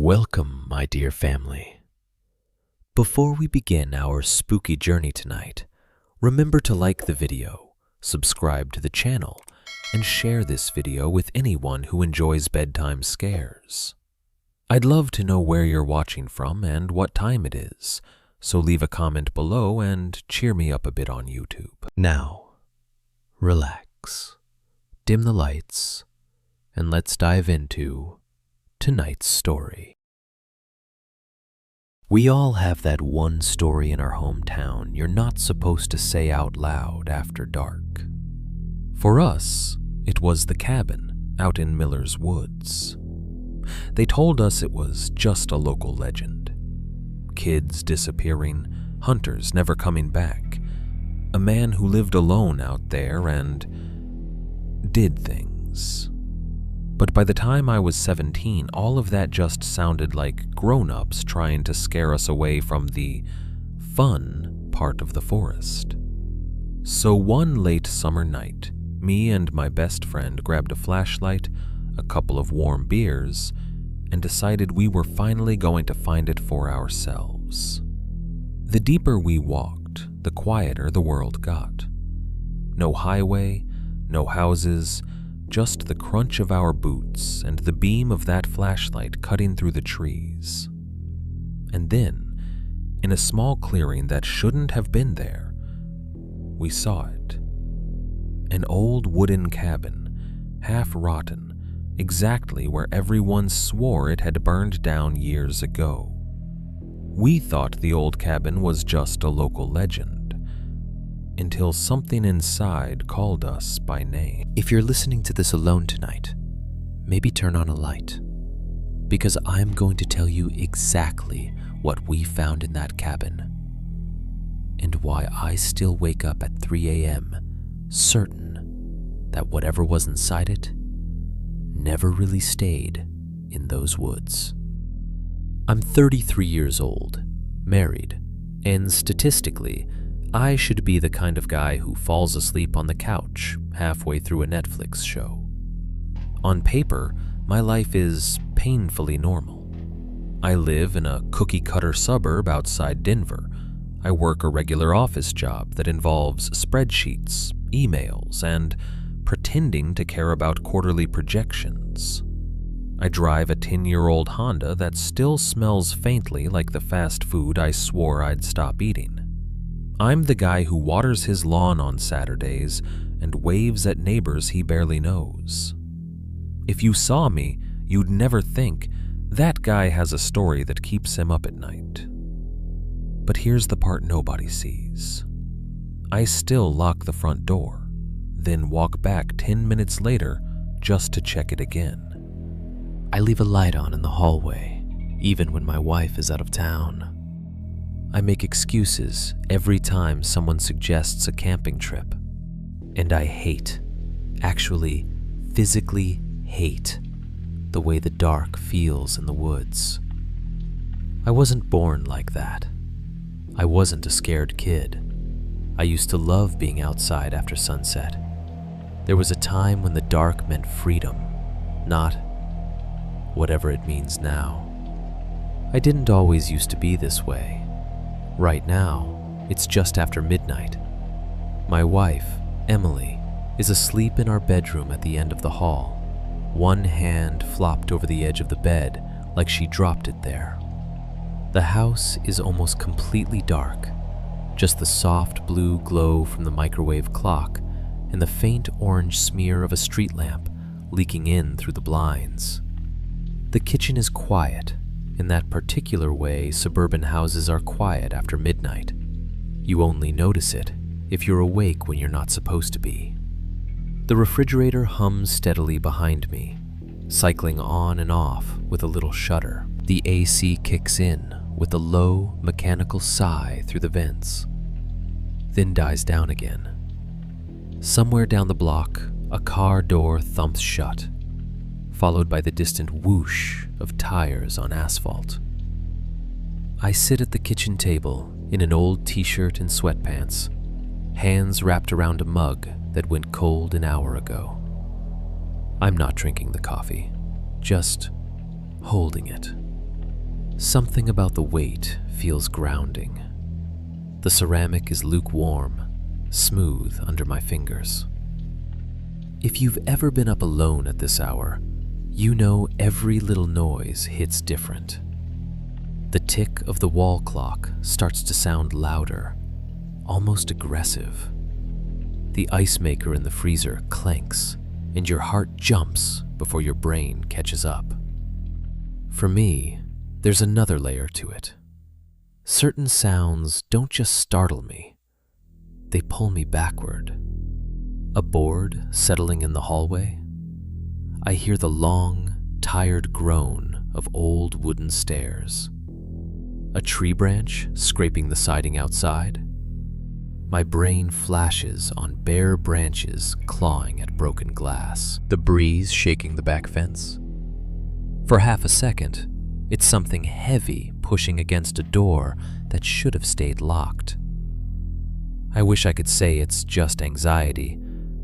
Welcome, my dear family. Before we begin our spooky journey tonight, remember to like the video, subscribe to the channel, and share this video with anyone who enjoys bedtime scares. I'd love to know where you're watching from and what time it is, so leave a comment below and cheer me up a bit on YouTube. Now, relax, dim the lights, and let's dive into tonight's story. We all have that one story in our hometown you're not supposed to say out loud after dark. For us, it was the cabin out in Miller's Woods. They told us it was just a local legend. Kids disappearing, hunters never coming back, a man who lived alone out there and did things. But by the time I was 17, all of that just sounded like grown-ups trying to scare us away from the fun part of the forest. So one late summer night, me and my best friend grabbed a flashlight, a couple of warm beers, and decided we were finally going to find it for ourselves. The deeper we walked, the quieter the world got. No highway, no houses, just the crunch of our boots and the beam of that flashlight cutting through the trees. And then, in a small clearing that shouldn't have been there, we saw it. An old wooden cabin, half rotten, exactly where everyone swore it had burned down years ago. We thought the old cabin was just a local legend, until something inside called us by name. If you're listening to this alone tonight, maybe turn on a light, because I'm going to tell you exactly what we found in that cabin, and why I still wake up at 3 a.m. certain that whatever was inside it never really stayed in those woods. I'm 33 years old, married, and statistically, I should be the kind of guy who falls asleep on the couch halfway through a Netflix show. On paper, my life is painfully normal. I live in a cookie-cutter suburb outside Denver. I work a regular office job that involves spreadsheets, emails, and pretending to care about quarterly projections. I drive a 10-year-old Honda that still smells faintly like the fast food I swore I'd stop eating. I'm the guy who waters his lawn on Saturdays and waves at neighbors he barely knows. If you saw me, you'd never think that guy has a story that keeps him up at night. But here's the part nobody sees. I still lock the front door, then walk back 10 minutes later just to check it again. I leave a light on in the hallway, even when my wife is out of town. I make excuses every time someone suggests a camping trip. And I hate, actually physically hate, the way the dark feels in the woods. I wasn't born like that. I wasn't a scared kid. I used to love being outside after sunset. There was a time when the dark meant freedom, not whatever it means now. I didn't always used to be this way. Right now, it's just after midnight. My wife, Emily, is asleep in our bedroom at the end of the hall, one hand flopped over the edge of the bed like she dropped it there. The house is almost completely dark, just the soft blue glow from the microwave clock and the faint orange smear of a street lamp leaking in through the blinds. The kitchen is quiet, in that particular way suburban houses are quiet after midnight. You only notice it if you're awake when you're not supposed to be. The refrigerator hums steadily behind me, cycling on and off with a little shudder. The AC kicks in with a low mechanical sigh through the vents, then dies down again. Somewhere down the block, a car door thumps shut, followed by the distant whoosh of tires on asphalt. I sit at the kitchen table in an old t-shirt and sweatpants, hands wrapped around a mug that went cold an hour ago. I'm not drinking the coffee, just holding it, Something about the weight feels grounding. The ceramic is lukewarm, smooth under my fingers. If you've ever been up alone at this hour, you know every little noise hits different. The tick of the wall clock starts to sound louder, almost aggressive. The ice maker in the freezer clanks, and your heart jumps before your brain catches up. For me, there's another layer to it. Certain sounds don't just startle me, they pull me backward. A board settling in the hallway. I hear the long, tired groan of old wooden stairs. A tree branch scraping the siding outside. My brain flashes on bare branches clawing at broken glass. The breeze shaking the back fence. For half a second, it's something heavy pushing against a door that should have stayed locked. I wish I could say it's just anxiety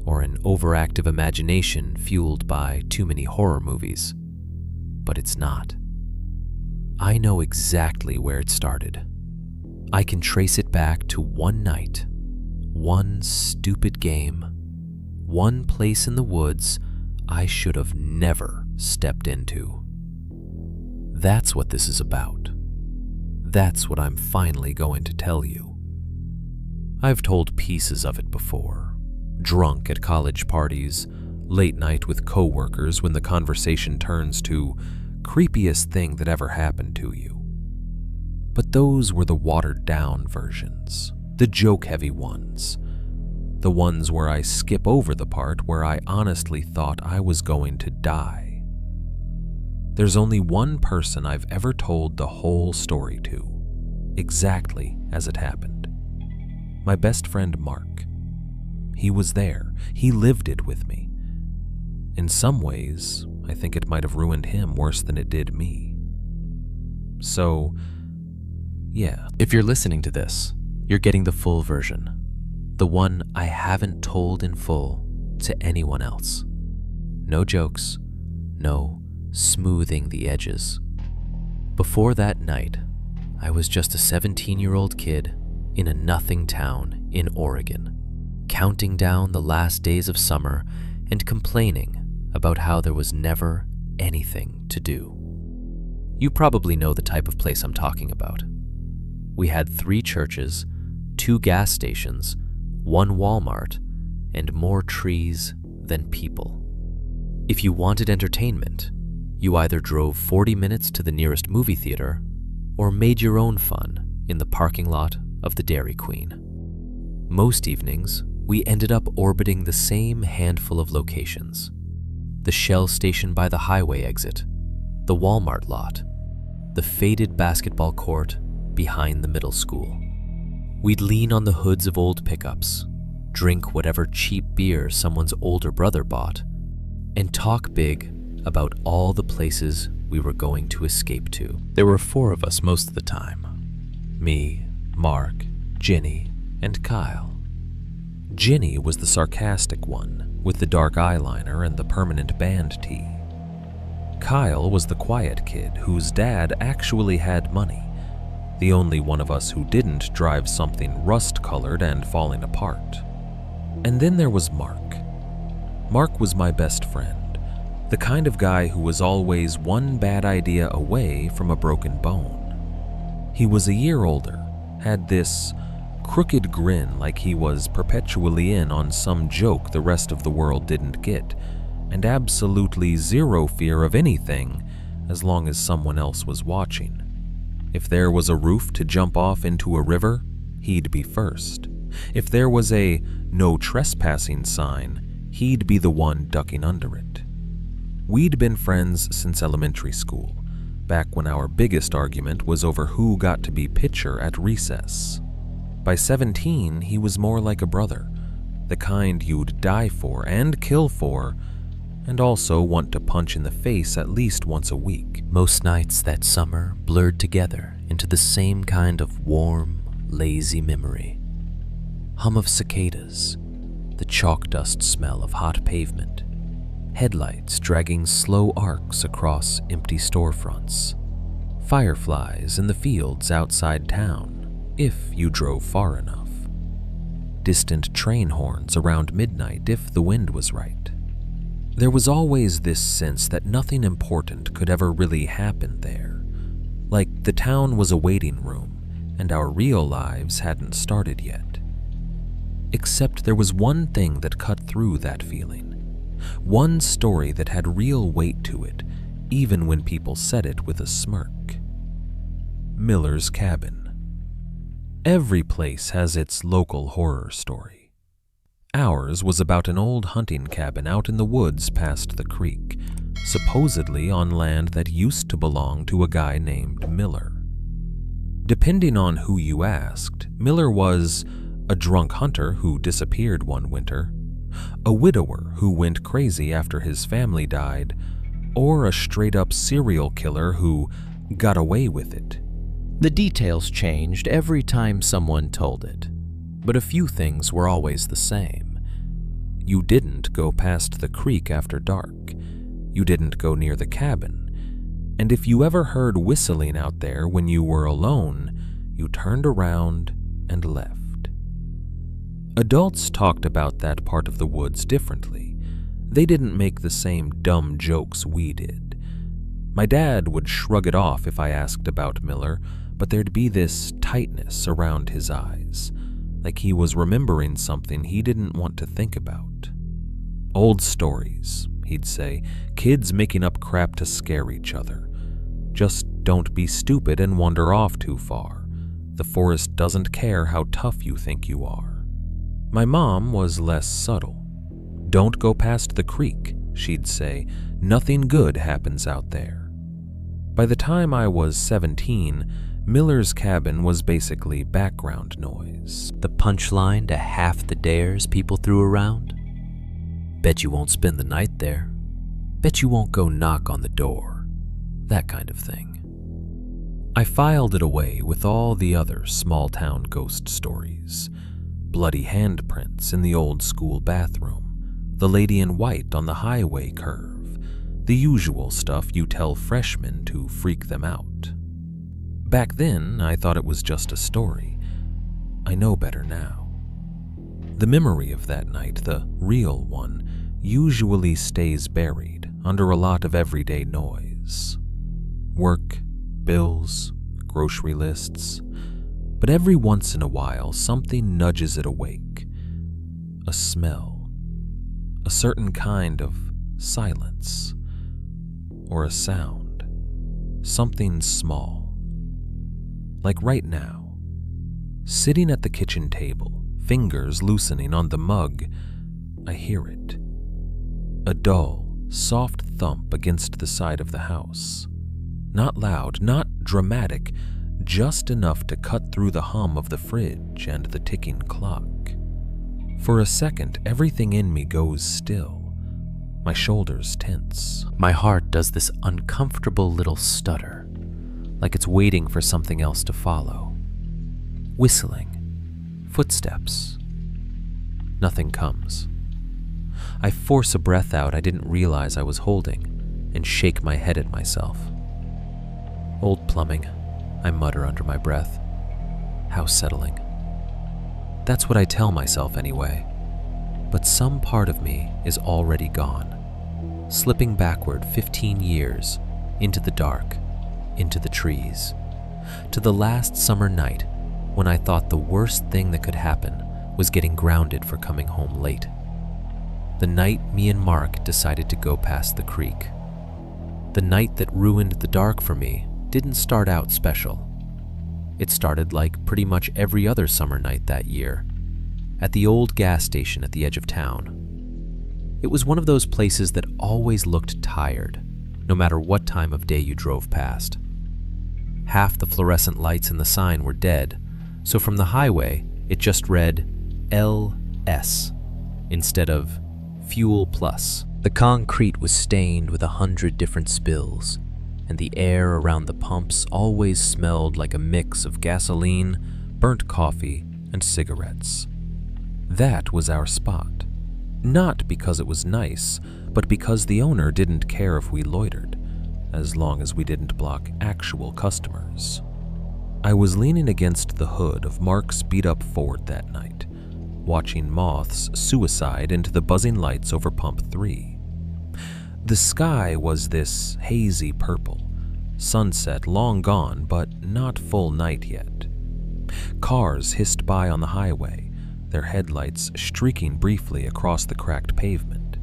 or an overactive imagination fueled by too many horror movies, but it's not. I know exactly where it started. I can trace it back to one night, one stupid game, one place in the woods I should have never stepped into. That's what this is about. That's what I'm finally going to tell you. I've told pieces of it before. Drunk at college parties, late night with coworkers when the conversation turns to creepiest thing that ever happened to you. But those were the watered down versions, the joke-heavy ones, the ones where I skip over the part where I honestly thought I was going to die. There's only one person I've ever told the whole story to, exactly as it happened. My best friend Mark. He was there. He lived it with me. In some ways, I think it might have ruined him worse than it did me. So, yeah, if you're listening to this, you're getting the full version. The one I haven't told in full to anyone else. No jokes, no smoothing the edges. Before that night, I was just a 17-year-old kid in a nothing town in Oregon, counting down the last days of summer and complaining about how there was never anything to do. You probably know the type of place I'm talking about. We had 3 churches, 2 gas stations, 1 Walmart, and more trees than people. If you wanted entertainment, you either drove 40 minutes to the nearest movie theater or made your own fun in the parking lot of the Dairy Queen. Most evenings, we ended up orbiting the same handful of locations. The Shell station by the highway exit, the Walmart lot, the faded basketball court behind the middle school. We'd lean on the hoods of old pickups, drink whatever cheap beer someone's older brother bought, and talk big about all the places we were going to escape to. There were 4 of us most of the time. Me, Mark, Ginny, and Kyle. Ginny was the sarcastic one, with the dark eyeliner and the permanent band tee. Kyle was the quiet kid whose dad actually had money, the only one of us who didn't drive something rust-colored and falling apart. And then there was Mark. Mark was my best friend, the kind of guy who was always one bad idea away from a broken bone. He was a year older, had this crooked grin like he was perpetually in on some joke the rest of the world didn't get, and absolutely zero fear of anything as long as someone else was watching. If there was a roof to jump off into a river, he'd be first. If there was a no trespassing sign, he'd be the one ducking under it. We'd been friends since elementary school, back when our biggest argument was over who got to be pitcher at recess. By 17, he was more like a brother, the kind you'd die for and kill for, and also want to punch in the face at least once a week. Most nights that summer blurred together into the same kind of warm, lazy memory. Hum of cicadas, the chalk dust smell of hot pavement, headlights dragging slow arcs across empty storefronts, fireflies in the fields outside town, if you drove far enough, distant train horns around midnight if the wind was right. There was always this sense that nothing important could ever really happen there, like the town was a waiting room and our real lives hadn't started yet. Except there was one thing that cut through that feeling, one story that had real weight to it, even when people said it with a smirk. Miller's Cabin. Every place has its local horror story. Ours was about an old hunting cabin out in the woods past the creek, supposedly on land that used to belong to a guy named Miller. Depending on who you asked, Miller was a drunk hunter who disappeared one winter, a widower who went crazy after his family died, or a straight-up serial killer who got away with it. The details changed every time someone told it, but a few things were always the same. You didn't go past the creek after dark. You didn't go near the cabin. And if you ever heard whistling out there when you were alone, you turned around and left. Adults talked about that part of the woods differently. They didn't make the same dumb jokes we did. My dad would shrug it off if I asked about Miller, but there'd be this tightness around his eyes, like he was remembering something he didn't want to think about. Old stories, he'd say, kids making up crap to scare each other. Just don't be stupid and wander off too far. The forest doesn't care how tough you think you are. My mom was less subtle. Don't go past the creek, she'd say. Nothing good happens out there. By the time I was 17, Miller's Cabin was basically background noise. The punchline to half the dares people threw around? Bet you won't spend the night there. Bet you won't go knock on the door. That kind of thing. I filed it away with all the other small-town ghost stories. Bloody handprints in the old school bathroom, the lady in white on the highway curve, the usual stuff you tell freshmen to freak them out. Back then, I thought it was just a story. I know better now. The memory of that night, the real one, usually stays buried under a lot of everyday noise. Work, bills, grocery lists. But every once in a while, something nudges it awake. A smell. A certain kind of silence. Or a sound. Something small. Like right now. Sitting at the kitchen table, fingers loosening on the mug, I hear it. A dull, soft thump against the side of the house. Not loud, not dramatic, just enough to cut through the hum of the fridge and the ticking clock. For a second, everything in me goes still. My shoulders tense. My heart does this uncomfortable little stutter, like it's waiting for something else to follow. Whistling. Footsteps. Nothing comes. I force a breath out I didn't realize I was holding and shake my head at myself. Old plumbing, I mutter under my breath. How settling. That's what I tell myself anyway. But some part of me is already gone, slipping backward 15 years into the dark, into the trees, to the last summer night when I thought the worst thing that could happen was getting grounded for coming home late. The night me and Mark decided to go past the creek. The night that ruined the dark for me didn't start out special. It started like pretty much every other summer night that year, at the old gas station at the edge of town. It was one of those places that always looked tired, no matter what time of day you drove past. Half the fluorescent lights in the sign were dead, so from the highway, it just read LS instead of Fuel Plus. The concrete was stained with 100 different spills, and the air around the pumps always smelled like a mix of gasoline, burnt coffee, and cigarettes. That was our spot. Not because it was nice, but because the owner didn't care if we loitered. as long as we didn't block actual customers. I was leaning against the hood of Mark's beat-up Ford that night, watching moths suicide into the buzzing lights over Pump 3. The sky was this hazy purple, sunset long gone but not full night yet. Cars hissed by on the highway, their headlights streaking briefly across the cracked pavement.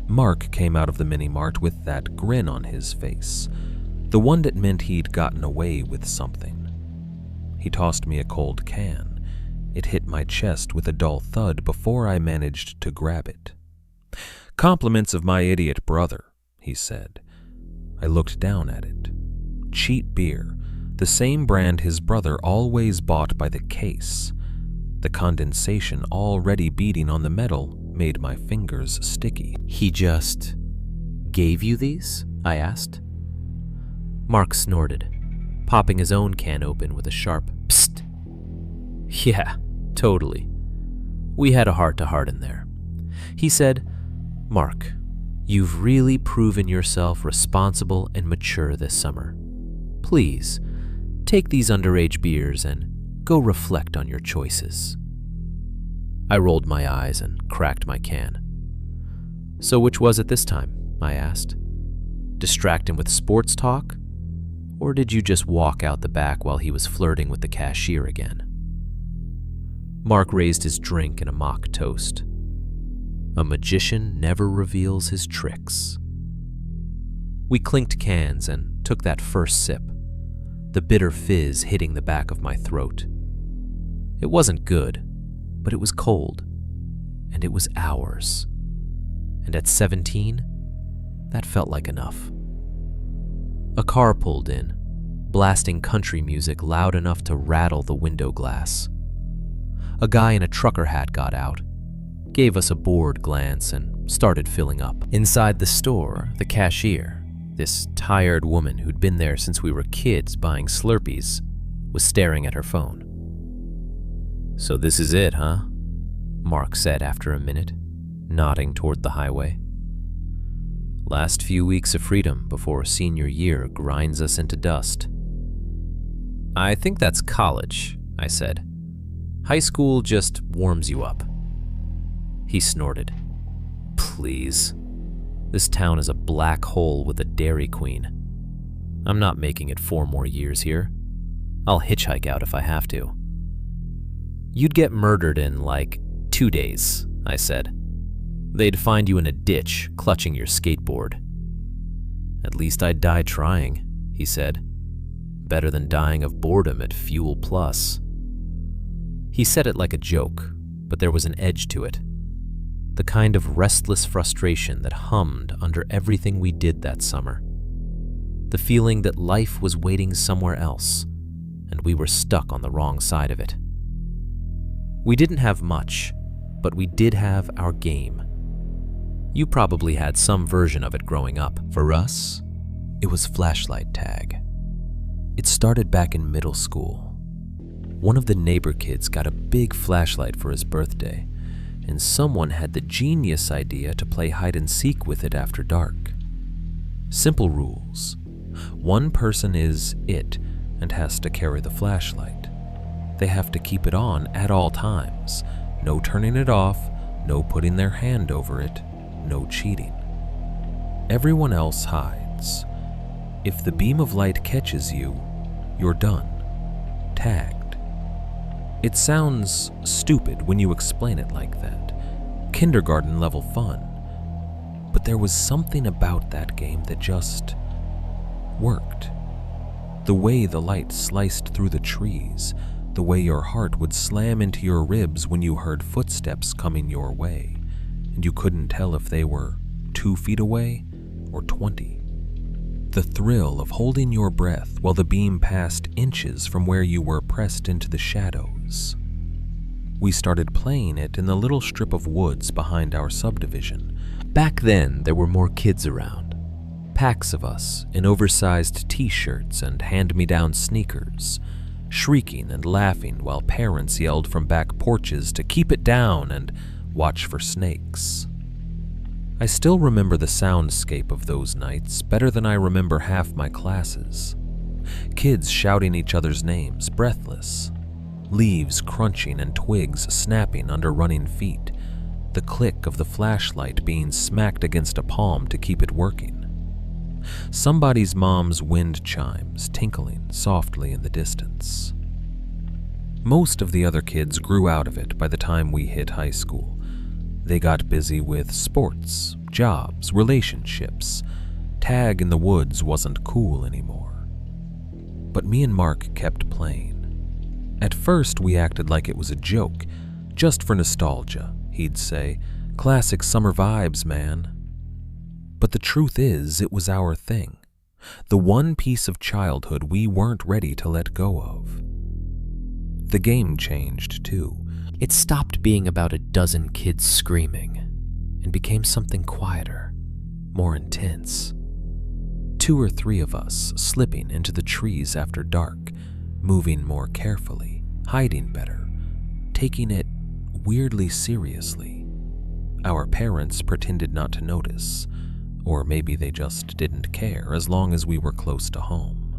Mark came out of the mini-mart with that grin on his face, the one that meant he'd gotten away with something. He tossed me a cold can. It hit my chest with a dull thud before I managed to grab it. "Compliments of my idiot brother," he said. I looked down at it. Cheap beer, the same brand his brother always bought by the case. The condensation already beating on the metal made my fingers sticky. "He just gave you these?" I asked. Mark snorted, popping his own can open with a sharp psst. "Yeah, totally. We had a heart-to-heart in there." He said, "Mark, you've really proven yourself responsible and mature this summer. Please, take these underage beers and go reflect on your choices." I rolled my eyes and cracked my can. "So which was it this time?" I asked. "Distract him with sports talk? Or did you just walk out the back while he was flirting with the cashier again?" Mark raised his drink in a mock toast. "A magician never reveals his tricks." We clinked cans and took that first sip, the bitter fizz hitting the back of my throat. It wasn't good, but it was cold, and it was ours. And at 17, that felt like enough. A car pulled in, blasting country music loud enough to rattle the window glass. A guy in a trucker hat got out, gave us a bored glance, and started filling up. Inside the store, the cashier, this tired woman who'd been there since we were kids buying Slurpees, was staring at her phone. "So this is it, huh?" Mark said after a minute, nodding toward the highway. "Last few weeks of freedom before senior year grinds us into dust." "I think that's college," I said. "High school just warms you up." He snorted. "Please. This town is a black hole with a Dairy Queen. I'm not making it 4 more years here. I'll hitchhike out if I have to." "You'd get murdered in, 2 days," I said. "They'd find you in a ditch, clutching your skateboard." "At least I'd die trying," he said. "Better than dying of boredom at Fuel Plus." He said it like a joke, but there was an edge to it. The kind of restless frustration that hummed under everything we did that summer. The feeling that life was waiting somewhere else, and we were stuck on the wrong side of it. We didn't have much, but we did have our game. You probably had some version of it growing up. For us, it was flashlight tag. It started back in middle school. One of the neighbor kids got a big flashlight for his birthday, and someone had the genius idea to play hide and seek with it after dark. Simple rules. One person is it and has to carry the flashlight. They have to keep it on at all times. No turning it off, no putting their hand over it, no cheating. Everyone else hides. If the beam of light catches you, you're done. Tagged. It sounds stupid when you explain it like that. Kindergarten level fun. But there was something about that game that just worked. The way the light sliced through the trees, the way your heart would slam into your ribs when you heard footsteps coming your way, and you couldn't tell if they were 2 feet away or 20. The thrill of holding your breath while the beam passed inches from where you were pressed into the shadows. We started playing it in the little strip of woods behind our subdivision. Back then, there were more kids around. Packs of us in oversized t-shirts and hand-me-down sneakers, shrieking and laughing while parents yelled from back porches to keep it down and watch for snakes. I still remember the soundscape of those nights better than I remember half my classes. Kids shouting each other's names, breathless. Leaves crunching and twigs snapping under running feet. The click of the flashlight being smacked against a palm to keep it working. Somebody's mom's wind chimes tinkling softly in the distance. Most of the other kids grew out of it by the time we hit high school. They got busy with sports, jobs, relationships. Tag in the woods wasn't cool anymore. But me and Mark kept playing. At first, we acted like it was a joke, just for nostalgia, he'd say. Classic summer vibes, man. But the truth is, it was our thing. The one piece of childhood we weren't ready to let go of. The game changed, too. It stopped being about a dozen kids screaming and became something quieter, more intense. 2 or 3 of us slipping into the trees after dark, moving more carefully, hiding better, taking it weirdly seriously. Our parents pretended not to notice, or maybe they just didn't care as long as we were close to home.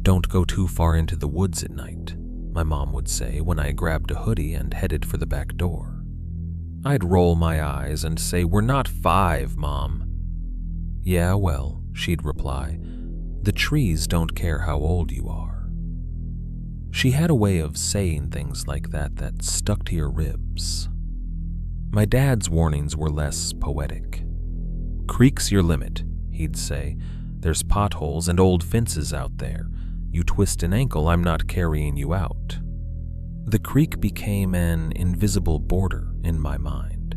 "Don't go too far into the woods at night," my mom would say when I grabbed a hoodie and headed for the back door. I'd roll my eyes and say, "We're not 5, Mom." "Yeah, well," she'd reply, "the trees don't care how old you are." She had a way of saying things like that stuck to your ribs. My dad's warnings were less poetic. "Creek's your limit," he'd say. "There's potholes and old fences out there. You twist an ankle, I'm not carrying you out." The creek became an invisible border in my mind.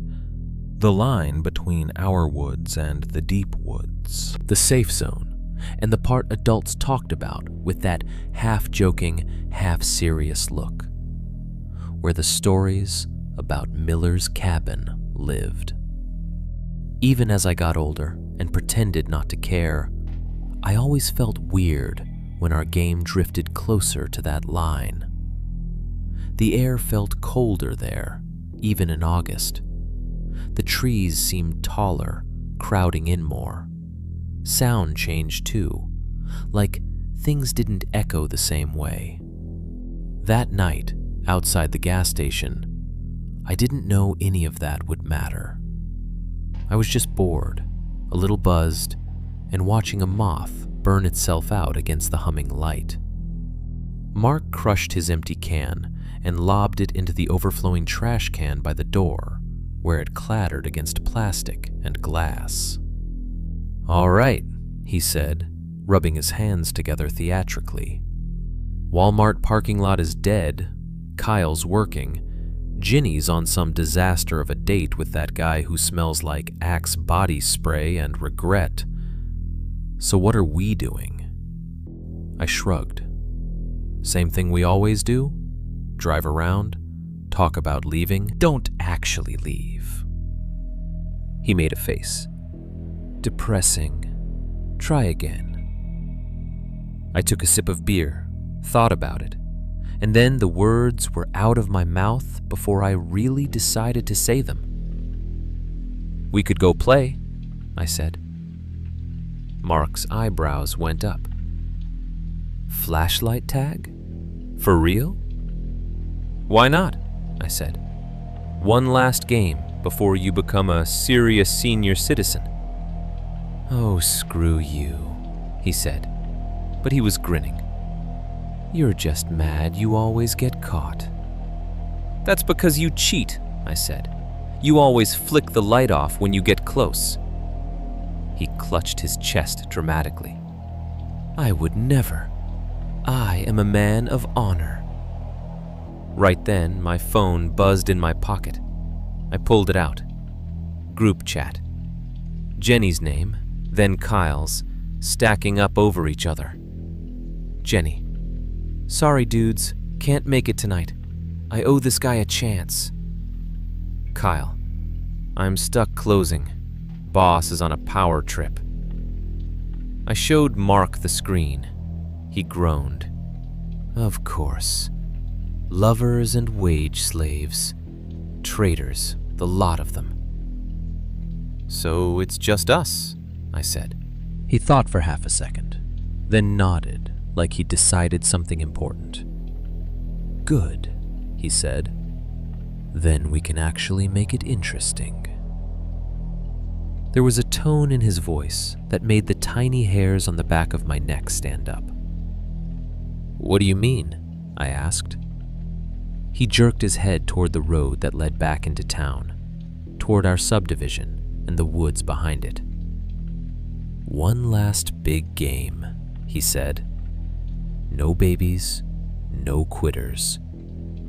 The line between our woods and the deep woods. The safe zone, and the part adults talked about with that half-joking, half-serious look, where the stories about Miller's cabin lived. Even as I got older and pretended not to care, I always felt weird when our game drifted closer to that line. The air felt colder there, even in August. The trees seemed taller, crowding in more. Sound changed too, like things didn't echo the same way. That night, outside the gas station, I didn't know any of that would matter. I was just bored, a little buzzed, and watching a moth burn itself out against the humming light. Mark crushed his empty can and lobbed it into the overflowing trash can by the door, where it clattered against plastic and glass. "All right," he said, rubbing his hands together theatrically. "Walmart parking lot is dead, Kyle's working, Ginny's on some disaster of a date with that guy who smells like Axe body spray and regret. So what are we doing?" I shrugged. "Same thing we always do? Drive around, talk about leaving." "Don't actually leave." He made a face. "Depressing. Try again." I took a sip of beer, thought about it, and then the words were out of my mouth before I really decided to say them. "We could go play," I said. Mark's eyebrows went up. "Flashlight tag? For real?" "Why not?" I said. "One last game before you become a serious senior citizen." "Oh, screw you," he said, but he was grinning. "You're just mad you always get caught." "That's because you cheat," I said. "You always flick the light off when you get close." He clutched his chest dramatically. "I would never. I am a man of honor." Right then, my phone buzzed in my pocket. I pulled it out. Group chat. Jenny's name, then Kyle's, stacking up over each other. Jenny. "Sorry, dudes. Can't make it tonight. I owe this guy a chance." Kyle. "I'm stuck closing. Boss is on a power trip." I showed Mark the screen. He groaned. "Of course. Lovers and wage slaves. Traitors, the lot of them." So it's just us, I said. He thought for half a second, then nodded like he'd decided something important. Good, he said. Then we can actually make it interesting. There was a tone in his voice that made the tiny hairs on the back of my neck stand up. What do you mean? I asked. He jerked his head toward the road that led back into town, toward our subdivision and the woods behind it. One last big game, he said. No babies, no quitters.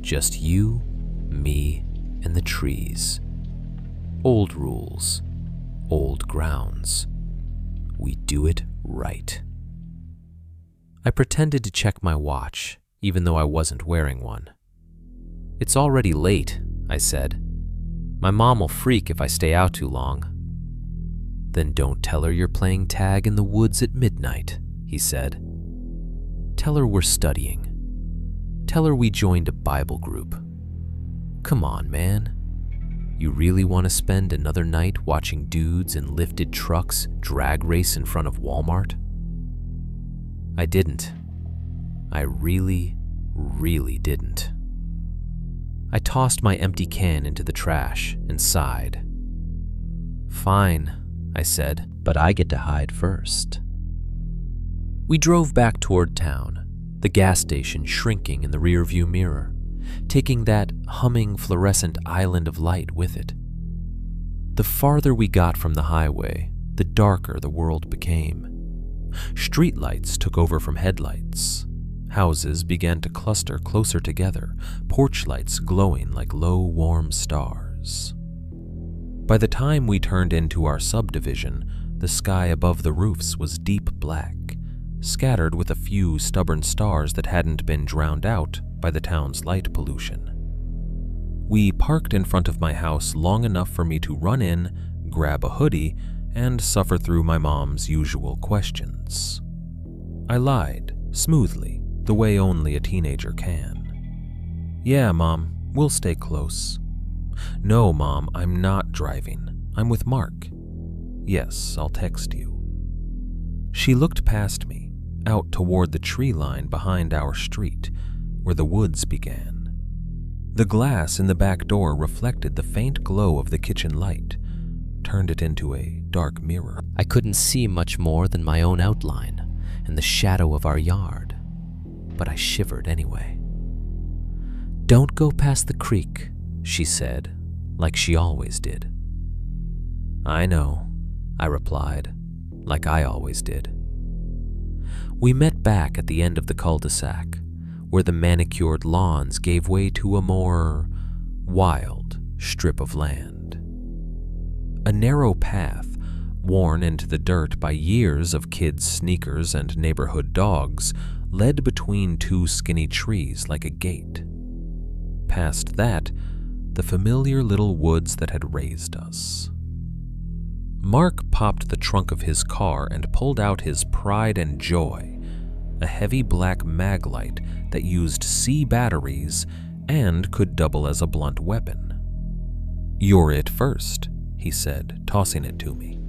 Just you, me, and the trees. Old rules, old grounds. We do it right. I pretended to check my watch, even though I wasn't wearing one. It's already late, I said. My mom will freak if I stay out too long. Then don't tell her you're playing tag in the woods at midnight, he said. Tell her we're studying. Tell her we joined a Bible group. Come on, man. You really want to spend another night watching dudes in lifted trucks drag race in front of Walmart? I didn't. I really didn't. I tossed my empty can into the trash and sighed. Fine, I said, but I get to hide first. We drove back toward town, the gas station shrinking in the rearview mirror, taking that humming fluorescent island of light with it. The farther we got from the highway, the darker the world became. Streetlights took over from headlights. Houses began to cluster closer together, porch lights glowing like low, warm stars. By the time we turned into our subdivision, the sky above the roofs was deep black, scattered with a few stubborn stars that hadn't been drowned out by the town's light pollution. We parked in front of my house long enough for me to run in, grab a hoodie, and suffer through my mom's usual questions. I lied, smoothly, the way only a teenager can. Yeah, Mom, we'll stay close. No, Mom, I'm not driving. I'm with Mark. Yes, I'll text you. She looked past me, out toward the tree line behind our street, where the woods began. The glass in the back door reflected the faint glow of the kitchen light, turned it into a dark mirror. I couldn't see much more than my own outline and the shadow of our yard, but I shivered anyway. Don't go past the creek, she said, like she always did. I know, I replied, like I always did. We met back at the end of the cul-de-sac, where the manicured lawns gave way to a more wild strip of land. A narrow path, worn into the dirt by years of kids' sneakers and neighborhood dogs, led between two skinny trees like a gate. Past that, the familiar little woods that had raised us. Mark popped the trunk of his car and pulled out his pride and joy, a heavy black mag light that used C batteries and could double as a blunt weapon. You're it first, he said, tossing it to me.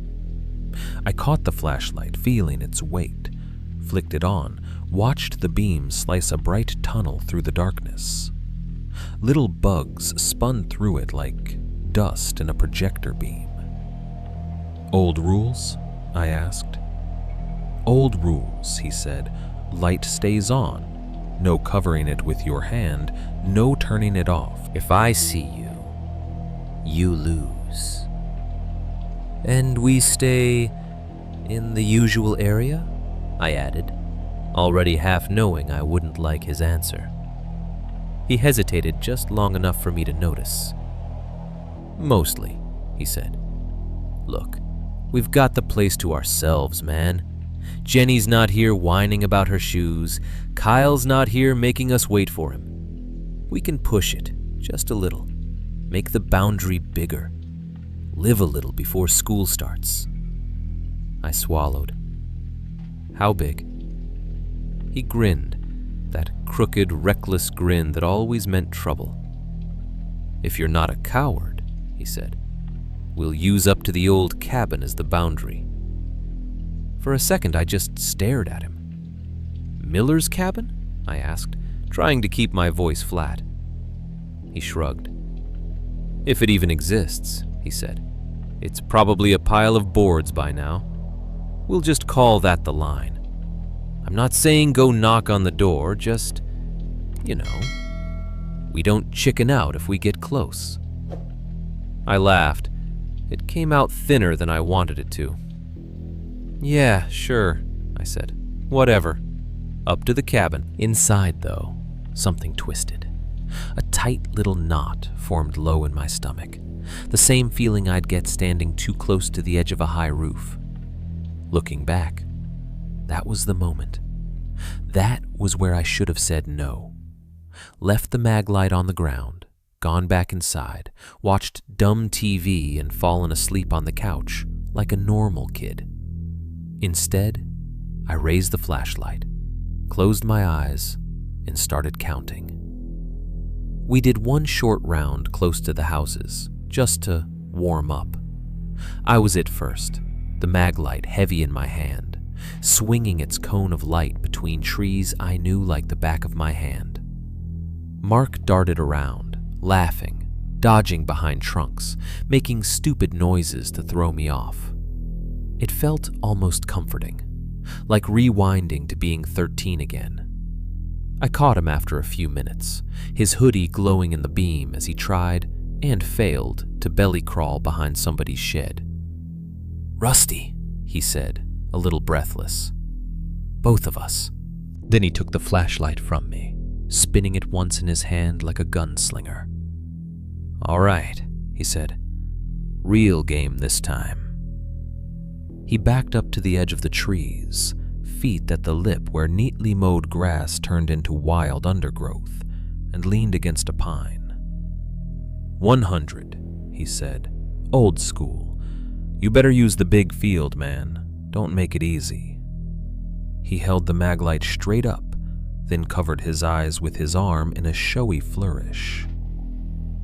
I caught the flashlight, feeling its weight, flicked it on, watched the beam slice a bright tunnel through the darkness. Little bugs spun through it like dust in a projector beam. Old rules? I asked. Old rules, he said. Light stays on. No covering it with your hand, no turning it off. If I see you, you lose. And we stay in the usual area? I added, already half knowing I wouldn't like his answer. He hesitated just long enough for me to notice. Mostly, he said. Look, we've got the place to ourselves, man. Jenny's not here whining about her shoes. Kyle's not here making us wait for him. We can push it, just a little. Make the boundary bigger. Live a little before school starts. I swallowed. How big? He grinned, that crooked, reckless grin that always meant trouble. If you're not a coward, he said. We'll use up to the old cabin as the boundary." For a second, I just stared at him. "Miller's cabin?" I asked, trying to keep my voice flat. He shrugged. "If it even exists," he said. "It's probably a pile of boards by now. We'll just call that the line. I'm not saying go knock on the door, just, we don't chicken out if we get close." I laughed. It came out thinner than I wanted it to. "Yeah, sure," I said. "Whatever. Up to the cabin." Inside, though, something twisted. A tight little knot formed low in my stomach, the same feeling I'd get standing too close to the edge of a high roof. Looking back, that was the moment. That was where I should have said no. Left the mag light on the ground, gone back inside, watched dumb TV and fallen asleep on the couch like a normal kid. Instead, I raised the flashlight, closed my eyes, and started counting. We did one short round close to the houses, just to warm up. I was it first, the mag light heavy in my hand, swinging its cone of light between trees I knew like the back of my hand. Mark darted around, laughing, dodging behind trunks, making stupid noises to throw me off. It felt almost comforting, like rewinding to being 13 again. I caught him after a few minutes, his hoodie glowing in the beam as he tried, and failed, to belly crawl behind somebody's shed. "Rusty," he said, a little breathless. "Both of us." Then he took the flashlight from me, spinning it once in his hand like a gunslinger. "All right," he said. "Real game this time." He backed up to the edge of the trees, feet at the lip where neatly mowed grass turned into wild undergrowth, and leaned against a pine. 100, he said, "Old school. You better use the big field, man. Don't make it easy." He held the maglite straight up, then covered his eyes with his arm in a showy flourish.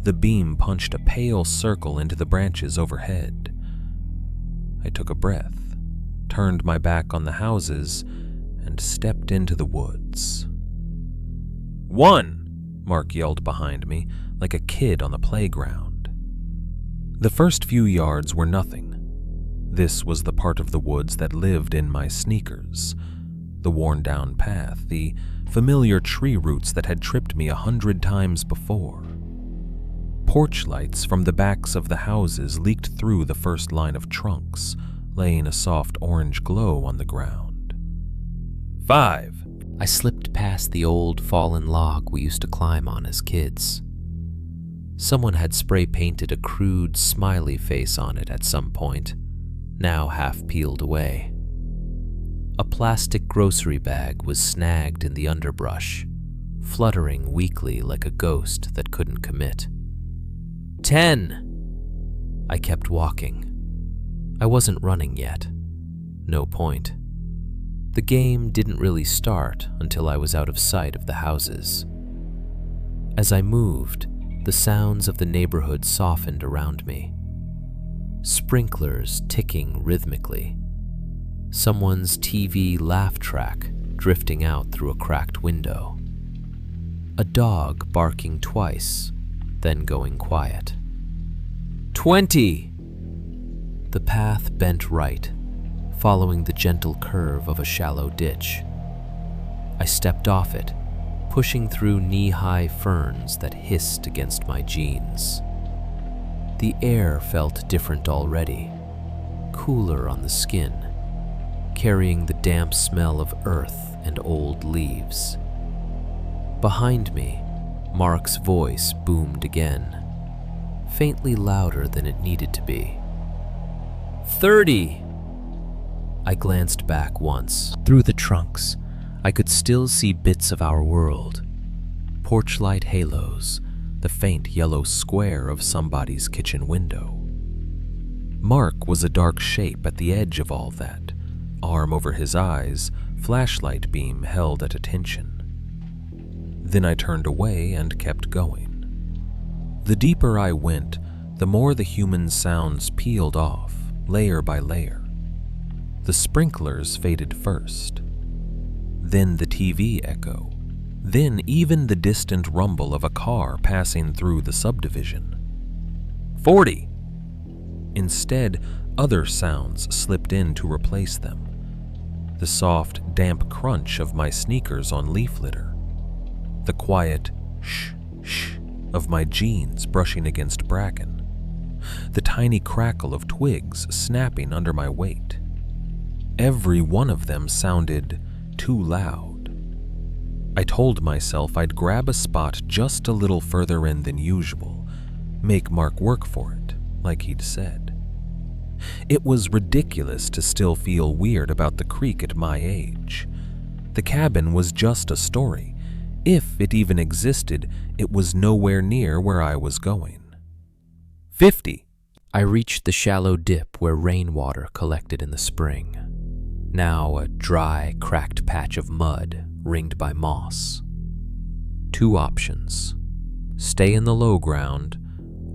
The beam punched a pale circle into the branches overhead. I took a breath, turned my back on the houses, and stepped into the woods. "One!" Mark yelled behind me, like a kid on the playground. The first few yards were nothing. This was the part of the woods that lived in my sneakers, the worn-down path, the familiar tree roots that had tripped me 100 times before. Porch lights from the backs of the houses leaked through the first line of trunks, laying a soft orange glow on the ground. 5. I slipped past the old fallen log we used to climb on as kids. Someone had spray-painted a crude smiley face on it at some point, now half peeled away. A plastic grocery bag was snagged in the underbrush, fluttering weakly like a ghost that couldn't commit. 10! I kept walking. I wasn't running yet. No point. The game didn't really start until I was out of sight of the houses. As I moved, the sounds of the neighborhood softened around me. Sprinklers ticking rhythmically. Someone's TV laugh track drifting out through a cracked window. A dog barking twice, then going quiet. 20! The path bent right, following the gentle curve of a shallow ditch. I stepped off it, pushing through knee-high ferns that hissed against my jeans. The air felt different already, cooler on the skin, carrying the damp smell of earth and old leaves. Behind me, Mark's voice boomed again, faintly louder than it needed to be. 30! I glanced back once. Through the trunks, I could still see bits of our world. Porchlight halos, the faint yellow square of somebody's kitchen window. Mark was a dark shape at the edge of all that, arm over his eyes, flashlight beam held at attention. Then I turned away and kept going. The deeper I went, the more the human sounds peeled off, layer by layer. The sprinklers faded first, then the TV echo, then even the distant rumble of a car passing through the subdivision. 40! Instead, other sounds slipped in to replace them. The soft, damp crunch of my sneakers on leaf litter. The quiet shh, shh of my jeans brushing against bracken. The tiny crackle of twigs snapping under my weight. Every one of them sounded too loud. I told myself I'd grab a spot just a little further in than usual, make Mark work for it, like he'd said. It was ridiculous to still feel weird about the creek at my age. The cabin was just a story. If it even existed, it was nowhere near where I was going. 50. I reached the shallow dip where rainwater collected in the spring, now a dry, cracked patch of mud ringed by moss. 2 options: stay in the low ground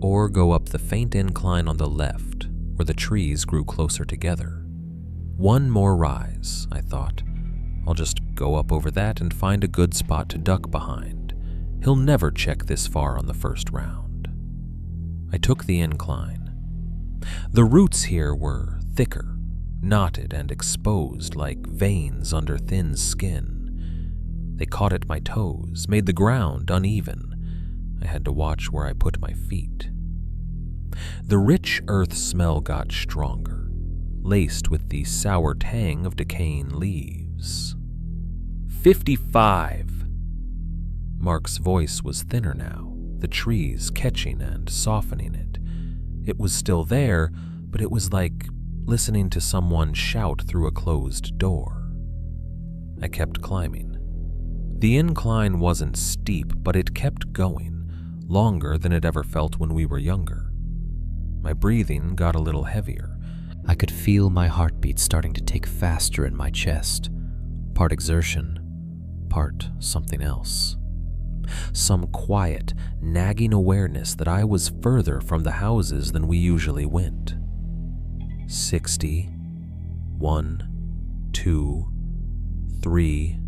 or go up the faint incline on the left where the trees grew closer together. One more rise, I thought. I'll just go up over that and find a good spot to duck behind. He'll never check this far on the first round. I took the incline. The roots here were thicker, knotted and exposed like veins under thin skin. They caught at my toes, made the ground uneven. I had to watch where I put my feet. The rich earth smell got stronger, laced with the sour tang of decaying leaves. 55! Mark's voice was thinner now, the trees catching and softening it. It was still there, but it was like listening to someone shout through a closed door. I kept climbing. The incline wasn't steep, but it kept going, longer than it ever felt when we were younger. My breathing got a little heavier. I could feel my heartbeat starting to take faster in my chest, part exertion, part something else. Some quiet, nagging awareness that I was further from the houses than we usually went. 60, 1, 2, 3.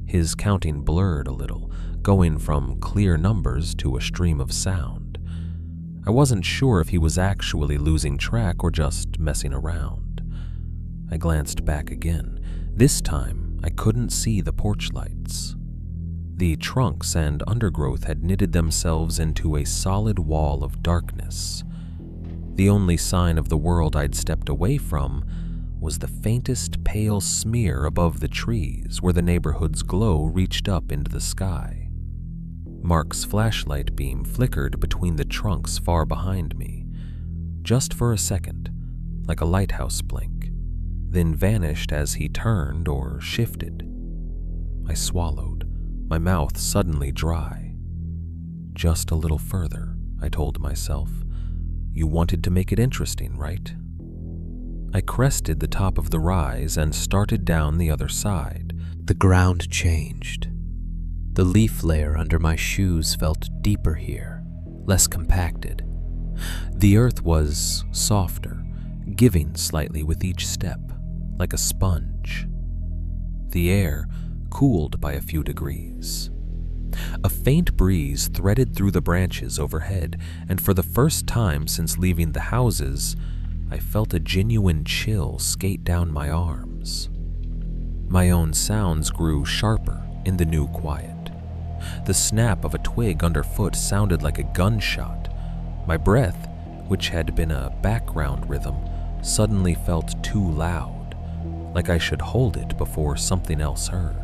His counting blurred a little, going from clear numbers to a stream of sound. I wasn't sure if he was actually losing track or just messing around. I glanced back again. This time, I couldn't see the porch lights. The trunks and undergrowth had knitted themselves into a solid wall of darkness. The only sign of the world I'd stepped away from was the faintest pale smear above the trees where the neighborhood's glow reached up into the sky. Mark's flashlight beam flickered between the trunks far behind me, just for a second, like a lighthouse blink, then vanished as he turned or shifted. I swallowed, my mouth suddenly dry. Just a little further, I told myself. You wanted to make it interesting, right? I crested the top of the rise and started down the other side. The ground changed. The leaf layer under my shoes felt deeper here, less compacted. The earth was softer, giving slightly with each step, like a sponge. The air cooled by a few degrees. A faint breeze threaded through the branches overhead, and for the first time since leaving the houses, I felt a genuine chill skate down my arms. My own sounds grew sharper in the new quiet. The snap of a twig underfoot sounded like a gunshot. My breath, which had been a background rhythm, suddenly felt too loud, like I should hold it before something else heard.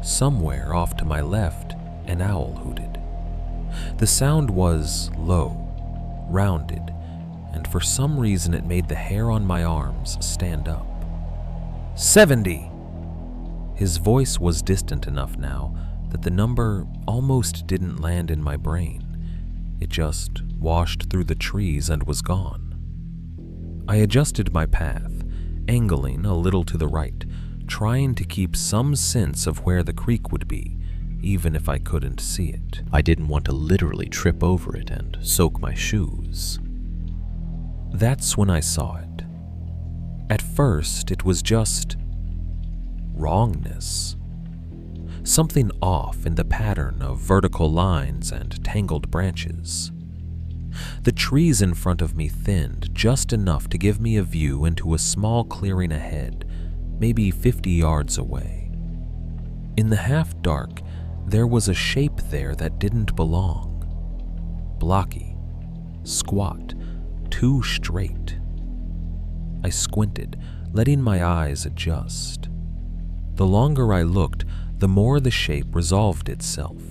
Somewhere off to my left, an owl hooted. The sound was low, rounded, and for some reason it made the hair on my arms stand up. 70! His voice was distant enough now that the number almost didn't land in my brain. It just washed through the trees and was gone. I adjusted my path, angling a little to the right, trying to keep some sense of where the creek would be, even if I couldn't see it. I didn't want to literally trip over it and soak my shoes. That's when I saw it. At first, it was just wrongness. Something off in the pattern of vertical lines and tangled branches. The trees in front of me thinned just enough to give me a view into a small clearing ahead, maybe 50 yards away. In the half-dark, there was a shape there that didn't belong. Blocky, squat, too straight. I squinted, letting my eyes adjust. The longer I looked, the more the shape resolved itself.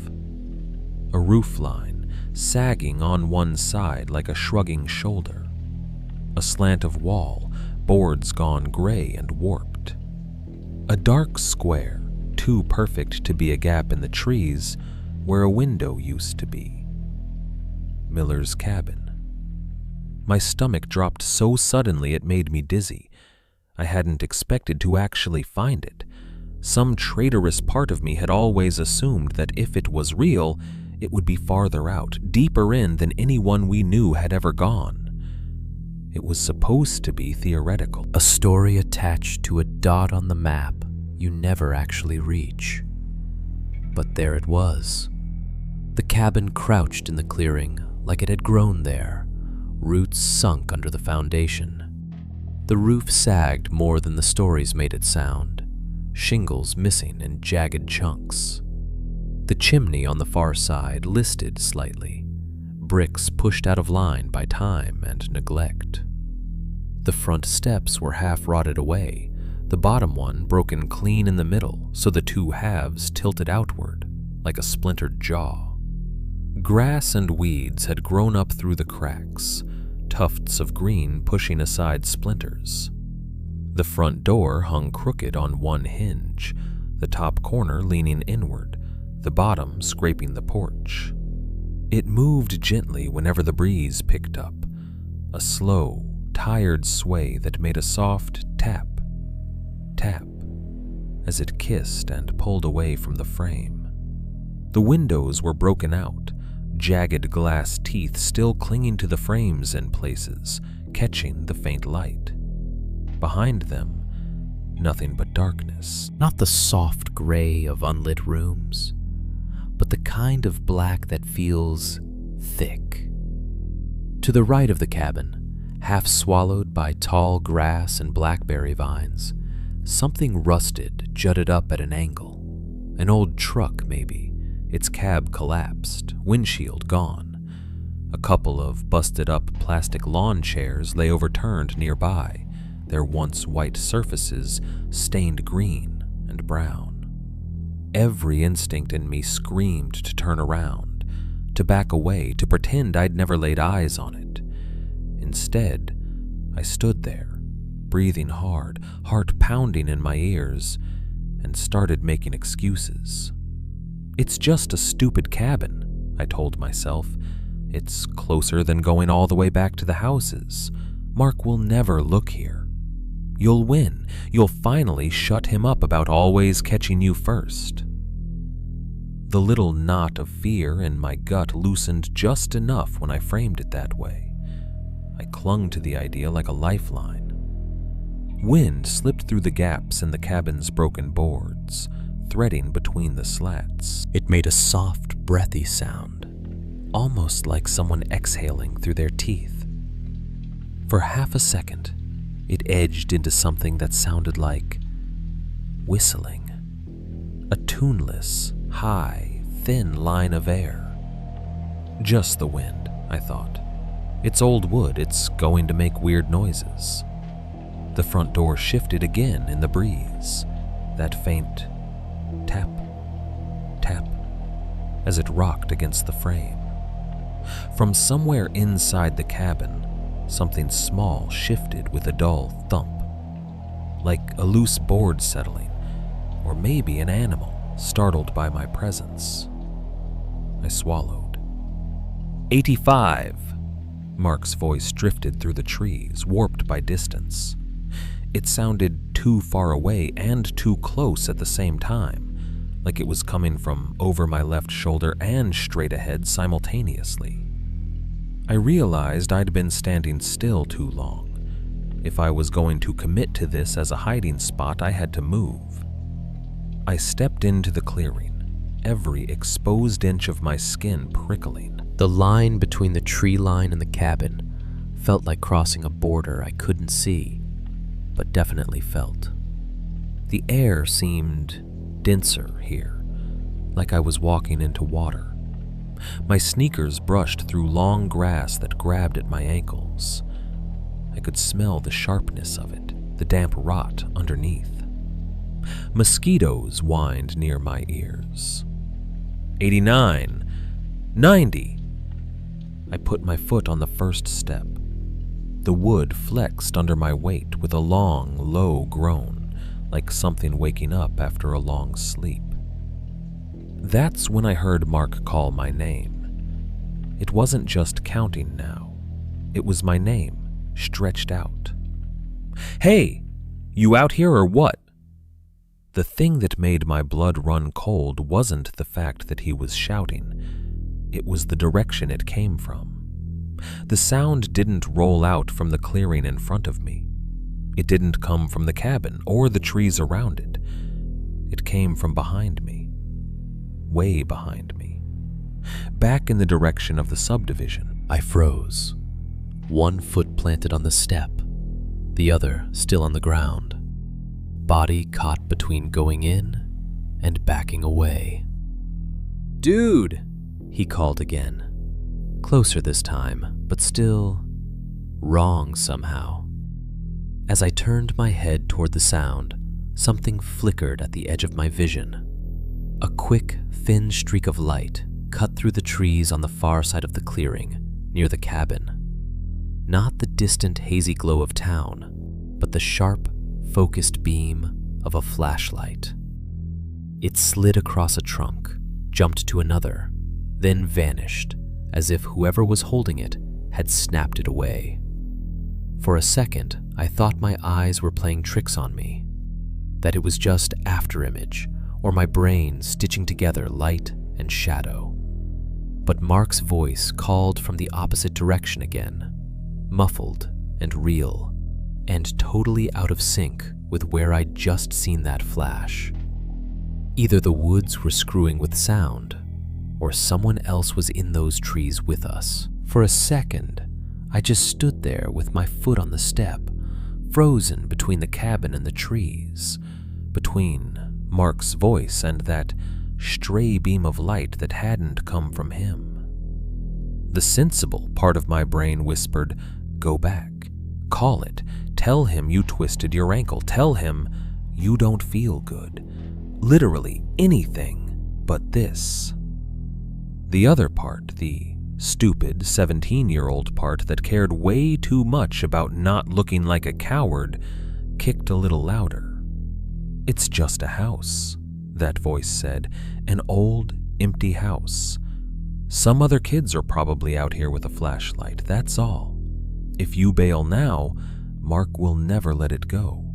A roofline, sagging on one side like a shrugging shoulder. A slant of wall, boards gone gray and warped. A dark square, too perfect to be a gap in the trees, where a window used to be. Miller's cabin. My stomach dropped so suddenly it made me dizzy. I hadn't expected to actually find it. Some traitorous part of me had always assumed that if it was real, it would be farther out, deeper in than anyone we knew had ever gone. It was supposed to be theoretical. A story attached to a dot on the map you never actually reach. But there it was. The cabin crouched in the clearing like it had grown there, roots sunk under the foundation. The roof sagged more than the stories made it sound, shingles missing in jagged chunks. The chimney on the far side listed slightly, bricks pushed out of line by time and neglect. The front steps were half rotted away, the bottom one broken clean in the middle so the two halves tilted outward like a splintered jaw. Grass and weeds had grown up through the cracks, tufts of green pushing aside splinters. The front door hung crooked on one hinge, the top corner leaning inward, the bottom scraping the porch. It moved gently whenever the breeze picked up, a slow, tired sway that made a soft tap, tap, as it kissed and pulled away from the frame. The windows were broken out, jagged glass teeth still clinging to the frames in places, catching the faint light. Behind them, nothing but darkness. Not the soft gray of unlit rooms, but the kind of black that feels thick. To the right of the cabin, half swallowed by tall grass and blackberry vines, something rusted jutted up at an angle. An old truck, maybe, its cab collapsed, windshield gone. A couple of busted-up plastic lawn chairs lay overturned nearby, their once white surfaces stained green and brown. Every instinct in me screamed to turn around, to back away, to pretend I'd never laid eyes on it. Instead, I stood there, breathing hard, heart pounding in my ears, and started making excuses. It's just a stupid cabin, I told myself. It's closer than going all the way back to the houses. Mark will never look here. You'll win. You'll finally shut him up about always catching you first. The little knot of fear in my gut loosened just enough when I framed it that way. I clung to the idea like a lifeline. Wind slipped through the gaps in the cabin's broken boards, threading between the slats. It made a soft, breathy sound, almost like someone exhaling through their teeth. For half a second, it edged into something that sounded like whistling. A tuneless, high, thin line of air. Just the wind, I thought. It's old wood, it's going to make weird noises. The front door shifted again in the breeze, that faint tap, tap, as it rocked against the frame. From somewhere inside the cabin, something small shifted with a dull thump, like a loose board settling, or maybe an animal startled by my presence. I swallowed. 85! Mark's voice drifted through the trees, warped by distance. It sounded too far away and too close at the same time, like it was coming from over my left shoulder and straight ahead simultaneously. I realized I'd been standing still too long. If I was going to commit to this as a hiding spot, I had to move. I stepped into the clearing, every exposed inch of my skin prickling. The line between the tree line and the cabin felt like crossing a border I couldn't see, but definitely felt. The air seemed denser here, like I was walking into water. My sneakers brushed through long grass that grabbed at my ankles. I could smell the sharpness of it, the damp rot underneath. Mosquitoes whined near my ears. 89, 90. I put my foot on the first step. The wood flexed under my weight with a long, low groan, like something waking up after a long sleep. That's when I heard Mark call my name. It wasn't just counting now. It was my name, stretched out. "Hey, you out here or what?" The thing that made my blood run cold wasn't the fact that he was shouting. It was the direction it came from. The sound didn't roll out from the clearing in front of me. It didn't come from the cabin or the trees around it. It came from behind me. Way behind me. Back in the direction of the subdivision. I froze, one foot planted on the step, the other still on the ground, body caught between going in and backing away. "Dude!" he called again. Closer this time, but still wrong somehow. As I turned my head toward the sound, something flickered at the edge of my vision. A quick, thin streak of light cut through the trees on the far side of the clearing, near the cabin. Not the distant hazy glow of town, but the sharp, focused beam of a flashlight. It slid across a trunk, jumped to another, then vanished, as if whoever was holding it had snapped it away. For a second, I thought my eyes were playing tricks on me, that it was just afterimage, or my brain stitching together light and shadow. But Mark's voice called from the opposite direction again, muffled and real, and totally out of sync with where I'd just seen that flash. Either the woods were screwing with sound, or someone else was in those trees with us. For a second, I just stood there with my foot on the step, frozen between the cabin and the trees, between Mark's voice and that stray beam of light that hadn't come from him. The sensible part of my brain whispered, "Go back, call it, tell him you twisted your ankle, tell him you don't feel good. Literally anything but this." The other part, the stupid 17-year-old part that cared way too much about not looking like a coward, kicked a little louder. "It's just a house," that voice said, "an old, empty house. Some other kids are probably out here with a flashlight, that's all. If you bail now, Mark will never let it go."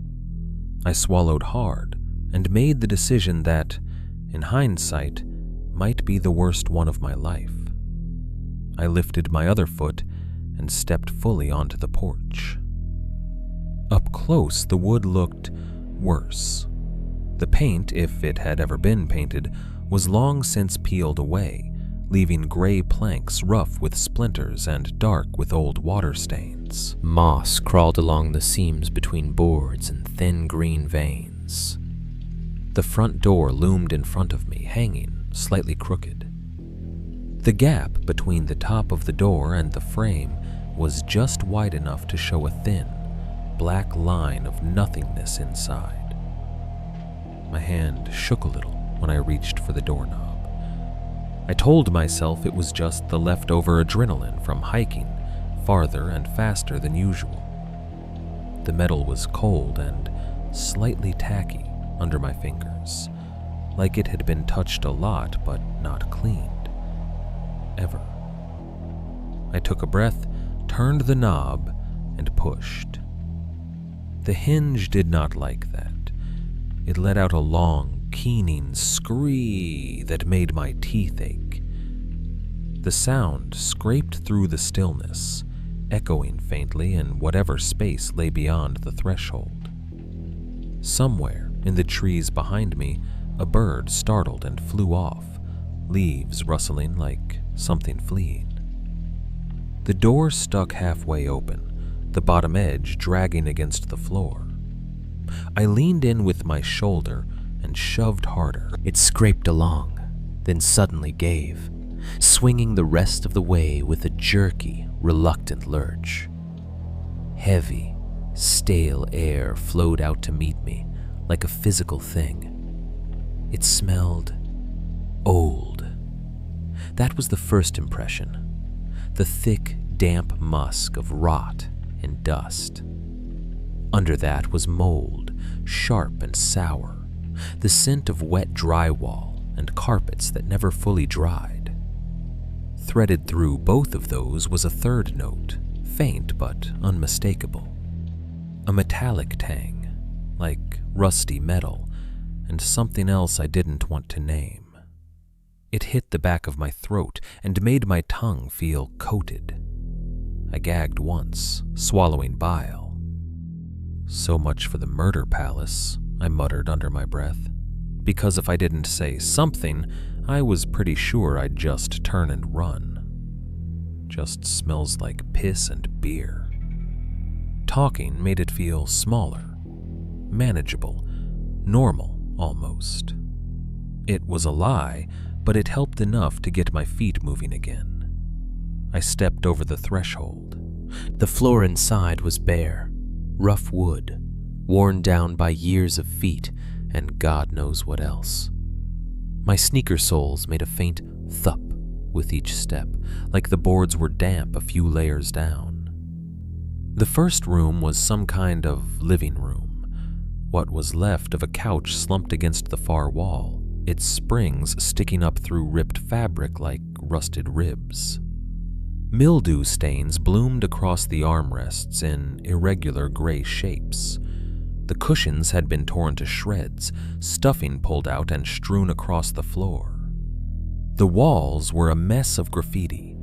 I swallowed hard and made the decision that, in hindsight, might be the worst one of my life. I lifted my other foot and stepped fully onto the porch. Up close, the wood looked worse. The paint, if it had ever been painted, was long since peeled away, leaving gray planks rough with splinters and dark with old water stains. Moss crawled along the seams between boards and thin green veins. The front door loomed in front of me, hanging, slightly crooked. The gap between the top of the door and the frame was just wide enough to show a thin, black line of nothingness inside. My hand shook a little when I reached for the doorknob. I told myself it was just the leftover adrenaline from hiking farther and faster than usual. The metal was cold and slightly tacky under my fingers, like it had been touched a lot but not cleaned. Ever. I took a breath, turned the knob, and pushed. The hinge did not like that. It let out a long, keening screech that made my teeth ache. The sound scraped through the stillness, echoing faintly in whatever space lay beyond the threshold. Somewhere in the trees behind me, a bird startled and flew off, leaves rustling like something fleeing. The door stuck halfway open, the bottom edge dragging against the floor. I leaned in with my shoulder and shoved harder. It scraped along, then suddenly gave, swinging the rest of the way with a jerky, reluctant lurch. Heavy, stale air flowed out to meet me like a physical thing. It smelled old. That was the first impression. The thick, damp musk of rot and dust. Under that was mold, sharp and sour, the scent of wet drywall and carpets that never fully dried. Threaded through both of those was a third note, faint but unmistakable. A metallic tang, like rusty metal, and something else I didn't want to name. It hit the back of my throat and made my tongue feel coated. I gagged once, swallowing bile. So much for the murder palace, I muttered under my breath, because if I didn't say something, I was pretty sure I'd just turn and run. Just smells like piss and beer. Talking made it feel smaller, manageable, normal almost. It was a lie, but it helped enough to get my feet moving again. I stepped over the threshold. The floor inside was bare, rough wood, worn down by years of feet and God knows what else. My sneaker soles made a faint thup with each step, like the boards were damp a few layers down. The first room was some kind of living room, what was left of a couch slumped against the far wall, its springs sticking up through ripped fabric like rusted ribs. Mildew stains bloomed across the armrests in irregular gray shapes. The cushions had been torn to shreds, stuffing pulled out and strewn across the floor. The walls were a mess of graffiti,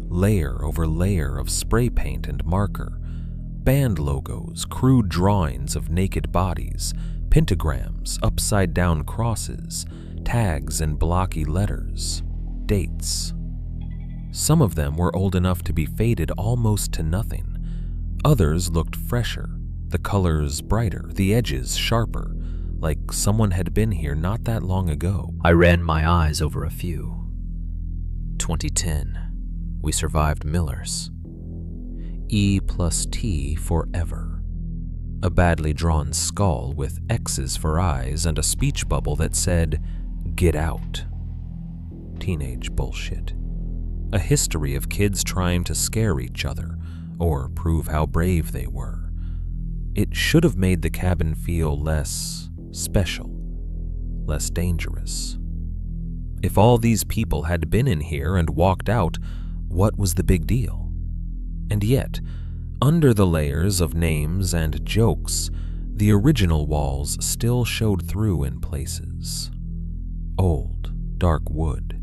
layer over layer of spray paint and marker, band logos, crude drawings of naked bodies, pentagrams, upside-down crosses, tags and blocky letters, dates. Some of them were old enough to be faded almost to nothing. Others looked fresher, the colors brighter, the edges sharper, like someone had been here not that long ago. I ran my eyes over a few. 2010. We survived Miller's. E+T forever. A badly drawn skull with X's for eyes and a speech bubble that said, "Get out." Teenage bullshit. A history of kids trying to scare each other or prove how brave they were. It should have made the cabin feel less special, less dangerous. If all these people had been in here and walked out, what was the big deal? And yet, under the layers of names and jokes, the original walls still showed through in places. Old, dark wood,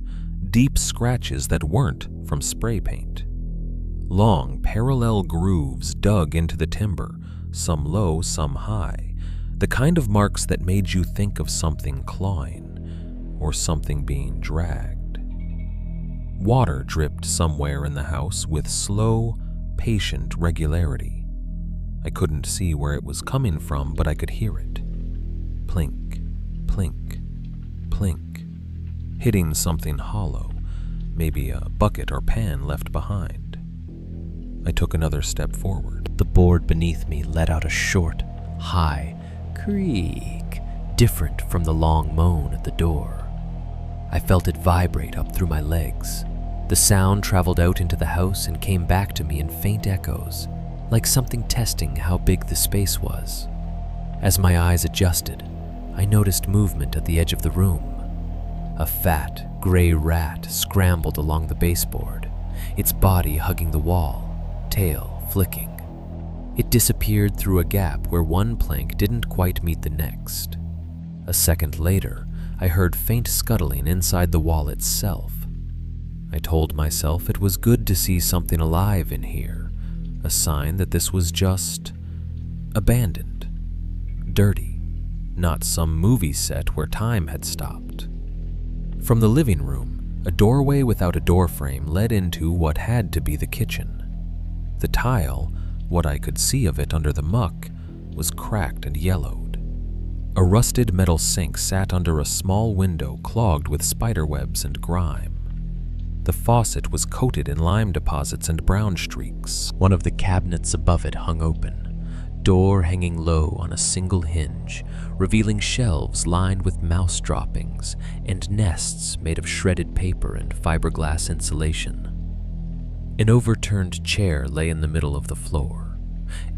deep scratches that weren't from spray paint. Long, parallel grooves dug into the timber, some low, some high, the kind of marks that made you think of something clawing or something being dragged. Water dripped somewhere in the house with slow, patient regularity. I couldn't see where it was coming from, but I could hear it. Plink, plink, plink, hitting something hollow, maybe a bucket or pan left behind. I took another step forward. The board beneath me let out a short, high creak, different from the long moan at the door. I felt it vibrate up through my legs. The sound traveled out into the house and came back to me in faint echoes, like something testing how big the space was. As my eyes adjusted, I noticed movement at the edge of the room. A fat, gray rat scrambled along the baseboard, its body hugging the wall, tail flicking. It disappeared through a gap where one plank didn't quite meet the next. A second later, I heard faint scuttling inside the wall itself. I told myself it was good to see something alive in here, a sign that this was just abandoned, dirty, not some movie set where time had stopped. From the living room, a doorway without a doorframe led into what had to be the kitchen. The tile, what I could see of it under the muck, was cracked and yellowed. A rusted metal sink sat under a small window clogged with spiderwebs and grime. The faucet was coated in lime deposits and brown streaks. One of the cabinets above it hung open, door hanging low on a single hinge, revealing shelves lined with mouse droppings and nests made of shredded paper and fiberglass insulation. An overturned chair lay in the middle of the floor.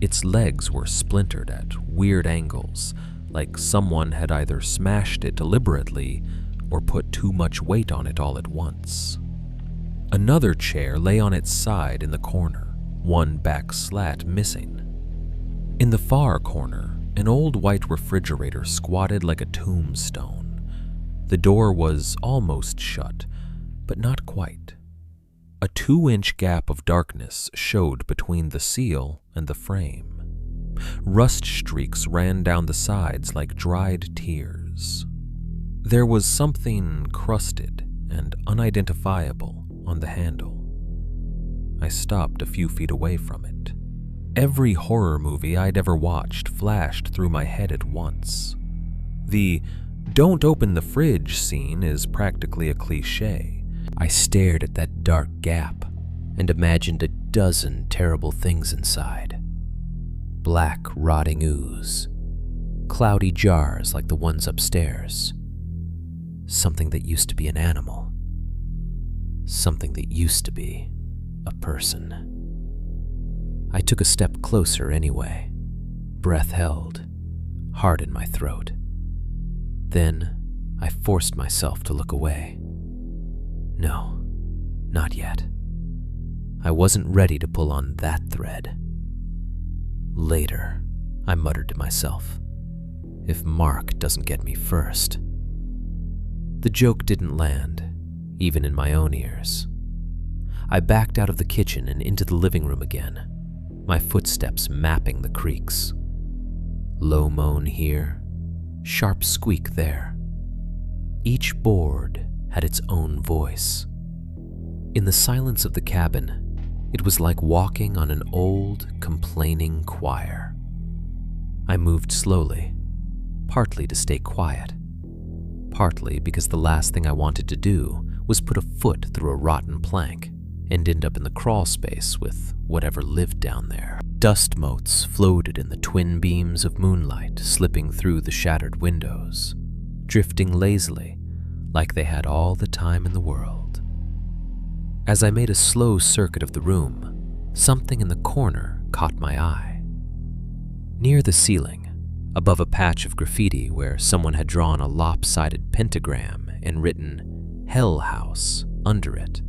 Its legs were splintered at weird angles, like someone had either smashed it deliberately or put too much weight on it all at once. Another chair lay on its side in the corner, one back slat missing. In the far corner, an old white refrigerator squatted like a tombstone. The door was almost shut, but not quite. A 2-inch gap of darkness showed between the seal and the frame. Rust streaks ran down the sides like dried tears. There was something crusted and unidentifiable on the handle. I stopped a few feet away from it. Every horror movie I'd ever watched flashed through my head at once. The "don't open the fridge" scene is practically a cliché. I stared at that dark gap and imagined a dozen terrible things inside. Black, rotting ooze, cloudy jars like the ones upstairs, something that used to be an animal, something that used to be a person. I took a step closer anyway, breath held, heart in my throat. Then I forced myself to look away. No, not yet. I wasn't ready to pull on that thread. Later, I muttered to myself, if Mark doesn't get me first. The joke didn't land, even in my own ears. I backed out of the kitchen and into the living room again, my footsteps mapping the creaks. Low moan here, sharp squeak there. Each board had its own voice. In the silence of the cabin, it was like walking on an old, complaining choir. I moved slowly, partly to stay quiet, partly because the last thing I wanted to do was put a foot through a rotten plank and end up in the crawl space with whatever lived down there. Dust motes floated in the twin beams of moonlight slipping through the shattered windows, drifting lazily like they had all the time in the world. As I made a slow circuit of the room, something in the corner caught my eye. Near the ceiling, above a patch of graffiti where someone had drawn a lopsided pentagram and written "Hell House" under it,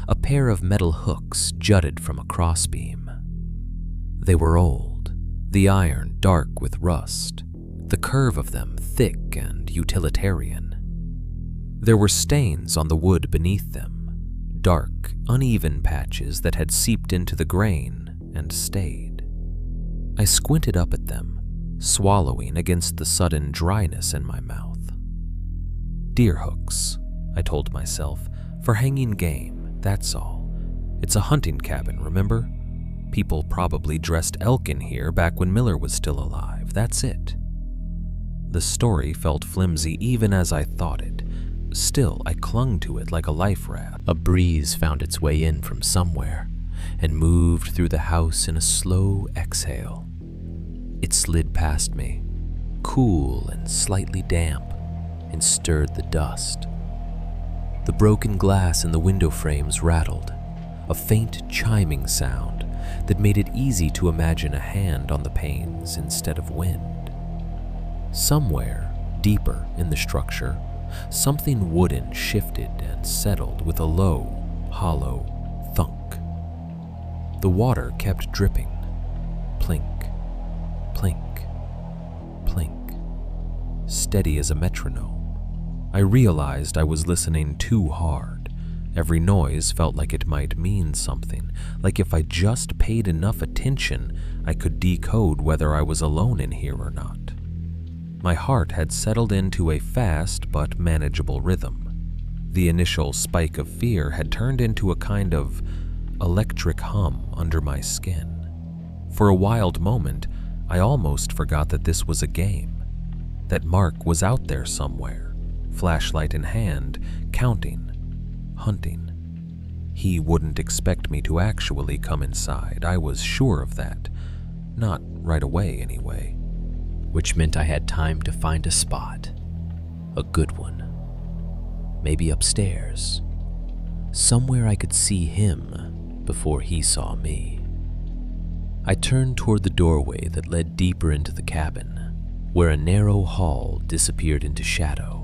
a pair of metal hooks jutted from a crossbeam. They were old, the iron dark with rust, the curve of them thick and utilitarian. There were stains on the wood beneath them, dark, uneven patches that had seeped into the grain and stayed. I squinted up at them, swallowing against the sudden dryness in my mouth. Deer hooks, I told myself, for hanging game, that's all. It's a hunting cabin, remember? People probably dressed elk in here back when Miller was still alive, that's it. The story felt flimsy even as I thought it. Still, I clung to it like a life raft. A breeze found its way in from somewhere and moved through the house in a slow exhale. It slid past me, cool and slightly damp, and stirred the dust. The broken glass in the window frames rattled, a faint chiming sound that made it easy to imagine a hand on the panes instead of wind. Somewhere, deeper in the structure, something wooden shifted and settled with a low, hollow thunk. The water kept dripping. Plink, plink, plink, steady as a metronome. I realized I was listening too hard. Every noise felt like it might mean something, like if I just paid enough attention, I could decode whether I was alone in here or not. My heart had settled into a fast but manageable rhythm. The initial spike of fear had turned into a kind of electric hum under my skin. For a wild moment, I almost forgot that this was a game, that Mark was out there somewhere, flashlight in hand, counting, hunting. He wouldn't expect me to actually come inside, I was sure of that. Not right away, anyway. Which meant I had time to find a spot. A good one. Maybe upstairs. Somewhere I could see him before he saw me. I turned toward the doorway that led deeper into the cabin, where a narrow hall disappeared into shadow.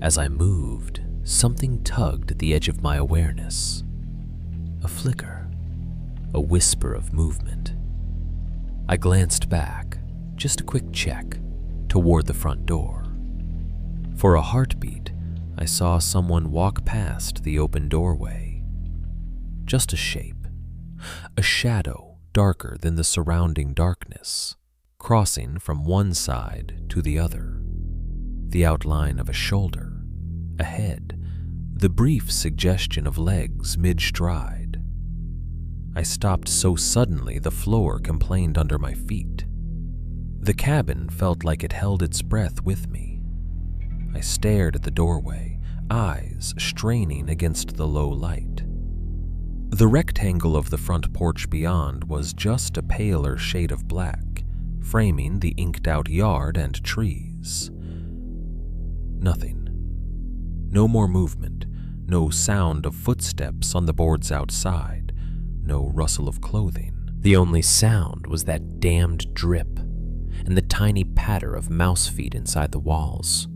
As I moved, something tugged at the edge of my awareness. A flicker, a whisper of movement. I glanced back, just a quick check, toward the front door. For a heartbeat, I saw someone walk past the open doorway. Just a shape, a shadow darker than the surrounding darkness, crossing from one side to the other. The outline of a shoulder, a head, the brief suggestion of legs mid-stride. I stopped so suddenly the floor complained under my feet. The cabin felt like it held its breath with me. I stared at the doorway, eyes straining against the low light. The rectangle of the front porch beyond was just a paler shade of black, framing the inked-out yard and trees. Nothing. No more movement, no sound of footsteps on the boards outside, no rustle of clothing. The only sound was that damned drip and the tiny patter of mouse feet inside the walls.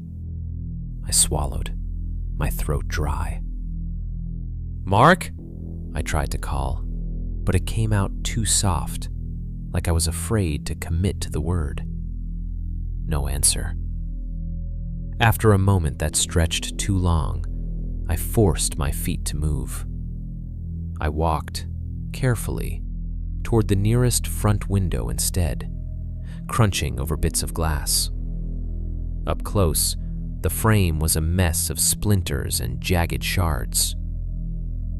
I swallowed, my throat dry. "Mark?" I tried to call, but it came out too soft, like I was afraid to commit to the word. No answer. After a moment that stretched too long, I forced my feet to move. I walked, carefully, toward the nearest front window instead, crunching over bits of glass. Up close, the frame was a mess of splinters and jagged shards.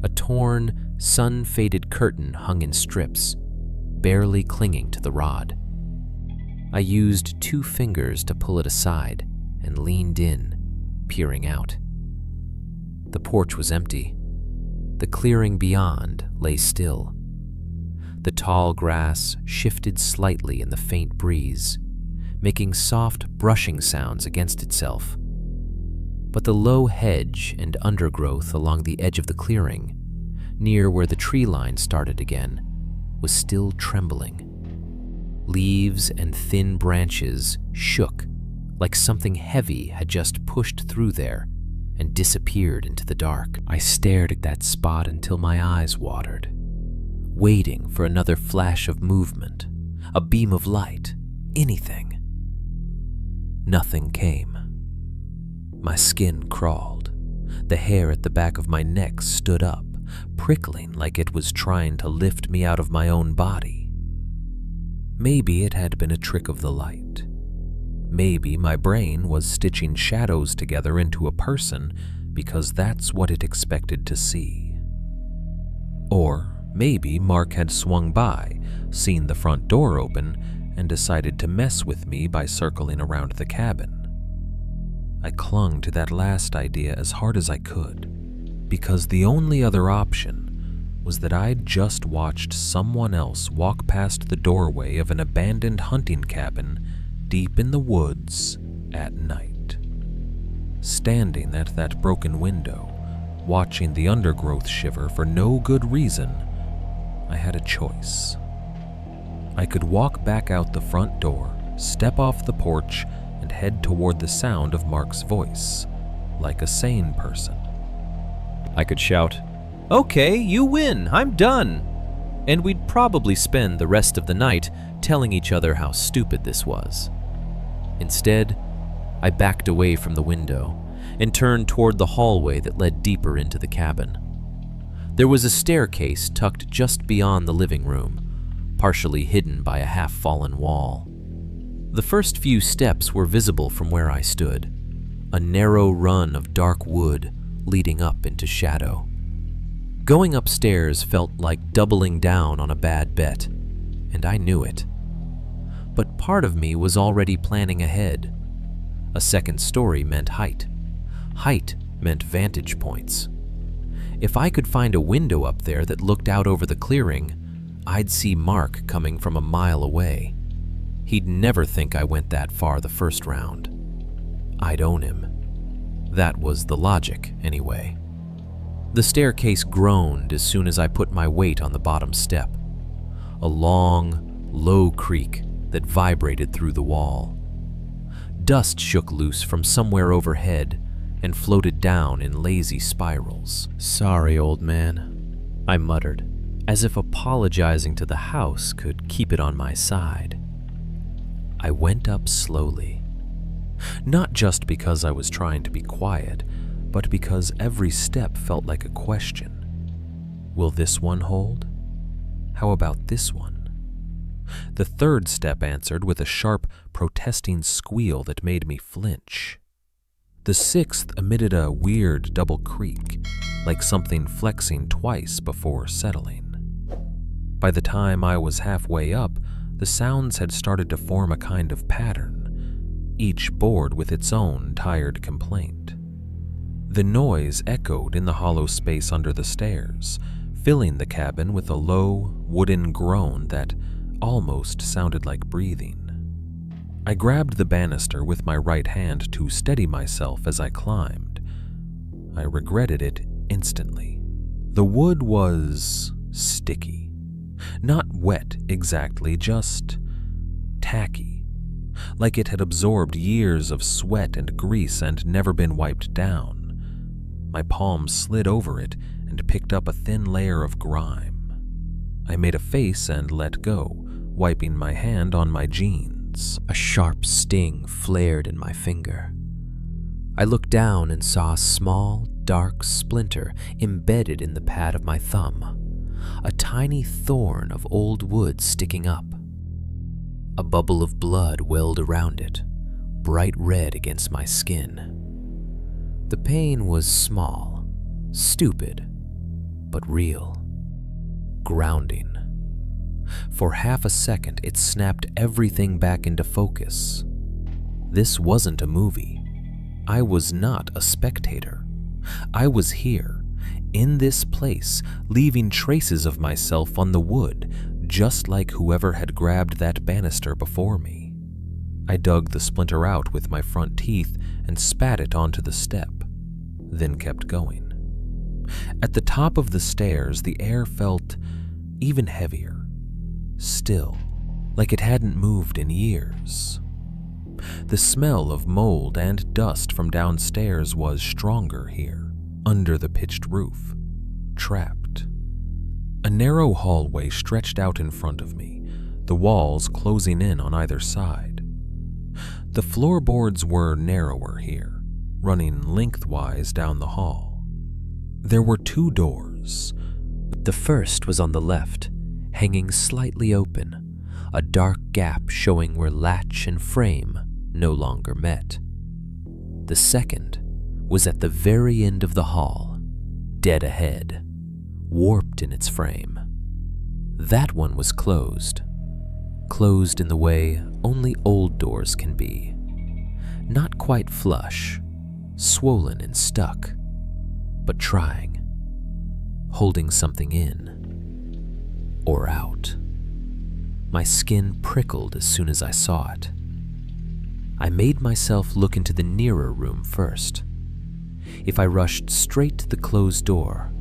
A torn, sun-faded curtain hung in strips, barely clinging to the rod. I used 2 fingers to pull it aside and leaned in, peering out. The porch was empty. The clearing beyond lay still. The tall grass shifted slightly in the faint breeze, making soft brushing sounds against itself. But the low hedge and undergrowth along the edge of the clearing, near where the tree line started again, was still trembling. Leaves and thin branches shook like something heavy had just pushed through there and disappeared into the dark. I stared at that spot until my eyes watered, waiting for another flash of movement, a beam of light, anything. Nothing came. My skin crawled. The hair at the back of my neck stood up, prickling like it was trying to lift me out of my own body. Maybe it had been a trick of the light. Maybe my brain was stitching shadows together into a person because that's what it expected to see. Or maybe Mark had swung by, seen the front door open, and decided to mess with me by circling around the cabin. I clung to that last idea as hard as I could, because the only other option was that I'd just watched someone else walk past the doorway of an abandoned hunting cabin deep in the woods at night. Standing at that broken window, watching the undergrowth shiver for no good reason, I had a choice. I could walk back out the front door, step off the porch, and head toward the sound of Mark's voice, like a sane person. I could shout, "Okay, you win, I'm done," and we'd probably spend the rest of the night telling each other how stupid this was. Instead, I backed away from the window and turned toward the hallway that led deeper into the cabin. There was a staircase tucked just beyond the living room, partially hidden by a half-fallen wall. The first few steps were visible from where I stood, a narrow run of dark wood leading up into shadow. Going upstairs felt like doubling down on a bad bet, and I knew it. But part of me was already planning ahead. A second story meant height. Height meant vantage points. If I could find a window up there that looked out over the clearing, I'd see Mark coming from a mile away. He'd never think I went that far the first round. I'd own him. That was the logic, anyway. The staircase groaned as soon as I put my weight on the bottom step. A long, low creak that vibrated through the wall. Dust shook loose from somewhere overhead and floated down in lazy spirals. "Sorry, old man," I muttered, as if apologizing to the house could keep it on my side. I went up slowly. Not just because I was trying to be quiet, but because every step felt like a question. Will this one hold? How about this one? The third step answered with a sharp, protesting squeal that made me flinch. The sixth emitted a weird double creak, like something flexing twice before settling. By the time I was halfway up, the sounds had started to form a kind of pattern, each board with its own tired complaint. The noise echoed in the hollow space under the stairs, filling the cabin with a low, wooden groan that almost sounded like breathing. I grabbed the banister with my right hand to steady myself as I climbed. I regretted it instantly. The wood was sticky. Not wet exactly, just tacky. Like it had absorbed years of sweat and grease and never been wiped down. My palm slid over it and picked up a thin layer of grime. I made a face and let go, wiping my hand on my jeans. A sharp sting flared in my finger. I looked down and saw a small, dark splinter embedded in the pad of my thumb, a tiny thorn of old wood sticking up. A bubble of blood welled around it, bright red against my skin. The pain was small, stupid, but real, grounding. For half a second, it snapped everything back into focus. This wasn't a movie. I was not a spectator. I was here, in this place, leaving traces of myself on the wood, just like whoever had grabbed that banister before me. I dug the splinter out with my front teeth and spat it onto the step, then kept going. At the top of the stairs, the air felt even heavier. Still, like it hadn't moved in years. The smell of mold and dust from downstairs was stronger here, under the pitched roof, trapped. A narrow hallway stretched out in front of me, the walls closing in on either side. The floorboards were narrower here, running lengthwise down the hall. There were two doors. The first was on the left, hanging slightly open, a dark gap showing where latch and frame no longer met. The second was at the very end of the hall, dead ahead, warped in its frame. That one was closed in the way only old doors can be. Not quite flush, swollen and stuck, but trying, holding something in or out. My skin prickled as soon as I saw it. I made myself look into the nearer room first. If I rushed straight to the closed door,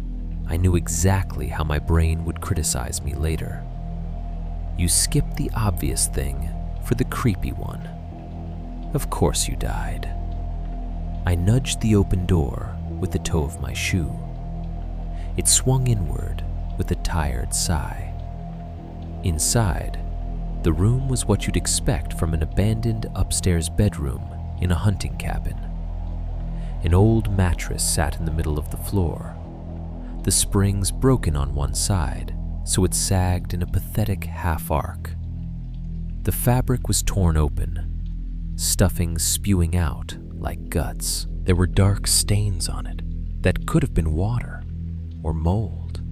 I knew exactly how my brain would criticize me later. You skipped the obvious thing for the creepy one. Of course you died. I nudged the open door with the toe of my shoe. It swung inward with a tired sigh. Inside, the room was what you'd expect from an abandoned upstairs bedroom in a hunting cabin. An old mattress sat in the middle of the floor, the springs broken on one side, so it sagged in a pathetic half-arc. The fabric was torn open, stuffing spewing out like guts. There were dark stains on it that could have been water, or mold,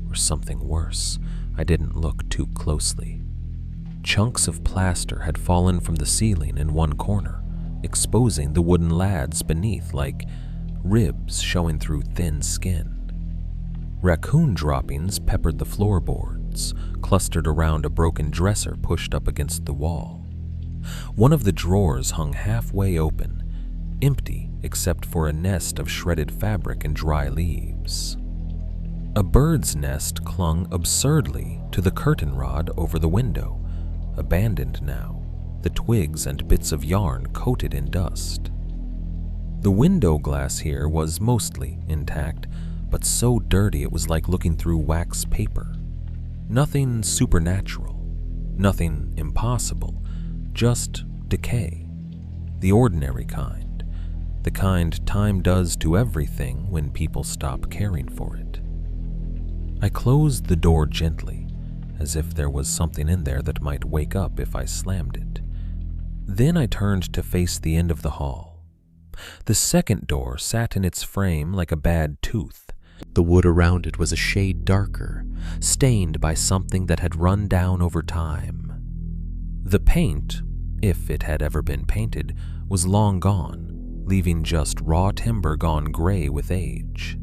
or something worse. I didn't look too closely. Chunks of plaster had fallen from the ceiling in one corner, exposing the wooden laths beneath like ribs showing through thin skin. Raccoon droppings peppered the floorboards, clustered around a broken dresser pushed up against the wall. One of the drawers hung halfway open, empty except for a nest of shredded fabric and dry leaves. A bird's nest clung absurdly to the curtain rod over the window, abandoned now, the twigs and bits of yarn coated in dust. The window glass here was mostly intact, but so dirty it was like looking through wax paper. Nothing supernatural, nothing impossible, just decay. The ordinary kind, the kind time does to everything when people stop caring for it. I closed the door gently, as if there was something in there that might wake up if I slammed it. Then I turned to face the end of the hall. The second door sat in its frame like a bad tooth. The wood around it was a shade darker, stained by something that had run down over time. The paint, if it had ever been painted, was long gone, leaving just raw timber gone gray with age.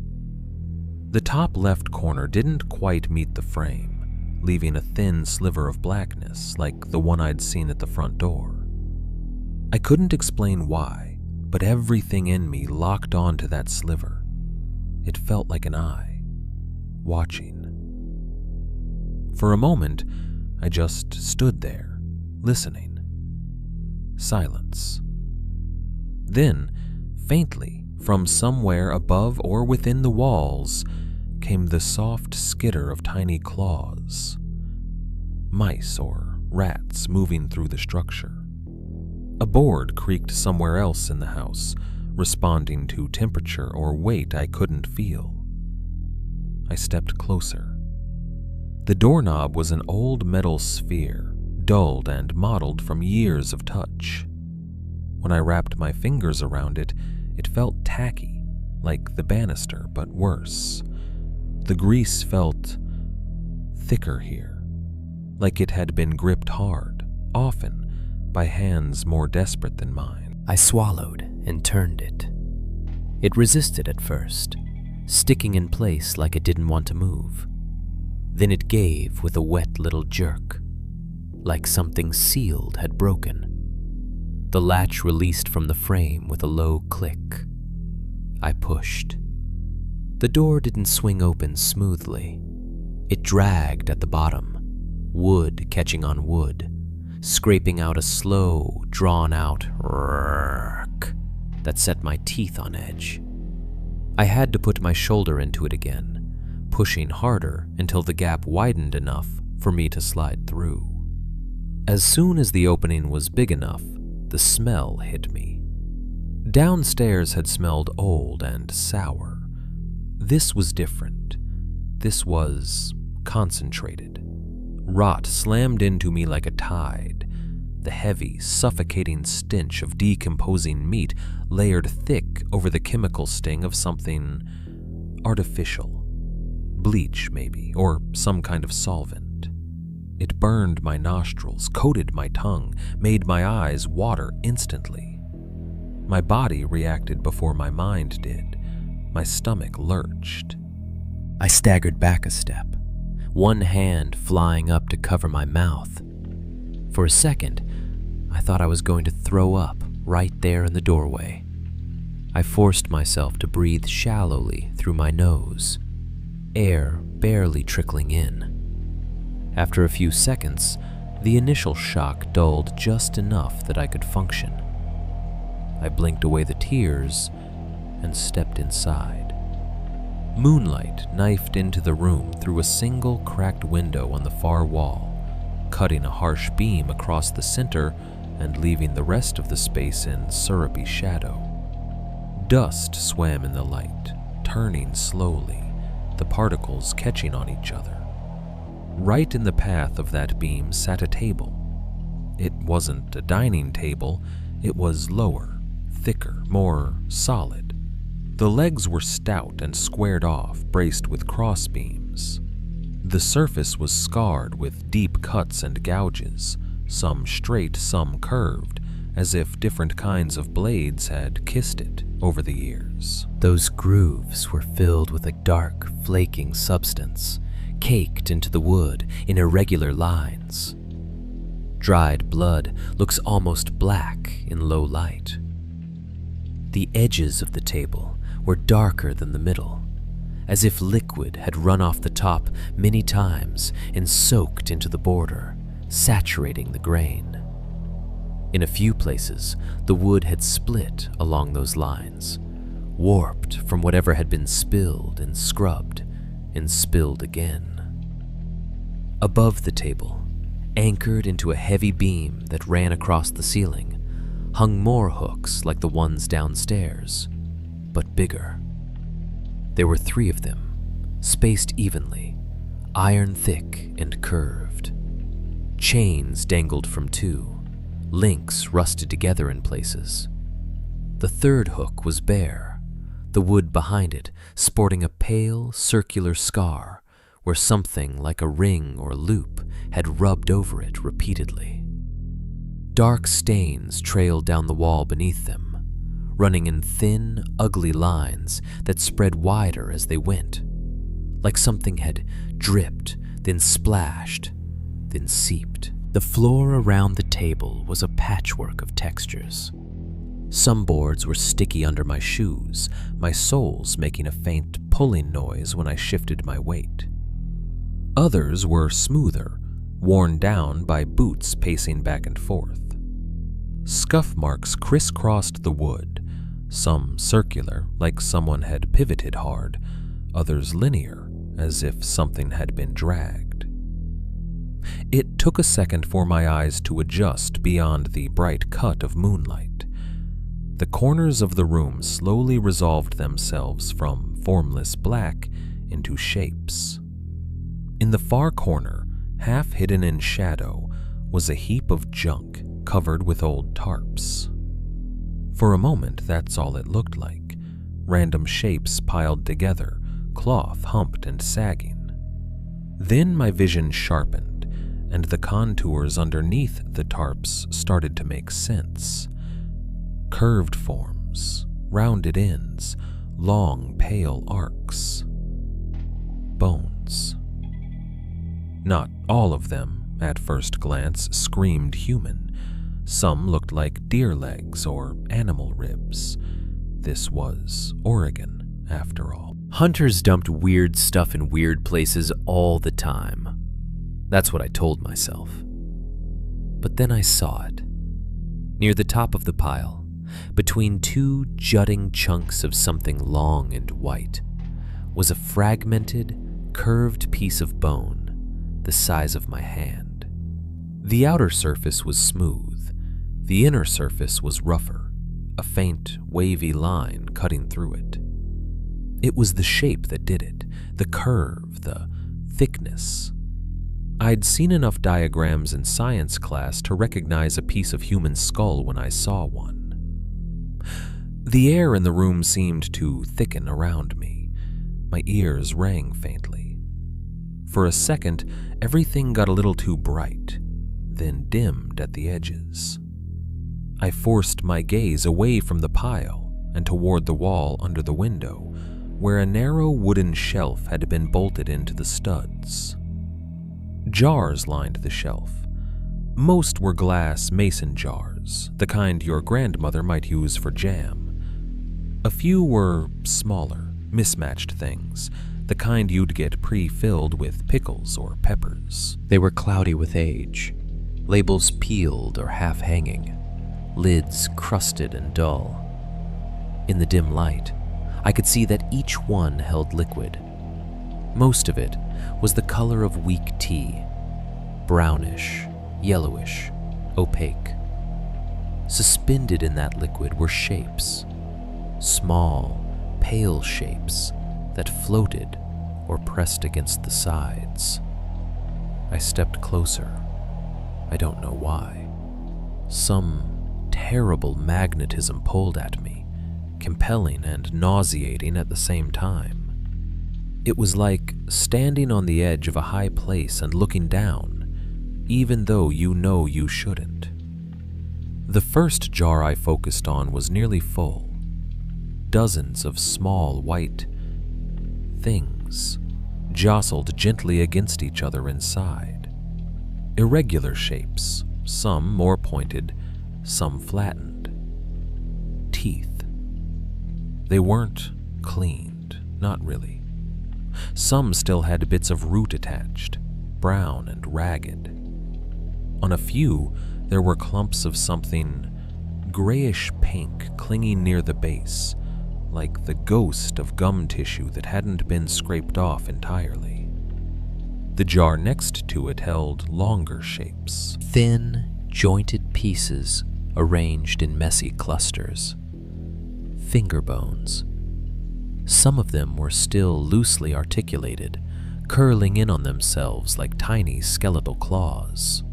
The top left corner didn't quite meet the frame, leaving a thin sliver of blackness like the one I'd seen at the front door. I couldn't explain why, but everything in me locked onto that sliver. It felt like an eye, watching. For a moment, I just stood there, listening. Silence. Then, faintly, from somewhere above or within the walls, came the soft skitter of tiny claws. Mice or rats moving through the structure. A board creaked somewhere else in the house, responding to temperature or weight I couldn't feel. I stepped closer. The doorknob was an old metal sphere, dulled and mottled from years of touch. When I wrapped my fingers around it, it felt tacky, like the banister, but worse. The grease felt thicker here, like it had been gripped hard, often by hands more desperate than mine. I swallowed and turned it. It resisted at first, sticking in place like it didn't want to move. Then it gave with a wet little jerk, like something sealed had broken. The latch released from the frame with a low click. I pushed. The door didn't swing open smoothly. It dragged at the bottom, wood catching on wood, scraping out a slow, drawn-out rrrk that set my teeth on edge. I had to put my shoulder into it again, pushing harder until the gap widened enough for me to slide through. As soon as the opening was big enough, the smell hit me. Downstairs had smelled old and sour. This was different. This was concentrated. Rot slammed into me like a tide. The heavy, suffocating stench of decomposing meat layered thick over the chemical sting of something artificial. Bleach, maybe, or some kind of solvent. It burned my nostrils, coated my tongue, made my eyes water instantly. My body reacted before my mind did. My stomach lurched. I staggered back a step, one hand flying up to cover my mouth. For a second, I thought I was going to throw up right there in the doorway. I forced myself to breathe shallowly through my nose, air barely trickling in. After a few seconds, the initial shock dulled just enough that I could function. I blinked away the tears and stepped inside. Moonlight knifed into the room through a single cracked window on the far wall, cutting a harsh beam across the center and leaving the rest of the space in syrupy shadow. Dust swam in the light, turning slowly, the particles catching on each other. Right in the path of that beam sat a table. It wasn't a dining table, it was lower, thicker, more solid. The legs were stout and squared off, braced with cross beams. The surface was scarred with deep cuts and gouges, some straight, some curved, as if different kinds of blades had kissed it over the years. Those grooves were filled with a dark, flaking substance, caked into the wood in irregular lines. Dried blood looks almost black in low light. The edges of the table were darker than the middle, as if liquid had run off the top many times and soaked into the border, saturating the grain. In a few places, the wood had split along those lines, warped from whatever had been spilled and scrubbed and spilled again. Above the table, anchored into a heavy beam that ran across the ceiling, hung more hooks like the ones downstairs, but bigger. There were 3 of them, spaced evenly, iron thick and curved. Chains dangled from 2, links rusted together in places. The 3rd hook was bare, the wood behind it sporting a pale, circular scar where something like a ring or loop had rubbed over it repeatedly. Dark stains trailed down the wall beneath them, running in thin, ugly lines that spread wider as they went, like something had dripped, then splashed, then seeped. The floor around the table was a patchwork of textures. Some boards were sticky under my shoes, my soles making a faint pulling noise when I shifted my weight. Others were smoother, worn down by boots pacing back and forth. Scuff marks crisscrossed the wood, some circular, like someone had pivoted hard, others linear, as if something had been dragged. It took a second for my eyes to adjust beyond the bright cut of moonlight. The corners of the room slowly resolved themselves from formless black into shapes. In the far corner, half hidden in shadow, was a heap of junk covered with old tarps. For a moment, that's all it looked like. Random shapes piled together, cloth humped and sagging. Then my vision sharpened, and the contours underneath the tarps started to make sense. Curved forms, rounded ends, long pale arcs. Bones. Not all of them, at first glance, screamed human. Some looked like deer legs or animal ribs. This was Oregon, after all. Hunters dumped weird stuff in weird places all the time. That's what I told myself. But then I saw it. Near the top of the pile, between 2 jutting chunks of something long and white, was a fragmented, curved piece of bone the size of my hand. The outer surface was smooth. The inner surface was rougher, a faint, wavy line cutting through it. It was the shape that did it, the curve, the thickness. I'd seen enough diagrams in science class to recognize a piece of human skull when I saw one. The air in the room seemed to thicken around me. My ears rang faintly. For a second, everything got a little too bright, then dimmed at the edges. I forced my gaze away from the pile and toward the wall under the window, where a narrow wooden shelf had been bolted into the studs. Jars lined the shelf. Most were glass mason jars, the kind your grandmother might use for jam. A few were smaller, mismatched things, the kind you'd get pre-filled with pickles or peppers. They were cloudy with age, labels peeled or half-hanging, lids crusted and dull. In the dim light, I could see that each one held liquid. Most of it was the color of weak tea, brownish, yellowish, opaque. Suspended in that liquid were shapes, small, pale shapes that floated or pressed against the sides. I stepped closer. I don't know why. Some terrible magnetism pulled at me, compelling and nauseating at the same time. It was like standing on the edge of a high place and looking down, even though you know you shouldn't. The first jar I focused on was nearly full. Dozens of small white things jostled gently against each other inside. Irregular shapes, some more pointed, some flattened. Teeth. They weren't cleaned, not really. Some still had bits of root attached, brown and ragged. On a few, there were clumps of something grayish pink clinging near the base, like the ghost of gum tissue that hadn't been scraped off entirely. The jar next to it held longer shapes. Thin, jointed pieces arranged in messy clusters. Finger bones. Some of them were still loosely articulated, curling in on themselves like tiny skeletal claws.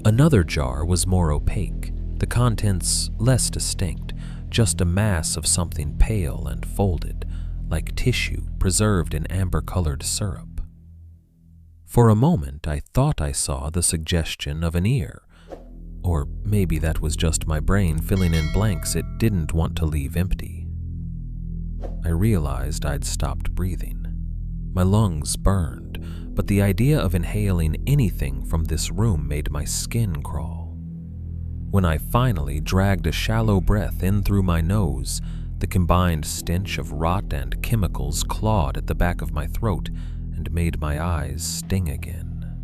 Another jar was more opaque, the contents less distinct, just a mass of something pale and folded, like tissue preserved in amber-colored syrup. For a moment, I thought I saw the suggestion of an ear, or maybe that was just my brain filling in blanks it didn't want to leave empty. I realized I'd stopped breathing. My lungs burned, but the idea of inhaling anything from this room made my skin crawl. When I finally dragged a shallow breath in through my nose, the combined stench of rot and chemicals clawed at the back of my throat and made my eyes sting again.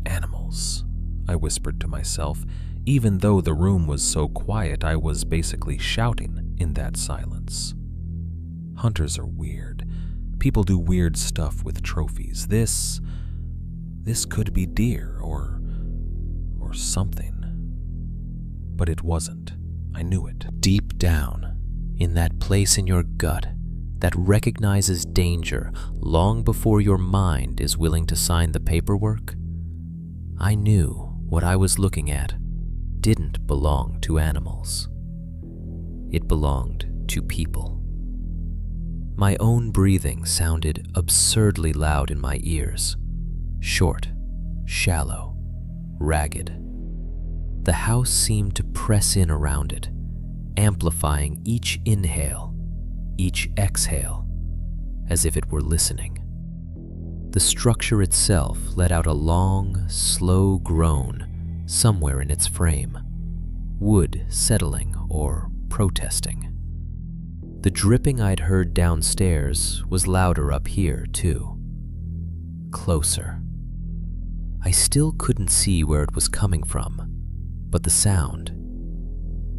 Animals, I whispered to myself, even though the room was so quiet I was basically shouting in that silence. Hunters are weird. People do weird stuff with trophies. This could be deer or something. But it wasn't. I knew it. Deep down, in that place in your gut that recognizes danger long before your mind is willing to sign the paperwork, I knew what I was looking at didn't belong to animals. It belonged to people. My own breathing sounded absurdly loud in my ears, short, shallow, ragged. The house seemed to press in around it, amplifying each inhale, each exhale, as if it were listening. The structure itself let out a long, slow groan somewhere in its frame, wood settling or protesting. The dripping I'd heard downstairs was louder up here, too. Closer. I still couldn't see where it was coming from, but the sound,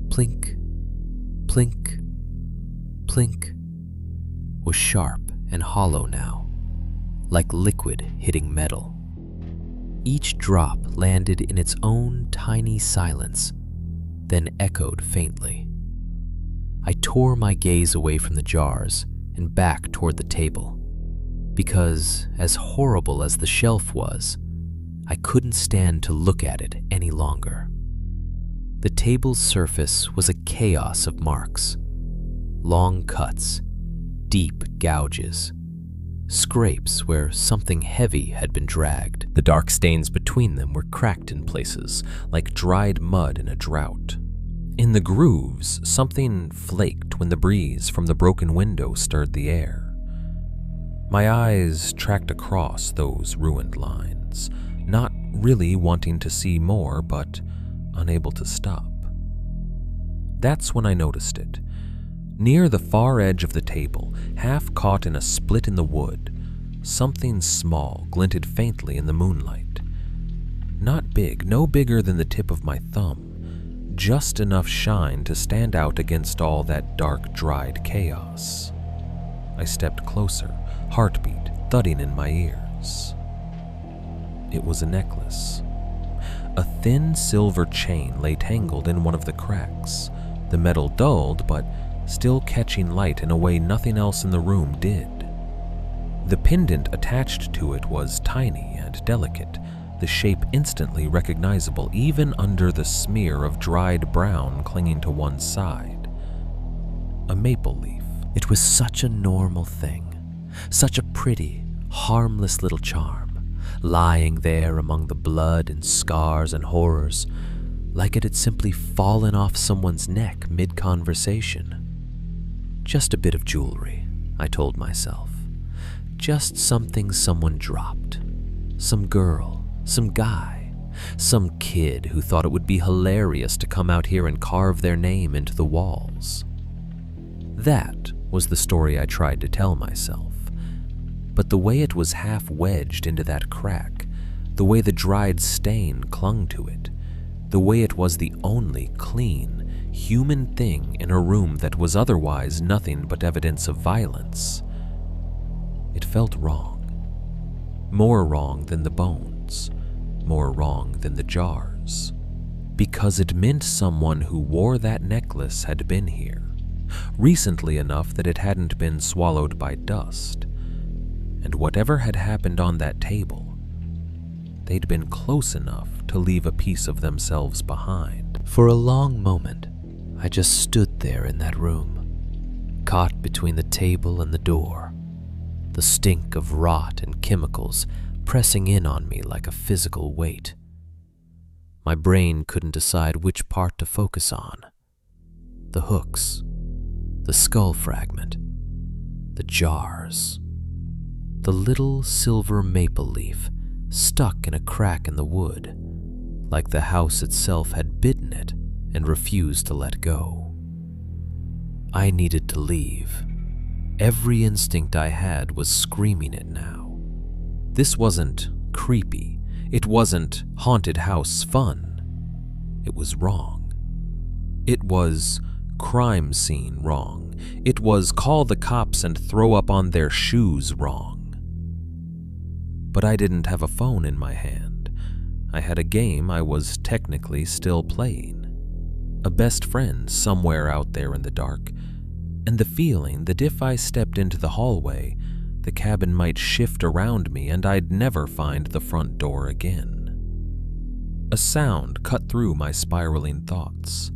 plink, plink, plink, was sharp and hollow now, like liquid hitting metal. Each drop landed in its own tiny silence, then echoed faintly. I tore my gaze away from the jars and back toward the table, because as horrible as the shelf was, I couldn't stand to look at it any longer. The table's surface was a chaos of marks, long cuts, deep gouges, scrapes where something heavy had been dragged. The dark stains between them were cracked in places, like dried mud in a drought. In the grooves, something flaked when the breeze from the broken window stirred the air. My eyes tracked across those ruined lines, not really wanting to see more, but unable to stop. That's when I noticed it. Near the far edge of the table, half caught in a split in the wood, something small glinted faintly in the moonlight. Not big, no bigger than the tip of my thumb. Just enough shine to stand out against all that dark, dried chaos. I stepped closer, heartbeat thudding in my ears. It was a necklace. A thin silver chain lay tangled in one of the cracks, the metal dulled but still catching light in a way nothing else in the room did. The pendant attached to it was tiny and delicate, the shape instantly recognizable even under the smear of dried brown clinging to one side. A maple leaf. It was such a normal thing, such a pretty, harmless little charm, lying there among the blood and scars and horrors, like it had simply fallen off someone's neck mid-conversation. Just a bit of jewelry, I told myself. Just something someone dropped. Some girl, some guy, some kid who thought it would be hilarious to come out here and carve their name into the walls. That was the story I tried to tell myself. But the way it was half wedged into that crack, the way the dried stain clung to it, the way it was the only clean, human thing in a room that was otherwise nothing but evidence of violence, it felt wrong. More wrong than the bones, more wrong than the jars. Because it meant someone who wore that necklace had been here, recently enough that it hadn't been swallowed by dust. And whatever had happened on that table, they'd been close enough to leave a piece of themselves behind. For a long moment, I just stood there in that room, caught between the table and the door, the stink of rot and chemicals pressing in on me like a physical weight. My brain couldn't decide which part to focus on. The hooks, the skull fragment, the jars, the little silver maple leaf stuck in a crack in the wood, like the house itself had bitten it and refused to let go. I needed to leave. Every instinct I had was screaming it now. This wasn't creepy. It wasn't haunted house fun. It was wrong. It was crime scene wrong. It was call the cops and throw up on their shoes wrong. But I didn't have a phone in my hand. I had a game I was technically still playing. A best friend somewhere out there in the dark, and the feeling that if I stepped into the hallway, the cabin might shift around me and I'd never find the front door again. A sound cut through my spiraling thoughts,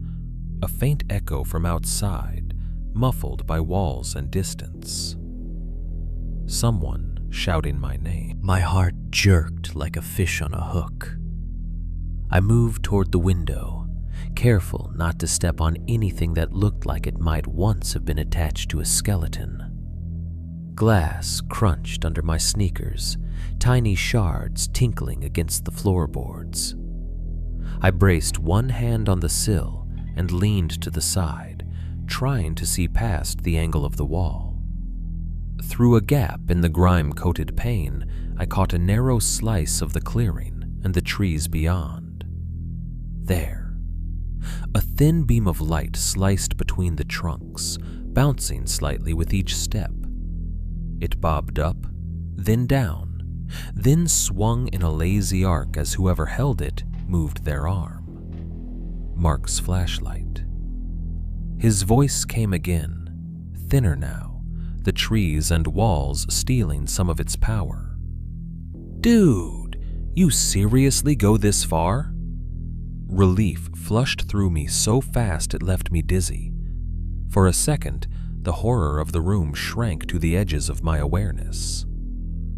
a faint echo from outside, muffled by walls and distance. Someone shouting my name. My heart jerked like a fish on a hook. I moved toward the window, careful not to step on anything that looked like it might once have been attached to a skeleton. Glass crunched under my sneakers, tiny shards tinkling against the floorboards. I braced one hand on the sill and leaned to the side, trying to see past the angle of the wall. Through a gap in the grime-coated pane, I caught a narrow slice of the clearing and the trees beyond. There, a thin beam of light sliced between the trunks, bouncing slightly with each step. It bobbed up, then down, then swung in a lazy arc as whoever held it moved their arm. Mark's flashlight. His voice came again, thinner now, the trees and walls stealing some of its power. "Dude, you seriously go this far?" Relief flushed through me so fast it left me dizzy. For a second, the horror of the room shrank to the edges of my awareness.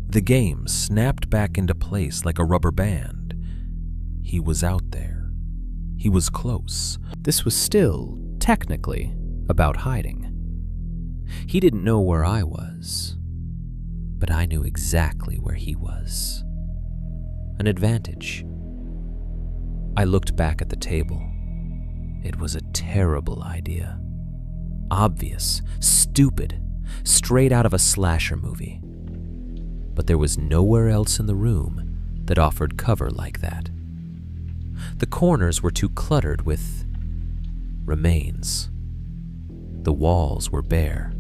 The game snapped back into place like a rubber band. He was out there. He was close. This was still, technically, about hiding. He didn't know where I was, but I knew exactly where he was. An advantage. I looked back at the table. It was a terrible idea. Obvious, stupid, straight out of a slasher movie. But there was nowhere else in the room that offered cover like that. The corners were too cluttered with remains. The walls were bare.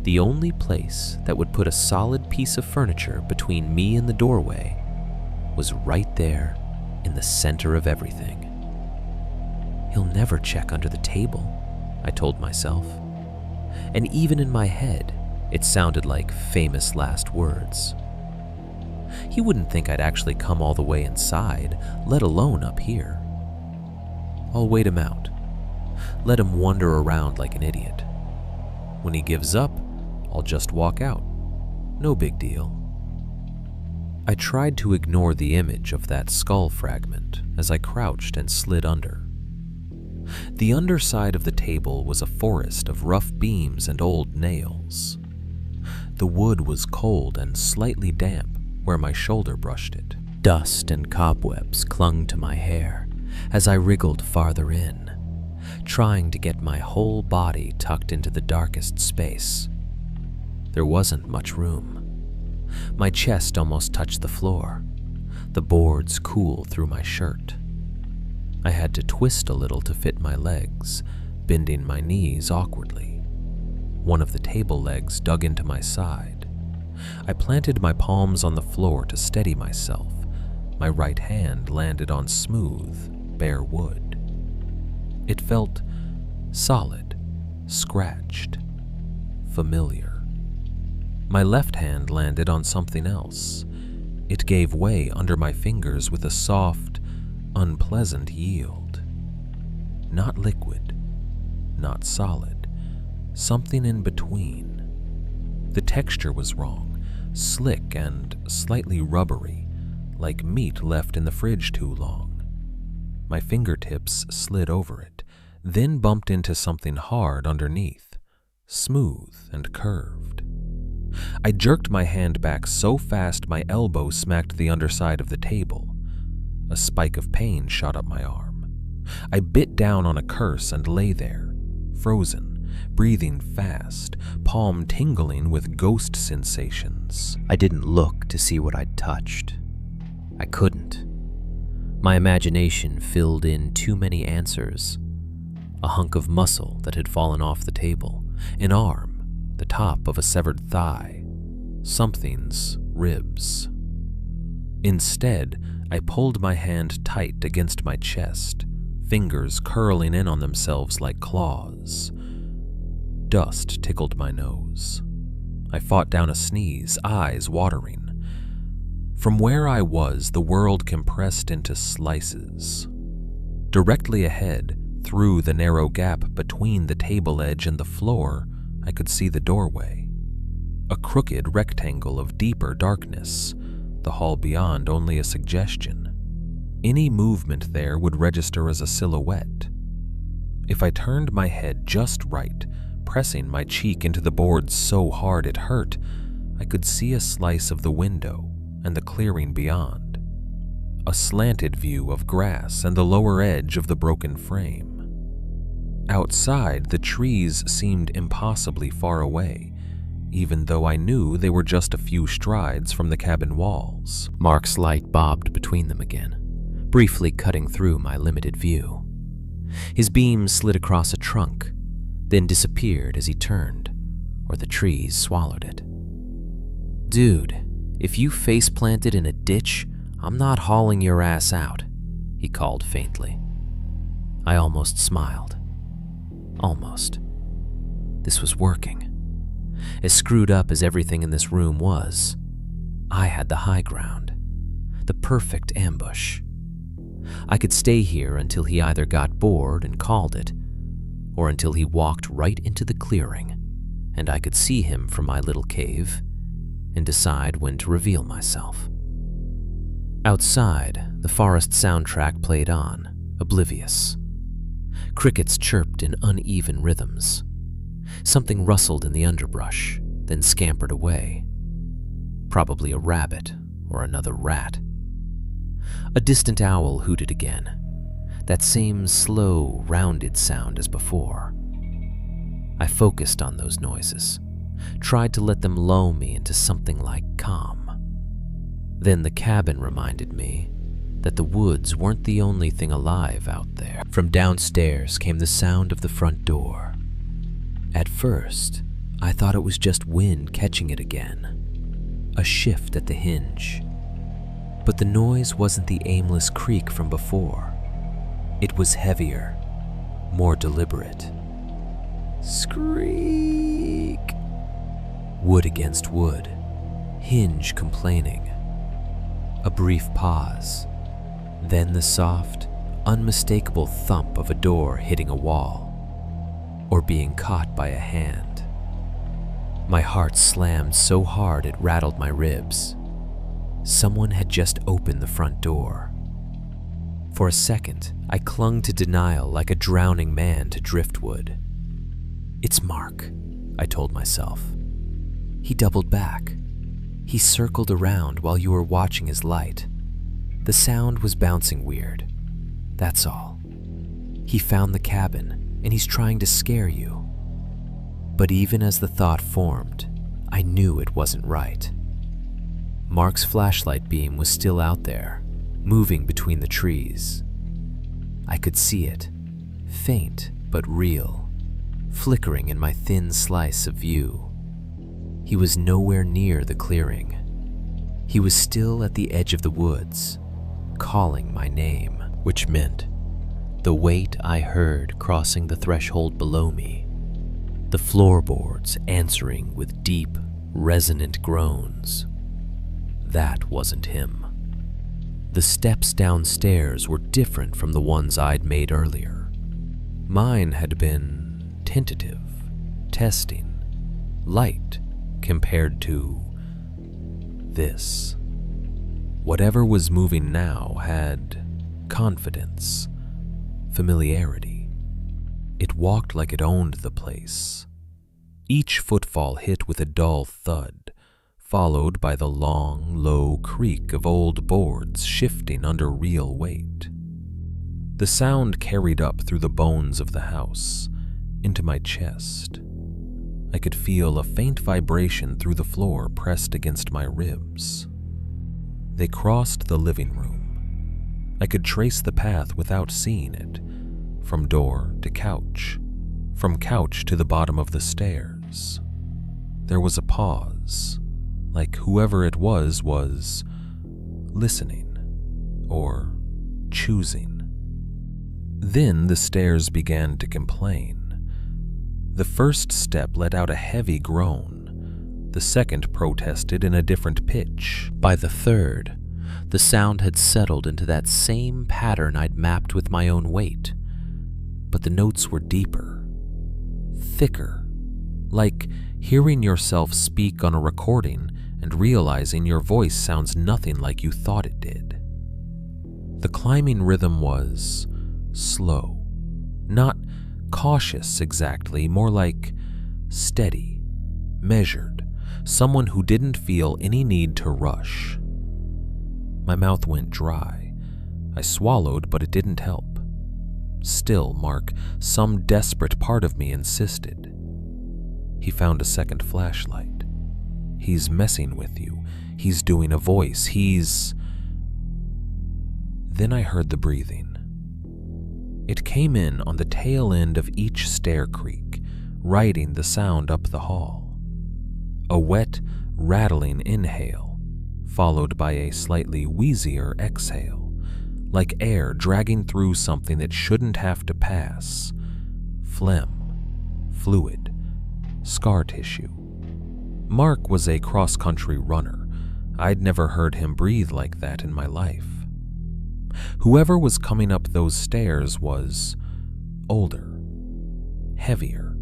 The only place that would put a solid piece of furniture between me and the doorway was right there in the center of everything. He'll never check under the table, I told myself. and even in my head, it sounded like famous last words. He wouldn't think I'd actually come all the way inside, let alone up here. I'll wait him out. Let him wander around like an idiot. When he gives up, I'll just walk out. No big deal. I tried to ignore the image of that skull fragment as I crouched and slid under. The underside of the table was a forest of rough beams and old nails. The wood was cold and slightly damp where my shoulder brushed it. Dust and cobwebs clung to my hair as I wriggled farther in, trying to get my whole body tucked into the darkest space. There wasn't much room. My chest almost touched the floor, the boards cool through my shirt. I had to twist a little to fit my legs, bending my knees awkwardly. One of the table legs dug into my side. I planted my palms on the floor to steady myself. My right hand landed on smooth, bare wood. It felt solid, scratched, familiar. My left hand landed on something else. It gave way under my fingers with a soft, unpleasant yield. Not liquid, not solid, something in between. The texture was wrong, slick and slightly rubbery, like meat left in the fridge too long. My fingertips slid over it, then bumped into something hard underneath, smooth and curved. I jerked my hand back so fast my elbow smacked the underside of the table. A spike of pain shot up my arm. I bit down on a curse and lay there, frozen, breathing fast, palm tingling with ghost sensations. I didn't look to see what I'd touched. I couldn't. My imagination filled in too many answers. A hunk of muscle that had fallen off the table, an arm, the top of a severed thigh, something's ribs. Instead, I pulled my hand tight against my chest, fingers curling in on themselves like claws. Dust tickled my nose. I fought down a sneeze, eyes watering. From where I was, the world compressed into slices. Directly ahead, through the narrow gap between the table edge and the floor, I could see the doorway. A crooked rectangle of deeper darkness, the hall beyond only a suggestion. Any movement there would register as a silhouette. If I turned my head just right, pressing my cheek into the boards so hard it hurt, I could see a slice of the window and the clearing beyond. A slanted view of grass and the lower edge of the broken frame. Outside, the trees seemed impossibly far away, even though I knew they were just a few strides from the cabin walls. Mark's light bobbed between them again, briefly cutting through my limited view. His beam slid across a trunk, then disappeared as he turned, or the trees swallowed it. "Dude, if you face-planted in a ditch, I'm not hauling your ass out," he called faintly. I almost smiled. Almost. This was working. As screwed up as everything in this room was, I had the high ground, the perfect ambush. I could stay here until he either got bored and called it, or until he walked right into the clearing, and I could see him from my little cave and decide when to reveal myself. Outside, the forest soundtrack played on, oblivious. Crickets chirped in uneven rhythms. Something rustled in the underbrush, then scampered away. Probably a rabbit or another rat. A distant owl hooted again, that same slow, rounded sound as before. I focused on those noises, tried to let them lull me into something like calm. Then the cabin reminded me that the woods weren't the only thing alive out there. From downstairs came the sound of the front door. At first, I thought it was just wind catching it again, a shift at the hinge. But the noise wasn't the aimless creak from before. It was heavier, more deliberate. Squeak. Wood against wood, hinge complaining. A brief pause, then the soft, unmistakable thump of a door hitting a wall, or being caught by a hand. My heart slammed so hard it rattled my ribs. Someone had just opened the front door. For a second, I clung to denial like a drowning man to driftwood. "It's Mark," I told myself. "He doubled back. He circled around while you were watching his light. The sound was bouncing weird. That's all. He found the cabin, and he's trying to scare you." But even as the thought formed, I knew it wasn't right. Mark's flashlight beam was still out there, moving between the trees. I could see it, faint but real, flickering in my thin slice of view. He was nowhere near the clearing. He was still at the edge of the woods, calling my name, which meant the weight I heard crossing the threshold below me, the floorboards answering with deep, resonant groans. That wasn't him. The steps downstairs were different from the ones I'd made earlier. Mine had been tentative, testing, light compared to this. Whatever was moving now had confidence, familiarity. It walked like it owned the place. Each footfall hit with a dull thud, followed by the long, low creak of old boards shifting under real weight. The sound carried up through the bones of the house, into my chest. I could feel a faint vibration through the floor pressed against my ribs. They crossed the living room. I could trace the path without seeing it, from door to couch, from couch to the bottom of the stairs. There was a pause, like whoever it was listening or choosing. Then the stairs began to complain. The first step let out a heavy groan. The second protested in a different pitch. By the third, the sound had settled into that same pattern I'd mapped with my own weight. But the notes were deeper, thicker, like hearing yourself speak on a recording and realizing your voice sounds nothing like you thought it did. The climbing rhythm was slow, not cautious exactly, more like steady, measured, someone who didn't feel any need to rush. My mouth went dry. I swallowed, but it didn't help. Still, Mark, some desperate part of me insisted. He found a second flashlight. He's messing with you. He's doing a voice. Then I heard the breathing. It came in on the tail end of each stair creak, riding the sound up the hall. A wet, rattling inhale, followed by a slightly wheezier exhale, like air dragging through something that shouldn't have to pass. Phlegm, fluid, scar tissue. Mark was a cross-country runner. I'd never heard him breathe like that in my life. Whoever was coming up those stairs was older, heavier,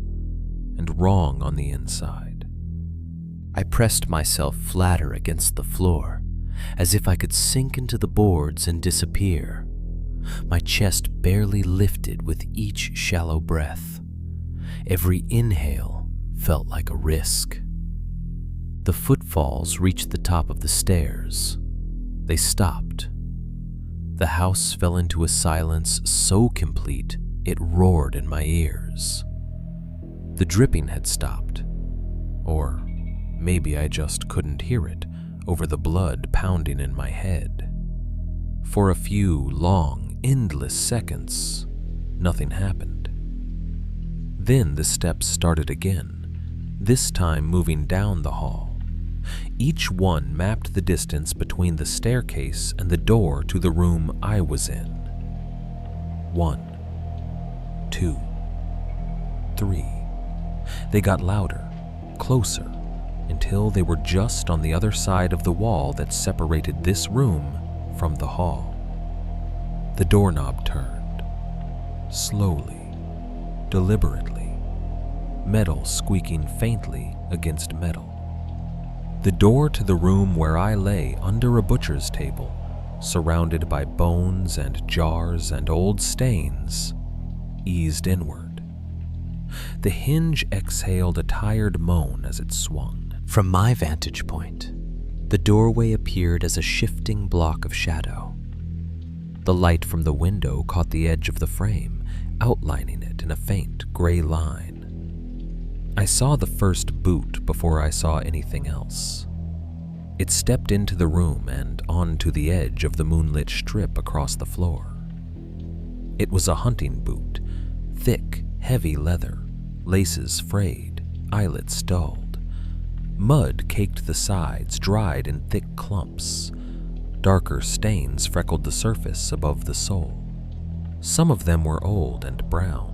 and wrong on the inside. I pressed myself flatter against the floor, as if I could sink into the boards and disappear. My chest barely lifted with each shallow breath. Every inhale felt like a risk. The footfalls reached the top of the stairs. They stopped. The house fell into a silence so complete it roared in my ears. The dripping had stopped, or maybe I just couldn't hear it over the blood pounding in my head. For a few long, endless seconds, nothing happened. Then the steps started again, this time moving down the hall. Each one mapped the distance between the staircase and the door to the room I was in. 1, 2, 3. They got louder, closer, until they were just on the other side of the wall that separated this room from the hall. The doorknob turned, slowly, deliberately, metal squeaking faintly against metal. The door to the room where I lay under a butcher's table, surrounded by bones and jars and old stains, eased inward. The hinge exhaled a tired moan as it swung. From my vantage point, the doorway appeared as a shifting block of shadow. The light from the window caught the edge of the frame, outlining it in a faint gray line. I saw the first boot before I saw anything else. It stepped into the room and onto the edge of the moonlit strip across the floor. It was a hunting boot, thick, heavy leather, laces frayed, eyelets dulled. Mud caked the sides, dried in thick clumps. Darker stains freckled the surface above the sole. Some of them were old and brown.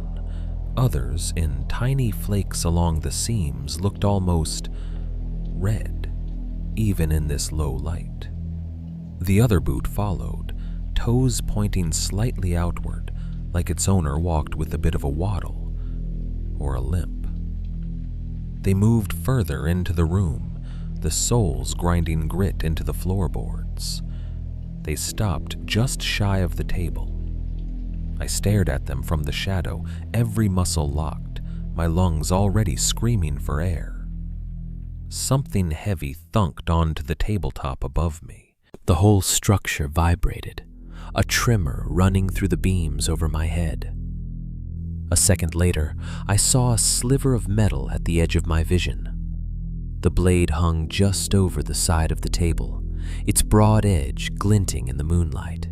Others, in tiny flakes along the seams, looked almost red, even in this low light. The other boot followed, toes pointing slightly outward, like its owner walked with a bit of a waddle or a limp. They moved further into the room, the soles grinding grit into the floorboards. They stopped just shy of the table. I stared at them from the shadow, every muscle locked, my lungs already screaming for air. Something heavy thunked onto the tabletop above me. The whole structure vibrated, a tremor running through the beams over my head. A second later, I saw a sliver of metal at the edge of my vision. The blade hung just over the side of the table, its broad edge glinting in the moonlight.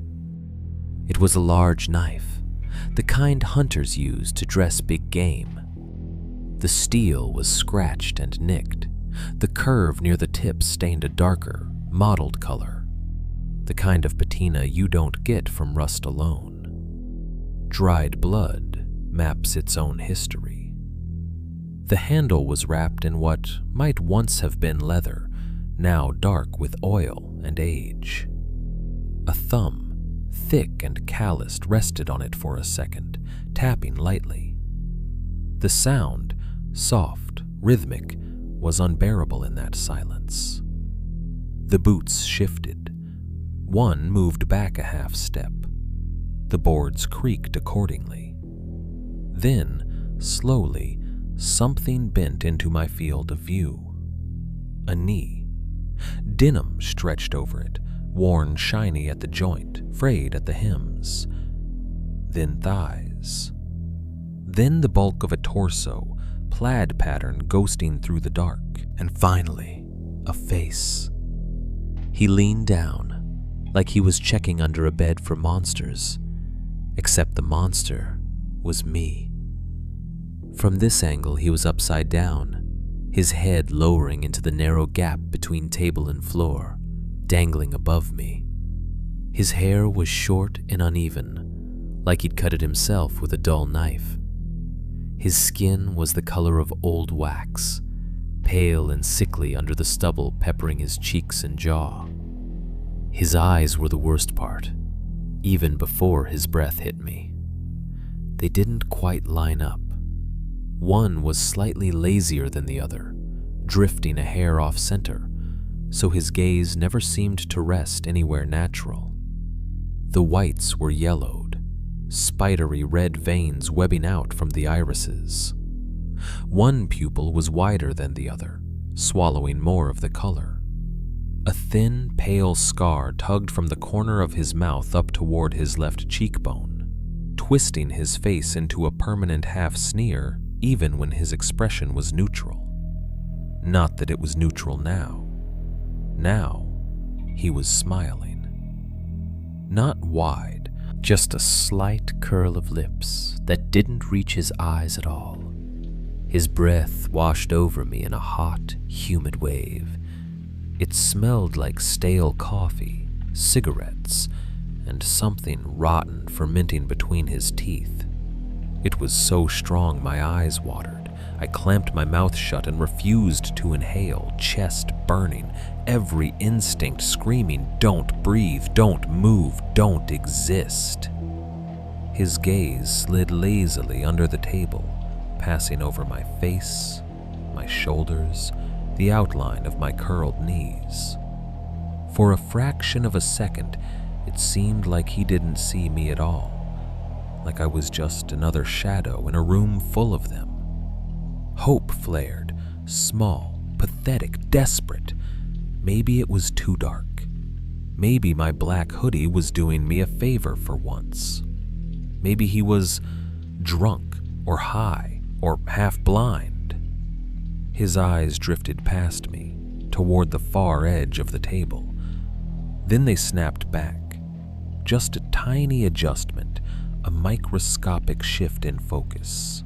It was a large knife, the kind hunters use to dress big game. The steel was scratched and nicked, the curve near the tip stained a darker, mottled color, the kind of patina you don't get from rust alone. Dried blood maps its own history. The handle was wrapped in what might once have been leather, now dark with oil and age. A thumb, thick and calloused, rested on it for a second, tapping lightly. The sound, soft, rhythmic, was unbearable in that silence. The boots shifted. One moved back a half step. The boards creaked accordingly. Then, slowly, something bent into my field of view. A knee. Denim stretched over it, worn shiny at the joint, frayed at the hems. Then thighs. Then the bulk of a torso, plaid pattern ghosting through the dark. And finally, a face. He leaned down, like he was checking under a bed for monsters, except the monster was me. From this angle, he was upside down, his head lowering into the narrow gap between table and floor, dangling above me. His hair was short and uneven, like he'd cut it himself with a dull knife. His skin was the color of old wax, pale and sickly under the stubble peppering his cheeks and jaw. His eyes were the worst part, even before his breath hit me. They didn't quite line up. One was slightly lazier than the other, drifting a hair off center, so his gaze never seemed to rest anywhere natural. The whites were yellowed, spidery red veins webbing out from the irises. One pupil was wider than the other, swallowing more of the color. A thin, pale scar tugged from the corner of his mouth up toward his left cheekbone, twisting his face into a permanent half-sneer even when his expression was neutral. Not that it was neutral now. Now, he was smiling. Not wide, just a slight curl of lips that didn't reach his eyes at all. His breath washed over me in a hot, humid wave. It smelled like stale coffee, cigarettes, and something rotten fermenting between his teeth. It was so strong my eyes watered, I clamped my mouth shut and refused to inhale, chest burning, every instinct screaming, "Don't breathe, don't move, don't exist." His gaze slid lazily under the table, passing over my face, my shoulders, the outline of my curled knees. For a fraction of a second, it seemed like he didn't see me at all, like I was just another shadow in a room full of them. Hope flared, small, pathetic, desperate. Maybe it was too dark. Maybe my black hoodie was doing me a favor for once. Maybe he was drunk or high or half blind. His eyes drifted past me, toward the far edge of the table. Then they snapped back. Just a tiny adjustment, a microscopic shift in focus.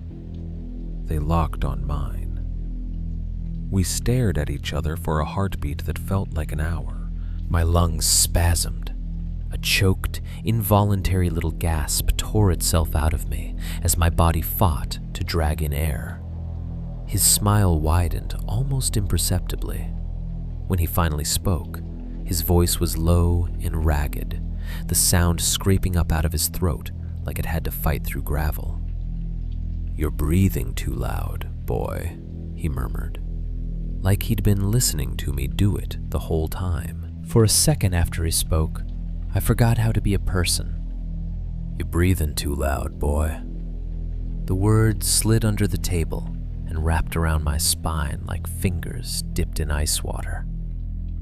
They locked on mine. We stared at each other for a heartbeat that felt like an hour. My lungs spasmed. A choked, involuntary little gasp tore itself out of me as my body fought to drag in air. His smile widened almost imperceptibly. When he finally spoke, his voice was low and ragged, the sound scraping up out of his throat like it had to fight through gravel. "You're breathing too loud, boy," he murmured, like he'd been listening to me do it the whole time. For a second after he spoke, I forgot how to be a person. "You're breathing too loud, boy." The words slid under the table and wrapped around my spine like fingers dipped in ice water.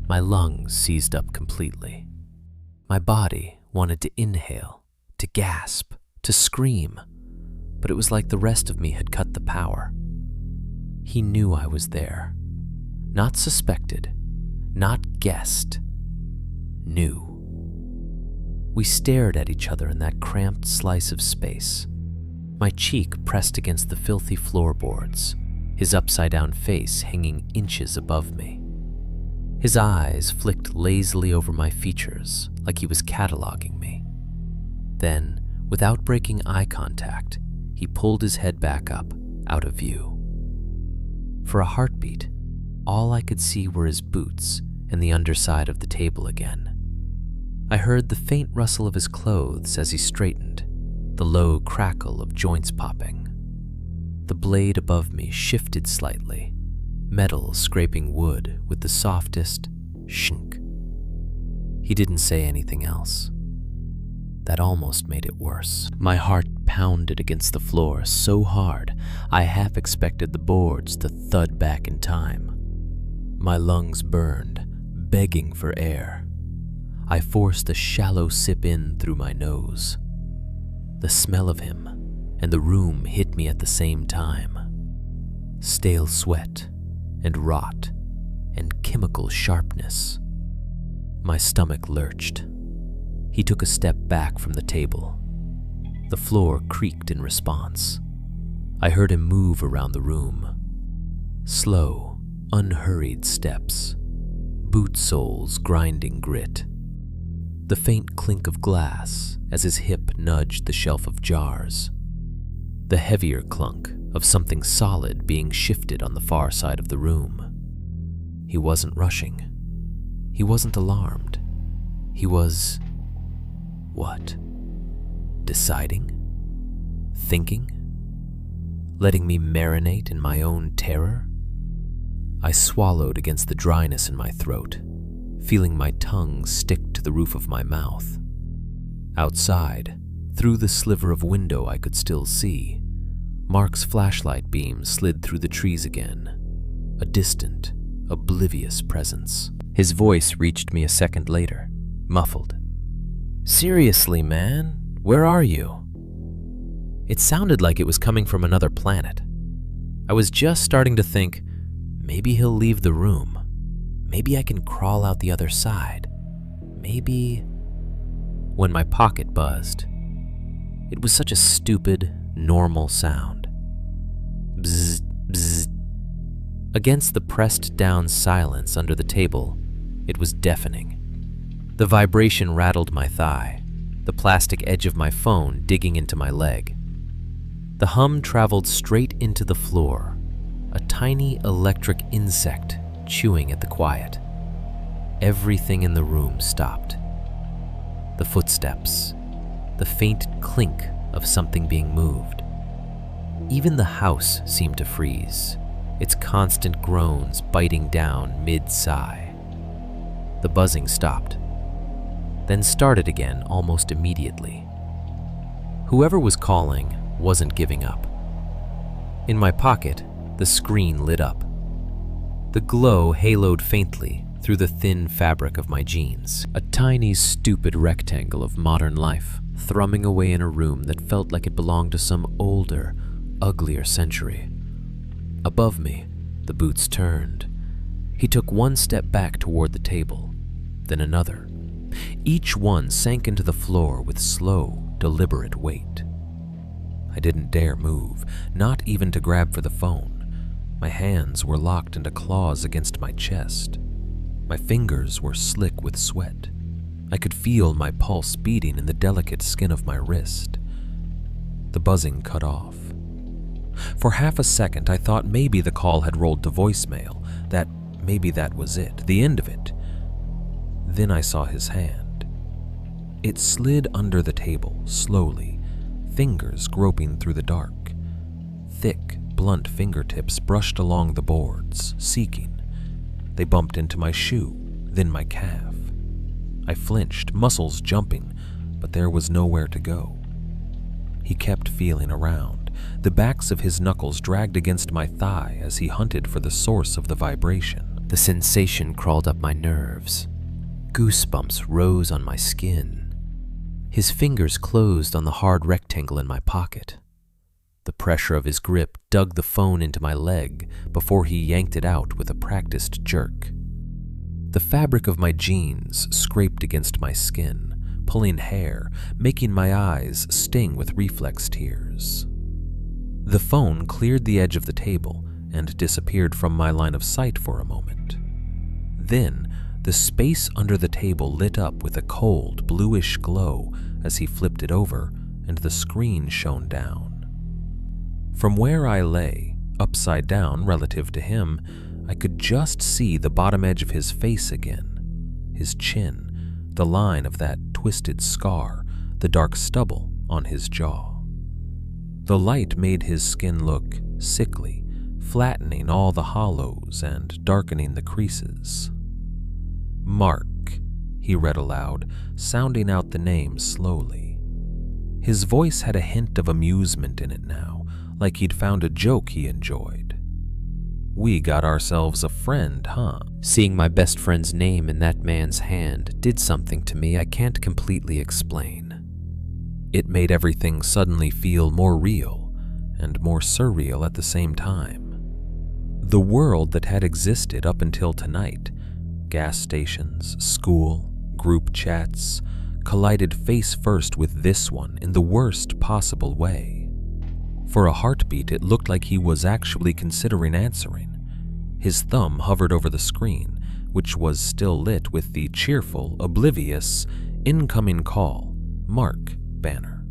My lungs seized up completely. My body wanted to inhale, to gasp, to scream, but it was like the rest of me had cut the power. He knew I was there. Not suspected, not guessed, knew. We stared at each other in that cramped slice of space, my cheek pressed against the filthy floorboards, his upside-down face hanging inches above me. His eyes flicked lazily over my features like he was cataloging me. Then, without breaking eye contact, he pulled his head back up, out of view. For a heartbeat, all I could see were his boots and the underside of the table again. I heard the faint rustle of his clothes as he straightened, the low crackle of joints popping. The blade above me shifted slightly, metal scraping wood with the softest shink. He didn't say anything else. That almost made it worse. My heart pounded against the floor so hard I half expected the boards to thud back in time. My lungs burned, begging for air. I forced a shallow sip in through my nose. The smell of him and the room hit me at the same time. Stale sweat and rot and chemical sharpness. My stomach lurched. He took a step back from the table. The floor creaked in response. I heard him move around the room. Slow, unhurried steps, boot soles grinding grit. The faint clink of glass as his hip nudged the shelf of jars. The heavier clunk of something solid being shifted on the far side of the room. He wasn't rushing. He wasn't alarmed. He was... what? Deciding? Thinking? Letting me marinate in my own terror? I swallowed against the dryness in my throat, feeling my tongue stick to the roof of my mouth. Outside, through the sliver of window I could still see, Mark's flashlight beam slid through the trees again, a distant, oblivious presence. His voice reached me a second later, muffled. "Seriously, man, where are you?" It sounded like it was coming from another planet. I was just starting to think, maybe he'll leave the room. Maybe I can crawl out the other side. Maybe... When my pocket buzzed. It was such a stupid, normal sound. Bzz, bzz. Against the pressed-down silence under the table, it was deafening. The vibration rattled my thigh, the plastic edge of my phone digging into my leg. The hum traveled straight into the floor, a tiny electric insect chewing at the quiet. Everything in the room stopped. The footsteps, the faint clink of something being moved. Even the house seemed to freeze, its constant groans biting down mid-sigh. The buzzing stopped, then started again almost immediately. Whoever was calling wasn't giving up. In my pocket, the screen lit up. The glow haloed faintly through the thin fabric of my jeans, a tiny, stupid rectangle of modern life, thrumming away in a room that felt like it belonged to some older, uglier century. Above me, the boots turned. He took one step back toward the table, then another. Each one sank into the floor with slow, deliberate weight. I didn't dare move, not even to grab for the phone. My hands were locked into claws against my chest. My fingers were slick with sweat. I could feel my pulse beating in the delicate skin of my wrist. The buzzing cut off. For half a second, I thought maybe the call had rolled to voicemail, that maybe that was it, the end of it. Then I saw his hand. It slid under the table, slowly, fingers groping through the dark. Thick, blunt fingertips brushed along the boards, seeking. They bumped into my shoe, then my calf. I flinched, muscles jumping, but there was nowhere to go. He kept feeling around. The backs of his knuckles dragged against my thigh as he hunted for the source of the vibration. The sensation crawled up my nerves. Goosebumps rose on my skin. His fingers closed on the hard rectangle in my pocket. The pressure of his grip dug the phone into my leg before he yanked it out with a practiced jerk. The fabric of my jeans scraped against my skin, pulling hair, making my eyes sting with reflex tears. The phone cleared the edge of the table and disappeared from my line of sight for a moment. Then, the space under the table lit up with a cold, bluish glow as he flipped it over and the screen shone down. From where I lay, upside down relative to him, I could just see the bottom edge of his face again, his chin, the line of that twisted scar, the dark stubble on his jaw. The light made his skin look sickly, flattening all the hollows and darkening the creases. Mark, he read aloud, sounding out the name slowly. His voice had a hint of amusement in it now, like he'd found a joke he enjoyed. We got ourselves a friend, huh? Seeing my best friend's name in that man's hand did something to me I can't completely explain. It made everything suddenly feel more real and more surreal at the same time. The world that had existed up until tonight, gas stations, school, group chats, collided face first with this one in the worst possible way. For a heartbeat, it looked like he was actually considering answering. His thumb hovered over the screen, which was still lit with the cheerful, oblivious, incoming call, Mark banner.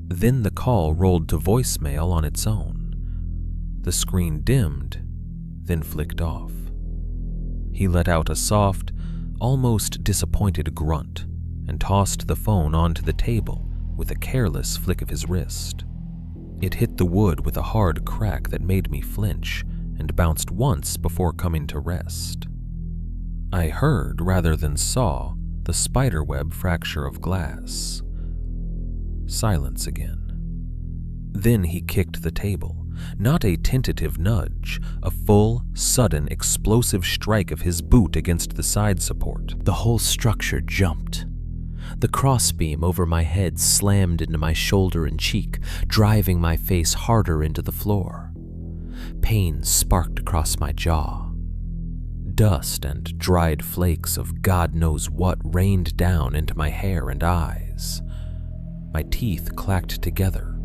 Then the call rolled to voicemail on its own. The screen dimmed, then flicked off. He let out a soft, almost disappointed grunt and tossed the phone onto the table with a careless flick of his wrist. It hit the wood with a hard crack that made me flinch and bounced once before coming to rest. I heard, rather than saw, the spiderweb fracture of glass. Silence again. Then he kicked the table, not a tentative nudge, a full, sudden, explosive strike of his boot against the side support. The whole structure jumped. The crossbeam over my head slammed into my shoulder and cheek, driving my face harder into the floor. Pain sparked across my jaw. Dust and dried flakes of God knows what rained down into my hair and eyes. My teeth clacked together,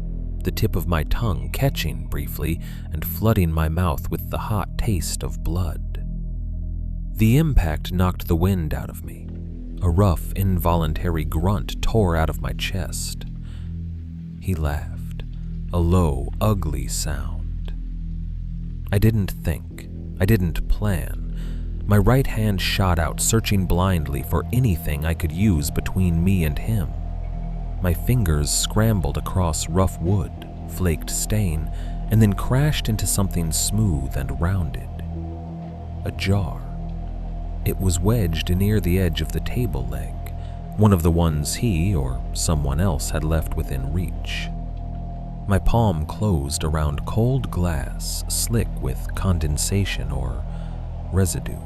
the tip of my tongue catching briefly and flooding my mouth with the hot taste of blood. The impact knocked the wind out of me. A rough, involuntary grunt tore out of my chest. He laughed, a low, ugly sound. I didn't think. I didn't plan. My right hand shot out, searching blindly for anything I could use between me and him. My fingers scrambled across rough wood, flaked stain, and then crashed into something smooth and rounded. A jar. It was wedged near the edge of the table leg, one of the ones he or someone else had left within reach. My palm closed around cold glass, slick with condensation or residue.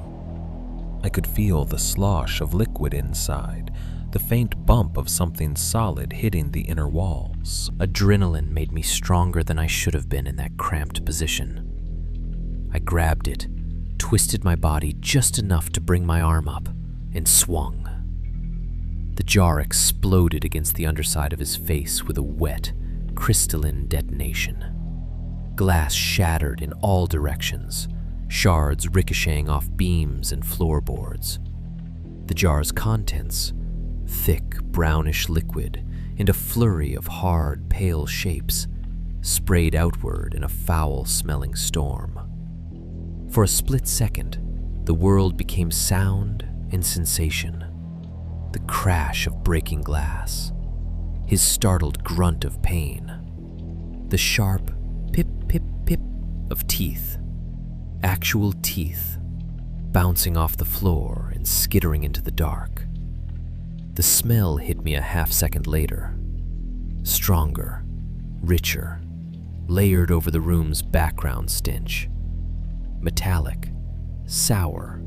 I could feel the slosh of liquid inside, the faint bump of something solid hitting the inner walls. Adrenaline made me stronger than I should have been in that cramped position. I grabbed it, twisted my body just enough to bring my arm up, and swung. The jar exploded against the underside of his face with a wet, crystalline detonation. Glass shattered in all directions, shards ricocheting off beams and floorboards. The jar's contents, thick, brownish liquid and a flurry of hard, pale shapes, sprayed outward in a foul-smelling storm. For a split second, the world became sound and sensation. The crash of breaking glass, his startled grunt of pain, the sharp pip-pip-pip of teeth, actual teeth, bouncing off the floor and skittering into the dark. The smell hit me a half-second later, stronger, richer, layered over the room's background stench, metallic, sour,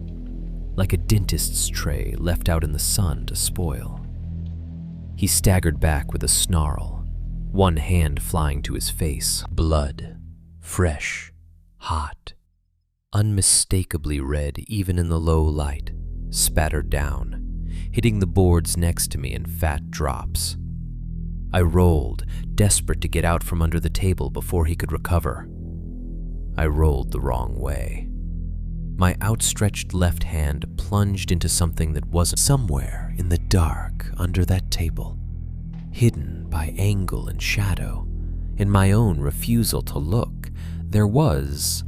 like a dentist's tray left out in the sun to spoil. He staggered back with a snarl, one hand flying to his face. Blood, fresh, hot, unmistakably red even in the low light, spattered down, hitting the boards next to me in fat drops. I rolled, desperate to get out from under the table before he could recover. I rolled the wrong way. My outstretched left hand plunged into something that wasn't. Somewhere in the dark under that table, hidden by angle and shadow, in my own refusal to look, there was,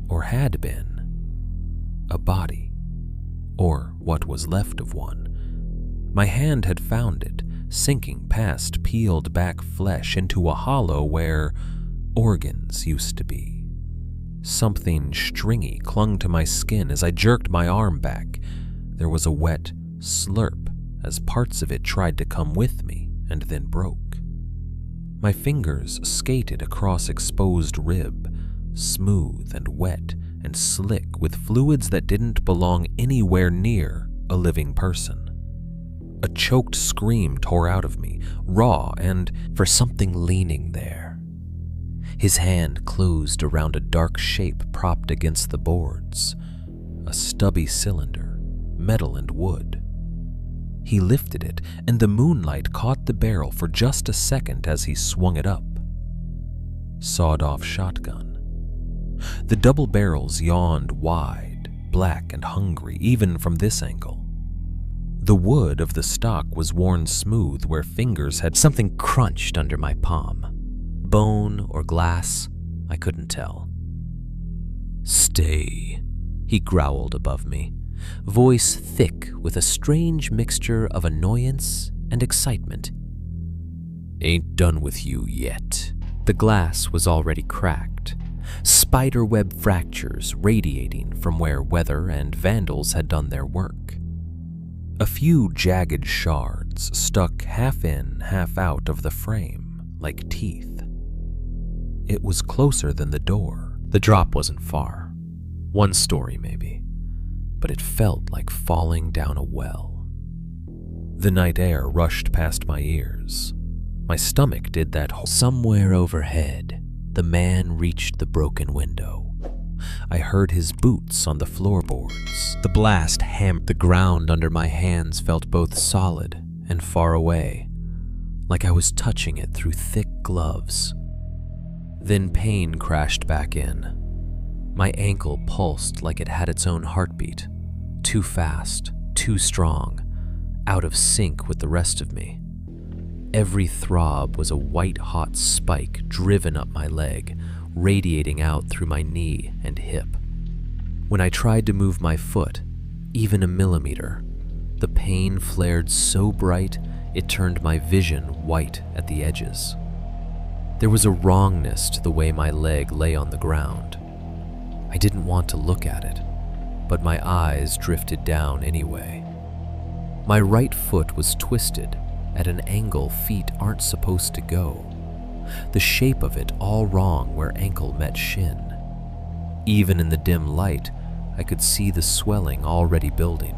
or had been, a body, or what was left of one. My hand had found it, sinking past peeled back flesh into a hollow where organs used to be. Something stringy clung to my skin as I jerked my arm back. There was a wet slurp as parts of it tried to come with me and then broke. My fingers skated across exposed rib, smooth and wet and slick with fluids that didn't belong anywhere near a living person. A choked scream tore out of me, raw and for something leaning there. His hand closed around a dark shape propped against the boards, a stubby cylinder, metal and wood. He lifted it, and the moonlight caught the barrel for just a second as he swung it up. Sawed-off shotgun. The double barrels yawned wide, black and hungry, even from this angle. The wood of the stock was worn smooth where fingers had something crunched under my palm. Bone or glass, I couldn't tell. "Stay," he growled above me, voice thick with a strange mixture of annoyance and excitement. "Ain't done with you yet." The glass was already cracked, spiderweb fractures radiating from where weather and vandals had done their work. A few jagged shards stuck half in, half out of the frame, like teeth. It was closer than the door. The drop wasn't far. 1 story maybe, but it felt like falling down a well. The night air rushed past my ears. My stomach did that. Somewhere overhead, the man reached the broken window. I heard his boots on the floorboards. The blast hammered the ground under my hands, felt both solid and far away, like I was touching it through thick gloves. Then pain crashed back in. My ankle pulsed like it had its own heartbeat, too fast, too strong, out of sync with the rest of me. Every throb was a white-hot spike driven up my leg, radiating out through my knee and hip. When I tried to move my foot, even a millimeter, the pain flared so bright it turned my vision white at the edges. There was a wrongness to the way my leg lay on the ground. I didn't want to look at it, but my eyes drifted down anyway. My right foot was twisted at an angle feet aren't supposed to go, the shape of it all wrong where ankle met shin. Even in the dim light, I could see the swelling already building,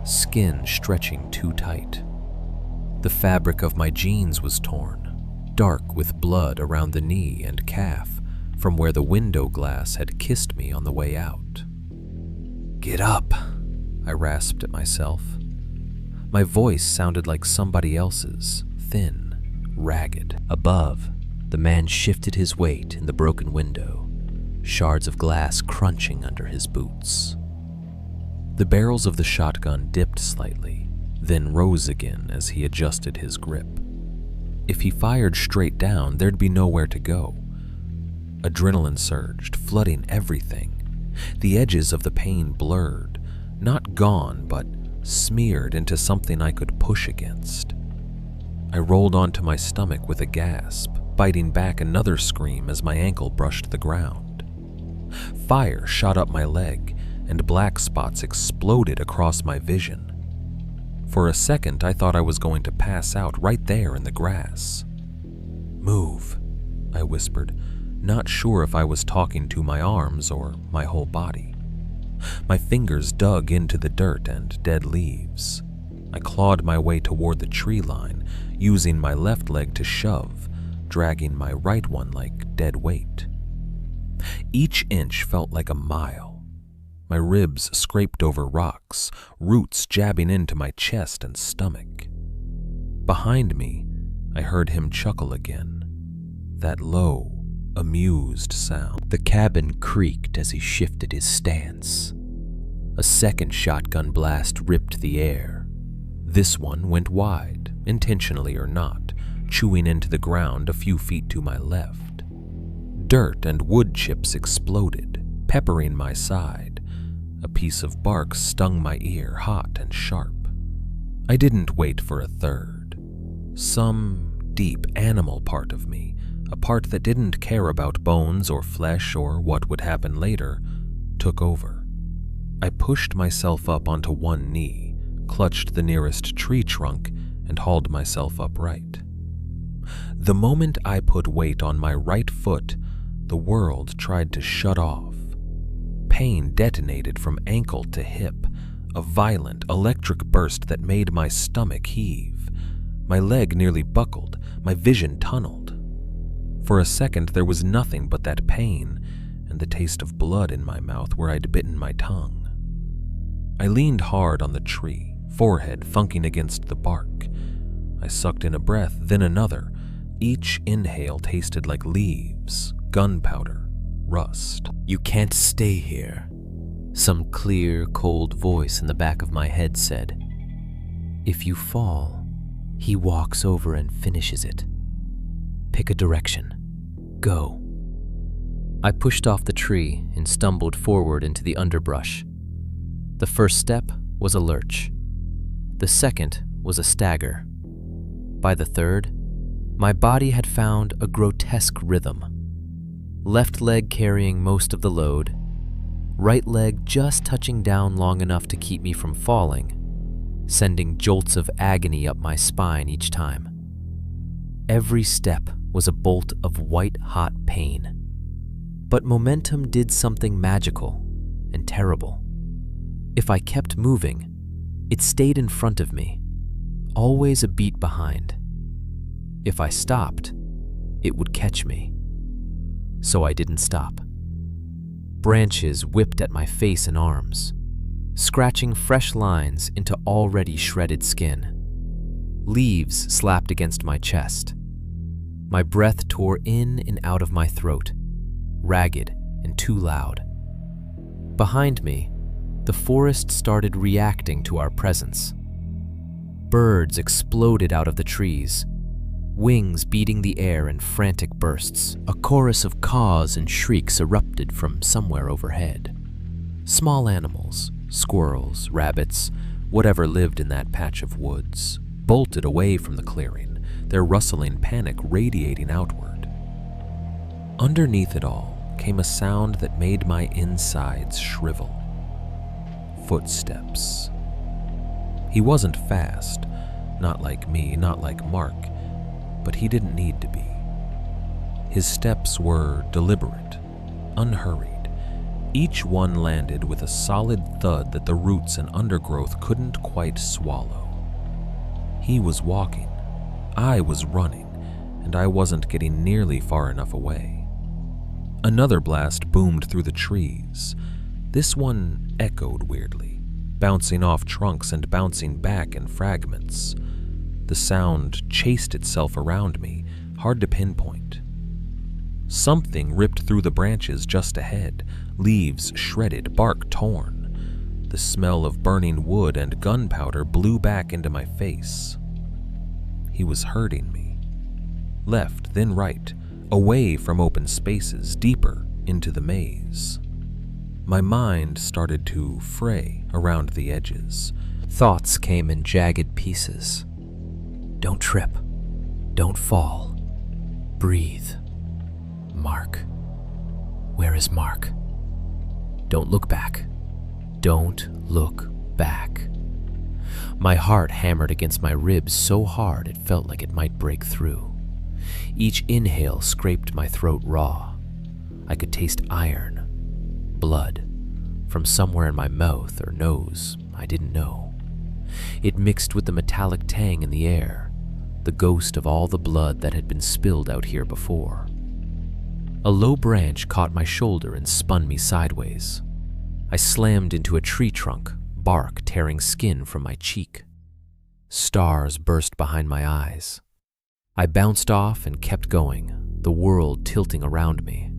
skin stretching too tight. The fabric of my jeans was torn, dark with blood around the knee and calf from where the window glass had kissed me on the way out. "Get up," I rasped at myself. My voice sounded like somebody else's, thin, ragged. Above, the man shifted his weight in the broken window, shards of glass crunching under his boots. The barrels of the shotgun dipped slightly, then rose again as he adjusted his grip. If he fired straight down, there'd be nowhere to go. Adrenaline surged, flooding everything. The edges of the pain blurred, not gone, but smeared into something I could push against. I rolled onto my stomach with a gasp, biting back another scream as my ankle brushed the ground. Fire shot up my leg, and black spots exploded across my vision. For a second, I thought I was going to pass out right there in the grass. "Move," I whispered, not sure if I was talking to my arms or my whole body. My fingers dug into the dirt and dead leaves. I clawed my way toward the tree line, using my left leg to shove, dragging my right one like dead weight. Each inch felt like a mile. My ribs scraped over rocks, roots jabbing into my chest and stomach. Behind me, I heard him chuckle again, that low, amused sound. The cabin creaked as he shifted his stance. A second shotgun blast ripped the air. This one went wide, intentionally or not, chewing into the ground a few feet to my left. Dirt and wood chips exploded, peppering my side. A piece of bark stung my ear hot and sharp. I didn't wait for a third. Some deep animal part of me, a part that didn't care about bones or flesh or what would happen later, took over. I pushed myself up onto one knee, clutched the nearest tree trunk, and hauled myself upright. The moment I put weight on my right foot, the world tried to shut off. Pain detonated from ankle to hip, a violent electric burst that made my stomach heave. My leg nearly buckled, my vision tunneled. For a second, there was nothing but that pain and the taste of blood in my mouth where I'd bitten my tongue. I leaned hard on the tree, forehead thunking against the bark. I sucked in a breath, then another. Each inhale tasted like leaves, gunpowder, rust. "You can't stay here," some clear, cold voice in the back of my head said. "If you fall, he walks over and finishes it. Pick a direction. Go." I pushed off the tree and stumbled forward into the underbrush. The first step was a lurch. The second was a stagger. By the third, my body had found a grotesque rhythm. Left leg carrying most of the load, right leg just touching down long enough to keep me from falling, sending jolts of agony up my spine each time. Every step was a bolt of white-hot pain. But momentum did something magical and terrible. If I kept moving, it stayed in front of me, always a beat behind. If I stopped, it would catch me. So I didn't stop. Branches whipped at my face and arms, scratching fresh lines into already shredded skin. Leaves slapped against my chest. My breath tore in and out of my throat, ragged and too loud. Behind me, the forest started reacting to our presence. Birds exploded out of the trees. Wings beating the air in frantic bursts, a chorus of caws and shrieks erupted from somewhere overhead. Small animals, squirrels, rabbits, whatever lived in that patch of woods, bolted away from the clearing, their rustling panic radiating outward. Underneath it all came a sound that made my insides shrivel. Footsteps. He wasn't fast, not like me, not like Mark, but he didn't need to be. His steps were deliberate, unhurried. Each one landed with a solid thud that the roots and undergrowth couldn't quite swallow. He was walking, I was running, and I wasn't getting nearly far enough away. Another blast boomed through the trees. This one echoed weirdly, bouncing off trunks and bouncing back in fragments. The sound chased itself around me, hard to pinpoint. Something ripped through the branches just ahead, leaves shredded, bark torn. The smell of burning wood and gunpowder blew back into my face. He was hurting me. Left, then right, away from open spaces, deeper into the maze. My mind started to fray around the edges. Thoughts came in jagged pieces. Don't trip. Don't fall. Breathe. Mark. Where is Mark? Don't look back. Don't look back. My heart hammered against my ribs so hard it felt like it might break through. Each inhale scraped my throat raw. I could taste iron, blood, from somewhere in my mouth or nose, I didn't know. It mixed with the metallic tang in the air, the ghost of all the blood that had been spilled out here before. A low branch caught my shoulder and spun me sideways. I slammed into a tree trunk, bark tearing skin from my cheek. Stars burst behind my eyes. I bounced off and kept going, the world tilting around me.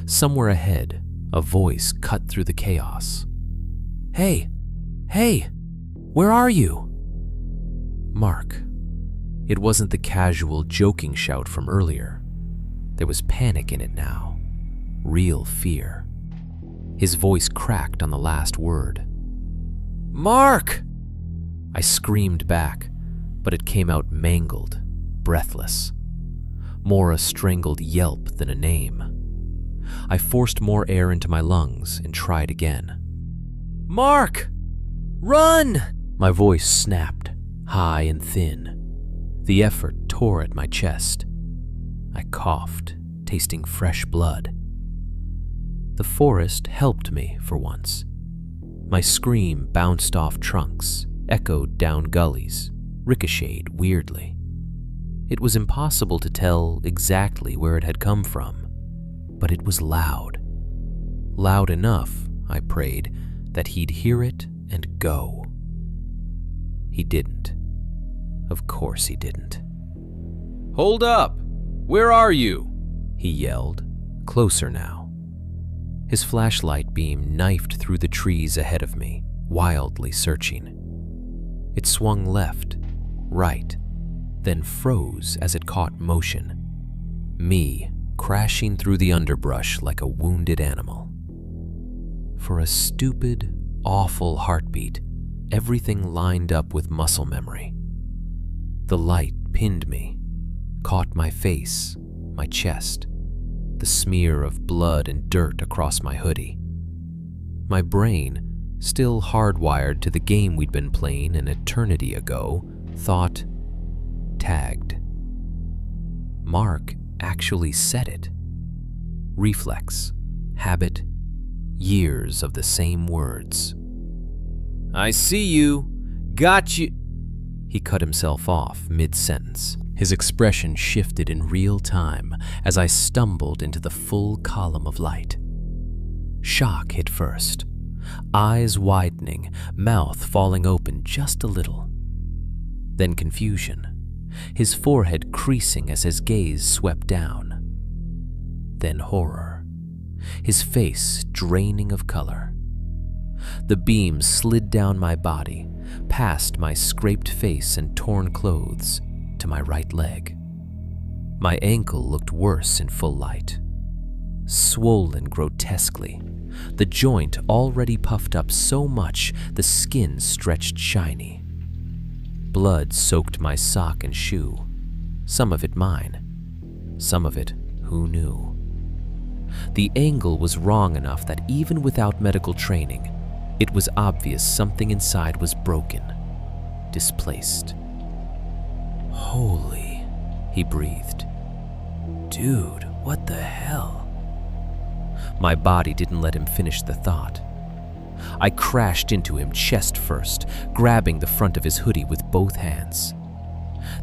Somewhere ahead, a voice cut through the chaos. Hey! Hey! Where are you? Mark. It wasn't the casual, joking shout from earlier. There was panic in it now. Real fear. His voice cracked on the last word. Mark! I screamed back, but it came out mangled, breathless. More a strangled yelp than a name. I forced more air into my lungs and tried again. Mark! Run! My voice snapped, high and thin. The effort tore at my chest. I coughed, tasting fresh blood. The forest helped me for once. My scream bounced off trunks, echoed down gullies, ricocheted weirdly. It was impossible to tell exactly where it had come from, but it was loud. Loud enough, I prayed, that he'd hear it and go. He didn't. Of course he didn't. Hold up! Where are you? He yelled, closer now. His flashlight beam knifed through the trees ahead of me, wildly searching. It swung left, right, then froze as it caught motion. Me crashing through the underbrush like a wounded animal. For a stupid, awful heartbeat, everything lined up with muscle memory. The light pinned me, caught my face, my chest, the smear of blood and dirt across my hoodie. My brain, still hardwired to the game we'd been playing an eternity ago, thought, tagged. Mark actually said it. Reflex, habit, years of the same words. I see you. Got you. He cut himself off mid-sentence. His expression shifted in real time as I stumbled into the full column of light. Shock hit first, eyes widening, mouth falling open just a little. Then confusion, his forehead creasing as his gaze swept down. Then horror, his face draining of color. The beam slid down my body, past my scraped face and torn clothes, to my right leg. My ankle looked worse in full light. Swollen grotesquely, the joint already puffed up so much the skin stretched shiny. Blood soaked my sock and shoe, some of it mine, some of it who knew. The angle was wrong enough that even without medical training, it was obvious something inside was broken, displaced. "Holy," he breathed. "Dude, what the hell?" My body didn't let him finish the thought. I crashed into him chest first, grabbing the front of his hoodie with both hands.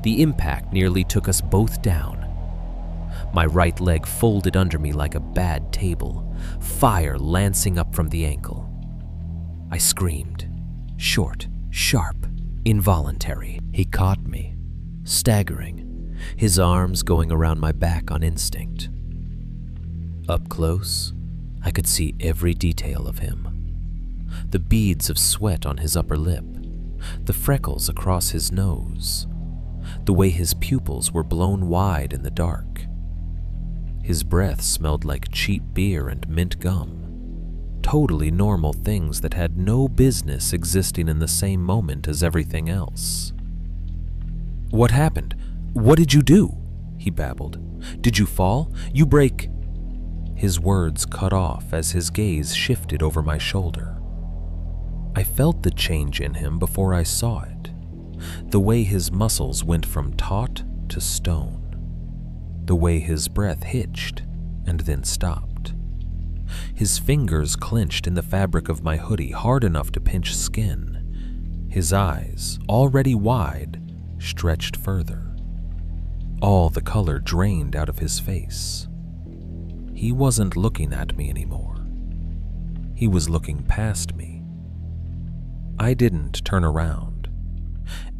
The impact nearly took us both down. My right leg folded under me like a bad table, fire lancing up from the ankle. I screamed, short, sharp, involuntary. He caught me, staggering, his arms going around my back on instinct. Up close, I could see every detail of him. The beads of sweat on his upper lip, the freckles across his nose, the way his pupils were blown wide in the dark. His breath smelled like cheap beer and mint gum. Totally normal things that had no business existing in the same moment as everything else. "What happened? What did you do?" he babbled. "Did you fall? You break—" His words cut off as his gaze shifted over my shoulder. I felt the change in him before I saw it, the way his muscles went from taut to stone, the way his breath hitched and then stopped. His fingers clenched in the fabric of my hoodie hard enough to pinch skin. His eyes, already wide, stretched further. All the color drained out of his face. He wasn't looking at me anymore. He was looking past me. I didn't turn around.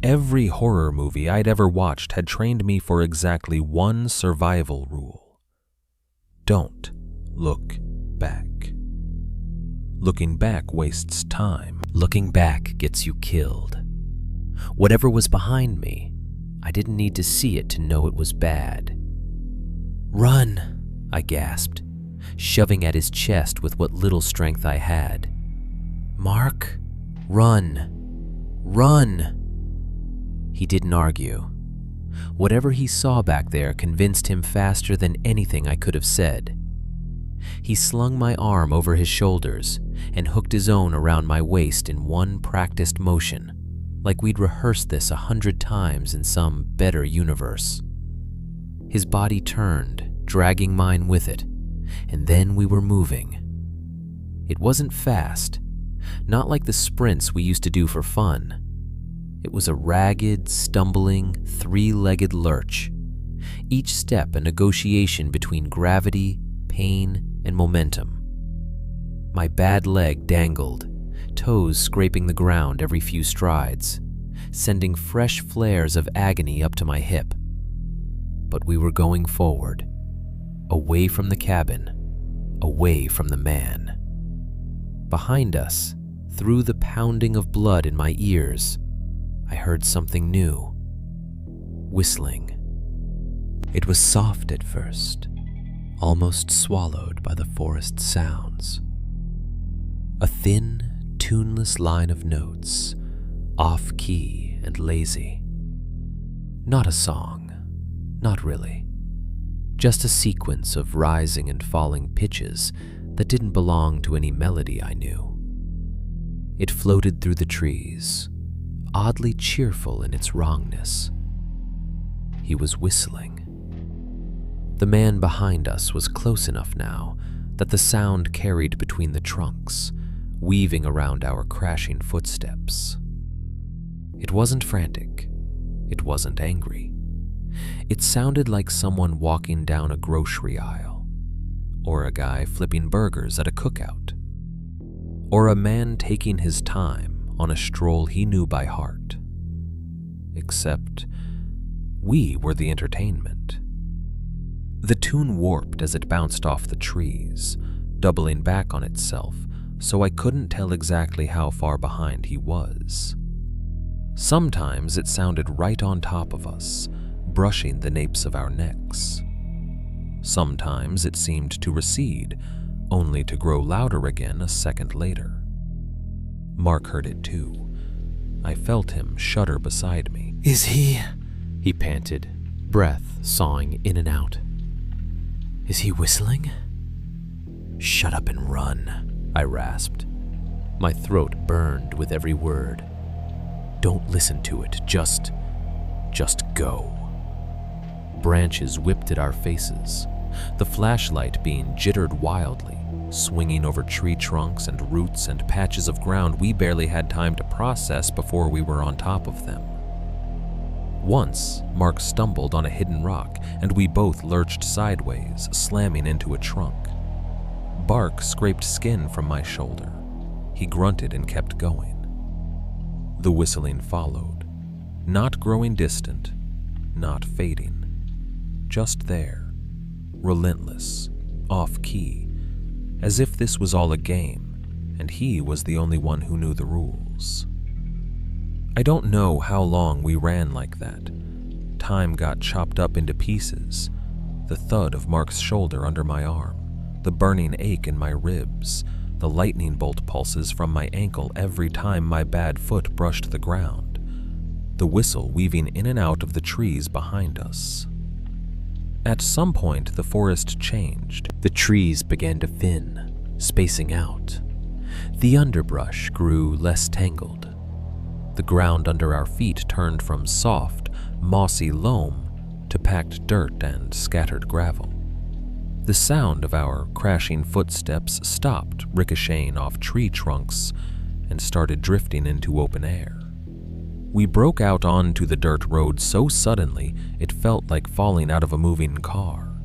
Every horror movie I'd ever watched had trained me for exactly one survival rule. Don't look back. Looking back wastes time. Looking back gets you killed. Whatever was behind me, I didn't need to see it to know it was bad. "Run," I gasped, shoving at his chest with what little strength I had. "Mark, run, run." He didn't argue. Whatever he saw back there convinced him faster than anything I could have said. He slung my arm over his shoulders and hooked his own around my waist in one practiced motion, like we'd rehearsed this 100 times in some better universe. His body turned, dragging mine with it, and then we were moving. It wasn't fast, not like the sprints we used to do for fun. It was a ragged, stumbling, three-legged lurch, each step a negotiation between gravity, pain, and momentum. My bad leg dangled, toes scraping the ground every few strides, sending fresh flares of agony up to my hip. But we were going forward, away from the cabin, away from the man. Behind us, through the pounding of blood in my ears, I heard something new. Whistling. It was soft at first, almost swallowed by the forest sounds. A thin, tuneless line of notes, off-key and lazy. Not a song, not really. Just a sequence of rising and falling pitches that didn't belong to any melody I knew. It floated through the trees, oddly cheerful in its wrongness. He was whistling. The man behind us was close enough now that the sound carried between the trunks, weaving around our crashing footsteps. It wasn't frantic. It wasn't angry. It sounded like someone walking down a grocery aisle, or a guy flipping burgers at a cookout, or a man taking his time on a stroll he knew by heart. Except we were the entertainment. The tune warped as it bounced off the trees, doubling back on itself, so I couldn't tell exactly how far behind he was. Sometimes it sounded right on top of us, brushing the napes of our necks. Sometimes it seemed to recede, only to grow louder again a second later. Mark heard it too. I felt him shudder beside me. "Is he?" he panted, breath sawing in and out. "Is he whistling?" "Shut up and run," I rasped. My throat burned with every word. "Don't listen to it, just go." Branches whipped at our faces, the flashlight beam jittered wildly, swinging over tree trunks and roots and patches of ground we barely had time to process before we were on top of them. Once, Mark stumbled on a hidden rock, and we both lurched sideways, slamming into a trunk. Bark scraped skin from my shoulder. He grunted and kept going. The whistling followed, not growing distant, not fading. Just there, relentless, off-key, as if this was all a game, and he was the only one who knew the rules. I don't know how long we ran like that. Time got chopped up into pieces. The thud of Mark's shoulder under my arm, the burning ache in my ribs, the lightning bolt pulses from my ankle every time my bad foot brushed the ground, the whistle weaving in and out of the trees behind us. At some point, the forest changed. The trees began to thin, spacing out. The underbrush grew less tangled. The ground under our feet turned from soft, mossy loam to packed dirt and scattered gravel. The sound of our crashing footsteps stopped ricocheting off tree trunks and started drifting into open air. We broke out onto the dirt road so suddenly it felt like falling out of a moving car.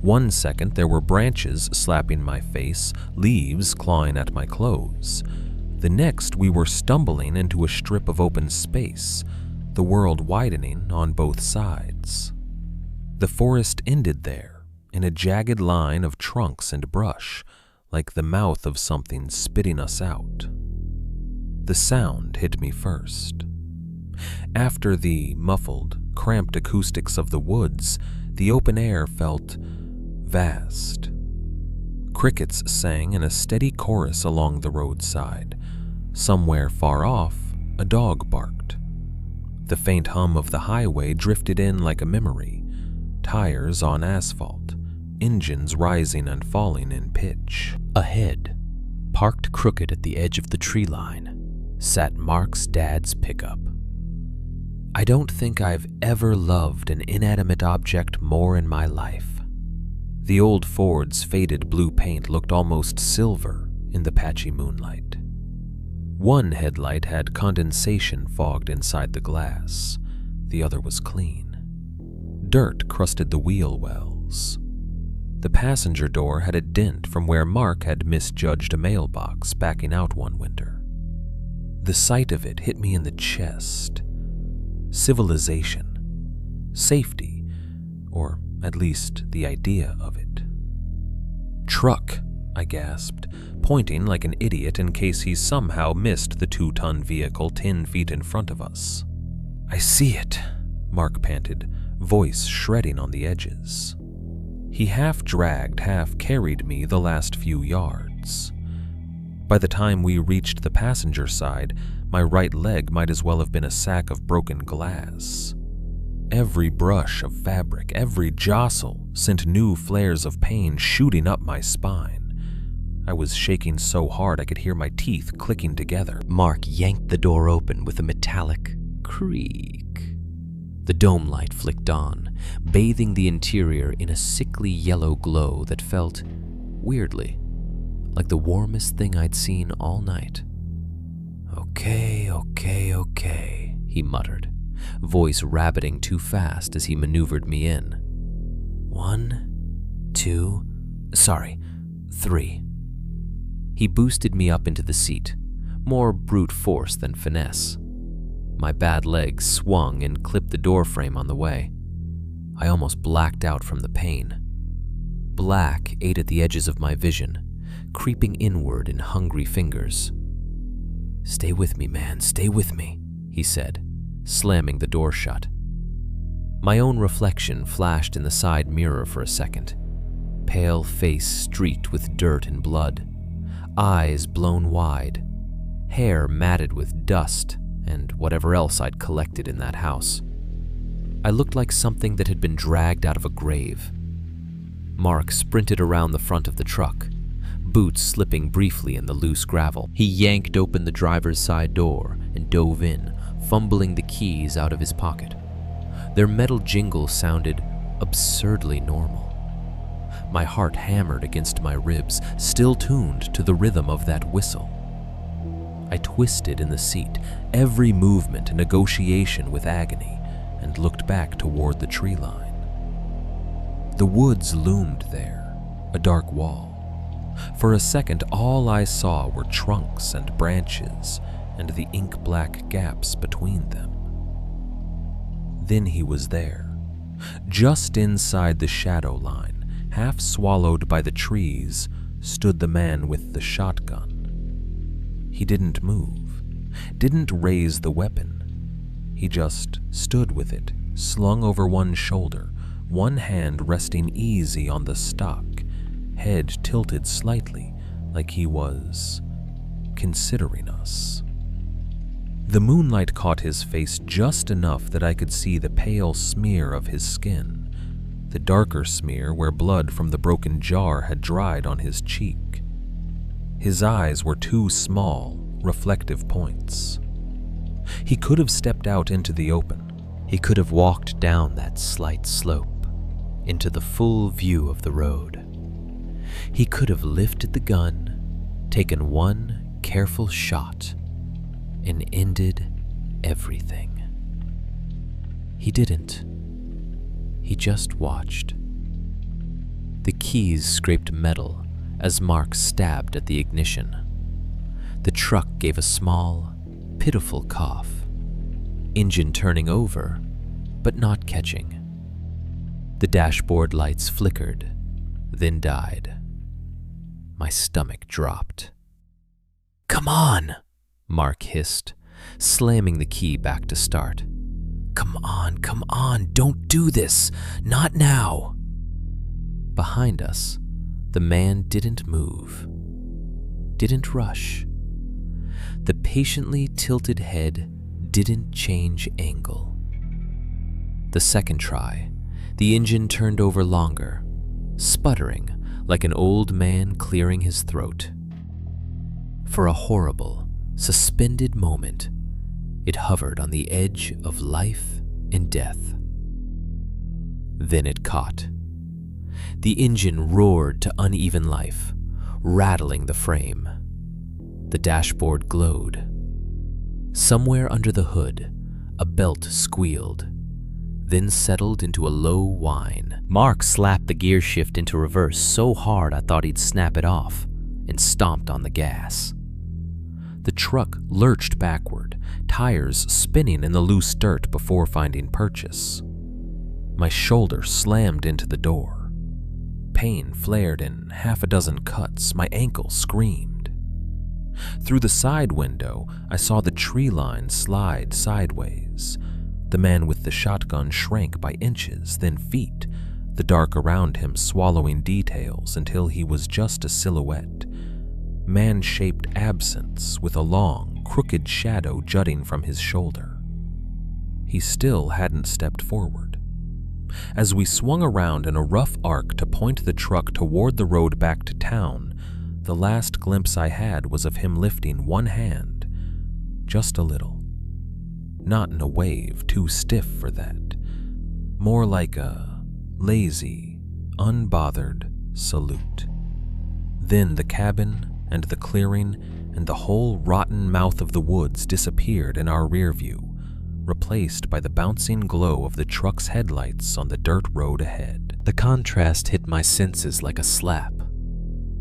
One second there were branches slapping my face, leaves clawing at my clothes. The next we were stumbling into a strip of open space, the world widening on both sides. The forest ended there, in a jagged line of trunks and brush, like the mouth of something spitting us out. The sound hit me first. After the muffled, cramped acoustics of the woods, the open air felt vast. Crickets sang in a steady chorus along the roadside. Somewhere far off, a dog barked. The faint hum of the highway drifted in like a memory, tires on asphalt, engines rising and falling in pitch. Ahead, parked crooked at the edge of the tree line, sat Mark's dad's pickup. I don't think I've ever loved an inanimate object more in my life. The old Ford's faded blue paint looked almost silver in the patchy moonlight. One headlight had condensation fogged inside the glass. The other was clean. Dirt crusted the wheel wells. The passenger door had a dent from where Mark had misjudged a mailbox backing out one winter. The sight of it hit me in the chest. Civilization, safety, or at least the idea of it. "Truck," I gasped, pointing like an idiot in case he somehow missed the 2-ton vehicle 10 feet in front of us. "I see it," Mark panted, voice shredding on the edges. He half dragged, half carried me the last few yards. By the time we reached the passenger side, my right leg might as well have been a sack of broken glass. Every brush of fabric, every jostle sent new flares of pain shooting up my spine. I was shaking so hard I could hear my teeth clicking together. Mark yanked the door open with a metallic creak. The dome light flicked on, bathing the interior in a sickly yellow glow that felt, weirdly, like the warmest thing I'd seen all night. Okay, he muttered, voice rabbiting too fast as he maneuvered me in. 1, 2, 3. He boosted me up into the seat, more brute force than finesse. My bad leg swung and clipped the doorframe on the way. I almost blacked out from the pain. Black ate at the edges of my vision, creeping inward in hungry fingers. "Stay with me, man, stay with me," he said, slamming the door shut. My own reflection flashed in the side mirror for a second. Pale face streaked with dirt and blood, eyes blown wide, hair matted with dust and whatever else I'd collected in that house. I looked like something that had been dragged out of a grave. Mark sprinted around the front of the truck, boots slipping briefly in the loose gravel. He yanked open the driver's side door and dove in, fumbling the keys out of his pocket. Their metal jingle sounded absurdly normal. My heart hammered against my ribs, still tuned to the rhythm of that whistle. I twisted in the seat, every movement a negotiation with agony, and looked back toward the tree line. The woods loomed there, a dark wall. For a second, all I saw were trunks and branches and the ink-black gaps between them. Then he was there, just inside the shadow line. Half swallowed by the trees, stood the man with the shotgun. He didn't move, didn't raise the weapon. He just stood with it, slung over one shoulder, one hand resting easy on the stock, head tilted slightly like he was considering us. The moonlight caught his face just enough that I could see the pale smear of his skin, the darker smear where blood from the broken jar had dried on his cheek. His eyes were two small, reflective points. He could have stepped out into the open. He could have walked down that slight slope into the full view of the road. He could have lifted the gun, taken one careful shot, and ended everything. He didn't. He just watched. The keys scraped metal as Mark stabbed at the ignition. The truck gave a small, pitiful cough, engine turning over, but not catching. The dashboard lights flickered, then died. My stomach dropped. "Come on!" Mark hissed, slamming the key back to start. Come on, don't do this, not now." Behind us, the man didn't move, didn't rush. The patiently tilted head didn't change angle. The second try, the engine turned over longer, sputtering like an old man clearing his throat. For a horrible, suspended moment, it hovered on the edge of life and death. Then it caught. The engine roared to uneven life, rattling the frame. The dashboard glowed. Somewhere under the hood, a belt squealed, then settled into a low whine. Mark slapped the gear shift into reverse so hard I thought he'd snap it off, and stomped on the gas. The truck lurched backward, tires spinning in the loose dirt before finding purchase. My shoulder slammed into the door. Pain flared in half a dozen cuts. My ankle screamed. Through the side window, I saw the tree line slide sideways. The man with the shotgun shrank by inches, then feet, the dark around him swallowing details until he was just a silhouette. Man-shaped absence with a long, crooked shadow jutting from his shoulder. He still hadn't stepped forward. As we swung around in a rough arc to point the truck toward the road back to town, the last glimpse I had was of him lifting one hand, just a little. Not in a wave too stiff for that, more like a lazy, unbothered salute. Then the cabin and the clearing and the whole rotten mouth of the woods disappeared in our rear view, replaced by the bouncing glow of the truck's headlights on the dirt road ahead. The contrast hit my senses like a slap.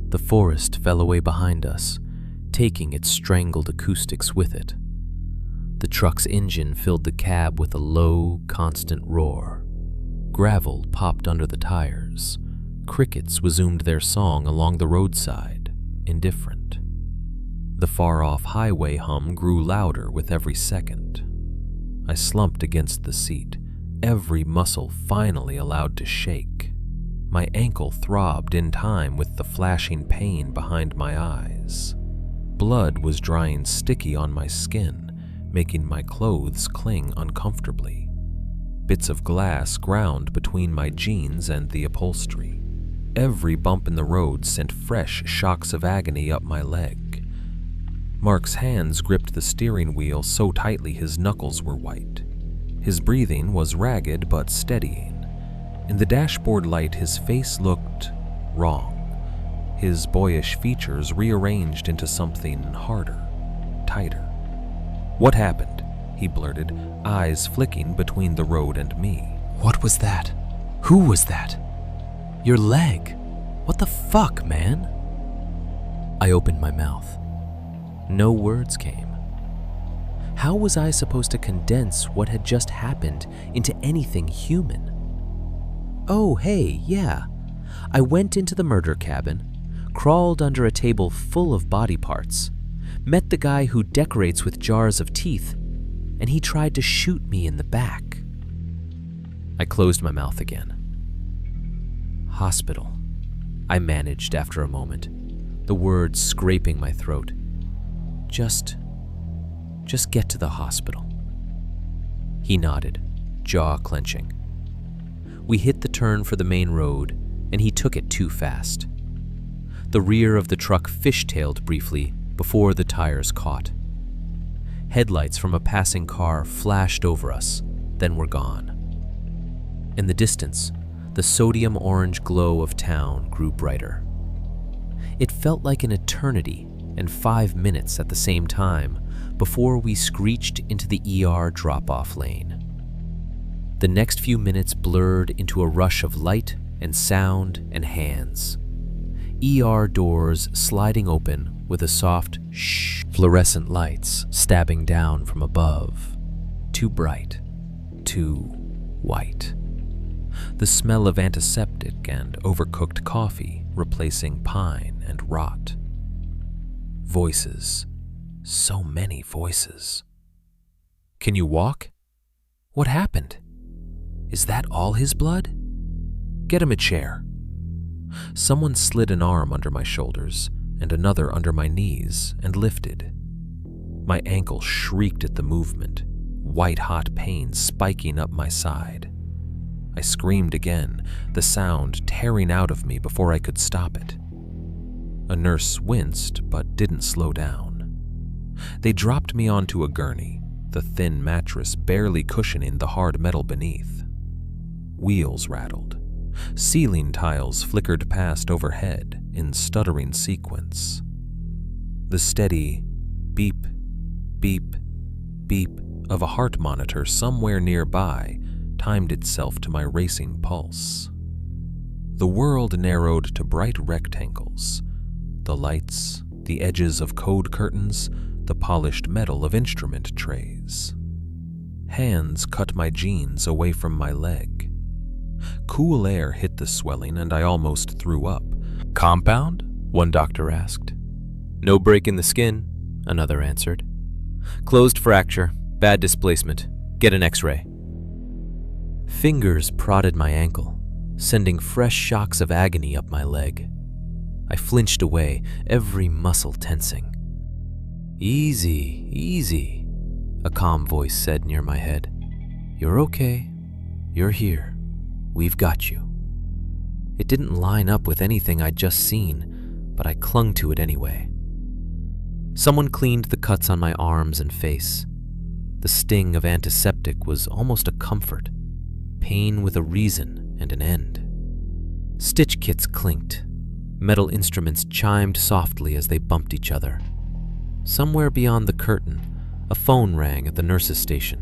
The forest fell away behind us, taking its strangled acoustics with it. The truck's engine filled the cab with a low, constant roar. Gravel popped under the tires. Crickets resumed their song along the roadside, indifferent. The far-off highway hum grew louder with every second. I slumped against the seat, every muscle finally allowed to shake. My ankle throbbed in time with the flashing pain behind my eyes. Blood was drying sticky on my skin, making my clothes cling uncomfortably. Bits of glass ground between my jeans and the upholstery. Every bump in the road sent fresh shocks of agony up my leg. Mark's hands gripped the steering wheel so tightly his knuckles were white. His breathing was ragged but steadying. In the dashboard light, his face looked wrong. His boyish features rearranged into something harder, tighter. "What happened?" he blurted, eyes flicking between the road and me. What was that? Who was that? Your leg. What the fuck, man? I opened my mouth. No words came. How was I supposed to condense what had just happened into anything human? Oh, hey, yeah. I went into the murder cabin, crawled under a table full of body parts, met the guy who decorates with jars of teeth, and he tried to shoot me in the back. I closed my mouth again. Hospital, I managed after a moment, the words scraping my throat. Just get to the hospital. He nodded, jaw clenching. We hit the turn for the main road, and he took it too fast. The rear of the truck fishtailed briefly before the tires caught. Headlights from a passing car flashed over us, then were gone. In the distance, the sodium orange glow of town grew brighter. It felt like an eternity and 5 minutes at the same time before we screeched into the ER drop-off lane. The next few minutes blurred into a rush of light and sound and hands. ER doors sliding open with a soft shh, fluorescent lights stabbing down from above. Too bright, too white. The smell of antiseptic and overcooked coffee replacing pine and rot. Voices. So many voices. "Can you walk? What happened? Is that all his blood? Get him a chair." Someone slid an arm under my shoulders and another under my knees and lifted. My ankle shrieked at the movement, white-hot pain spiking up my side. I screamed again, the sound tearing out of me before I could stop it. A nurse winced but didn't slow down. They dropped me onto a gurney, the thin mattress barely cushioning the hard metal beneath. Wheels rattled. Ceiling tiles flickered past overhead in stuttering sequence. The steady beep, beep, beep of a heart monitor somewhere nearby timed itself to my racing pulse. The world narrowed to bright rectangles. The lights, the edges of code curtains, the polished metal of instrument trays. Hands cut my jeans away from my leg. Cool air hit the swelling and I almost threw up. "Compound?" one doctor asked. "No break in the skin," another answered. "Closed fracture, bad displacement. Get an X-ray." Fingers prodded my ankle, sending fresh shocks of agony up my leg. I flinched away, every muscle tensing. "Easy, easy," a calm voice said near my head. "You're okay. You're here. We've got you." It didn't line up with anything I'd just seen, but I clung to it anyway. Someone cleaned the cuts on my arms and face. The sting of antiseptic was almost a comfort, pain with a reason and an end. Stitch kits clinked. Metal instruments chimed softly as they bumped each other. Somewhere beyond the curtain, a phone rang at the nurse's station.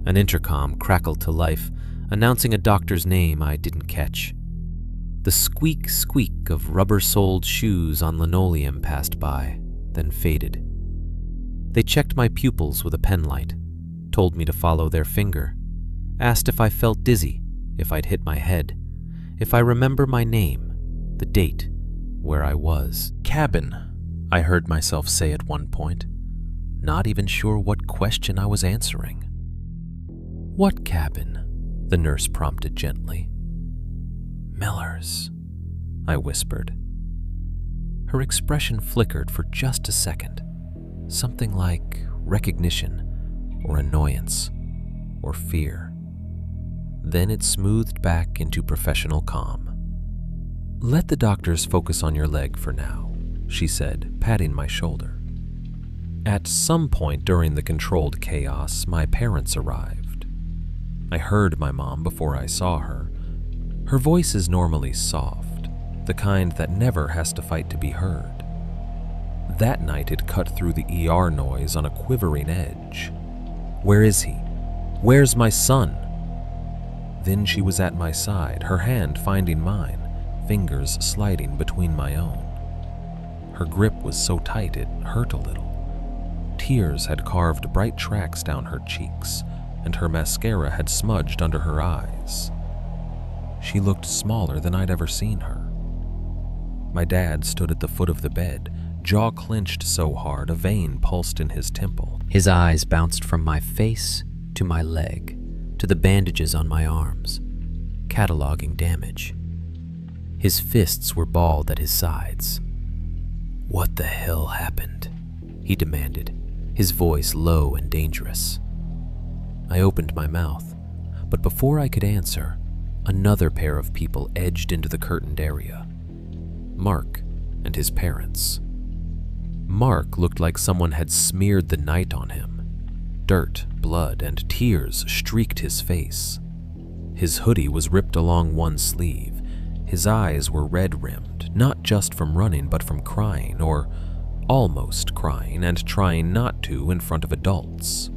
An intercom crackled to life, announcing a doctor's name I didn't catch. The squeak of rubber-soled shoes on linoleum passed by, then faded. They checked my pupils with a pen light, told me to follow their finger, asked if I felt dizzy, if I'd hit my head, if I remember my name, the date, where I was. "Cabin," I heard myself say at one point, not even sure what question I was answering. "What cabin?" the nurse prompted gently. "Miller's," I whispered. Her expression flickered for just a second, something like recognition or annoyance or fear. Then it smoothed back into professional calm. "Let the doctors focus on your leg for now," she said, patting my shoulder. At some point during the controlled chaos, my parents arrived. I heard my mom before I saw her. Her voice is normally soft, the kind that never has to fight to be heard. That night it cut through the ER noise on a quivering edge. "Where is he? Where's my son?" Then she was at my side, her hand finding mine, fingers sliding between my own. Her grip was so tight it hurt a little. Tears had carved bright tracks down her cheeks, and her mascara had smudged under her eyes. She looked smaller than I'd ever seen her. My dad stood at the foot of the bed, jaw clenched so hard a vein pulsed in his temple. His eyes bounced from my face to my leg, to the bandages on my arms, cataloging damage. His fists were balled at his sides. "What the hell happened?" he demanded, his voice low and dangerous. I opened my mouth, but before I could answer, another pair of people edged into the curtained area. Mark and his parents. Mark looked like someone had smeared the night on him. Dirt, blood, and tears streaked his face. His hoodie was ripped along one sleeve. His eyes were red-rimmed, not just from running but from crying, or almost crying and trying not to in front of adults.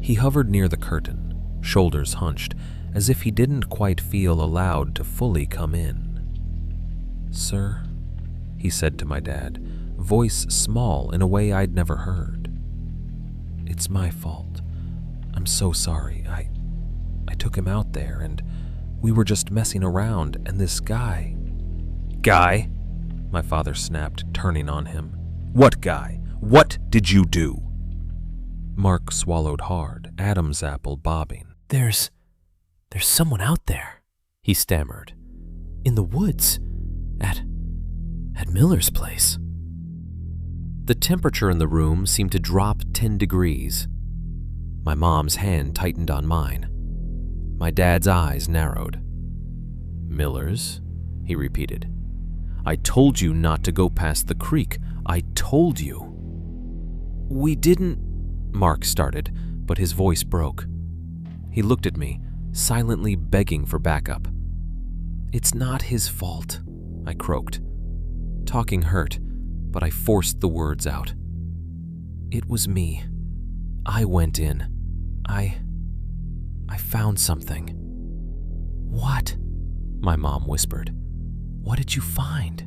He hovered near the curtain, shoulders hunched, as if he didn't quite feel allowed to fully come in. "Sir," he said to my dad, voice small in a way I'd never heard. "It's my fault. I'm so sorry. I took him out there, and we were just messing around, and this guy..." "Guy?" my father snapped, turning on him. "What guy? What did you do?" Mark swallowed hard, Adam's apple bobbing. There's someone out there," he stammered. "In the woods. At Miller's place." The temperature in the room seemed to drop 10 degrees. My mom's hand tightened on mine. My dad's eyes narrowed. "Miller's?" he repeated. "I told you not to go past the creek. I told you." "We didn't..." Mark started, but his voice broke. He looked at me, silently begging for backup. "It's not his fault," I croaked. Talking hurt, but I forced the words out. "It was me. I went in. I found something." "What?" my mom whispered. "What did you find?"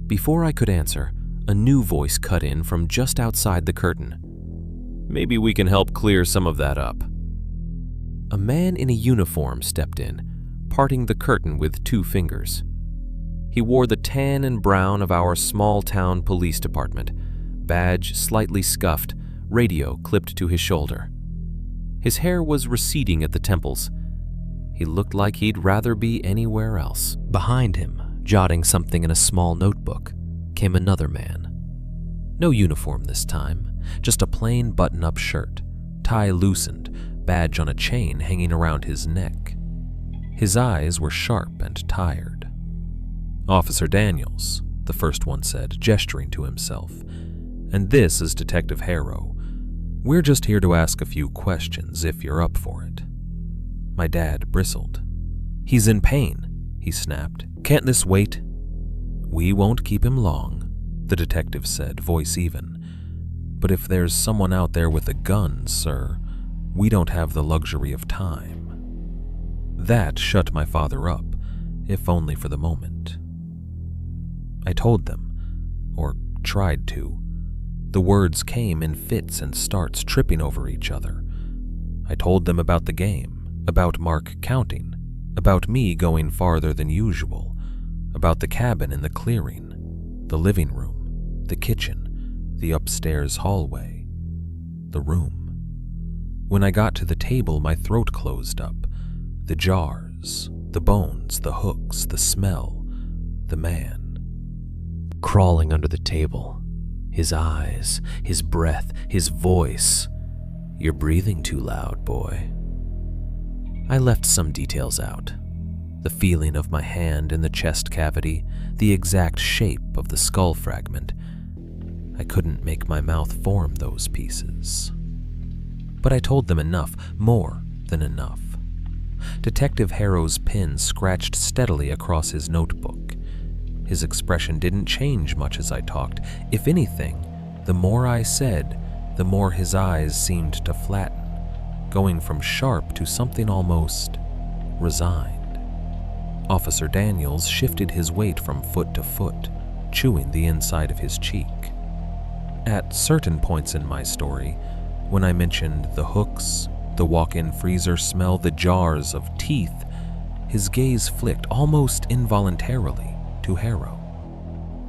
Before I could answer, a new voice cut in from just outside the curtain. "Maybe we can help clear some of that up." A man in a uniform stepped in, parting the curtain with 2 fingers. He wore the tan and brown of our small-town police department, badge slightly scuffed, radio clipped to his shoulder. His hair was receding at the temples. He looked like he'd rather be anywhere else. Behind him, jotting something in a small notebook, came another man. No uniform this time, just a plain button-up shirt, tie loosened, badge on a chain hanging around his neck. His eyes were sharp and tired. "Officer Daniels," the first one said, gesturing to himself. "And this is Detective Harrow. We're just here to ask a few questions if you're up for it." My dad bristled. "He's in pain," he snapped. "Can't this wait?" "We won't keep him long," the detective said, voice even. "But if there's someone out there with a gun, sir, we don't have the luxury of time." That shut my father up, if only for the moment. I told them, or tried to. The words came in fits and starts, tripping over each other. I told them about the game, about Mark counting, about me going farther than usual, about the cabin in the clearing, the living room, the kitchen, the upstairs hallway, the room. When I got to the table, my throat closed up. The jars, the bones, the hooks, the smell, the man. Crawling under the table, his eyes, his breath, his voice. You're breathing too loud, boy. I left some details out. The feeling of my hand in the chest cavity, the exact shape of the skull fragment. I couldn't make my mouth form those pieces. But I told them enough, more than enough. Detective Harrow's pen scratched steadily across his notebook. His expression didn't change much as I talked. If anything, the more I said, the more his eyes seemed to flatten, going from sharp to something almost resigned. Officer Daniels shifted his weight from foot to foot, chewing the inside of his cheek. At certain points in my story, when I mentioned the hooks, the walk-in freezer smell, the jars of teeth, his gaze flicked almost involuntarily to Harrow.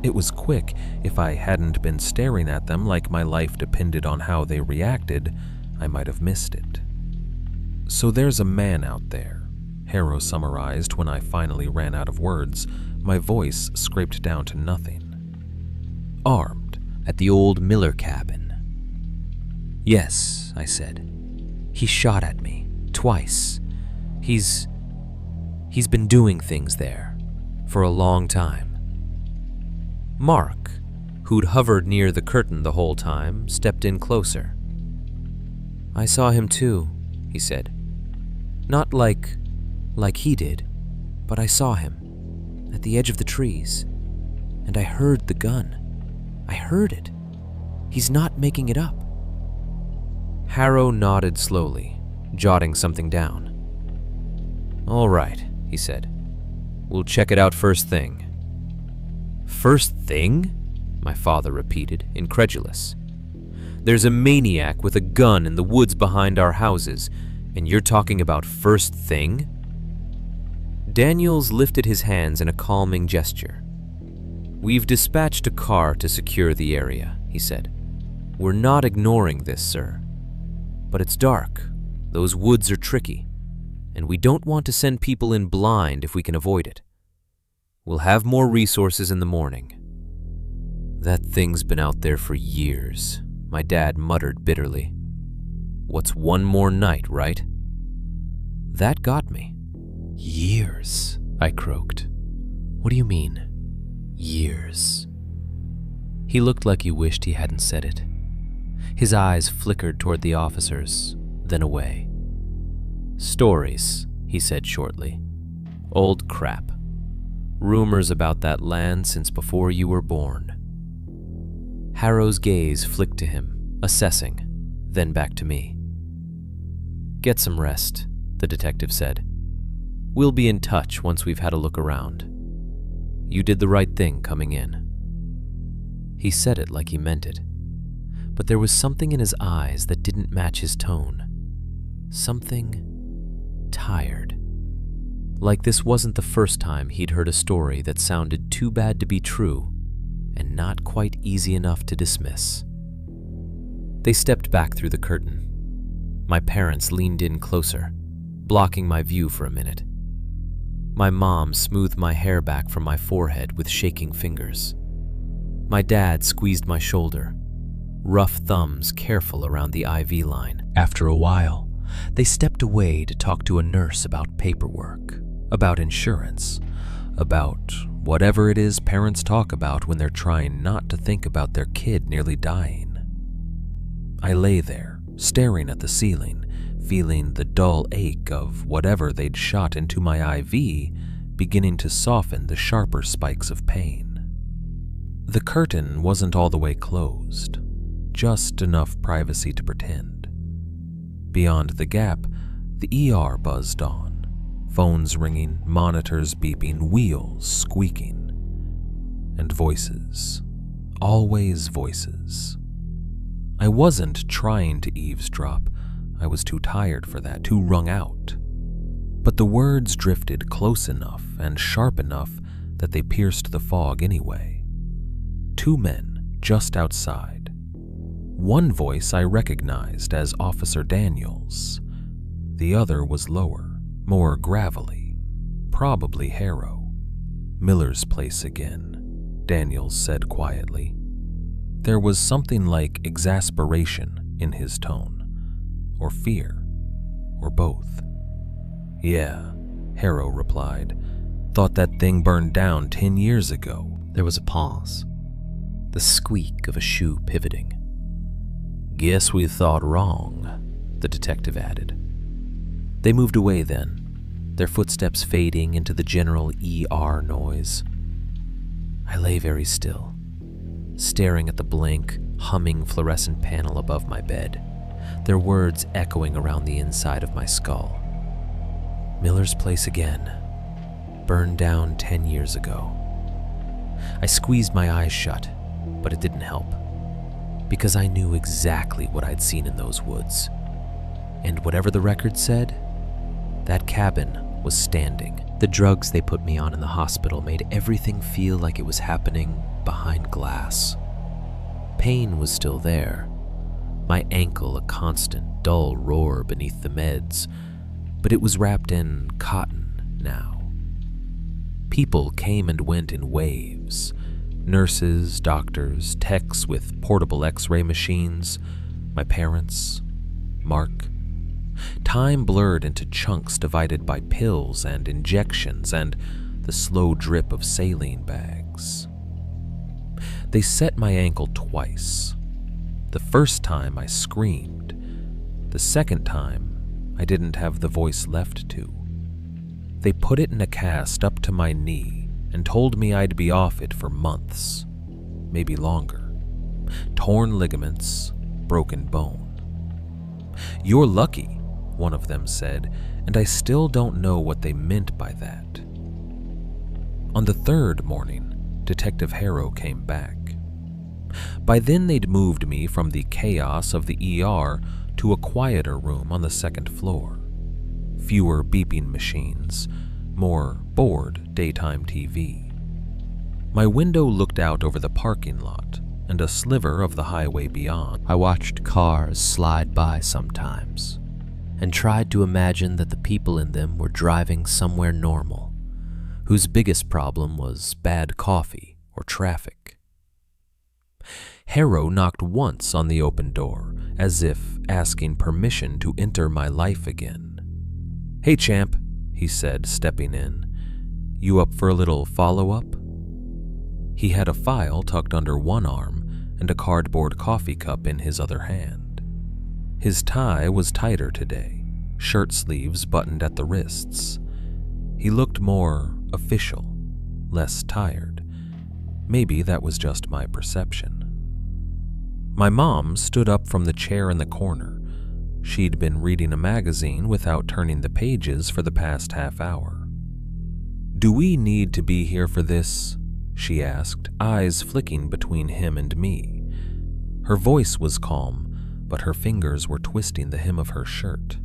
It was quick. If I hadn't been staring at them like my life depended on how they reacted, I might have missed it. So there's a man out there, Harrow summarized when I finally ran out of words, my voice scraped down to nothing. Armed at the old Miller cabin. Yes, I said. He shot at me, twice. He's been doing things there, for a long time. Mark, who'd hovered near the curtain the whole time, stepped in closer. I saw him too, he said. Not like he did, but I saw him, at the edge of the trees, and I heard the gun. I heard it. He's not making it up. Harrow nodded slowly, jotting something down. All right, he said. We'll check it out first thing. First thing? My father repeated, incredulous. There's a maniac with a gun in the woods behind our houses, and you're talking about first thing? Daniels lifted his hands in a calming gesture. We've dispatched a car to secure the area, he said. We're not ignoring this, sir. But it's dark, those woods are tricky, and we don't want to send people in blind if we can avoid it. We'll have more resources in the morning. That thing's been out there for years, my dad muttered bitterly. What's one more night, right? That got me. Years, I croaked. What do you mean, years? He looked like he wished he hadn't said it. His eyes flickered toward the officers, then away. Stories, he said shortly. Old crap. Rumors about that land since before you were born. Harrow's gaze flicked to him, assessing, then back to me. Get some rest, the detective said. We'll be in touch once we've had a look around. You did the right thing coming in. He said it like he meant it, but there was something in his eyes that didn't match his tone. Something tired. Like this wasn't the first time he'd heard a story that sounded too bad to be true and not quite easy enough to dismiss. They stepped back through the curtain. My parents leaned in closer, blocking my view for a minute. My mom smoothed my hair back from my forehead with shaking fingers. My dad squeezed my shoulder, rough thumbs careful around the IV line. After a while, they stepped away to talk to a nurse about paperwork, about insurance, about whatever it is parents talk about when they're trying not to think about their kid nearly dying. I lay there, staring at the ceiling, feeling the dull ache of whatever they'd shot into my IV beginning to soften the sharper spikes of pain. The curtain wasn't all the way closed, just enough privacy to pretend. Beyond the gap, the ER buzzed on, phones ringing, monitors beeping, wheels squeaking, and voices, always voices. I wasn't trying to eavesdrop. I was too tired for that, too wrung out. But the words drifted close enough and sharp enough that they pierced the fog anyway. Two men just outside. One voice I recognized as Officer Daniels. The other was lower, more gravelly, probably Harrow. Miller's place again, Daniels said quietly. There was something like exasperation in his tone, or fear, or both. Yeah, Harrow replied. Thought that thing burned down 10 years ago. There was a pause, the squeak of a shoe pivoting. Guess we thought wrong, the detective added. They moved away then, their footsteps fading into the general ER noise. I lay very still, staring at the blank, humming fluorescent panel above my bed, their words echoing around the inside of my skull. Miller's place again, burned down 10 years ago. I squeezed my eyes shut, but it didn't help, because I knew exactly what I'd seen in those woods. And whatever the record said, that cabin was standing. The drugs they put me on in the hospital made everything feel like it was happening behind glass. Pain was still there, my ankle a constant, dull roar beneath the meds, but it was wrapped in cotton now. People came and went in waves. Nurses, doctors, techs with portable X-ray machines, my parents, Mark. Time blurred into chunks divided by pills and injections and the slow drip of saline bags. They set my ankle twice. The first time I screamed. The second time I didn't have the voice left to. They put it in a cast up to my knee and told me I'd be off it for months, maybe longer. Torn ligaments, broken bone. You're lucky, one of them said, and I still don't know what they meant by that. On the third morning, Detective Harrow came back. By then they'd moved me from the chaos of the ER to a quieter room on the second floor. Fewer beeping machines, more bored daytime TV. My window looked out over the parking lot and a sliver of the highway beyond. I watched cars slide by sometimes and tried to imagine that the people in them were driving somewhere normal, whose biggest problem was bad coffee or traffic. Harrow knocked once on the open door, as if asking permission to enter my life again. "Hey, champ," he said, stepping in. "You up for a little follow-up?" He had a file tucked under one arm and a cardboard coffee cup in his other hand. His tie was tighter today, shirt sleeves buttoned at the wrists. He looked more official, less tired. Maybe that was just my perception. My mom stood up from the chair in the corner. She'd been reading a magazine without turning the pages for the past half hour. "Do we need to be here for this?" she asked, eyes flicking between him and me. Her voice was calm, but her fingers were twisting the hem of her shirt.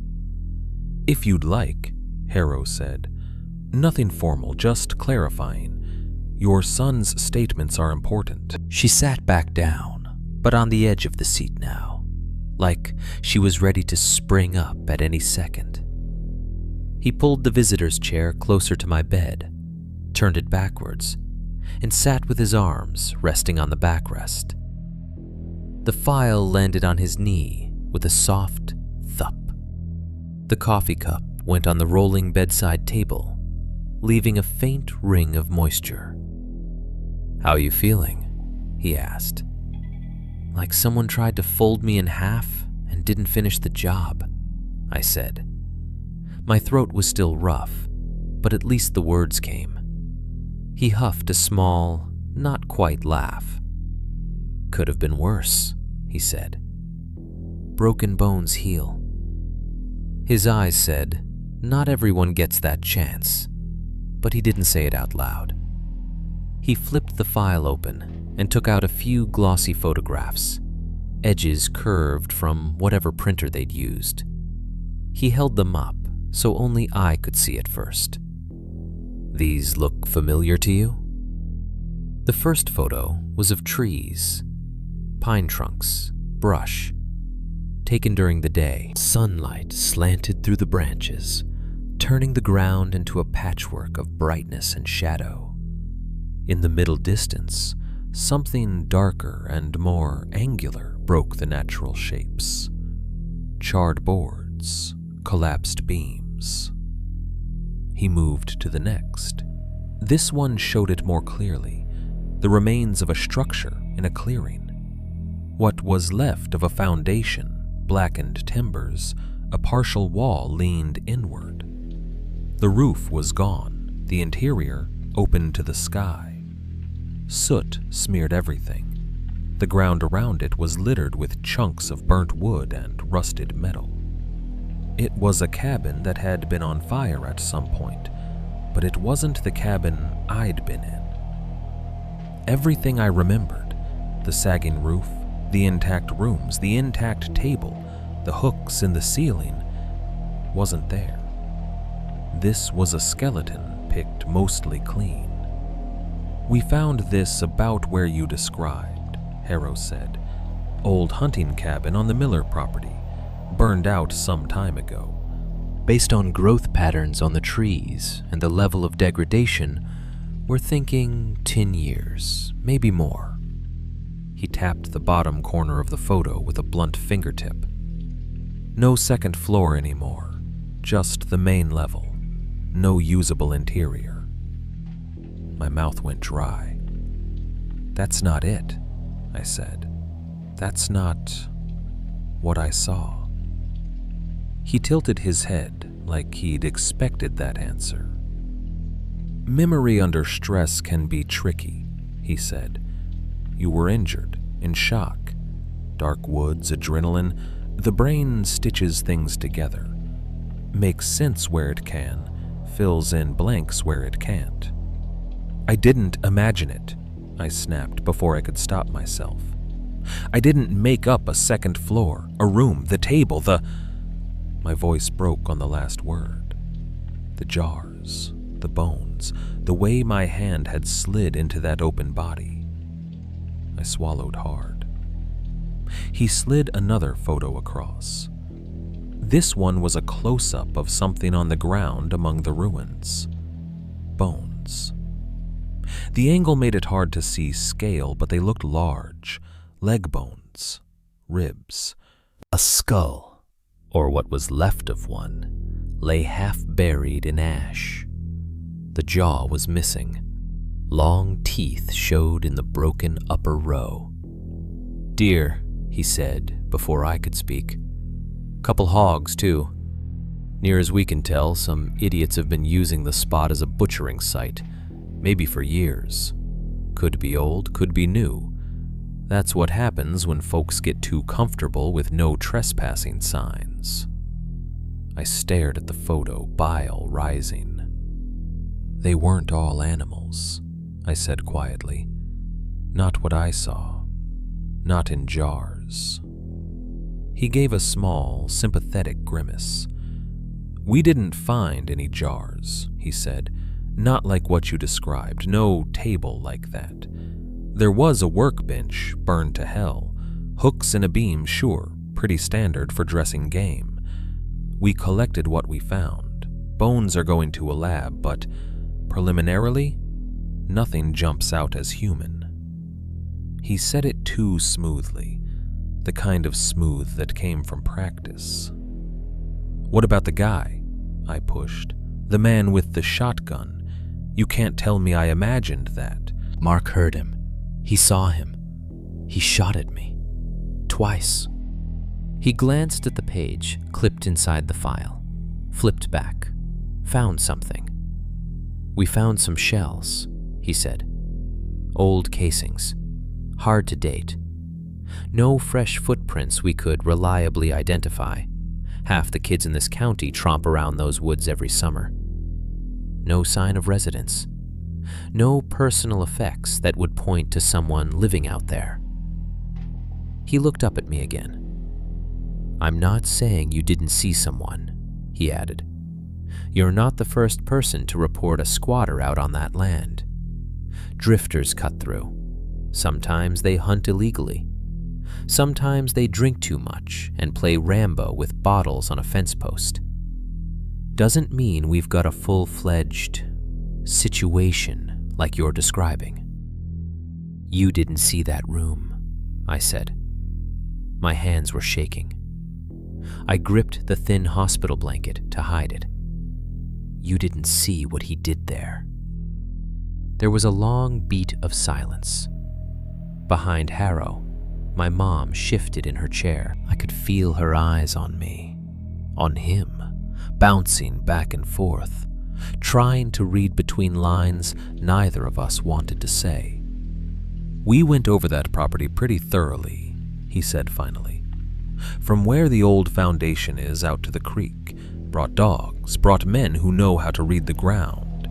"If you'd like," Harrow said. "Nothing formal, just clarifying. Your son's statements are important." She sat back down, but on the edge of the seat now, like she was ready to spring up at any second. He pulled the visitor's chair closer to my bed, turned it backwards, and sat with his arms resting on the backrest. The file landed on his knee with a soft thump. The coffee cup went on the rolling bedside table, leaving a faint ring of moisture. "How you feeling?" he asked. "Like someone tried to fold me in half and didn't finish the job," I said. My throat was still rough, but at least the words came. He huffed a small, not quite laugh. "Could have been worse," he said. "Broken bones heal." His eyes said, "Not everyone gets that chance," but he didn't say it out loud. He flipped the file open and took out a few glossy photographs, edges curved from whatever printer they'd used. He held them up so only I could see at first. "These look familiar to you?" The first photo was of trees, pine trunks, brush, taken during the day. Sunlight slanted through the branches, turning the ground into a patchwork of brightness and shadow. In the middle distance, something darker and more angular broke the natural shapes. Charred boards, collapsed beams. He moved to the next. This one showed it more clearly, the remains of a structure in a clearing. What was left of a foundation, blackened timbers, a partial wall leaned inward. The roof was gone, the interior open to the sky. Soot smeared everything. The ground around it was littered with chunks of burnt wood and rusted metal. It was a cabin that had been on fire at some point, but it wasn't the cabin I'd been in. Everything I remembered, the sagging roof, the intact rooms, the intact table, the hooks in the ceiling, wasn't there. This was a skeleton picked mostly clean. "We found this about where you described," Harrow said. "Old hunting cabin on the Miller property, burned out some time ago. Based on growth patterns on the trees and the level of degradation, we're thinking 10 years, maybe more." He tapped the bottom corner of the photo with a blunt fingertip. "No second floor anymore, just the main level. No usable interior." My mouth went dry. "That's not it," I said. "That's not what I saw." He tilted his head like he'd expected that answer. "Memory under stress can be tricky," he said. "You were injured, in shock. Dark woods, adrenaline, the brain stitches things together. Makes sense where it can, fills in blanks where it can't." "I didn't imagine it," I snapped before I could stop myself. "I didn't make up a second floor, a room, the table, the—" My voice broke on the last word. The jars, the bones, the way my hand had slid into that open body. I swallowed hard. He slid another photo across. This one was a close-up of something on the ground among the ruins. Bones. The angle made it hard to see scale, but they looked large. Leg bones, ribs. A skull, or what was left of one, lay half buried in ash. The jaw was missing. Long teeth showed in the broken upper row. "Deer," he said before I could speak. "Couple hogs, too. Near as we can tell, some idiots have been using the spot as a butchering site, maybe for years. Could be old, could be new. That's what happens when folks get too comfortable with no trespassing signs." I stared at the photo, bile rising. "They weren't all animals," I said quietly. "Not what I saw. Not in jars." He gave a small, sympathetic grimace. "We didn't find any jars," he said. "Not like what you described, no table like that. There was a workbench burned to hell. Hooks and a beam, sure, pretty standard for dressing game. We collected what we found. Bones are going to a lab, but preliminarily, nothing jumps out as human." He said it too smoothly, the kind of smooth that came from practice. "What about the guy?" I pushed. "The man with the shotgun. You can't tell me I imagined that." "Mark heard him. He saw him. He shot at me. Twice." He glanced at the page clipped inside the file, flipped back, found something. "We found some shells," he said. "Old casings. Hard to date. No fresh footprints we could reliably identify. Half the kids in this county tromp around those woods every summer. No sign of residence. No personal effects that would point to someone living out there." He looked up at me again. "I'm not saying you didn't see someone," he added. "You're not the first person to report a squatter out on that land. Drifters cut through. Sometimes they hunt illegally. Sometimes they drink too much and play Rambo with bottles on a fence post. doesn't mean we've got a full-fledged situation like you're describing. You didn't see that room, I said. My hands were shaking. I gripped the thin hospital blanket to hide it. You didn't see what he did there. There was a long beat of silence. Behind Harrow, my mom shifted in her chair. I could feel her eyes on me, on him, bouncing back and forth, trying to read between lines neither of us wanted to say. "We went over that property pretty thoroughly," he said finally. "From where the old foundation is out to the creek. Brought dogs, brought men who know how to read the ground.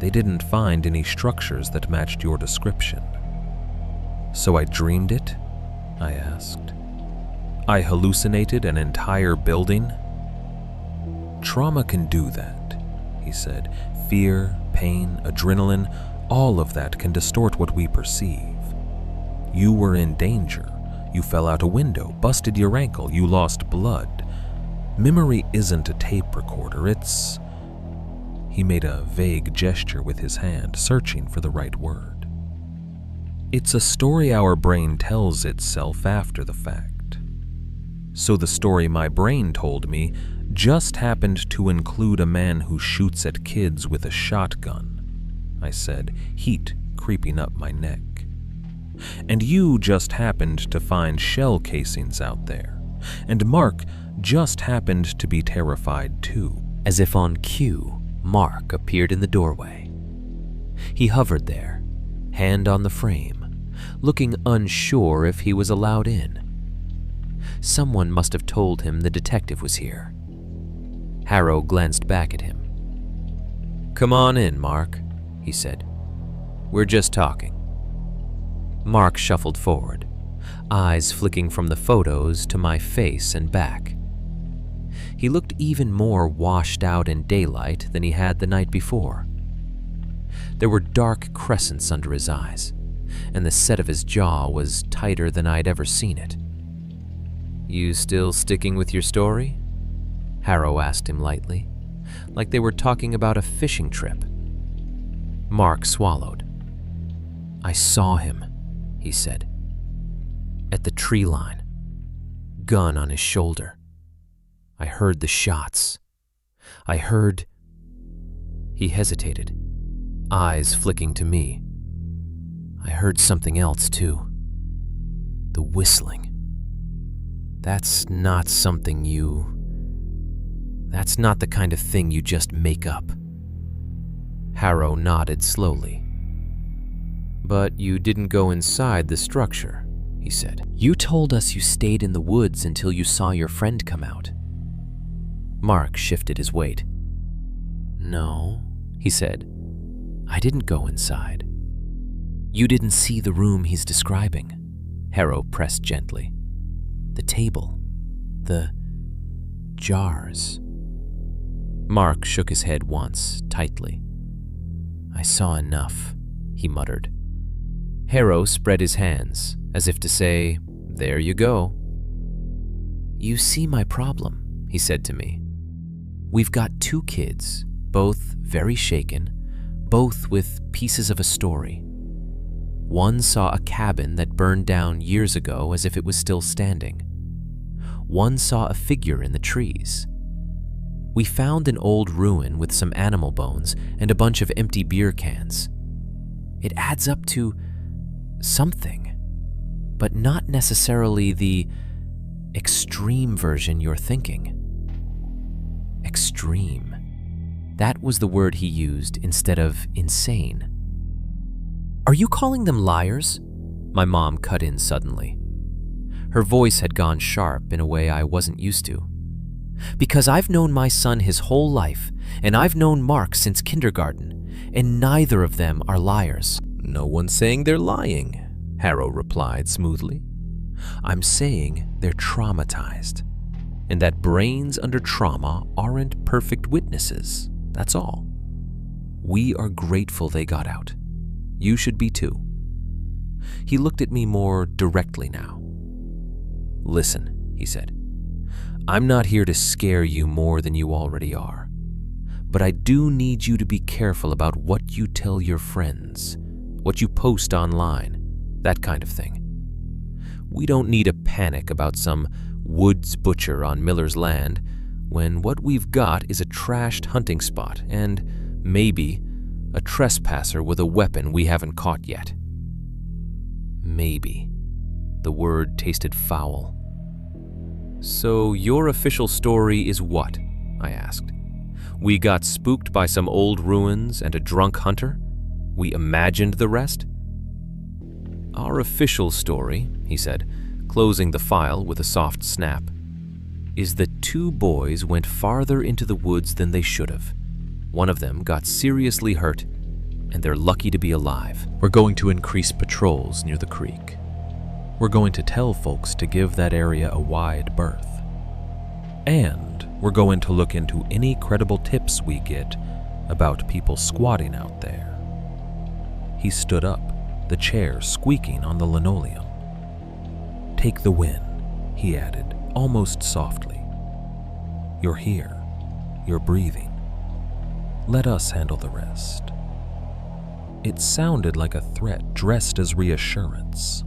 They didn't find any structures that matched your description." "So I dreamed it?" I asked. "I hallucinated an entire building?" "Trauma can do that," he said. "Fear, pain, adrenaline, all of that can distort what we perceive. You were in danger. You fell out a window, busted your ankle, you lost blood. Memory isn't a tape recorder, it's..." He made a vague gesture with his hand, searching for the right word. "It's a story our brain tells itself after the fact. So the story my brain told me just happened to include a man who shoots at kids with a shotgun," I said, heat creeping up my neck. "And you just happened to find shell casings out there. And Mark just happened to be terrified too." As if on cue, Mark appeared in the doorway. He hovered there, hand on the frame, looking unsure if he was allowed in. Someone must have told him the detective was here. Harrow glanced back at him. "Come on in, Mark," he said. "We're just talking." Mark shuffled forward, eyes flicking from the photos to my face and back. He looked even more washed out in daylight than he had the night before. There were dark crescents under his eyes, and the set of his jaw was tighter than I'd ever seen it. "You still sticking with your story?" Harrow asked him lightly, like they were talking about a fishing trip. Mark swallowed. "I saw him," he said. "At the tree line. Gun on his shoulder. I heard the shots. I heard..." He hesitated, eyes flicking to me. "I heard something else too. The whistling. That's not something you... That's not the kind of thing you just make up." Harrow nodded slowly. "But you didn't go inside the structure," he said. "You told us you stayed in the woods until you saw your friend come out." Mark shifted his weight. "No," he said. "I didn't go inside." "You didn't see the room he's describing," Harrow pressed gently. "The table. The jars." Mark shook his head once, tightly. "I saw enough," he muttered. Harrow spread his hands, as if to say, "There you go." "You see my problem," he said to me. "We've got two kids, both very shaken, both with pieces of a story. One saw a cabin that burned down years ago as if it was still standing. One saw a figure in the trees. We found an old ruin with some animal bones and a bunch of empty beer cans. It adds up to something, but not necessarily the extreme version you're thinking." Extreme. That was the word he used instead of insane. "Are you calling them liars?" My mom cut in suddenly. Her voice had gone sharp in a way I wasn't used to. "Because I've known my son his whole life, and I've known Mark since kindergarten, and neither of them are liars." "No one's saying they're lying," Harrow replied smoothly. "I'm saying they're traumatized, and that brains under trauma aren't perfect witnesses, that's all. We are grateful they got out. You should be too." He looked at me more directly now. "Listen," he said. "I'm not here to scare you more than you already are. But I do need you to be careful about what you tell your friends, what you post online, that kind of thing. We don't need a panic about some woods butcher on Miller's land when what we've got is a trashed hunting spot and, maybe, a trespasser with a weapon we haven't caught yet. Maybe. The word tasted foul. So your official story is what? I asked. We got spooked by some old ruins and a drunk hunter? We imagined the rest? Our official story, he said, closing the file with a soft snap, is that two boys went farther into the woods than they should have. One of them got seriously hurt, and they're lucky to be alive. We're going to increase patrols near the creek. We're going to tell folks to give that area a wide berth. And we're going to look into any credible tips we get about people squatting out there. He stood up, the chair squeaking on the linoleum. Take the win, he added, almost softly. You're here. You're breathing. Let us handle the rest. It sounded like a threat dressed as reassurance.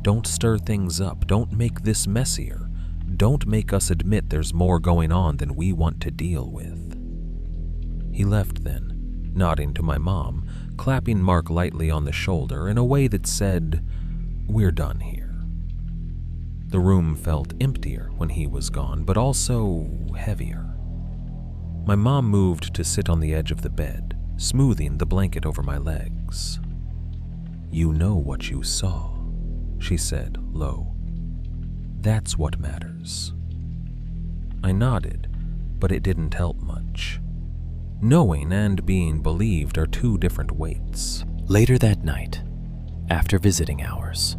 Don't stir things up. Don't make this messier. Don't make us admit there's more going on than we want to deal with. He left then, nodding to my mom, clapping Mark lightly on the shoulder in a way that said, "We're done here." The room felt emptier when he was gone, but also heavier. My mom moved to sit on the edge of the bed, smoothing the blanket over my legs. "You know what you saw," she said, low. "That's what matters." I nodded, but it didn't help much. Knowing and being believed are two different weights. Later that night, after visiting hours,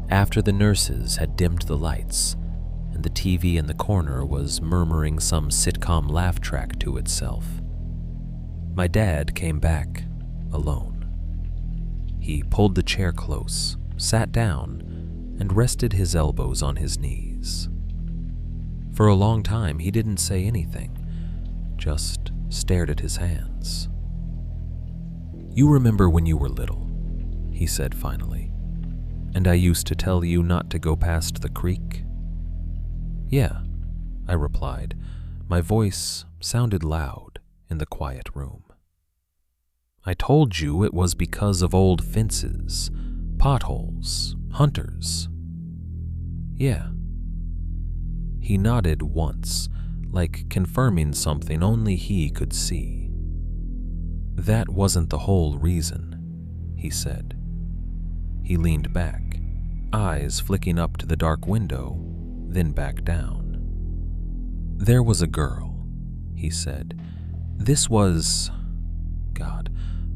after the nurses had dimmed the lights, and the TV in the corner was murmuring some sitcom laugh track to itself, my dad came back, alone. He pulled the chair close, sat down, and rested his elbows on his knees. For a long time, he didn't say anything, just stared at his hands. "You remember when you were little," he said finally, "and I used to tell you not to go past the creek?" "Yeah," I replied. My voice sounded loud in the quiet room. "I told you it was because of old fences, potholes, hunters." "Yeah." He nodded once, like confirming something only he could see. "That wasn't the whole reason," he said. He leaned back, eyes flicking up to the dark window, then back down. "There was a girl," he said. "This was, God,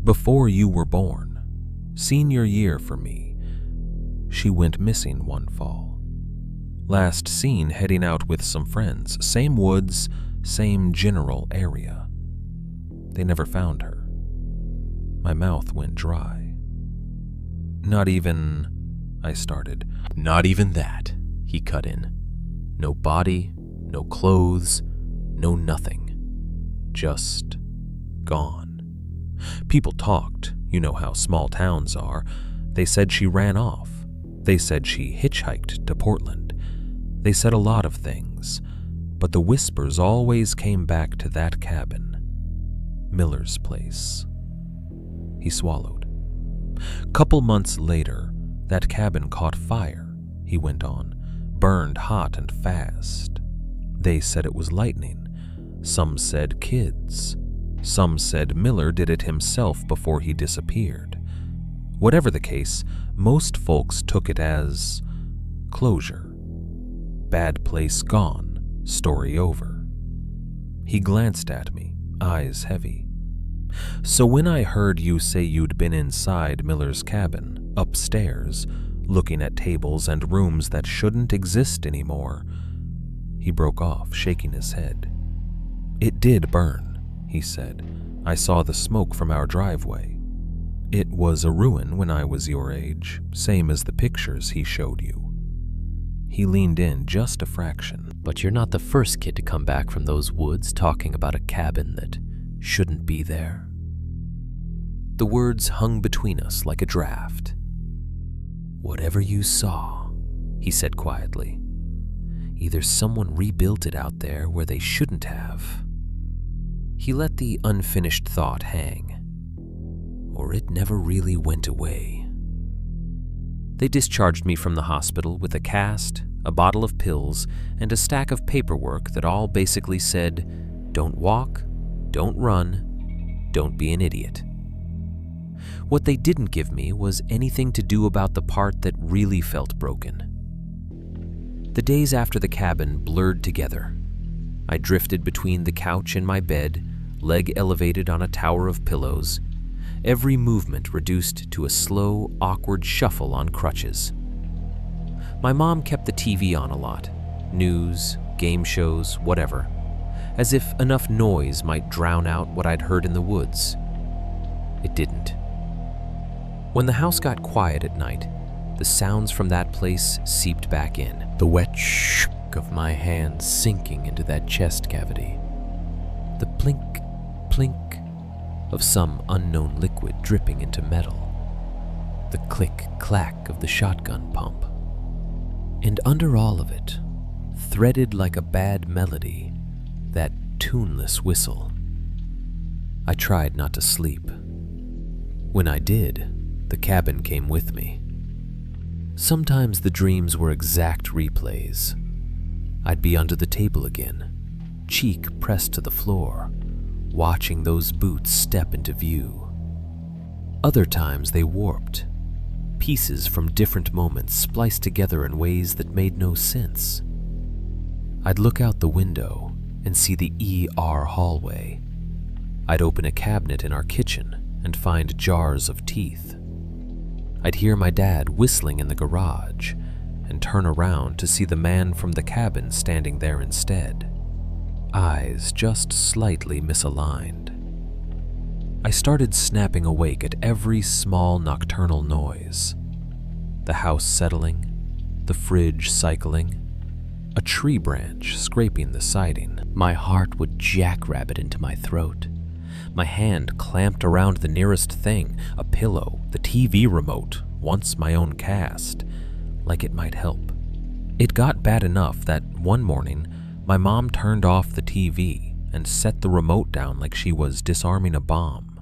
before you were born. Senior year for me. She went missing one fall. Last seen heading out with some friends, same woods, same general area. They never found her." My mouth went dry. "Not even," I started. "Not even that," he cut in. "No body, no clothes, no nothing. Just gone. People talked, you know how small towns are. They said she ran off. They said she hitchhiked to Portland. They said a lot of things, but the whispers always came back to that cabin, Miller's place." He swallowed. "Couple months later, that cabin caught fire," he went on, "burned hot and fast. They said it was lightning. Some said kids. Some said Miller did it himself before he disappeared. Whatever the case, most folks took it as closure. Bad place gone, story over." He glanced at me, eyes heavy. "So when I heard you say you'd been inside Miller's cabin, upstairs, looking at tables and rooms that shouldn't exist anymore," he broke off, shaking his head. "It did burn," he said. "I saw the smoke from our driveway. It was a ruin when I was your age, same as the pictures he showed you." He leaned in just a fraction. But you're not the first kid to come back from those woods talking about a cabin that shouldn't be there. The words hung between us like a draft. Whatever you saw, he said quietly, either someone rebuilt it out there where they shouldn't have. He let the unfinished thought hang, or it never really went away. They discharged me from the hospital with a cast, a bottle of pills, and a stack of paperwork that all basically said, don't walk, don't run, don't be an idiot. What they didn't give me was anything to do about the part that really felt broken. The days after the cabin blurred together. I drifted between the couch and my bed, leg elevated on a tower of pillows, every movement reduced to a slow, awkward shuffle on crutches. My mom kept the TV on a lot, news, game shows, whatever, as if enough noise might drown out what I'd heard in the woods. It didn't. When the house got quiet at night, the sounds from that place seeped back in, the wet shh of my hands sinking into that chest cavity, the plink, plink of some unknown liquid dripping into metal, the click, clack of the shotgun pump. And under all of it, threaded like a bad melody, that tuneless whistle. I tried not to sleep. When I did, the cabin came with me. Sometimes the dreams were exact replays. I'd be under the table again, cheek pressed to the floor, watching those boots step into view. Other times they warped, pieces from different moments spliced together in ways that made no sense. I'd look out the window and see the ER hallway. I'd open a cabinet in our kitchen and find jars of teeth. I'd hear my dad whistling in the garage and turn around to see the man from the cabin standing there instead, eyes just slightly misaligned. I started snapping awake at every small nocturnal noise. The house settling, the fridge cycling, a tree branch scraping the siding. My heart would jackrabbit into my throat. My hand clamped around the nearest thing, a pillow, the TV remote, once my own cast, like it might help. It got bad enough that one morning, my mom turned off the TV and set the remote down like she was disarming a bomb.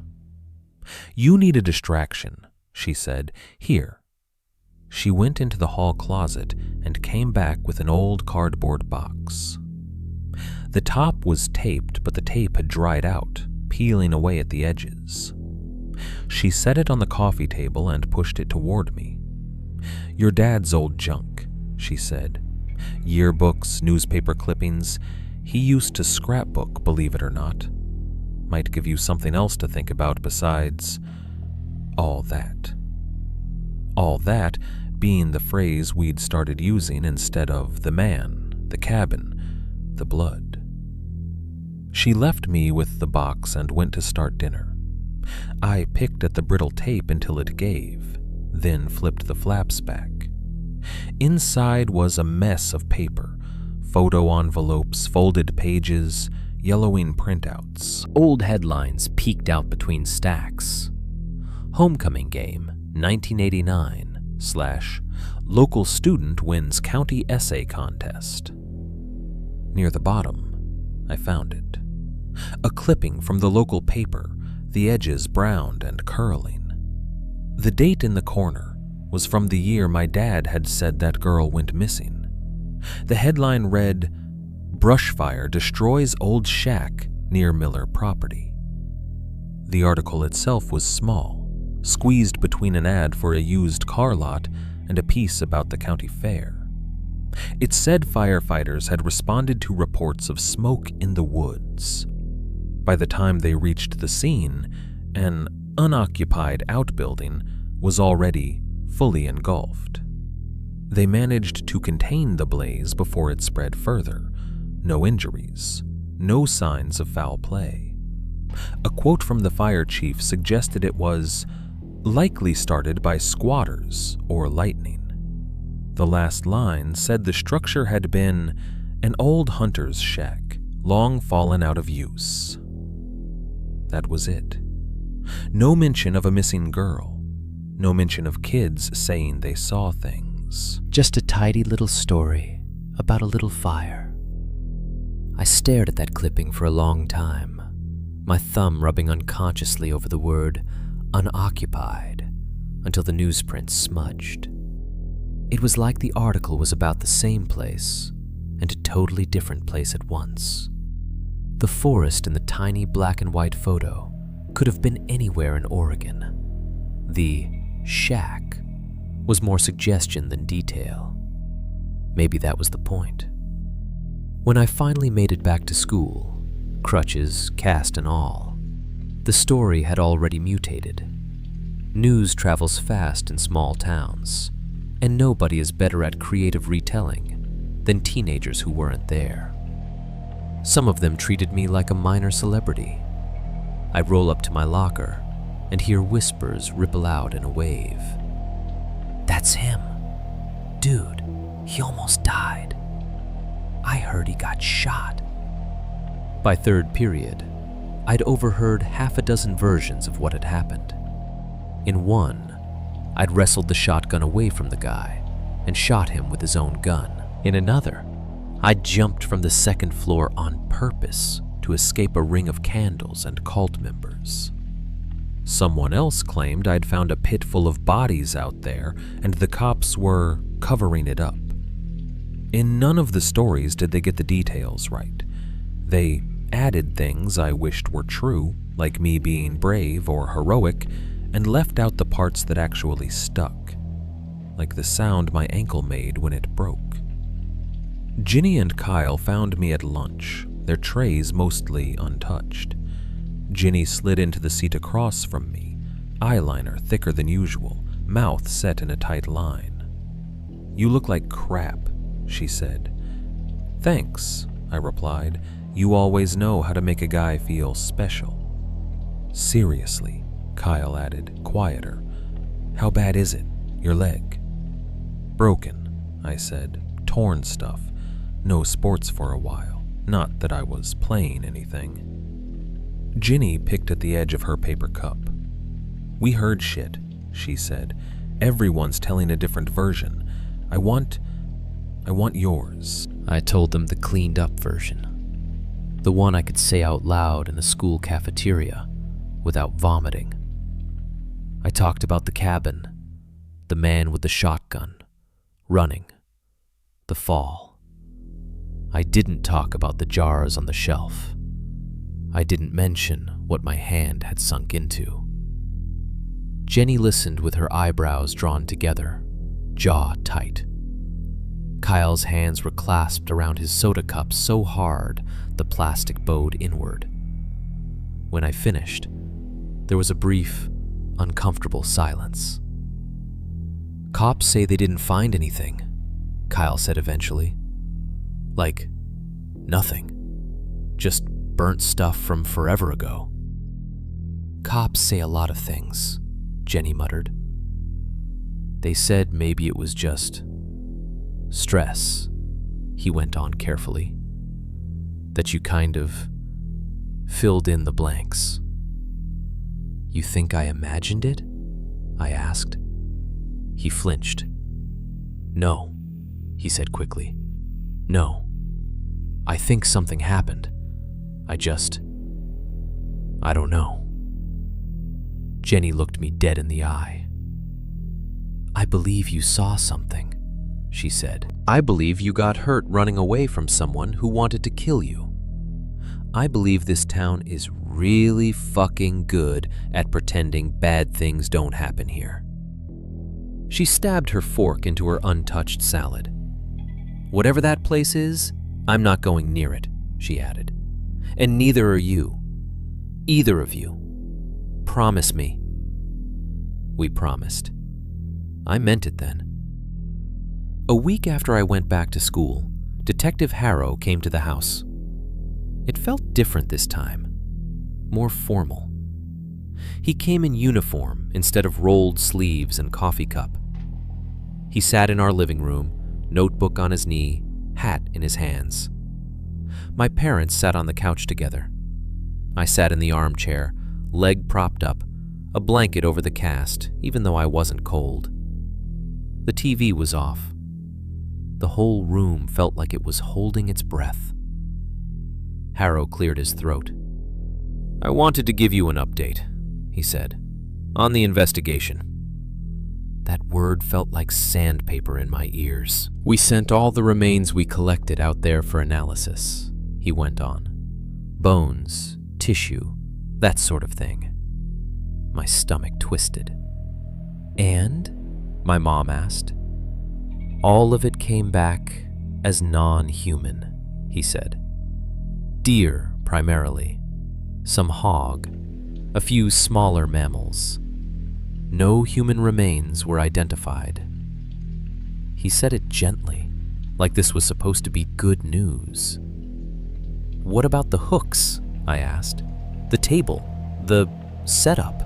"You need a distraction," she said. "Here." She went into the hall closet and came back with an old cardboard box. The top was taped, but the tape had dried out, peeling away at the edges. She set it on the coffee table and pushed it toward me. "Your dad's old junk," she said. "Yearbooks, newspaper clippings. He used to scrapbook, believe it or not. Might give you something else to think about besides all that." All that being the phrase we'd started using instead of the man, the cabin, the blood. She left me with the box and went to start dinner. I picked at the brittle tape until it gave, then flipped the flaps back. Inside was a mess of paper, photo envelopes, folded pages, yellowing printouts. Old headlines peeked out between stacks. Homecoming game, 1989/local student wins county essay contest. Near the bottom, I found it. A clipping from the local paper, the edges browned and curling. The date in the corner was from the year my dad had said that girl went missing. The headline read, "Brushfire destroys old shack near Miller property." The article itself was small, squeezed between an ad for a used car lot and a piece about the county fair. It said firefighters had responded to reports of smoke in the woods. By the time they reached the scene, an unoccupied outbuilding was already fully engulfed. They managed to contain the blaze before it spread further. No injuries, no signs of foul play. A quote from the fire chief suggested it was likely started by squatters or lightning. The last line said the structure had been An old hunter's shack, long fallen out of use. That was it. No mention of a missing girl. No mention of kids saying they saw things. Just a tidy little story about a little fire. I stared at that clipping for a long time, my thumb rubbing unconsciously over the word unoccupied until the newsprint smudged. It was like the article was about the same place and a totally different place at once. The forest in the tiny black and white photo could have been anywhere in Oregon. The shack was more suggestion than detail. Maybe that was the point. When I finally made it back to school, crutches, cast and all, the story had already mutated. News travels fast in small towns, and nobody is better at creative retelling than teenagers who weren't there. Some of them treated me like a minor celebrity. I roll up to my locker and hear whispers ripple out in a wave. "That's him. Dude, he almost died. I heard he got shot." By third period, I'd overheard half a dozen versions of what had happened. In one, I'd wrestled the shotgun away from the guy and shot him with his own gun. In another, I'd jumped from the second floor on purpose to escape a ring of candles and cult members. Someone else claimed I'd found a pit full of bodies out there and the cops were covering it up. In none of the stories did they get the details right. They added things I wished were true, like me being brave or heroic, and left out the parts that actually stuck, like the sound my ankle made when it broke. Ginny and Kyle found me at lunch, their trays mostly untouched. Ginny slid into the seat across from me, eyeliner thicker than usual, mouth set in a tight line. "You look like crap," she said. "Thanks," I replied. "You always know how to make a guy feel special." "Seriously," Kyle added, quieter. "How bad is it? Your leg?" "Broken," I said. "Torn stuff. No sports for a while. Not that I was playing anything." Ginny picked at the edge of her paper cup. "We heard shit," she said. "Everyone's telling a different version. I want yours." I told them the cleaned up version. The one I could say out loud in the school cafeteria without vomiting. I talked about the cabin, the man with the shotgun, running, the fall. I didn't talk about the jars on the shelf. I didn't mention what my hand had sunk into. Jenny listened with her eyebrows drawn together, jaw tight. Kyle's hands were clasped around his soda cup so hard the plastic bowed inward. When I finished, there was a brief, uncomfortable silence. "Cops say they didn't find anything," Kyle said eventually. "Like, nothing. Just burnt stuff from forever ago." "Cops say a lot of things," Jenny muttered. "They said maybe it was just stress," he went on carefully. "That you kind of filled in the blanks." "You think I imagined it?" I asked. He flinched. "No," he said quickly. "No. I think something happened. I don't know." Jenny looked me dead in the eye. "I believe you saw something," she said. "I believe you got hurt running away from someone who wanted to kill you. I believe this town is really fucking good at pretending bad things don't happen here." She stabbed her fork into her untouched salad. "Whatever that place is, I'm not going near it," she added. "And neither are you. Either of you. Promise me." We promised. I meant it then. A week after I went back to school, Detective Harrow came to the house. It felt different this time, more formal. He came in uniform instead of rolled sleeves and coffee cup. He sat in our living room, notebook on his knee, hat in his hands. My parents sat on the couch together. I sat in the armchair, leg propped up, a blanket over the cast, even though I wasn't cold. The TV was off. The whole room felt like it was holding its breath. Harrow cleared his throat. "I wanted to give you an update," he said, "on the investigation." That word felt like sandpaper in my ears. "We sent all the remains we collected out there for analysis," he went on. "Bones, tissue, that sort of thing." My stomach twisted. "And?" my mom asked. "All of it came back as non-human," he said. "Deer, primarily. Some hog. A few smaller mammals. No human remains were identified." He said it gently, like this was supposed to be good news. "What about the hooks?" I asked. "The table, the setup?"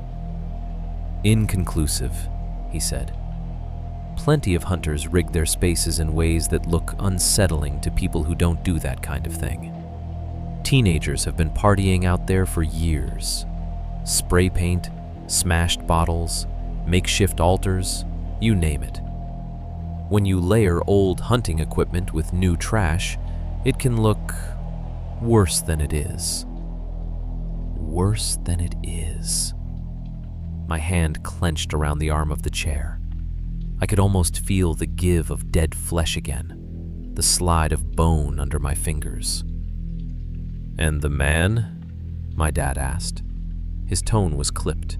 "Inconclusive," he said. "Plenty of hunters rig their spaces in ways that look unsettling to people who don't do that kind of thing. Teenagers have been partying out there for years. Spray paint, smashed bottles, makeshift altars, you name it. When you layer old hunting equipment with new trash, it can look worse than it is. Worse than it is." My hand clenched around the arm of the chair. I could almost feel the give of dead flesh again, the slide of bone under my fingers. "And the man?" my dad asked. His tone was clipped.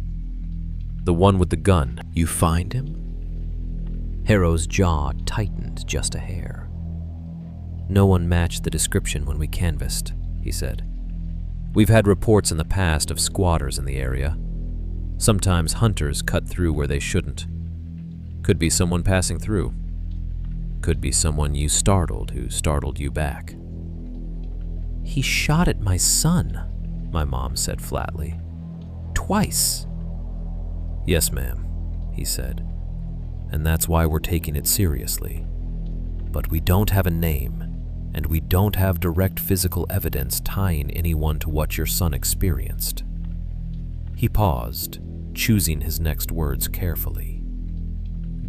"The one with the gun, you find him?" Harrow's jaw tightened just a hair. "No one matched the description when we canvassed," he said. "We've had reports in the past of squatters in the area. Sometimes hunters cut through where they shouldn't. Could be someone passing through. Could be someone you startled who startled you back." "He shot at my son," my mom said flatly. "Twice." "Yes, ma'am," he said. "And that's why we're taking it seriously. But we don't have a name, and we don't have direct physical evidence tying anyone to what your son experienced." He paused, choosing his next words carefully.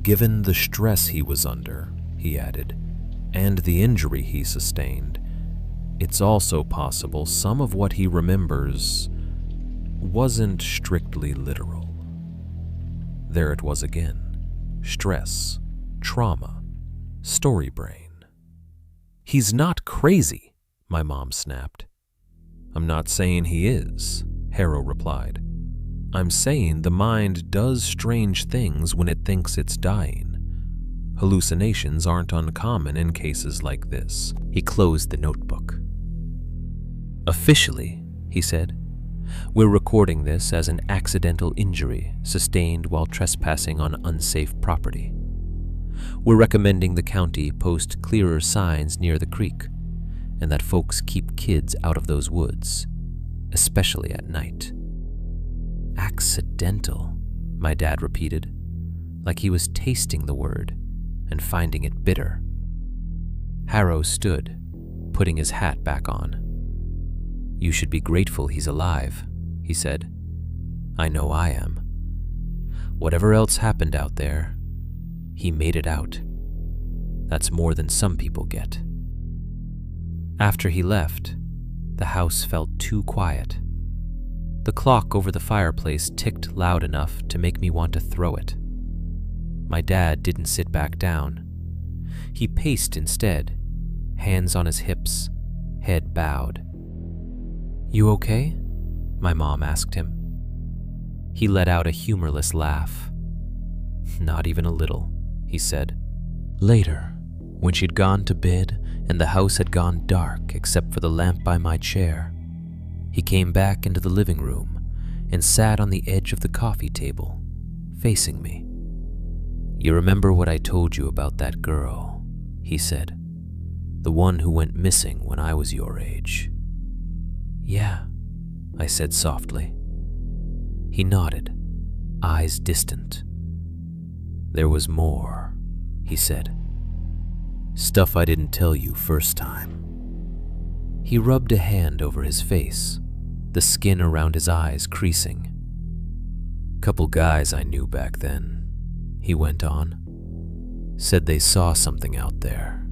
"Given the stress he was under," he added, "and the injury he sustained, it's also possible some of what he remembers wasn't strictly literal." There it was again. Stress, trauma, story brain. "He's not crazy," my mom snapped. "I'm not saying he is," Harrow replied. "I'm saying the mind does strange things when it thinks it's dying. Hallucinations aren't uncommon in cases like this." He closed the notebook. "Officially," he said, "we're recording this as an accidental injury sustained while trespassing on unsafe property. We're recommending the county post clearer signs near the creek, and that folks keep kids out of those woods, especially at night." "Accidental," my dad repeated, like he was tasting the word and finding it bitter. Harrow stood, putting his hat back on. "You should be grateful he's alive," he said. "I know I am. Whatever else happened out there, he made it out. That's more than some people get." After he left, the house felt too quiet. The clock over the fireplace ticked loud enough to make me want to throw it. My dad didn't sit back down. He paced instead, hands on his hips, head bowed. "You okay?" my mom asked him. He let out a humorless laugh. "Not even a little," he said. Later, when she'd gone to bed and the house had gone dark except for the lamp by my chair, he came back into the living room and sat on the edge of the coffee table, facing me. "You remember what I told you about that girl," he said. "The one who went missing when I was your age." "Yeah," I said softly. He nodded, eyes distant. "There was more," he said. Stuff I didn't tell you first time. He rubbed a hand over his face, the skin around his eyes creasing. Couple guys I knew back then, he went on, said they saw something out there.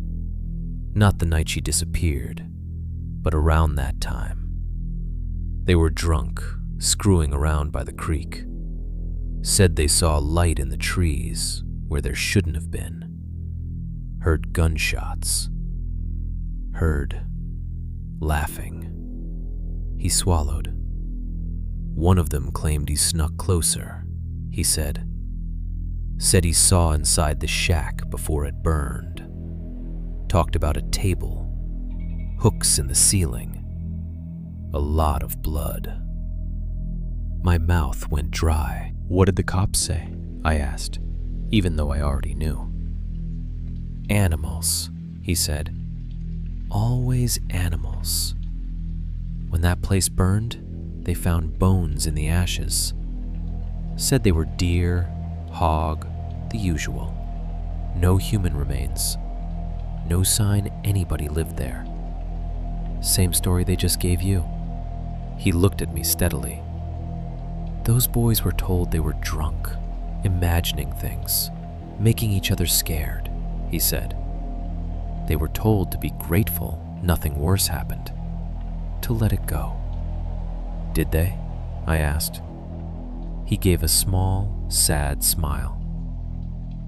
Not the night she disappeared, but around that time. They were drunk, screwing around by the creek. Said they saw light in the trees where there shouldn't have been. Heard gunshots. Heard laughing. He swallowed. One of them claimed he snuck closer, he said. Said he saw inside the shack before it burned. Talked about a table, hooks in the ceiling, a lot of blood. My mouth went dry. What did the cops say? I asked, even though I already knew. Animals, he said. Always animals. When that place burned, they found bones in the ashes. Said they were deer, hog, the usual. No human remains. No sign anybody lived there. Same story they just gave you. He looked at me steadily. Those boys were told they were drunk, imagining things, making each other scared, he said. They were told to be grateful nothing worse happened, to let it go. Did they? I asked. He gave a small, sad smile.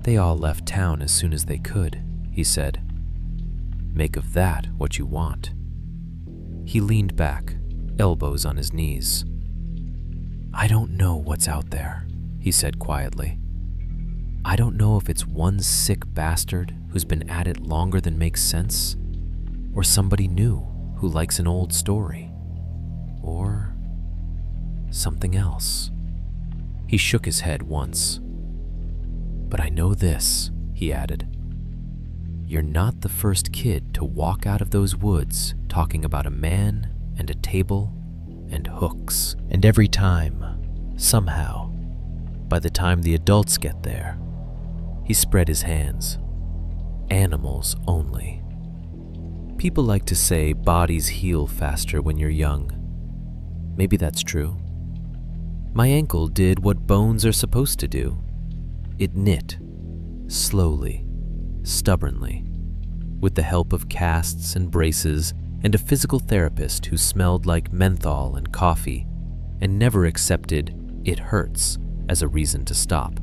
They all left town as soon as they could, he said. Make of that what you want. He leaned back, elbows on his knees. I don't know what's out there, he said quietly. I don't know if it's one sick bastard who's been at it longer than makes sense, or somebody new who likes an old story, or something else. He shook his head once. But I know this, he added. You're not the first kid to walk out of those woods talking about a man and a table and hooks. And every time, somehow, by the time the adults get there, he spread his hands. Animals only. People like to say bodies heal faster when you're young. Maybe that's true. My ankle did what bones are supposed to do. It knit, slowly, stubbornly, with the help of casts and braces and a physical therapist who smelled like menthol and coffee and never accepted "it hurts" as a reason to stop.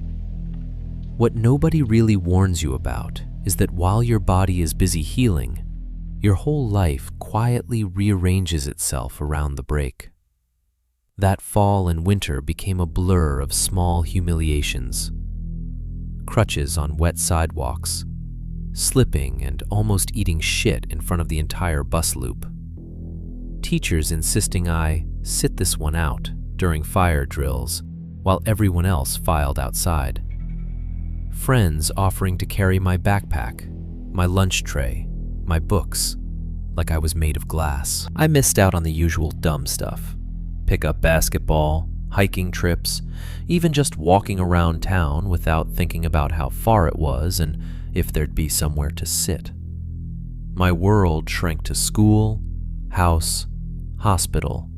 What nobody really warns you about is that while your body is busy healing, your whole life quietly rearranges itself around the break. That fall and winter became a blur of small humiliations. Crutches on wet sidewalks, slipping and almost eating shit in front of the entire bus loop. Teachers insisting I sit this one out during fire drills while everyone else filed outside. Friends offering to carry my backpack, my lunch tray, my books, like I was made of glass. I missed out on the usual dumb stuff. Pick up basketball, hiking trips, even just walking around town without thinking about how far it was and if there'd be somewhere to sit. My world shrank to school, house, hospital,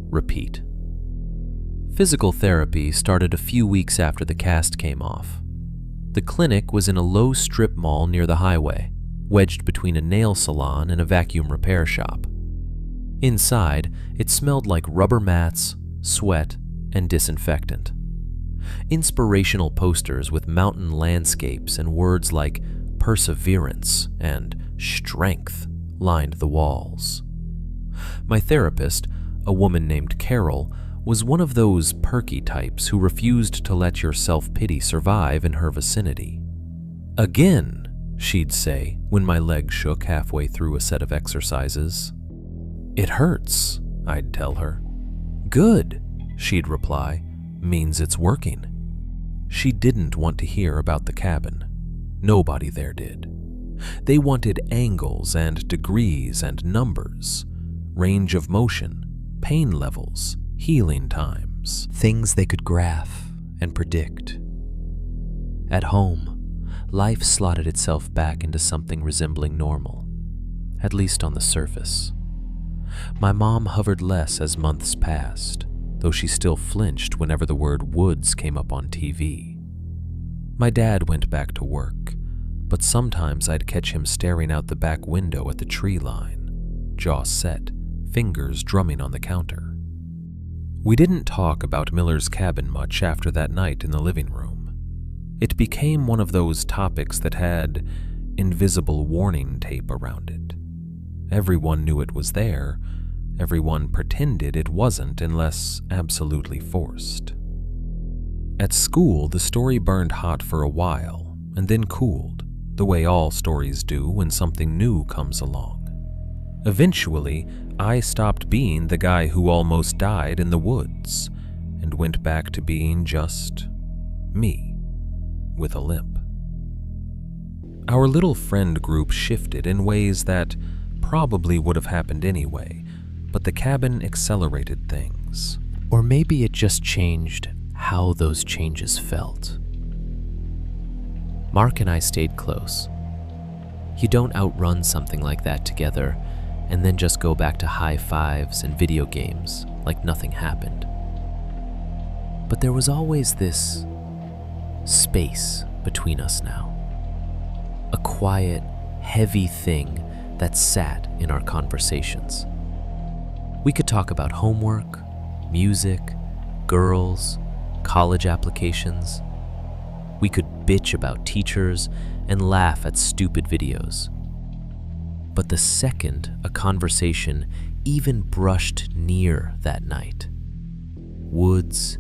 repeat. Physical therapy started a few weeks after the cast came off. The clinic was in a low strip mall near the highway, wedged between a nail salon and a vacuum repair shop. Inside, it smelled like rubber mats, sweat, and disinfectant. Inspirational posters with mountain landscapes and words like perseverance and strength lined the walls. My therapist, a woman named Carol, was one of those perky types who refused to let your self-pity survive in her vicinity. Again, she'd say when my leg shook halfway through a set of exercises. It hurts, I'd tell her. Good, she'd reply, means it's working. She didn't want to hear about the cabin. Nobody there did. They wanted angles and degrees and numbers, range of motion, pain levels, healing times, things they could graph and predict. At home, life slotted itself back into something resembling normal, at least on the surface. My mom hovered less as months passed, though she still flinched whenever the word woods came up on TV. My dad went back to work, but sometimes I'd catch him staring out the back window at the tree line, jaw set, fingers drumming on the counter. We didn't talk about Miller's cabin much after that night in the living room. It became one of those topics that had invisible warning tape around it. Everyone knew it was there. Everyone pretended it wasn't unless absolutely forced. At school, the story burned hot for a while and then cooled, the way all stories do when something new comes along. Eventually, I stopped being the guy who almost died in the woods and went back to being just me, with a limp. Our little friend group shifted in ways that probably would have happened anyway, but the cabin accelerated things. Or maybe it just changed how those changes felt. Mark and I stayed close. You don't outrun something like that together and then just go back to high fives and video games like nothing happened. But there was always this space between us now. A quiet, heavy thing that sat in our conversations. We could talk about homework, music, girls, college applications. We could bitch about teachers and laugh at stupid videos. But the second a conversation even brushed near that night, woods,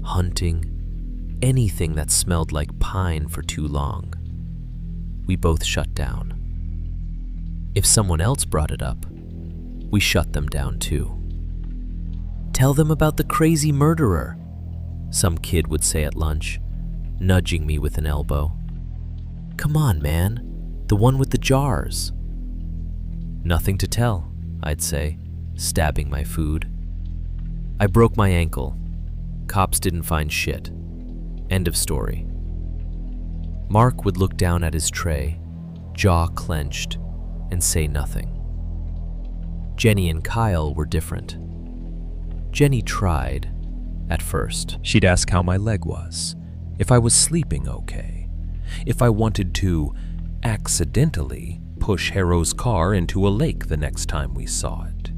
hunting, anything that smelled like pine for too long, we both shut down. If someone else brought it up, we shut them down too. "Tell them about the crazy murderer," some kid would say at lunch, nudging me with an elbow. "Come on, man, the one with the jars." "Nothing to tell," I'd say, stabbing my food. "I broke my ankle. Cops didn't find shit. End of story." Mark would look down at his tray, jaw clenched, and say nothing. Jenny and Kyle were different. Jenny tried, at first. She'd ask how my leg was, if I was sleeping okay, if I wanted to accidentally push Harrow's car into a lake the next time we saw it.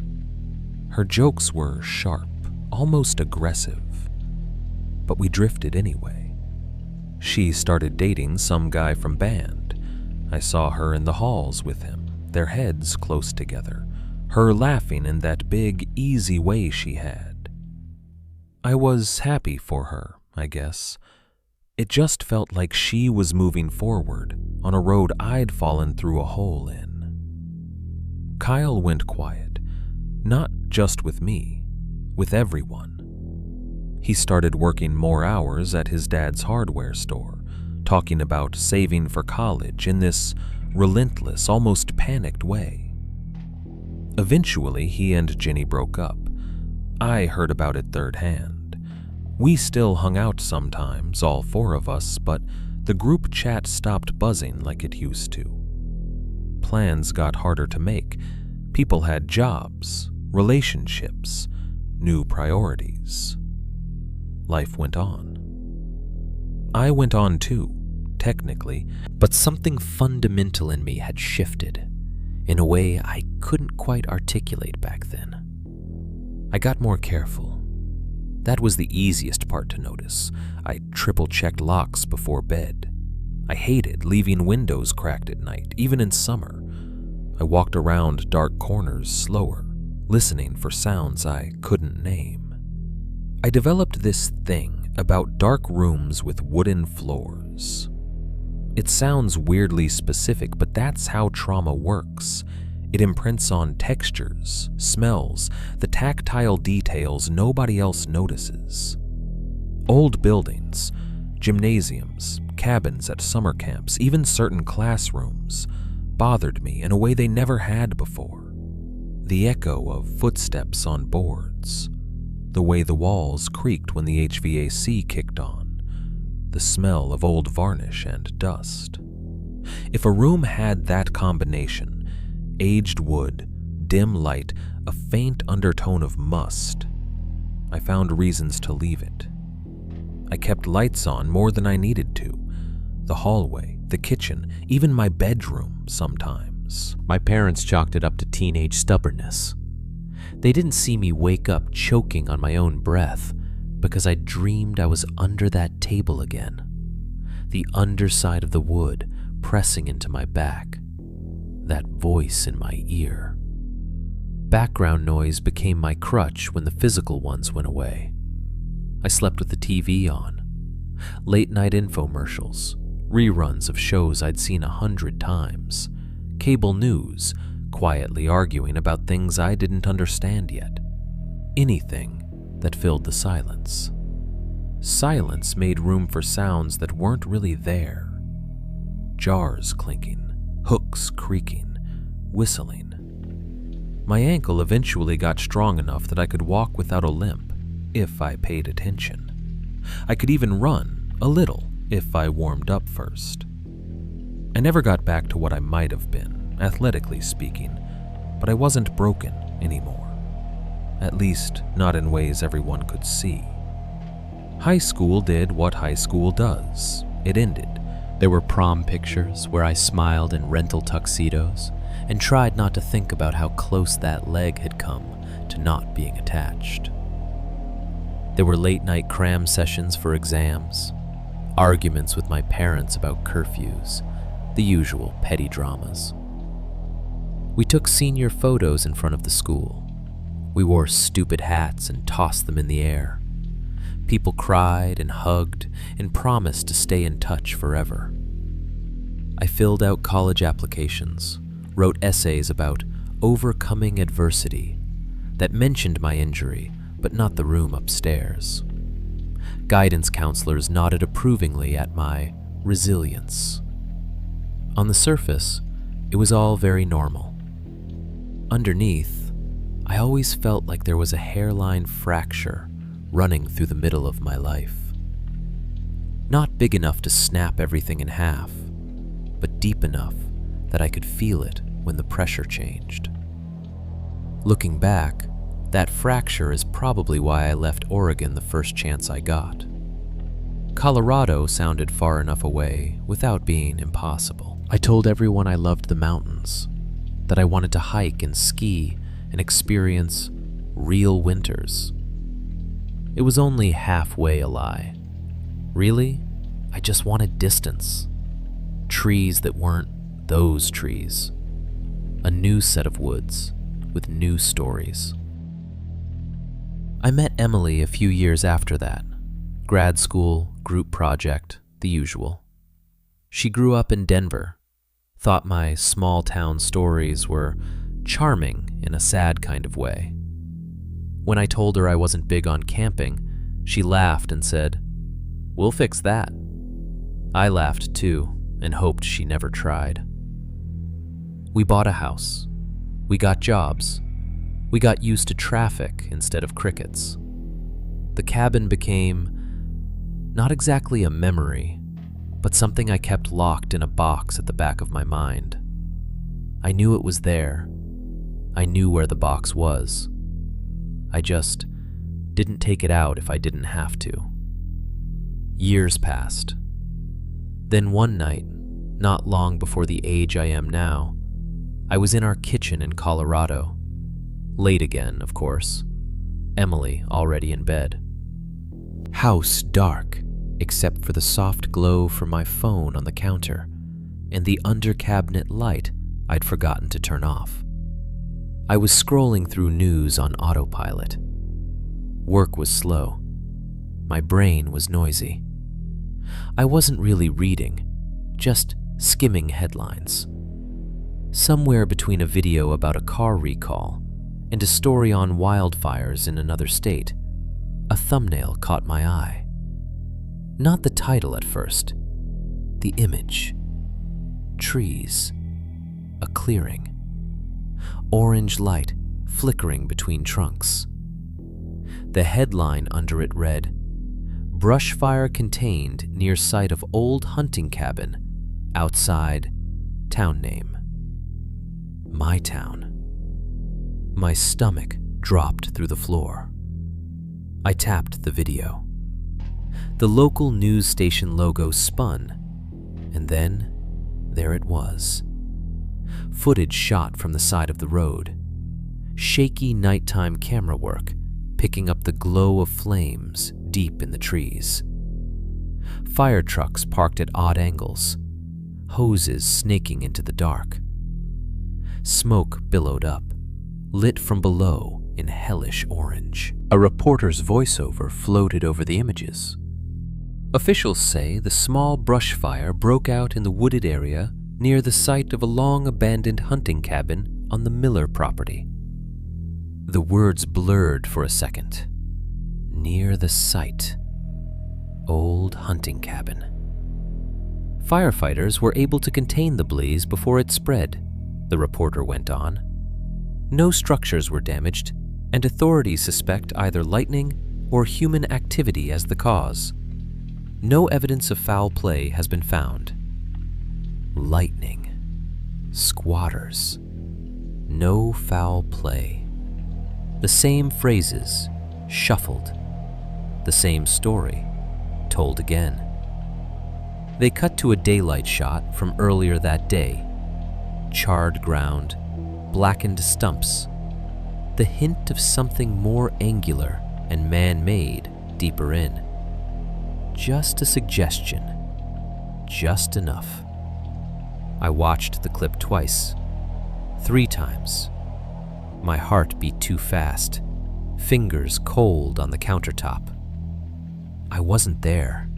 Her jokes were sharp, almost aggressive, but we drifted anyway. She started dating some guy from band. I saw her in the halls with him, their heads close together, her laughing in that big, easy way she had. I was happy for her, I guess. It just felt like she was moving forward on a road I'd fallen through a hole in. Kyle went quiet, not just with me, with everyone. He started working more hours at his dad's hardware store, talking about saving for college in this relentless, almost panicked way. Eventually, he and Jenny broke up. I heard about it third hand. We still hung out sometimes, all four of us, but the group chat stopped buzzing like it used to. Plans got harder to make. People had jobs, relationships, new priorities. Life went on. I went on too, technically, but something fundamental in me had shifted in a way I couldn't quite articulate back then. I got more careful. That was the easiest part to notice. I triple-checked locks before bed. I hated leaving windows cracked at night, even in summer. I walked around dark corners slower, listening for sounds I couldn't name. I developed this thing about dark rooms with wooden floors. It sounds weirdly specific, but that's how trauma works. It imprints on textures, smells, the tactile details nobody else notices. Old buildings, gymnasiums, cabins at summer camps, even certain classrooms, bothered me in a way they never had before. The echo of footsteps on boards, the way the walls creaked when the HVAC kicked on, the smell of old varnish and dust. If a room had that combination, aged wood, dim light, a faint undertone of must, I found reasons to leave it. I kept lights on more than I needed to. The hallway, the kitchen, even my bedroom sometimes. My parents chalked it up to teenage stubbornness. They didn't see me wake up choking on my own breath because I dreamed I was under that table again, the underside of the wood pressing into my back, that voice in my ear. Background noise became my crutch when the physical ones went away. I slept with the TV on, late-night infomercials, reruns of shows I'd seen 100 times, cable news, quietly arguing about things I didn't understand yet. Anything that filled the silence. Silence made room for sounds that weren't really there. Jars clinking, hooks creaking, whistling. My ankle eventually got strong enough that I could walk without a limp, if I paid attention. I could even run, a little, if I warmed up first. I never got back to what I might have been, athletically speaking, but I wasn't broken anymore. At least, not in ways everyone could see. High school did what high school does. It ended. There were prom pictures where I smiled in rental tuxedos and tried not to think about how close that leg had come to not being attached. There were late-night cram sessions for exams, arguments with my parents about curfews, the usual petty dramas. We took senior photos in front of the school. We wore stupid hats and tossed them in the air. People cried and hugged and promised to stay in touch forever. I filled out college applications, wrote essays about overcoming adversity that mentioned my injury, but not the room upstairs. Guidance counselors nodded approvingly at my resilience. On the surface, it was all very normal. Underneath, I always felt like there was a hairline fracture running through the middle of my life. Not big enough to snap everything in half, but deep enough that I could feel it when the pressure changed. Looking back, that fracture is probably why I left Oregon the first chance I got. Colorado sounded far enough away without being impossible. I told everyone I loved the mountains, that I wanted to hike and ski and experience real winters. It was only halfway a lie. Really, I just wanted distance. Trees that weren't those trees. A new set of woods with new stories. I met Emily a few years after that. Grad school, group project, the usual. She grew up in Denver, thought my small town stories were charming in a sad kind of way. When I told her I wasn't big on camping, she laughed and said, "We'll fix that." I laughed too and hoped she never tried. We bought a house. We got jobs. We got used to traffic instead of crickets. The cabin became not exactly a memory, but something I kept locked in a box at the back of my mind. I knew it was there. I knew where the box was. I just didn't take it out if I didn't have to. Years passed. Then one night, not long before the age I am now, I was in our kitchen in Colorado. Late again, of course. Emily already in bed. House dark, except for the soft glow from my phone on the counter and the under-cabinet light I'd forgotten to turn off. I was scrolling through news on autopilot. Work was slow. My brain was noisy. I wasn't really reading, just skimming headlines. Somewhere between a video about a car recall and a story on wildfires in another state, a thumbnail caught my eye. Not the title at first, the image. Trees, a clearing, orange light flickering between trunks. The headline under it read, "Brush fire contained near site of old hunting cabin outside Town name. My town. My stomach dropped through the floor. I tapped the video. The local news station logo spun, and then there it was. Footage shot from the side of the road. Shaky nighttime camera work, picking up the glow of flames deep in the trees. Fire trucks parked at odd angles, hoses snaking into the dark. Smoke billowed up, lit from below in hellish orange. A reporter's voiceover floated over the images. Officials say the small brush fire broke out in the wooded area near the site of a long-abandoned hunting cabin on the Miller property. The words blurred for a second. Near the site. Old hunting cabin. Firefighters were able to contain the blaze before it spread, the reporter went on. No structures were damaged, and authorities suspect either lightning or human activity as the cause. No evidence of foul play has been found. Lightning. Squatters. No foul play. The same phrases, shuffled. The same story, told again. They cut to a daylight shot from earlier that day. Charred ground, blackened stumps. The hint of something more angular and man-made deeper in. Just a suggestion. Just enough. I watched the clip twice. 3 times. My heart beat too fast, fingers cold on the countertop. I wasn't there.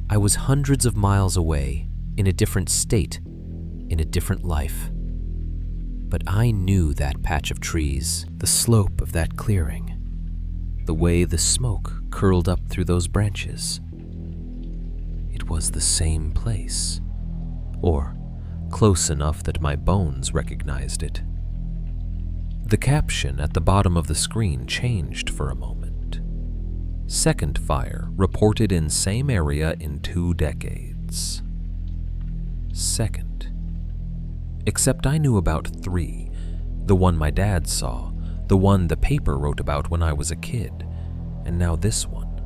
I was hundreds of miles away, in a different state, in a different life. But I knew that patch of trees, the slope of that clearing, the way the smoke curled up through those branches. It was the same place, or close enough that my bones recognized it. The caption at the bottom of the screen changed for a moment. Second fire reported in same area in 2 decades. Second. Except I knew about 3. The one my dad saw, the one the paper wrote about when I was a kid, and now this one.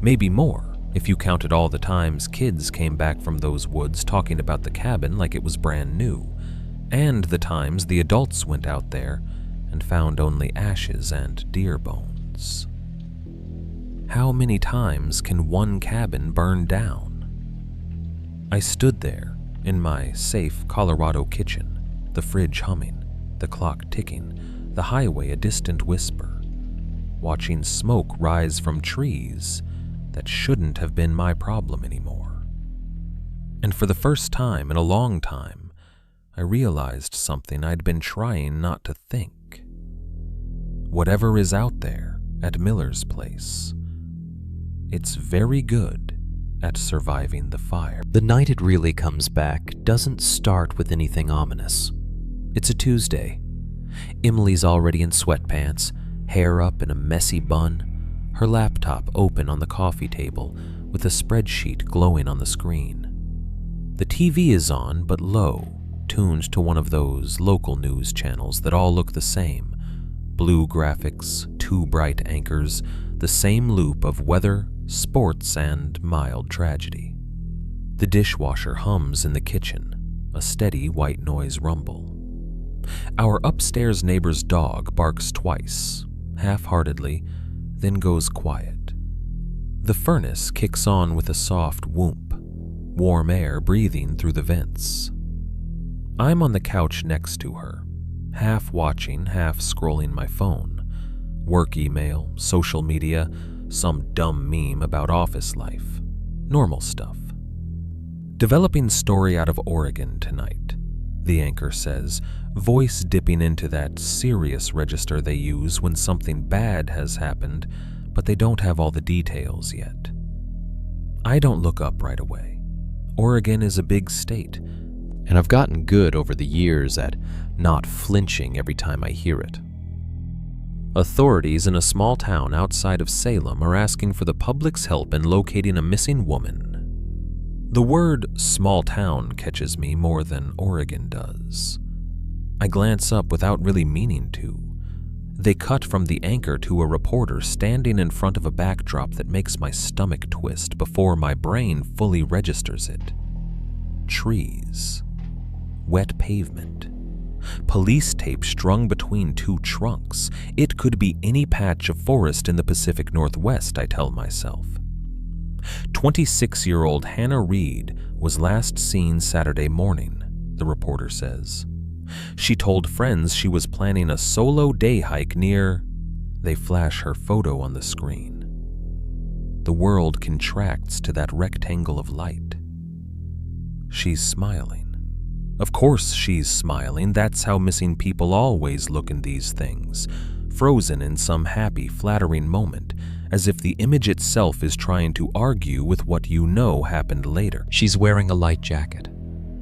Maybe more, if you counted all the times kids came back from those woods talking about the cabin like it was brand new, and the times the adults went out there and found only ashes and deer bones. How many times can one cabin burn down? I stood there in my safe Colorado kitchen, the fridge humming, the clock ticking, the highway a distant whisper, watching smoke rise from trees that shouldn't have been my problem anymore. And for the first time in a long time, I realized something I'd been trying not to think. Whatever is out there at Miller's place, it's very good at surviving the fire. The night it really comes back doesn't start with anything ominous. It's a Tuesday. Emily's already in sweatpants, hair up in a messy bun, her laptop open on the coffee table with a spreadsheet glowing on the screen. The TV is on, but low, tuned to one of those local news channels that all look the same. Blue graphics, 2 bright anchors, the same loop of weather, sports, and mild tragedy. The dishwasher hums in the kitchen, a steady white noise rumble. Our upstairs neighbor's dog barks twice, half-heartedly, then goes quiet. The furnace kicks on with a soft whoomp, warm air breathing through the vents. I'm on the couch next to her, half watching, half scrolling my phone. Work email, social media, some dumb meme about office life. Normal stuff. Developing story out of Oregon tonight, the anchor says, voice dipping into that serious register they use when something bad has happened, but they don't have all the details yet. I don't look up right away. Oregon is a big state, and I've gotten good over the years at not flinching every time I hear it. Authorities in a small town outside of Salem are asking for the public's help in locating a missing woman. The word small town catches me more than Oregon does. I glance up without really meaning to. They cut from the anchor to a reporter standing in front of a backdrop that makes my stomach twist before my brain fully registers it. Trees. Wet pavement. Police tape strung between two trunks. It could be any patch of forest in the Pacific Northwest, I tell myself. 26-year-old Hannah Reed was last seen Saturday morning, the reporter says. She told friends she was planning a solo day hike near... They flash her photo on the screen. The world contracts to that rectangle of light. She's smiling. Of course she's smiling. That's how missing people always look in these things, frozen in some happy, flattering moment, as if the image itself is trying to argue with what you know happened later. She's wearing a light jacket,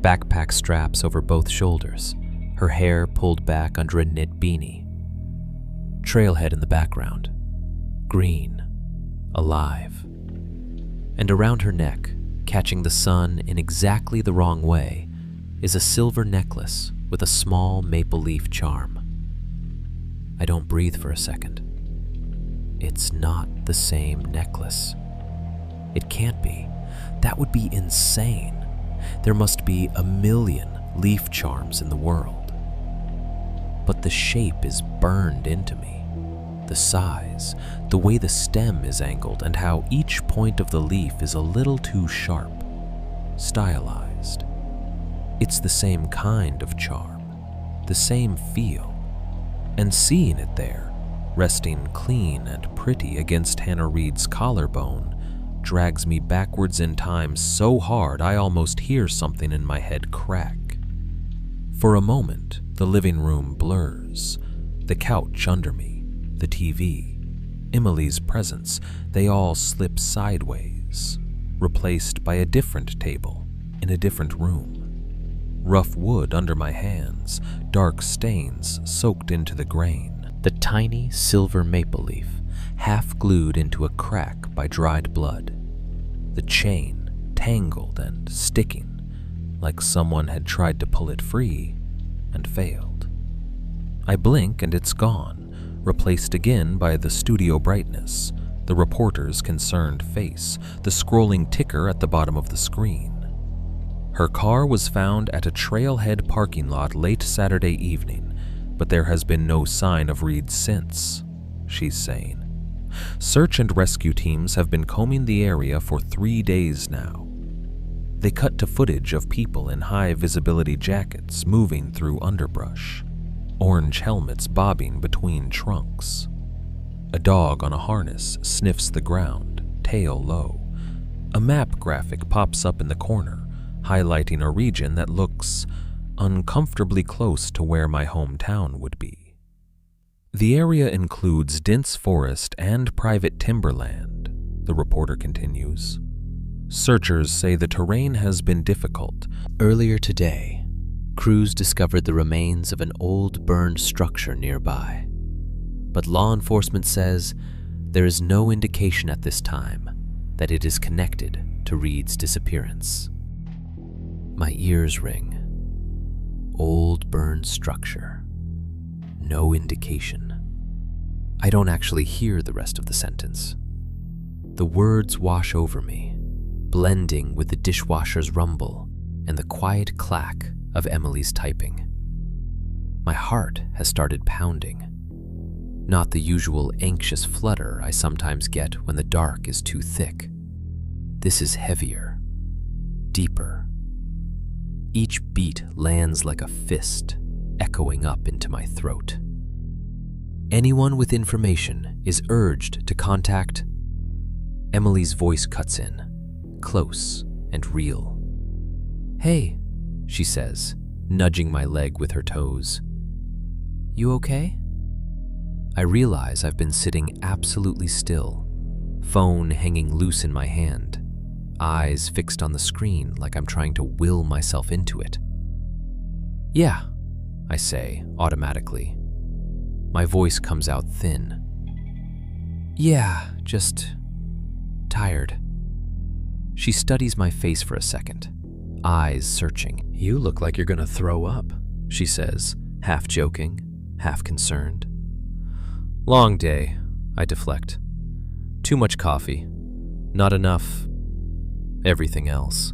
backpack straps over both shoulders, her hair pulled back under a knit beanie. Trailhead in the background, green, alive. And around her neck, catching the sun in exactly the wrong way, is a silver necklace with a small maple leaf charm. I don't breathe for a second. It's not the same necklace. It can't be. That would be insane. There must be 1,000,000 leaf charms in the world. But the shape is burned into me. The size, the way the stem is angled, and how each point of the leaf is a little too sharp, stylized. It's the same kind of charm, the same feel. And seeing it there, resting clean and pretty against Hannah Reed's collarbone, drags me backwards in time so hard I almost hear something in my head crack. For a moment, the living room blurs. The couch under me, the TV, Emily's presence, they all slip sideways, replaced by a different table in a different room. Rough wood under my hands, dark stains soaked into the grain. The tiny silver maple leaf, half glued into a crack by dried blood. The chain tangled and sticking, like someone had tried to pull it free and failed. I blink and it's gone, replaced again by the studio brightness, the reporter's concerned face, the scrolling ticker at the bottom of the screen. Her car was found at a trailhead parking lot late Saturday evening, but there has been no sign of Reed since, she's saying. Search and rescue teams have been combing the area for 3 days now. They cut to footage of people in high-visibility jackets moving through underbrush, orange helmets bobbing between trunks. A dog on a harness sniffs the ground, tail low. A map graphic pops up in the corner, highlighting a region that looks uncomfortably close to where my hometown would be. The area includes dense forest and private timberland, the reporter continues. Searchers say the terrain has been difficult. Earlier today, crews discovered the remains of an old burned structure nearby. But law enforcement says there is no indication at this time that it is connected to Reed's disappearance. My ears ring. Old burned structure. No indication. I don't actually hear the rest of the sentence. The words wash over me, blending with the dishwasher's rumble and the quiet clack of Emily's typing. My heart has started pounding. Not the usual anxious flutter I sometimes get when the dark is too thick. This is heavier, deeper. Each beat lands like a fist, echoing up into my throat. Anyone with information is urged to contact. Emily's voice cuts in, close and real. "Hey," she says, nudging my leg with her toes. "You okay?" I realize I've been sitting absolutely still, phone hanging loose in my hand, eyes fixed on the screen like I'm trying to will myself into it. "Yeah," I say automatically. My voice comes out thin. "Yeah, just tired." She studies my face for a second, eyes searching. "You look like you're gonna throw up," she says, half joking, half concerned. "Long day," I deflect. "Too much coffee. Not enough everything else."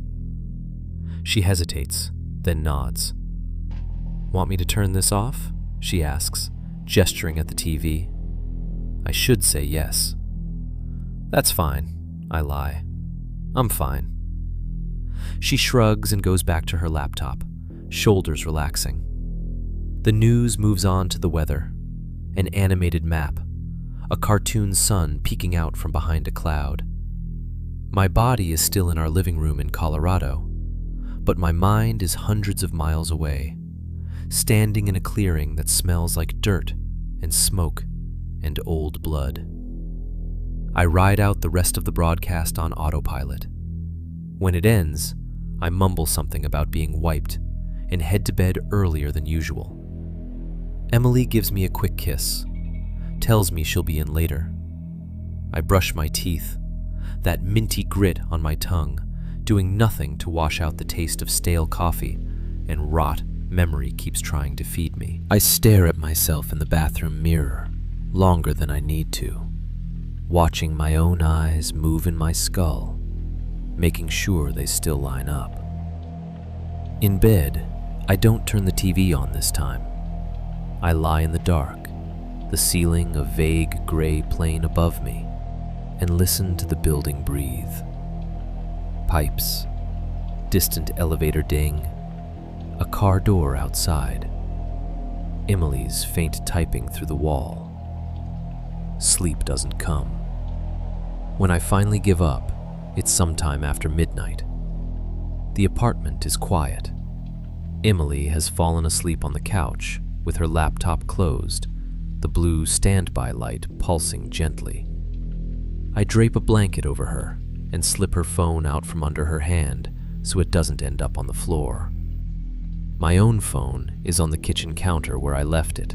She hesitates, then nods. "Want me to turn this off?" she asks, gesturing at the TV. I should say yes. "That's fine," I lie. "I'm fine." She shrugs and goes back to her laptop, shoulders relaxing. The news moves on to the weather, an animated map, a cartoon sun peeking out from behind a cloud. My body is still in our living room in Colorado, but my mind is hundreds of miles away, standing in a clearing that smells like dirt and smoke and old blood. I ride out the rest of the broadcast on autopilot. When it ends, I mumble something about being wiped and head to bed earlier than usual. Emily gives me a quick kiss, tells me she'll be in later. I brush my teeth, that minty grit on my tongue, doing nothing to wash out the taste of stale coffee and rot memory keeps trying to feed me. I stare at myself in the bathroom mirror longer than I need to, watching my own eyes move in my skull, making sure they still line up. In bed, I don't turn the TV on this time. I lie in the dark, the ceiling a vague gray plane above me, and listen to the building breathe. Pipes, distant elevator ding, a car door outside, Emily's faint typing through the wall. Sleep doesn't come. When I finally give up, it's sometime after midnight. The apartment is quiet. Emily has fallen asleep on the couch with her laptop closed, the blue standby light pulsing gently. I drape a blanket over her and slip her phone out from under her hand so it doesn't end up on the floor. My own phone is on the kitchen counter where I left it.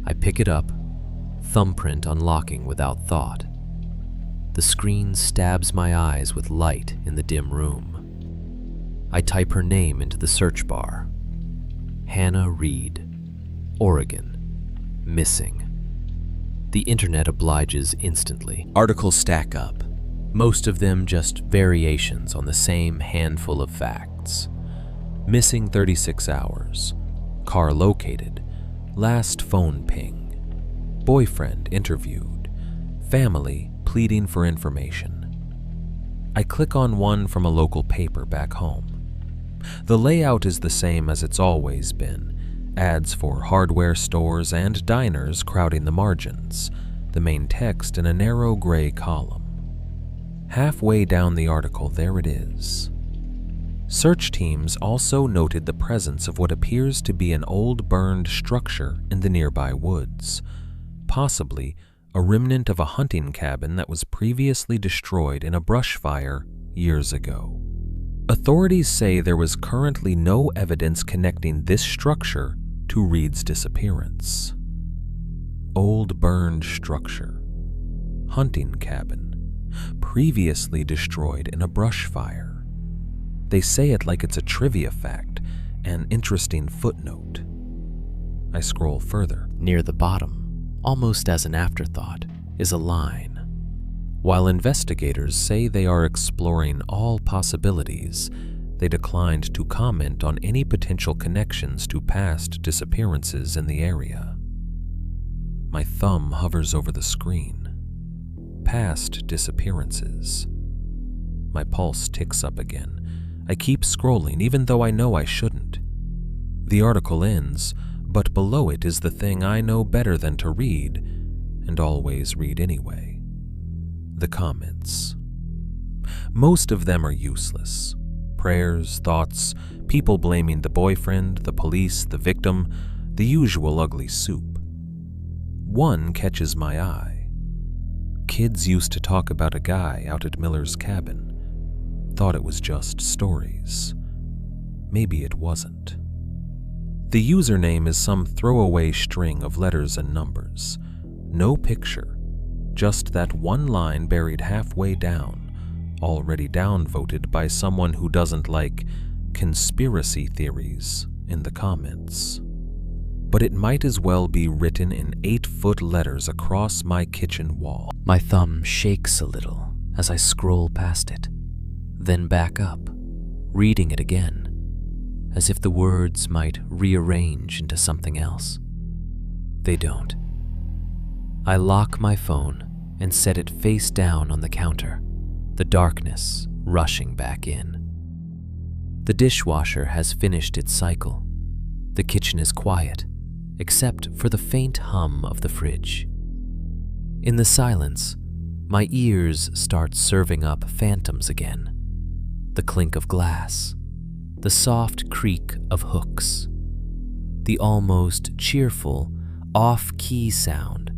I pick it up, thumbprint unlocking without thought. The screen stabs my eyes with light in the dim room. I type her name into the search bar. Hannah Reed, Oregon, missing. The internet obliges instantly. Articles stack up, most of them just variations on the same handful of facts. Missing 36 hours, car located, last phone ping, boyfriend interviewed, family pleading for information. I click on one from a local paper back home. The layout is the same as it's always been, ads for hardware stores and diners crowding the margins, the main text in a narrow gray column. Halfway down the article, there it is. Search teams also noted the presence of what appears to be an old burned structure in the nearby woods, possibly a remnant of a hunting cabin that was previously destroyed in a brush fire years ago. Authorities say there was currently no evidence connecting this structure to Reed's disappearance. Old burned structure, hunting cabin, previously destroyed in a brush fire. They say it like it's a trivia fact, an interesting footnote. I scroll further. Near the bottom, almost as an afterthought, is a line. While investigators say they are exploring all possibilities, they declined to comment on any potential connections to past disappearances in the area. My thumb hovers over the screen. Past disappearances. My pulse ticks up again. I keep scrolling even though I know I shouldn't. The article ends, but below it is the thing I know better than to read, and always read anyway. The comments. Most of them are useless. Prayers, thoughts, people blaming the boyfriend, the police, the victim, the usual ugly soup. One catches my eye. Kids used to talk about a guy out at Miller's cabin. Thought it was just stories. Maybe it wasn't. The username is some throwaway string of letters and numbers. No picture, just that one line buried halfway down, already downvoted by someone who doesn't like conspiracy theories in the comments. But it might as well be written in 8-foot letters across my kitchen wall. My thumb shakes a little as I scroll past it, then back up, reading it again, as if the words might rearrange into something else. They don't. I lock my phone and set it face down on the counter, the darkness rushing back in. The dishwasher has finished its cycle. The kitchen is quiet, except for the faint hum of the fridge. In the silence, my ears start serving up phantoms again. The clink of glass, the soft creak of hooks, the almost cheerful, off-key sound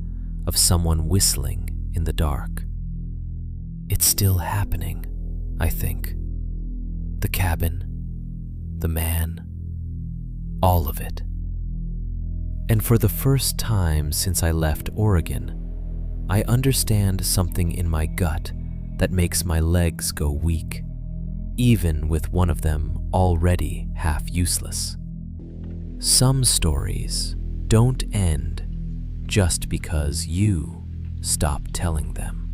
of someone whistling in the dark. It's still happening, I think. The cabin, the man, all of it. And for the first time since I left Oregon, I understand something in my gut that makes my legs go weak, even with one of them already half useless. Some stories don't end just because you stop telling them.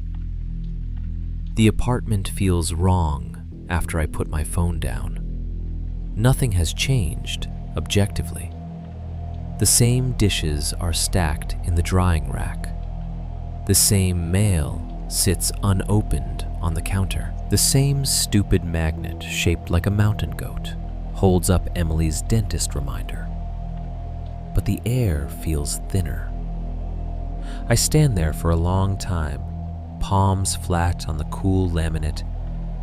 The apartment feels wrong after I put my phone down. Nothing has changed, objectively. The same dishes are stacked in the drying rack. The same mail sits unopened on the counter. The same stupid magnet shaped like a mountain goat holds up Emily's dentist reminder. But the air feels thinner. I stand there for a long time, palms flat on the cool laminate,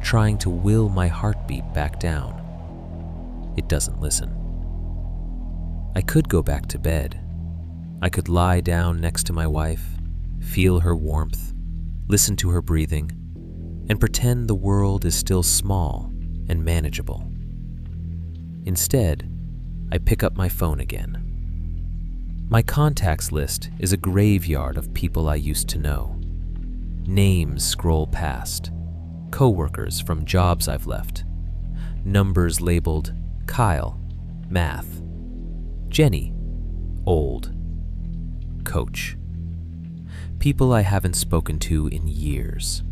trying to will my heartbeat back down. It doesn't listen. I could go back to bed. I could lie down next to my wife, feel her warmth, listen to her breathing, and pretend the world is still small and manageable. Instead, I pick up my phone again. My contacts list is a graveyard of people I used to know. Names scroll past, coworkers from jobs I've left, numbers labeled Kyle, math, Jenny, old, coach. People I haven't spoken to in years.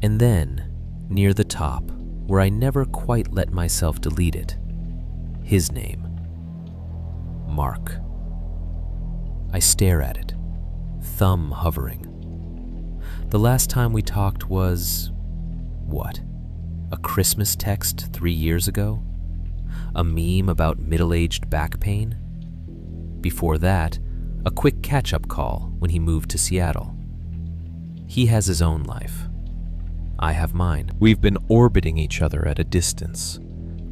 And then, near the top, where I never quite let myself delete it, his name, Mark. I stare at it, thumb hovering. The last time we talked was, what, a Christmas text 3 years ago? A meme about middle-aged back pain? Before that, a quick catch-up call when he moved to Seattle. He has his own life. I have mine. We've been orbiting each other at a distance,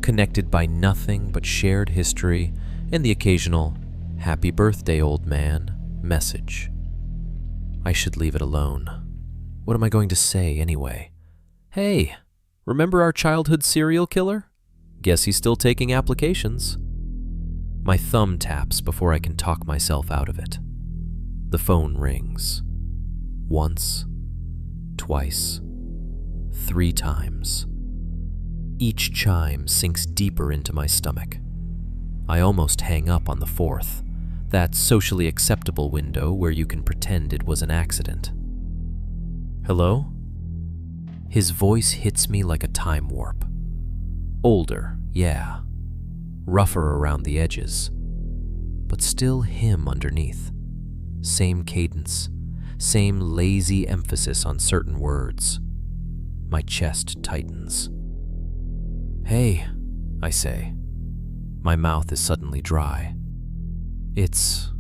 connected by nothing but shared history and the occasional "Happy birthday, old man" message. I should leave it alone. What am I going to say anyway? Hey, remember our childhood serial killer? Guess he's still taking applications. My thumb taps before I can talk myself out of it. The phone rings. Once, twice, 3 times. Each chime sinks deeper into my stomach. I almost hang up on the 4th, that socially acceptable window where you can pretend it was an accident. Hello? His voice hits me like a time warp. Older, yeah. Rougher around the edges, but still him underneath. Same cadence, same lazy emphasis on certain words. My chest tightens. Hey, I say. My mouth is suddenly dry. It's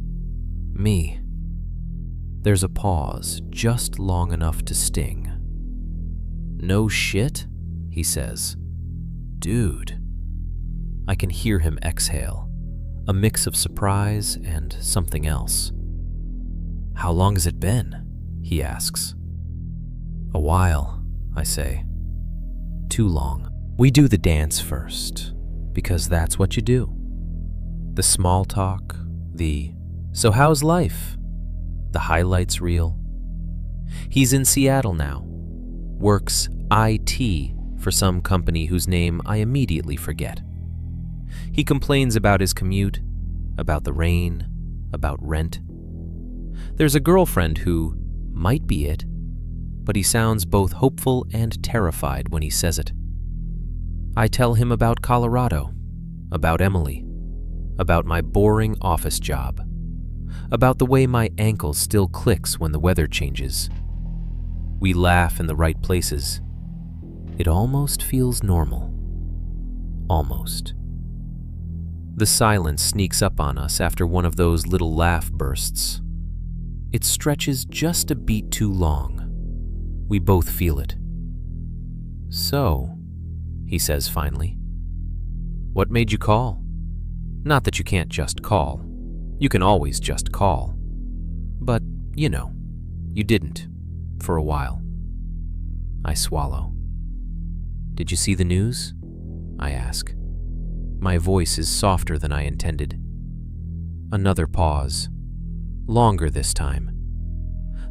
me. There's a pause just long enough to sting. No shit, he says. Dude. I can hear him exhale, a mix of surprise and something else. How long has it been? He asks. A while, I say. Too long. We do the dance first, because that's what you do. The small talk, the "so how's life?" The highlights reel. He's in Seattle now. works IT for some company whose name I immediately forget. He complains about his commute, about the rain, about rent. There's a girlfriend who might be it, but he sounds both hopeful and terrified when he says it. I tell him about Colorado, about Emily, about my boring office job, about the way my ankle still clicks when the weather changes. We laugh in the right places. It almost feels normal. Almost. The silence sneaks up on us after one of those little laugh bursts. It stretches just a beat too long. We both feel it. "So," he says finally, "what made you call? Not that you can't just call. You can always just call. But, you know, you didn't, for a while." I swallow. "Did you see the news?" I ask. My voice is softer than I intended. Another pause. Longer this time.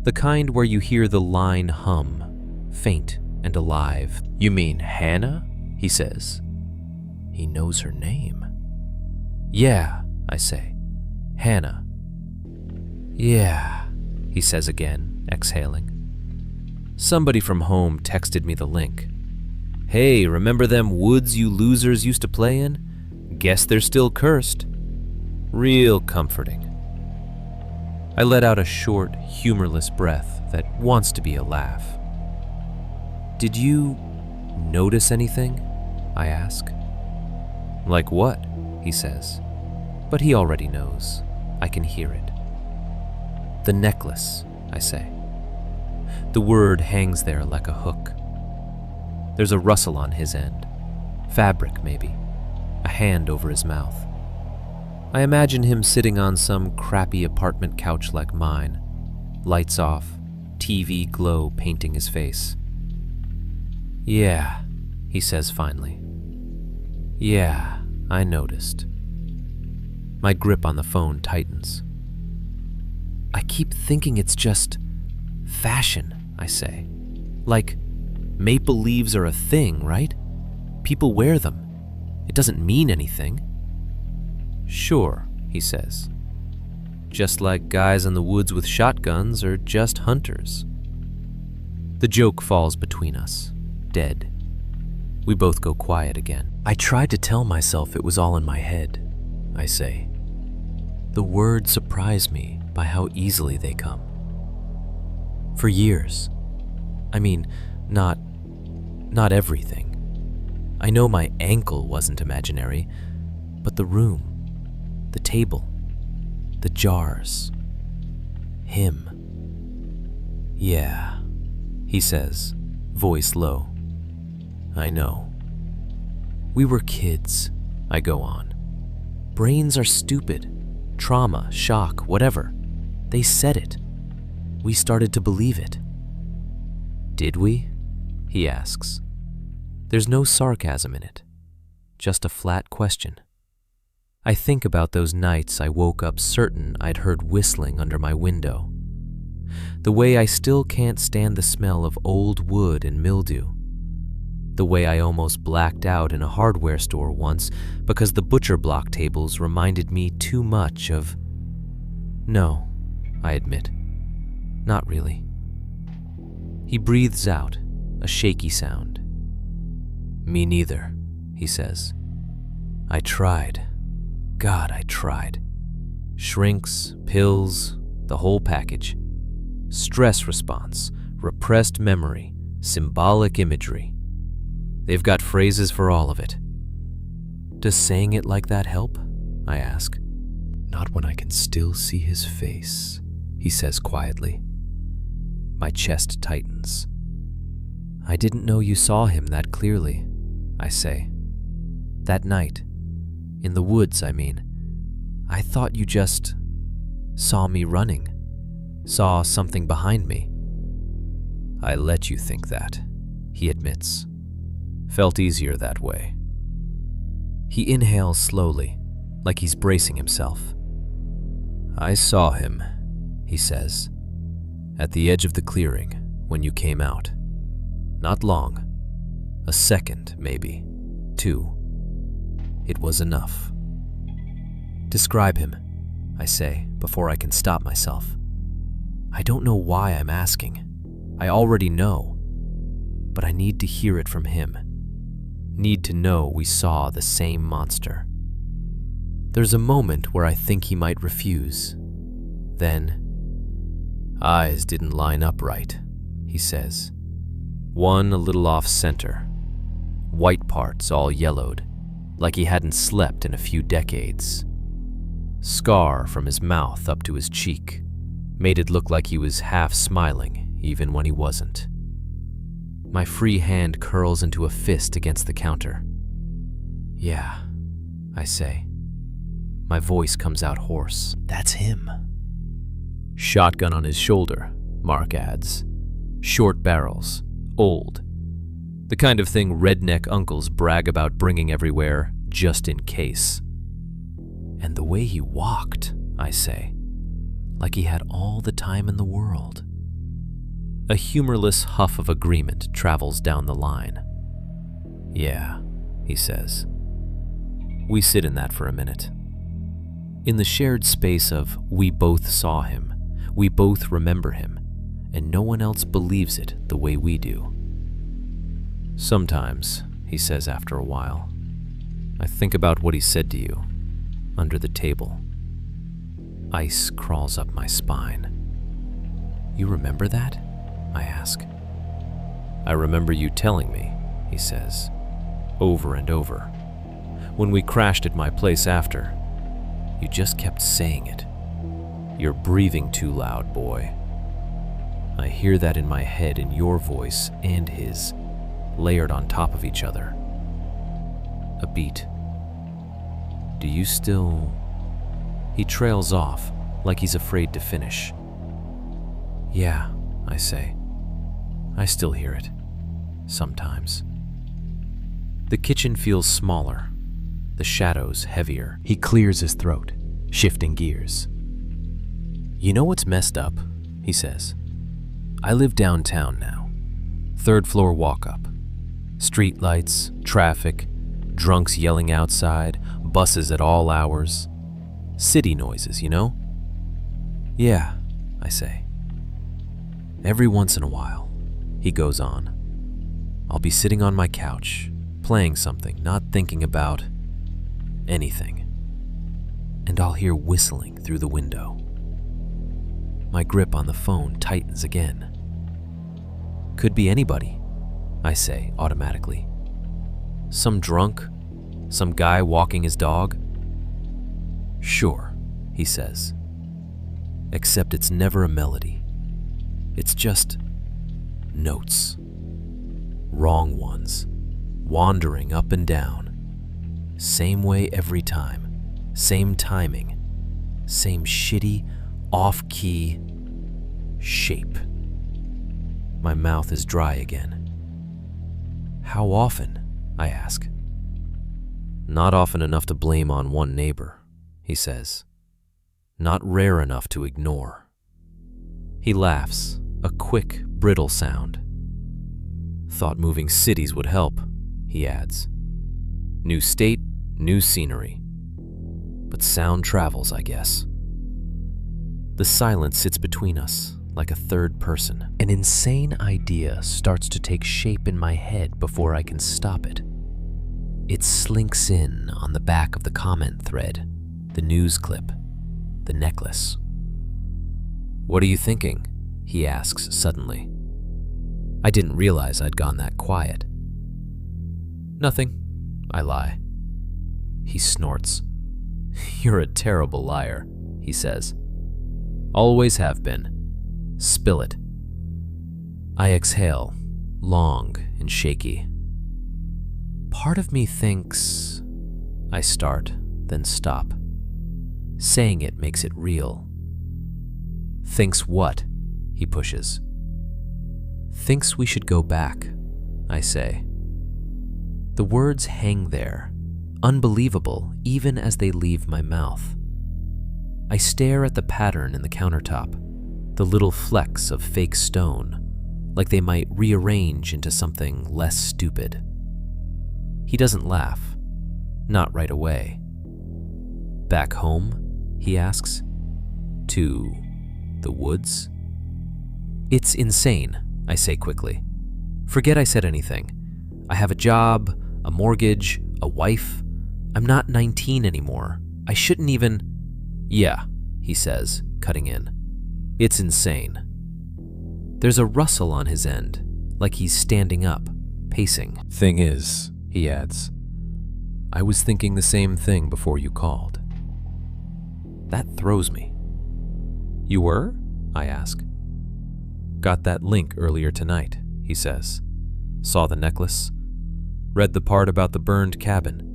The kind where you hear the line hum, faint and alive. "You mean Hannah?" he says. He knows her name. "Yeah," I say. "Hannah." "Yeah," he says again, exhaling. "Somebody from home texted me the link. Hey, remember them woods you losers used to play in? Guess they're still cursed." Real comforting. I let out a short, humorless breath that wants to be a laugh. "Did you notice anything?" I ask. "Like what?" he says. But he already knows. I can hear it. "The necklace," I say. The word hangs there like a hook. There's a rustle on his end. Fabric, maybe. A hand over his mouth. I imagine him sitting on some crappy apartment couch like mine. Lights off, TV glow painting his face. "Yeah," he says finally. "Yeah, I noticed." My grip on the phone tightens. "I keep thinking it's just fashion," I say. "Like, maple leaves are a thing, right? People wear them. It doesn't mean anything." "Sure," he says. "Just like guys in the woods with shotguns are just hunters." The joke falls between us, dead. We both go quiet again. "I tried to tell myself it was all in my head," I say. The words surprise me by how easily they come. For years. I mean, not everything. I know my ankle wasn't imaginary, but the room, the table, the jars, him. "Yeah," he says, voice low. "I know. We were kids," I go on. "Brains are stupid. Trauma, shock, whatever. They said it. We started to believe it." "Did we?" he asks. There's no sarcasm in it, just a flat question. I think about those nights I woke up certain I'd heard whistling under my window. The way I still can't stand the smell of old wood and mildew. The way I almost blacked out in a hardware store once because the butcher block tables reminded me too much of... No, I admit. Not really. He breathes out, a shaky sound. "Me neither," he says. "I tried. God, I tried. Shrinks, pills, the whole package. Stress response, repressed memory, symbolic imagery. They've got phrases for all of it." "Does saying it like that help?" I ask. "Not when I can still see his face," he says quietly. My chest tightens. "I didn't know you saw him that clearly," I say. "That night. In the woods, I mean. I thought you just saw me running. Saw something behind me." "I let you think that," he admits. "Felt easier that way." He inhales slowly, like he's bracing himself. "I saw him," he says, "at the edge of the clearing when you came out. Not long. A second, maybe. 2. It was enough. Describe him, I say, before I can stop myself. I don't know why I'm asking. I already know. But I need to hear it from him. Need to know we saw the same monster. There's a moment where I think he might refuse. Then, eyes didn't line up right, he says. One a little off center. White parts all yellowed, like he hadn't slept in a few decades. Scar from his mouth up to his cheek made it look like he was half smiling, even when he wasn't. My free hand curls into a fist against the counter. Yeah, I say. My voice comes out hoarse. That's him. Shotgun on his shoulder, Mark adds. Short barrels, old. The kind of thing redneck uncles brag about bringing everywhere just in case. And the way he walked, I say, like he had all the time in the world. A humorless huff of agreement travels down the line. Yeah, he says. We sit in that for a minute. In the shared space of we both saw him, we both remember him, and no one else believes it the way we do. Sometimes, he says after a while, I think about what he said to you, under the table. Ice crawls up my spine. You remember that? I ask. I remember you telling me, he says, over and over. When we crashed at my place after, you just kept saying it. You're breathing too loud, boy. I hear that in my head in your voice and his, layered on top of each other. A beat. Do you still... He trails off, like he's afraid to finish. Yeah, I say. I still hear it. Sometimes. The kitchen feels smaller. The shadows heavier. He clears his throat, shifting gears. You know what's messed up? He says. I live downtown now. 3rd floor walk-up. Street lights, traffic, drunks yelling outside, buses at all hours. City noises, you know? Yeah, I say. Every once in a while, he goes on. I'll be sitting on my couch, playing something, not thinking about anything. And I'll hear whistling through the window. My grip on the phone tightens again. Could be anybody, I say automatically. Some drunk? Some guy walking his dog? Sure, he says. Except it's never a melody. It's just notes. Wrong ones, wandering up and down. Same way every time, same timing, same shitty, off-key shape. My mouth is dry again. How often? I ask. Not often enough to blame on one neighbor, he says. Not rare enough to ignore. He laughs, a quick, brittle sound. Thought moving cities would help, he adds. New state, new scenery. But sound travels, I guess. The silence sits between us, like a third person. An insane idea starts to take shape in my head before I can stop it. It slinks in on the back of the comment thread, the news clip, the necklace. What are you thinking? He asks suddenly. I didn't realize I'd gone that quiet. Nothing, I lie. He snorts. You're a terrible liar, he says. Always have been. Spill it. I exhale, long and shaky. Part of me thinks... I start, then stop. Saying it makes it real. Thinks what? He pushes. Thinks we should go back, I say. The words hang there, unbelievable even as they leave my mouth. I stare at the pattern in the countertop, the little flecks of fake stone, like they might rearrange into something less stupid. He doesn't laugh, not right away. Back home, he asks. To the woods? It's insane, I say quickly. Forget I said anything. I have a job, a mortgage, a wife. I'm not 19 anymore. I shouldn't even... Yeah, he says, cutting in. It's insane. There's a rustle on his end, like he's standing up, pacing. Thing is, he adds, I was thinking the same thing before you called. That throws me. You were? I ask. Got that link earlier tonight, he says. Saw the necklace. Read the part about the burned cabin.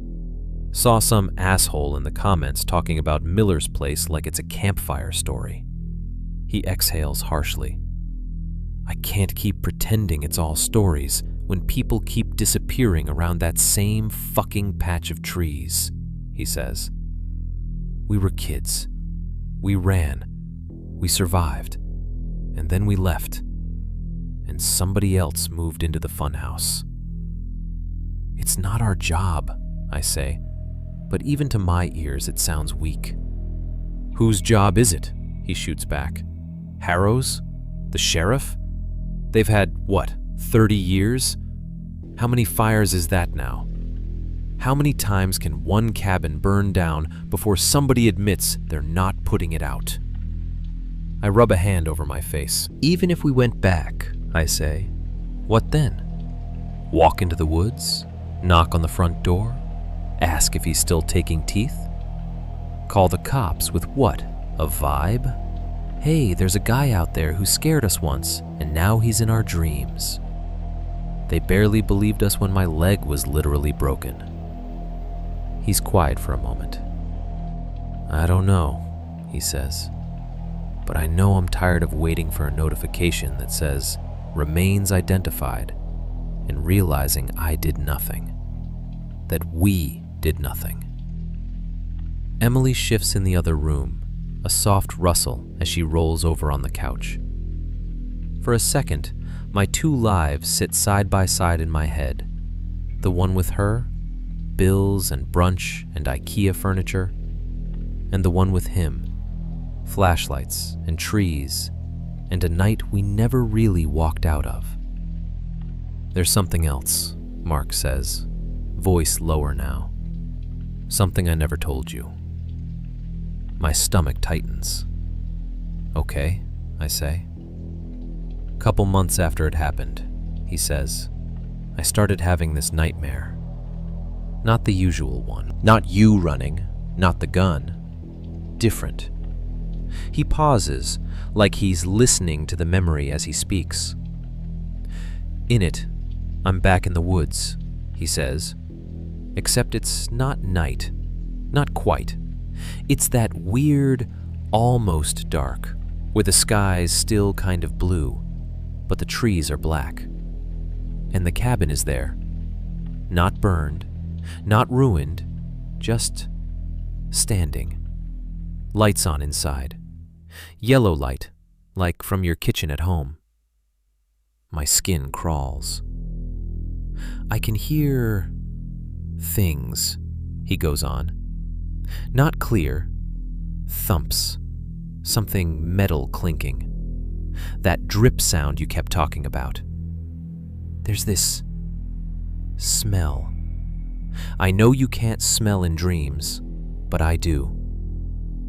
Saw some asshole in the comments talking about Miller's place like it's a campfire story. He exhales harshly. I can't keep pretending it's all stories when people keep disappearing around that same fucking patch of trees, he says. We were kids. We ran. We survived. And then we left. And somebody else moved into the funhouse. It's not our job, I say, but even to my ears it sounds weak. Whose job is it? He shoots back. Harrow's? The sheriff? They've had, what, 30 years? How many fires is that now? How many times can one cabin burn down before somebody admits they're not putting it out? I rub a hand over my face. Even if we went back, I say, what then? Walk into the woods? Knock on the front door? Ask if he's still taking teeth? Call the cops with what? A vibe? Hey, there's a guy out there who scared us once, and now he's in our dreams. They barely believed us when my leg was literally broken. He's quiet for a moment. I don't know, he says, but I know I'm tired of waiting for a notification that says, remains identified, and realizing I did nothing. That we did nothing. Emily shifts in the other room, a soft rustle as she rolls over on the couch. For a second, my two lives sit side by side in my head. The one with her, bills and brunch and IKEA furniture, and the one with him, flashlights and trees, and a night we never really walked out of. There's something else, Mark says, voice lower now. Something I never told you. My stomach tightens. Okay, I say. Couple months after it happened, he says, I started having this nightmare. Not the usual one. Not you running, not the gun. Different. He pauses, like he's listening to the memory as he speaks. In it, I'm back in the woods, he says. Except it's not night. Not quite. It's that weird, almost dark, where the sky's still kind of blue, but the trees are black. And the cabin is there. Not burned, not ruined, just standing. Lights on inside. Yellow light, like from your kitchen at home. My skin crawls. I can hear things, he goes on. Not clear. Thumps. Something metal clinking. That drip sound you kept talking about. There's this smell. I know you can't smell in dreams, but I do.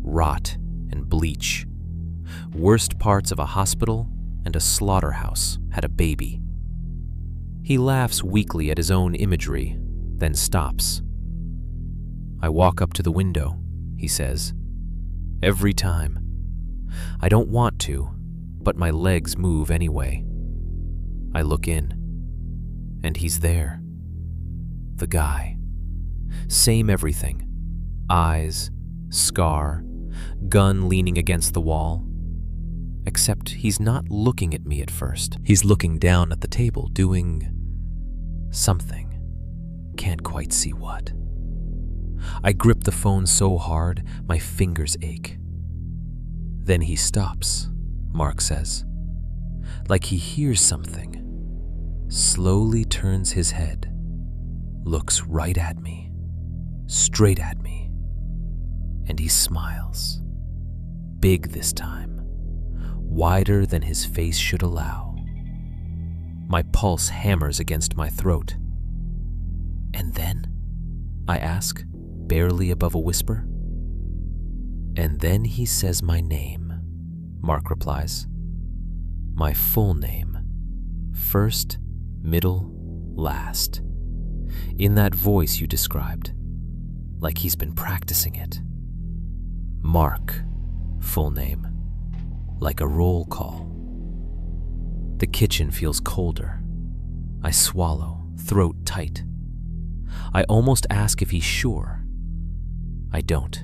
Rot and bleach. Worst parts of a hospital and a slaughterhouse had a baby. He laughs weakly at his own imagery, then stops. I walk up to the window, he says. Every time. I don't want to, but my legs move anyway. I look in, and he's there. The guy. Same everything. Eyes, scar, gun leaning against the wall. Except he's not looking at me at first. He's looking down at the table, doing something. Can't quite see what. I grip the phone so hard, my fingers ache. Then he stops, Mark says. like he hears something, slowly turns his head, looks right at me, straight at me, and he smiles. Big this time, wider than his face should allow. My pulse hammers against my throat. And then? I ask, barely above a whisper. And then he says my name, Mark replies. My full name. First, middle, last. In that voice you described, like he's been practicing it. Mark, full name, like a roll call. The kitchen feels colder. I swallow, throat tight. I almost ask if he's sure. I don't.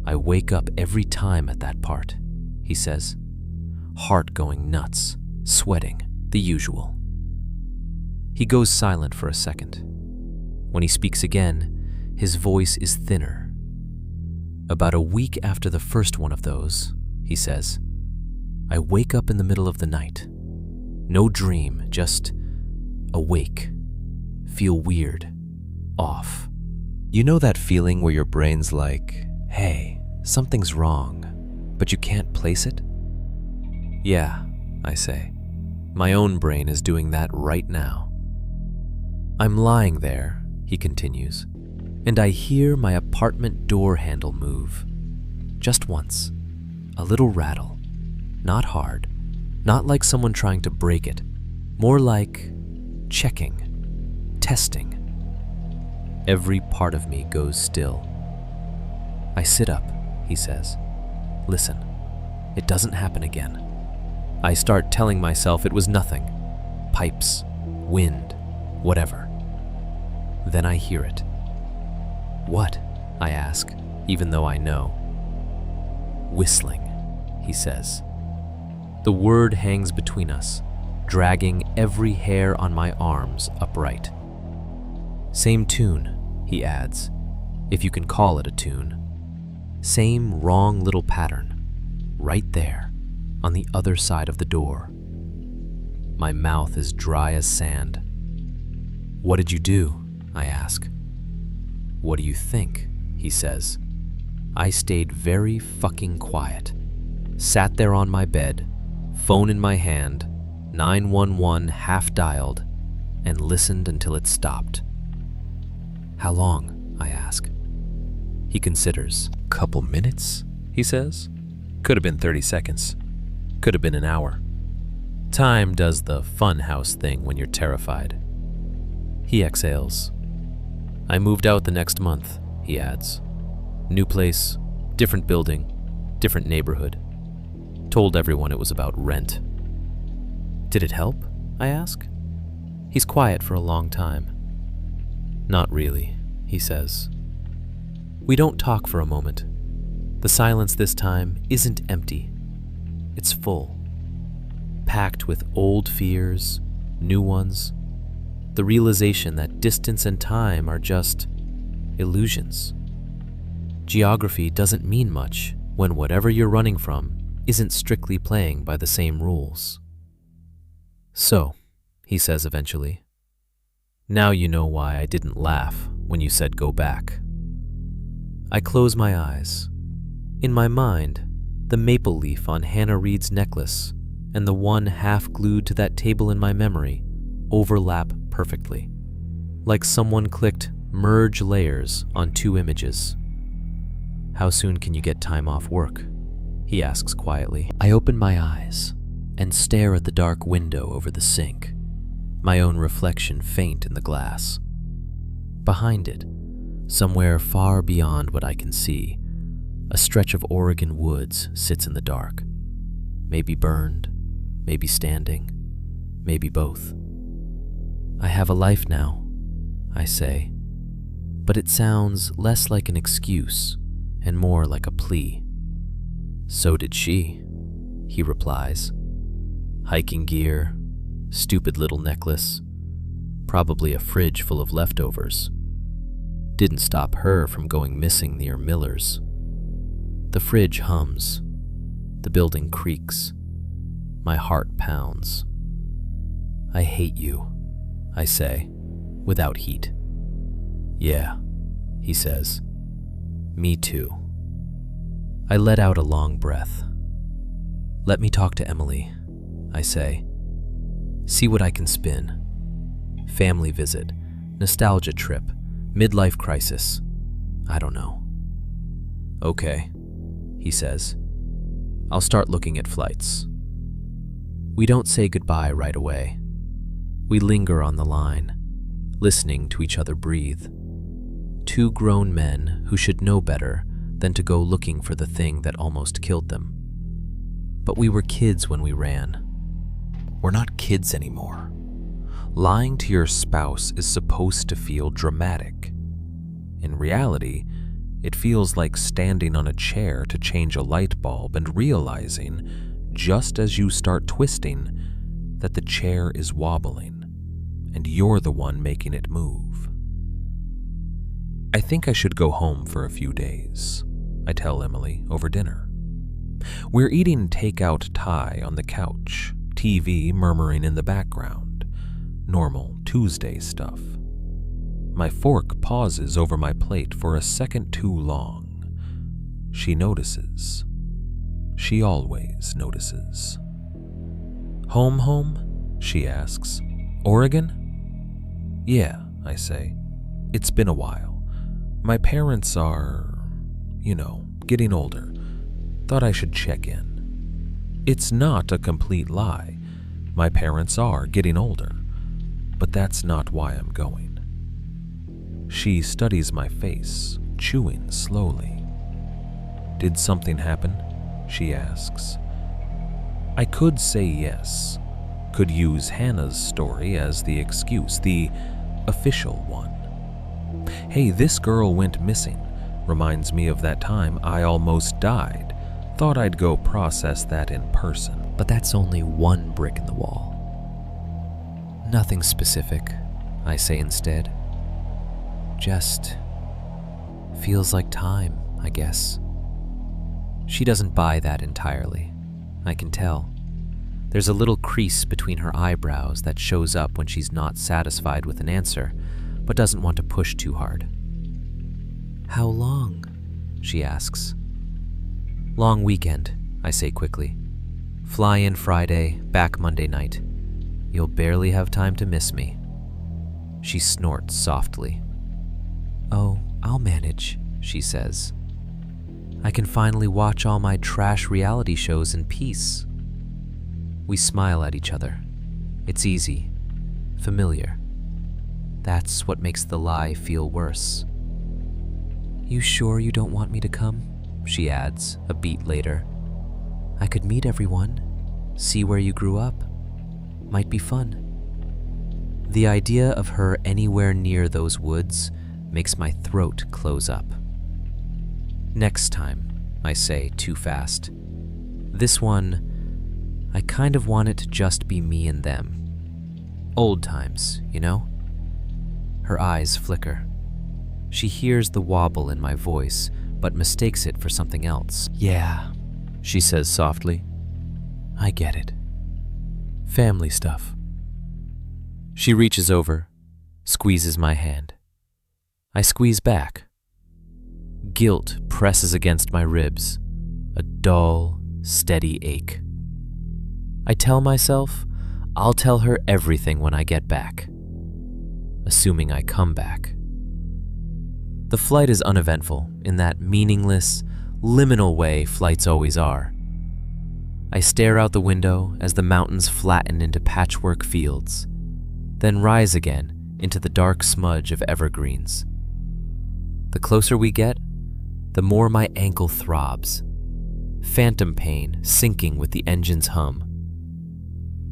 I wake up every time at that part, he says. Heart going nuts, sweating, the usual. He goes silent for a second. When he speaks again, his voice is thinner. About a week after the first one of those, he says, I wake up in the middle of the night. No dream, just awake. Feel weird, off. You know that feeling where your brain's like, hey, something's wrong, but you can't place it? Yeah, I say. My own brain is doing that right now. I'm lying there, he continues, and I hear my apartment door handle move. Just once. A little rattle. Not hard. Not like someone trying to break it. More like checking, testing. Every part of me goes still. I sit up, he says. Listen, it doesn't happen again. I start telling myself it was nothing. Pipes, wind, whatever. Then I hear it. What? I ask, even though I know. Whistling, he says. The word hangs between us, dragging every hair on my arms upright. Same tune, he adds, if you can call it a tune. Same wrong little pattern, right there, on the other side of the door. My mouth is dry as sand. What did you do? I ask. What do you think? He says. I stayed very fucking quiet. Sat there on my bed, phone in my hand, 911 half dialed, and listened until it stopped. How long? I ask. He considers. Couple minutes, he says. Could have been 30 seconds. Could have been an hour. Time does the funhouse thing when you're terrified. He exhales. I moved out the next month, he adds. New place, different building, different neighborhood. Told everyone it was about rent. Did it help? I ask. He's quiet for a long time. Not really, he says. We don't talk for a moment. The silence this time isn't empty. It's full. Packed with old fears, new ones. The realization that distance and time are just illusions. Geography doesn't mean much when whatever you're running from isn't strictly playing by the same rules. So, he says eventually, now you know why I didn't laugh when you said go back. I close my eyes. In my mind, the maple leaf on Hannah Reed's necklace and the one half glued to that table in my memory overlap perfectly, like someone clicked merge layers on two images. How soon can you get time off work? He asks quietly. I open my eyes and stare at the dark window over the sink, my own reflection faint in the glass. Behind it, somewhere far beyond what I can see, a stretch of Oregon woods sits in the dark. Maybe burned, maybe standing, maybe both. I have a life now, I say, but it sounds less like an excuse and more like a plea. So did she, he replies. Hiking gear, stupid little necklace, probably a fridge full of leftovers. Didn't stop her from going missing near Miller's. The fridge hums. The building creaks. My heart pounds. I hate you, I say, without heat. Yeah, he says. Me too. I let out a long breath. Let me talk to Emily, I say. See what I can spin. Family visit, nostalgia trip, midlife crisis. I don't know. Okay, he says. I'll start looking at flights. We don't say goodbye right away. We linger on the line, listening to each other breathe. Two grown men who should know better than to go looking for the thing that almost killed them. But we were kids when we ran. We're not kids anymore. Lying to your spouse is supposed to feel dramatic. In reality, it feels like standing on a chair to change a light bulb and realizing, just as you start twisting, that the chair is wobbling, and you're the one making it move. I think I should go home for a few days, I tell Emily over dinner. We're eating takeout Thai on the couch, TV murmuring in the background, normal Tuesday stuff. My fork pauses over my plate for a second too long. She notices. She always notices. Home? She asks. Oregon? Yeah, I say. It's been a while. My parents are, getting older. Thought I should check in. It's not a complete lie. My parents are getting older, but that's not why I'm going. She studies my face, chewing slowly. Did something happen? She asks. I could say yes, could use Hannah's story as the excuse, the official one. Hey, this girl went missing. Reminds me of that time I almost died. Thought I'd go process that in person. But that's only one brick in the wall. Nothing specific, I say instead. Just feels like time, I guess. She doesn't buy that entirely. I can tell. There's a little crease between her eyebrows that shows up when she's not satisfied with an answer, but doesn't want to push too hard. How long? She asks. Long weekend, I say quickly. Fly in Friday, back Monday night. You'll barely have time to miss me. She snorts softly. Oh, I'll manage, she says. I can finally watch all my trash reality shows in peace. We smile at each other. It's easy, familiar. That's what makes the lie feel worse. You sure you don't want me to come? She adds, a beat later. I could meet everyone, see where you grew up. Might be fun. The idea of her anywhere near those woods makes my throat close up. Next time, I say too fast. This one, I kind of want it to just be me and them. Old times, Her eyes flicker. She hears the wobble in my voice, but mistakes it for something else. Yeah, she says softly. I get it. Family stuff. She reaches over, squeezes my hand. I squeeze back. Guilt presses against my ribs, a dull, steady ache. I tell myself I'll tell her everything when I get back, assuming I come back. The flight is uneventful in that meaningless, liminal way flights always are. I stare out the window as the mountains flatten into patchwork fields, then rise again into the dark smudge of evergreens. The closer we get, the more my ankle throbs, phantom pain sinking with the engine's hum.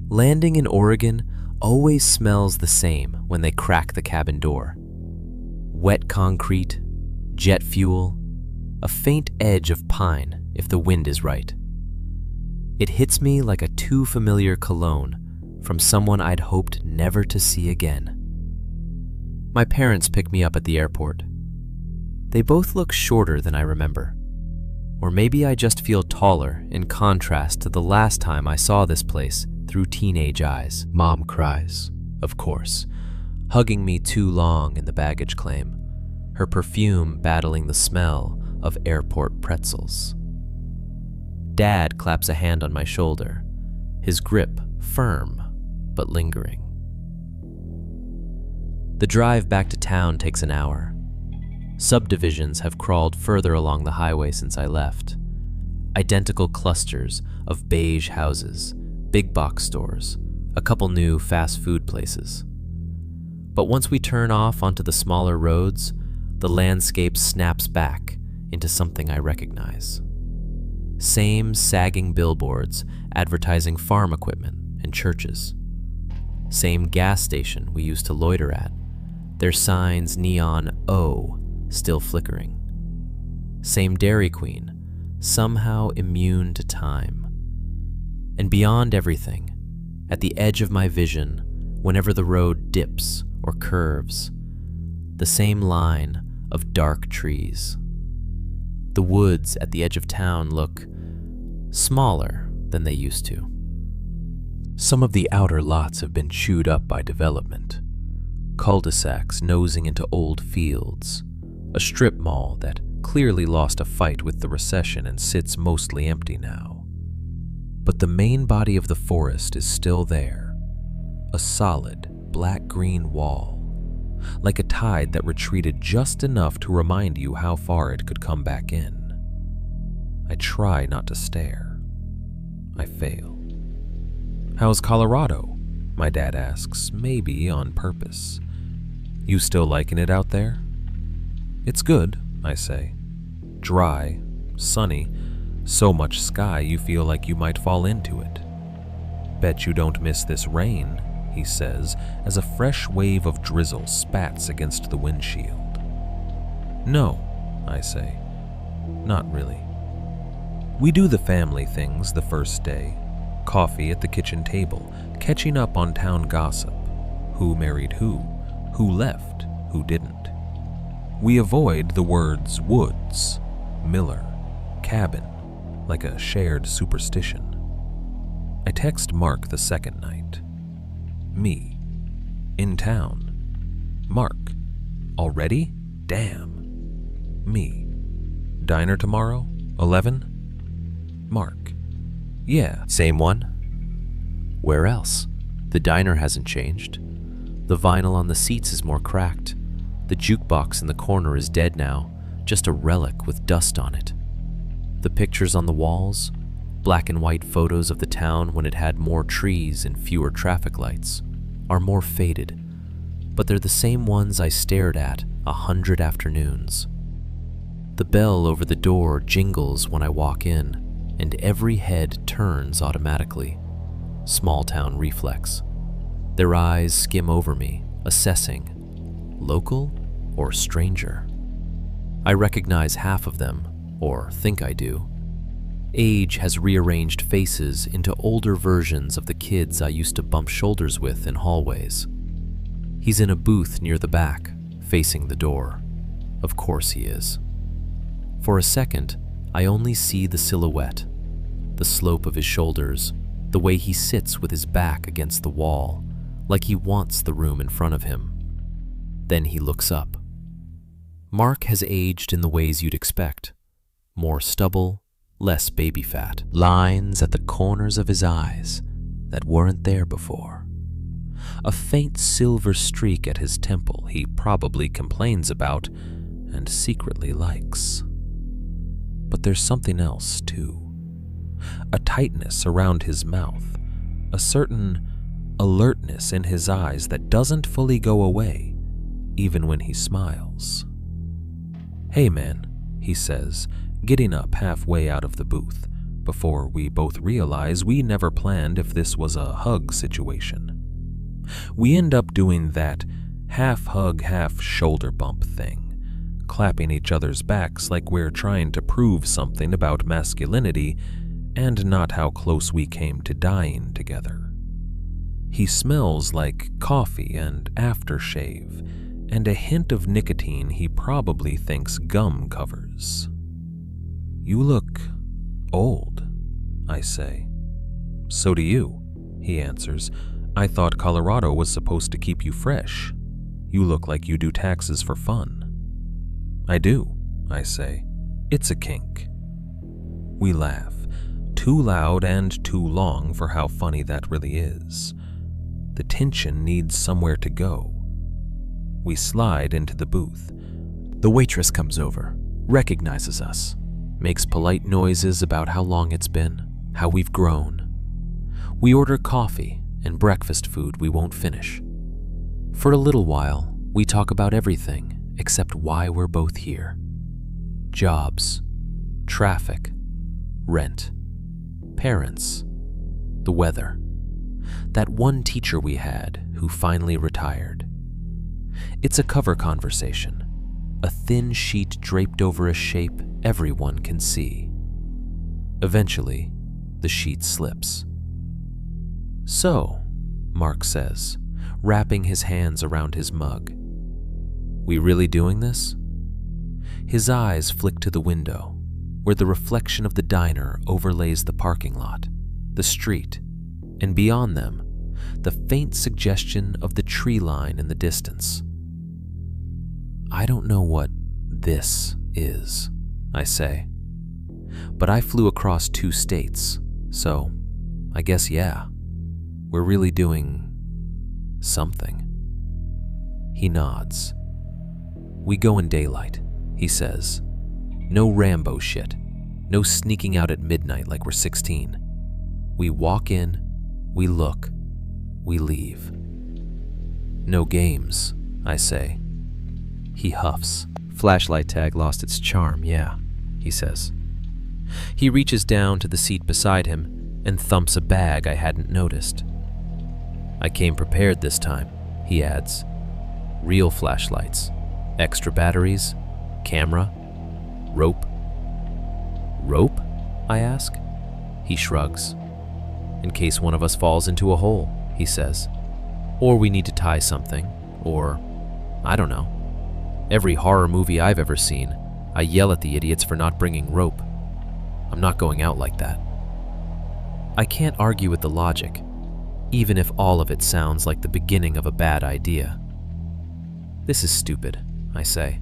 Landing in Oregon always smells the same when they crack the cabin door. Wet concrete, jet fuel, a faint edge of pine if the wind is right. It hits me like a too familiar cologne from someone I'd hoped never to see again. My parents pick me up at the airport. They both look shorter than I remember. Or maybe I just feel taller in contrast to the last time I saw this place through teenage eyes. Mom cries, of course, hugging me too long in the baggage claim, her perfume battling the smell of airport pretzels. Dad claps a hand on my shoulder, his grip firm but lingering. The drive back to town takes an hour. Subdivisions have crawled further along the highway since I left. Identical clusters of beige houses, big box stores, a couple new fast food places. But once we turn off onto the smaller roads, the landscape snaps back into something I recognize. Same sagging billboards advertising farm equipment and churches. Same gas station we used to loiter at, their signs neon O still flickering. Same Dairy Queen, somehow immune to time. And beyond everything, at the edge of my vision, whenever the road dips or curves, the same line of dark trees. The woods at the edge of town look smaller than they used to. Some of the outer lots have been chewed up by development. Cul-de-sacs nosing into old fields. A strip mall that clearly lost a fight with the recession and sits mostly empty now. But the main body of the forest is still there. A solid, black-green wall. Like a tide that retreated just enough to remind you how far it could come back in. I try not to stare. I fail. "How's Colorado?" my dad asks, maybe on purpose. "You still liking it out there?" "It's good," I say. "Dry, sunny, so much sky you feel like you might fall into it." "Bet you don't miss this rain," he says, as a fresh wave of drizzle spats against the windshield. "No," I say. "Not really." We do the family things the first day. Coffee at the kitchen table, catching up on town gossip. Who married who left, who didn't. We avoid the words woods, Miller, cabin, like a shared superstition. I text Mark the second night. Me. In town. Mark. Already? Damn. Me. Diner tomorrow? 11? Mark. Yeah. Same one? Where else? The diner hasn't changed. The vinyl on the seats is more cracked. The jukebox in the corner is dead now, just a relic with dust on it. The pictures on the walls, black and white photos of the town when it had more trees and fewer traffic lights, are more faded, but they're the same ones I stared at 100 afternoons. The bell over the door jingles when I walk in, and every head turns automatically. Small town reflex. Their eyes skim over me, assessing, local or stranger. I recognize half of them, or think I do. Age has rearranged faces into older versions of the kids I used to bump shoulders with in hallways. He's in a booth near the back, facing the door. Of course he is. For a second, I only see the silhouette, the slope of his shoulders, the way he sits with his back against the wall, like he wants the room in front of him. Then he looks up. Mark has aged in the ways you'd expect. More stubble, less baby fat. Lines at the corners of his eyes that weren't there before. A faint silver streak at his temple he probably complains about and secretly likes. But there's something else, too. A tightness around his mouth, a certain alertness in his eyes that doesn't fully go away, even when he smiles. "Hey man," he says, getting up halfway out of the booth, before we both realize we never planned if this was a hug situation. We end up doing that half hug, half shoulder bump thing, clapping each other's backs like we're trying to prove something about masculinity and not how close we came to dying together. He smells like coffee and aftershave, and a hint of nicotine he probably thinks gum covers. "You look old," I say. "So do you," he answers. "I thought Colorado was supposed to keep you fresh. You look like you do taxes for fun." "I do," I say. "It's a kink." We laugh, too loud and too long for how funny that really is. The tension needs somewhere to go. We slide into the booth. The waitress comes over, recognizes us, makes polite noises about how long it's been, how we've grown. We order coffee and breakfast food we won't finish. For a little while, we talk about everything except why we're both here. Jobs, traffic, rent, parents, the weather, that one teacher we had who finally retired. It's a cover conversation, a thin sheet draped over a shape everyone can see. Eventually, the sheet slips. "So," Mark says, wrapping his hands around his mug, "we really doing this?" His eyes flick to the window, where the reflection of the diner overlays the parking lot, the street, and beyond them, the faint suggestion of the tree line in the distance. "I don't know what this is," I say, "but I flew across 2 states, so I guess yeah, we're really doing something." He nods. "We go in daylight," he says. "No Rambo shit. No sneaking out at midnight like we're 16. We walk in, we look, we leave." "No games," I say. He huffs. "Flashlight tag lost its charm, yeah," he says. He reaches down to the seat beside him and thumps a bag I hadn't noticed. "I came prepared this time," he adds. "Real flashlights, extra batteries, camera, rope." "Rope?" I ask. He shrugs. "In case one of us falls into a hole," he says. "Or we need to tie something, or I don't know. Every horror movie I've ever seen, I yell at the idiots for not bringing rope. I'm not going out like that." I can't argue with the logic, even if all of it sounds like the beginning of a bad idea. "This is stupid," I say.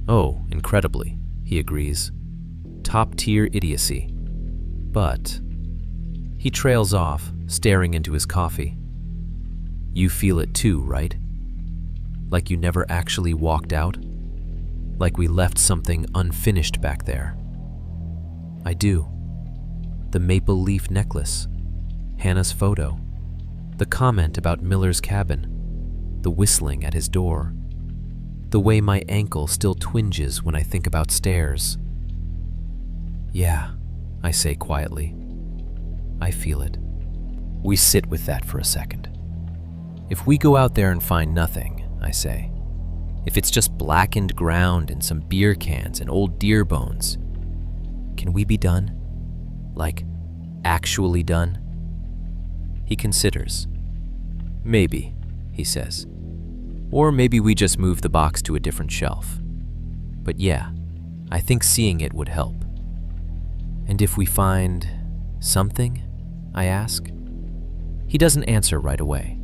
"Oh, incredibly," he agrees. "Top-tier idiocy." But he trails off, staring into his coffee. "You feel it too, right? Like you never actually walked out? Like we left something unfinished back there?" "I do. The maple leaf necklace, Hannah's photo, the comment about Miller's cabin, the whistling at his door, the way my ankle still twinges when I think about stairs." "Yeah," I say quietly. "I feel it." We sit with that for a second. "If we go out there and find nothing," I say, "if it's just blackened ground and some beer cans and old deer bones, can we be done? Like, actually done?" He considers. "Maybe," he says. "Or maybe we just move the box to a different shelf. But yeah, I think seeing it would help." "And if we find something?" I ask. He doesn't answer right away.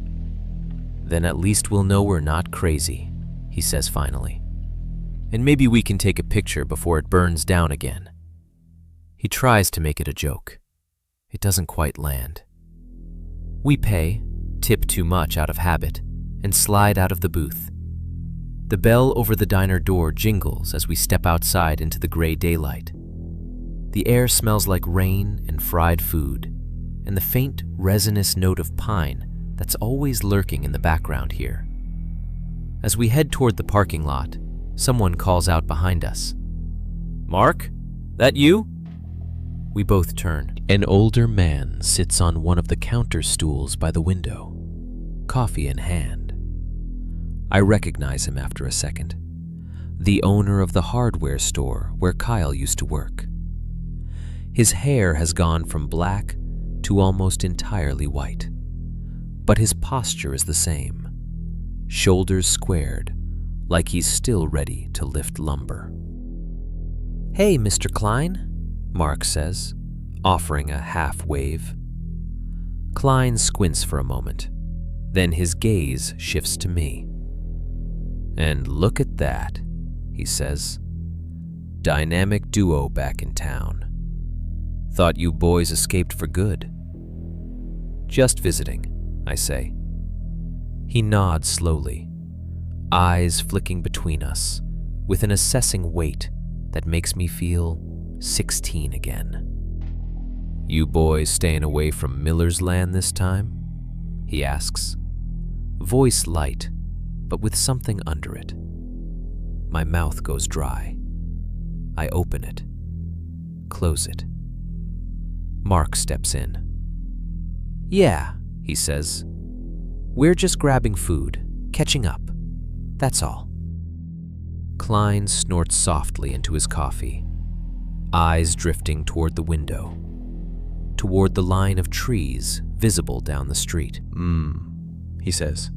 "Then at least we'll know we're not crazy," he says finally. "And maybe we can take a picture before it burns down again." He tries to make it a joke. It doesn't quite land. We pay, tip too much out of habit, and slide out of the booth. The bell over the diner door jingles as we step outside into the gray daylight. The air smells like rain and fried food, and the faint, resinous note of pine that's always lurking in the background here. As we head toward the parking lot, someone calls out behind us. "Mark? That you?" We both turn. An older man sits on one of the counter stools by the window, coffee in hand. I recognize him after a second. The owner of the hardware store where Kyle used to work. His hair has gone from black to almost entirely white, but his posture is the same, shoulders squared, like he's still ready to lift lumber. "Hey, Mr. Klein," Mark says, offering a half wave. Klein squints for a moment. Then his gaze shifts to me. "And look at that," he says. "Dynamic duo back in town. Thought you boys escaped for good." "Just visiting," I say. He nods slowly, eyes flicking between us with an assessing weight that makes me feel 16 again. "You boys staying away from Miller's Land this time?" he asks, voice light, but with something under it. My mouth goes dry. I open it, close it. Mark steps in. "Yeah," he says. "We're just grabbing food, catching up. That's all." Klein snorts softly into his coffee, eyes drifting toward the window, toward the line of trees visible down the street. He says.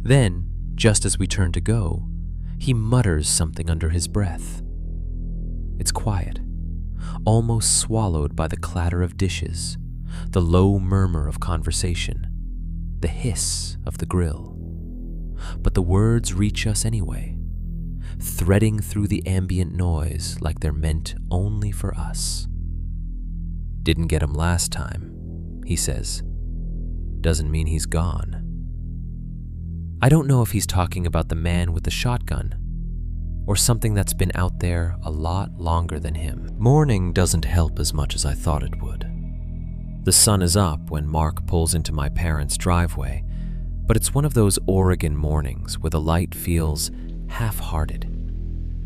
Then, just as we turn to go, he mutters something under his breath. It's quiet, almost swallowed by the clatter of dishes, the low murmur of conversation, the hiss of the grill. But the words reach us anyway, threading through the ambient noise like they're meant only for us. "Didn't get him last time," he says. "Doesn't mean he's gone." I don't know if he's talking about the man with the shotgun, or something that's been out there a lot longer than him. Morning doesn't help as much as I thought it would. The sun is up when Mark pulls into my parents' driveway, but it's one of those Oregon mornings where the light feels half-hearted,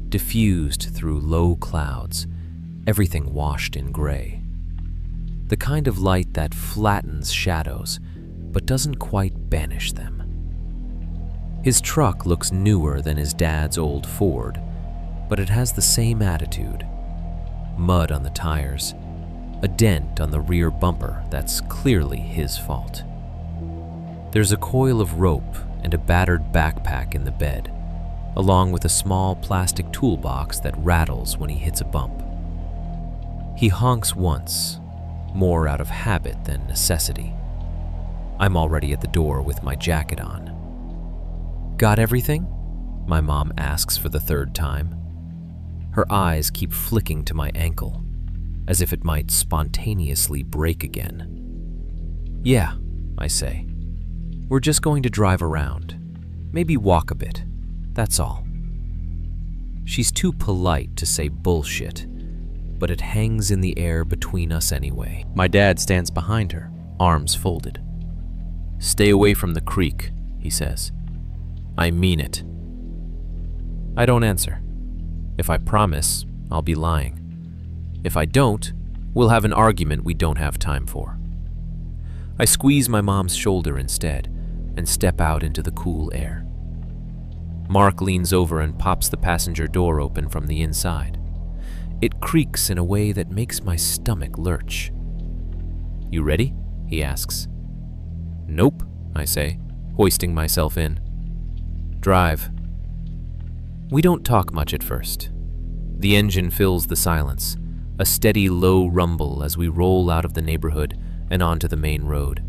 diffused through low clouds, everything washed in gray. The kind of light that flattens shadows, but doesn't quite banish them. His truck looks newer than his dad's old Ford, but it has the same attitude. Mud on the tires, a dent on the rear bumper that's clearly his fault. There's a coil of rope and a battered backpack in the bed, along with a small plastic toolbox that rattles when he hits a bump. He honks once, more out of habit than necessity. I'm already at the door with my jacket on. "Got everything?" my mom asks for the third time. Her eyes keep flicking to my ankle, as if it might spontaneously break again. "Yeah," I say. "We're just going to drive around, maybe walk a bit, that's all." She's too polite to say bullshit, but it hangs in the air between us anyway. My dad stands behind her, arms folded. "Stay away from the creek," he says. "I mean it." I don't answer. If I promise, I'll be lying. If I don't, we'll have an argument we don't have time for. I squeeze my mom's shoulder instead and step out into the cool air. Mark leans over and pops the passenger door open from the inside. It creaks in a way that makes my stomach lurch. "You ready?" he asks. "Nope," I say, hoisting myself in. "Drive." We don't talk much at first. The engine fills the silence, a steady low rumble as we roll out of the neighborhood and onto the main road.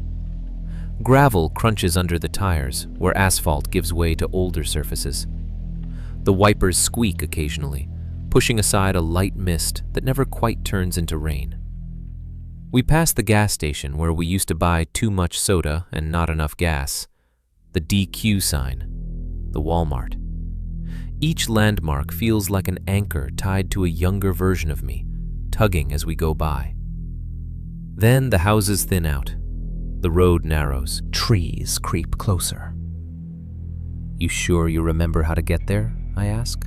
Gravel crunches under the tires where asphalt gives way to older surfaces. The wipers squeak occasionally, pushing aside a light mist that never quite turns into rain. We pass the gas station where we used to buy too much soda and not enough gas, the DQ sign, the Walmart. Each landmark feels like an anchor tied to a younger version of me, tugging as we go by. Then the houses thin out. The road narrows. Trees creep closer. "You sure you remember how to get there?" I ask.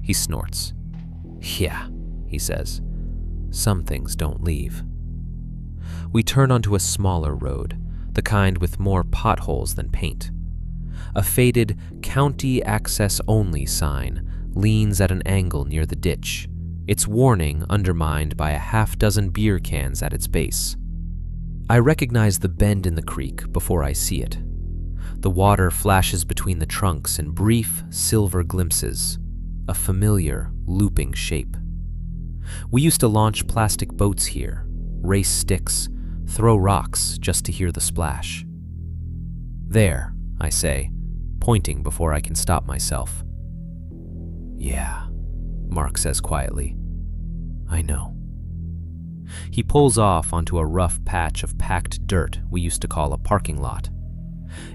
He snorts. "Yeah," he says. "Some things don't leave." We turn onto a smaller road, the kind with more potholes than paint. A faded "County Access Only" sign leans at an angle near the ditch, its warning undermined by a half-dozen beer cans at its base. I recognize the bend in the creek before I see it. The water flashes between the trunks in brief, silver glimpses, a familiar, looping shape. We used to launch plastic boats here, race sticks, throw rocks just to hear the splash. There, I say, pointing before I can stop myself. Yeah, Mark says quietly. I know. He pulls off onto a rough patch of packed dirt we used to call a parking lot.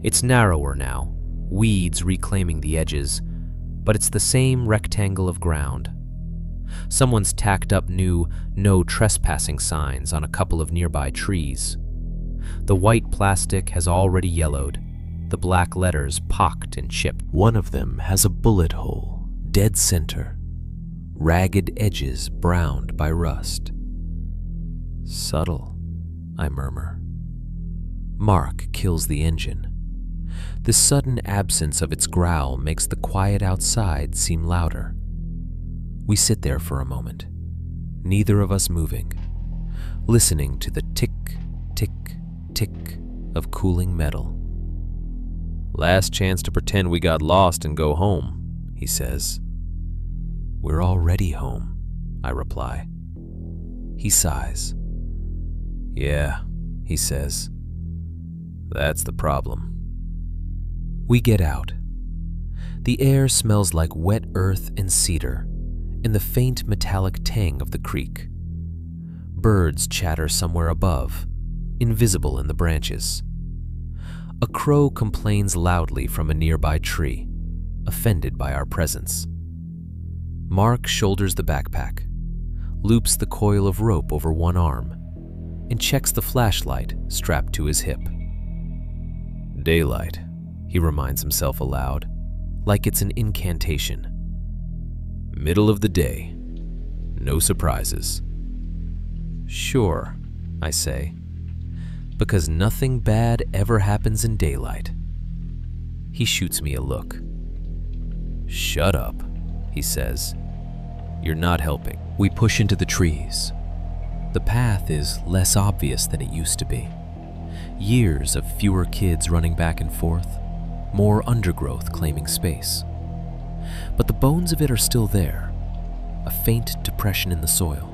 It's narrower now, weeds reclaiming the edges, but it's the same rectangle of ground. Someone's tacked up new "no trespassing" signs on a couple of nearby trees. The white plastic has already yellowed, the black letters pocked and chipped. One of them has a bullet hole, dead center, ragged edges browned by rust. Subtle, I murmur. Mark kills the engine. The sudden absence of its growl makes the quiet outside seem louder. We sit there for a moment, neither of us moving, listening to the tick, tick, tick of cooling metal. Last chance to pretend we got lost and go home, he says. We're already home, I reply. He sighs. Yeah, he says. That's the problem. We get out. The air smells like wet earth and cedar, and the faint metallic tang of the creek. Birds chatter somewhere above, invisible in the branches. A crow complains loudly from a nearby tree, offended by our presence. Mark shoulders the backpack, loops the coil of rope over one arm, and checks the flashlight strapped to his hip. Daylight, he reminds himself aloud, like it's an incantation. Middle of the day. No surprises. Sure, I say, because nothing bad ever happens in daylight. He shoots me a look. Shut up, he says. You're not helping. We push into the trees. The path is less obvious than it used to be. Years of fewer kids running back and forth, more undergrowth claiming space. But the bones of it are still there, a faint depression in the soil,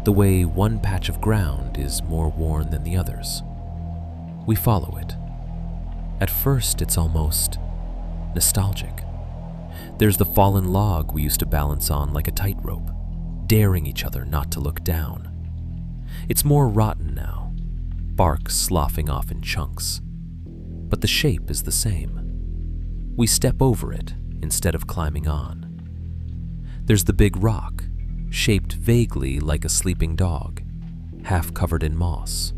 the way one patch of ground is more worn than the others. We follow it. At first, it's almost nostalgic. There's the fallen log we used to balance on like a tightrope, daring each other not to look down. It's more rotten now, bark sloughing off in chunks, but the shape is the same. We step over it instead of climbing on. There's the big rock, shaped vaguely like a sleeping dog, half covered in moss.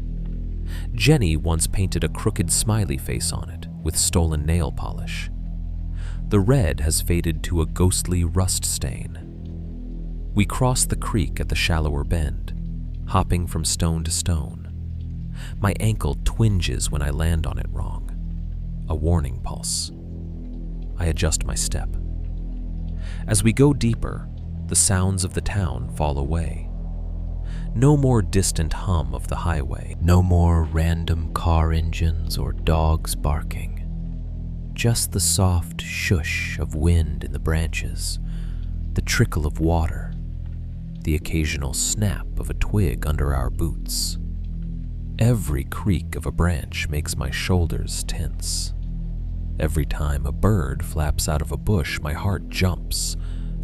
Jenny once painted a crooked smiley face on it with stolen nail polish. The red has faded to a ghostly rust stain. We cross the creek at the shallower bend, hopping from stone to stone. My ankle twinges when I land on it wrong, a warning pulse. I adjust my step. As we go deeper, the sounds of the town fall away. No more distant hum of the highway, no more random car engines or dogs barking. Just the soft shush of wind in the branches, the trickle of water, the occasional snap of a twig under our boots. Every creak of a branch makes my shoulders tense. Every time a bird flaps out of a bush, my heart jumps,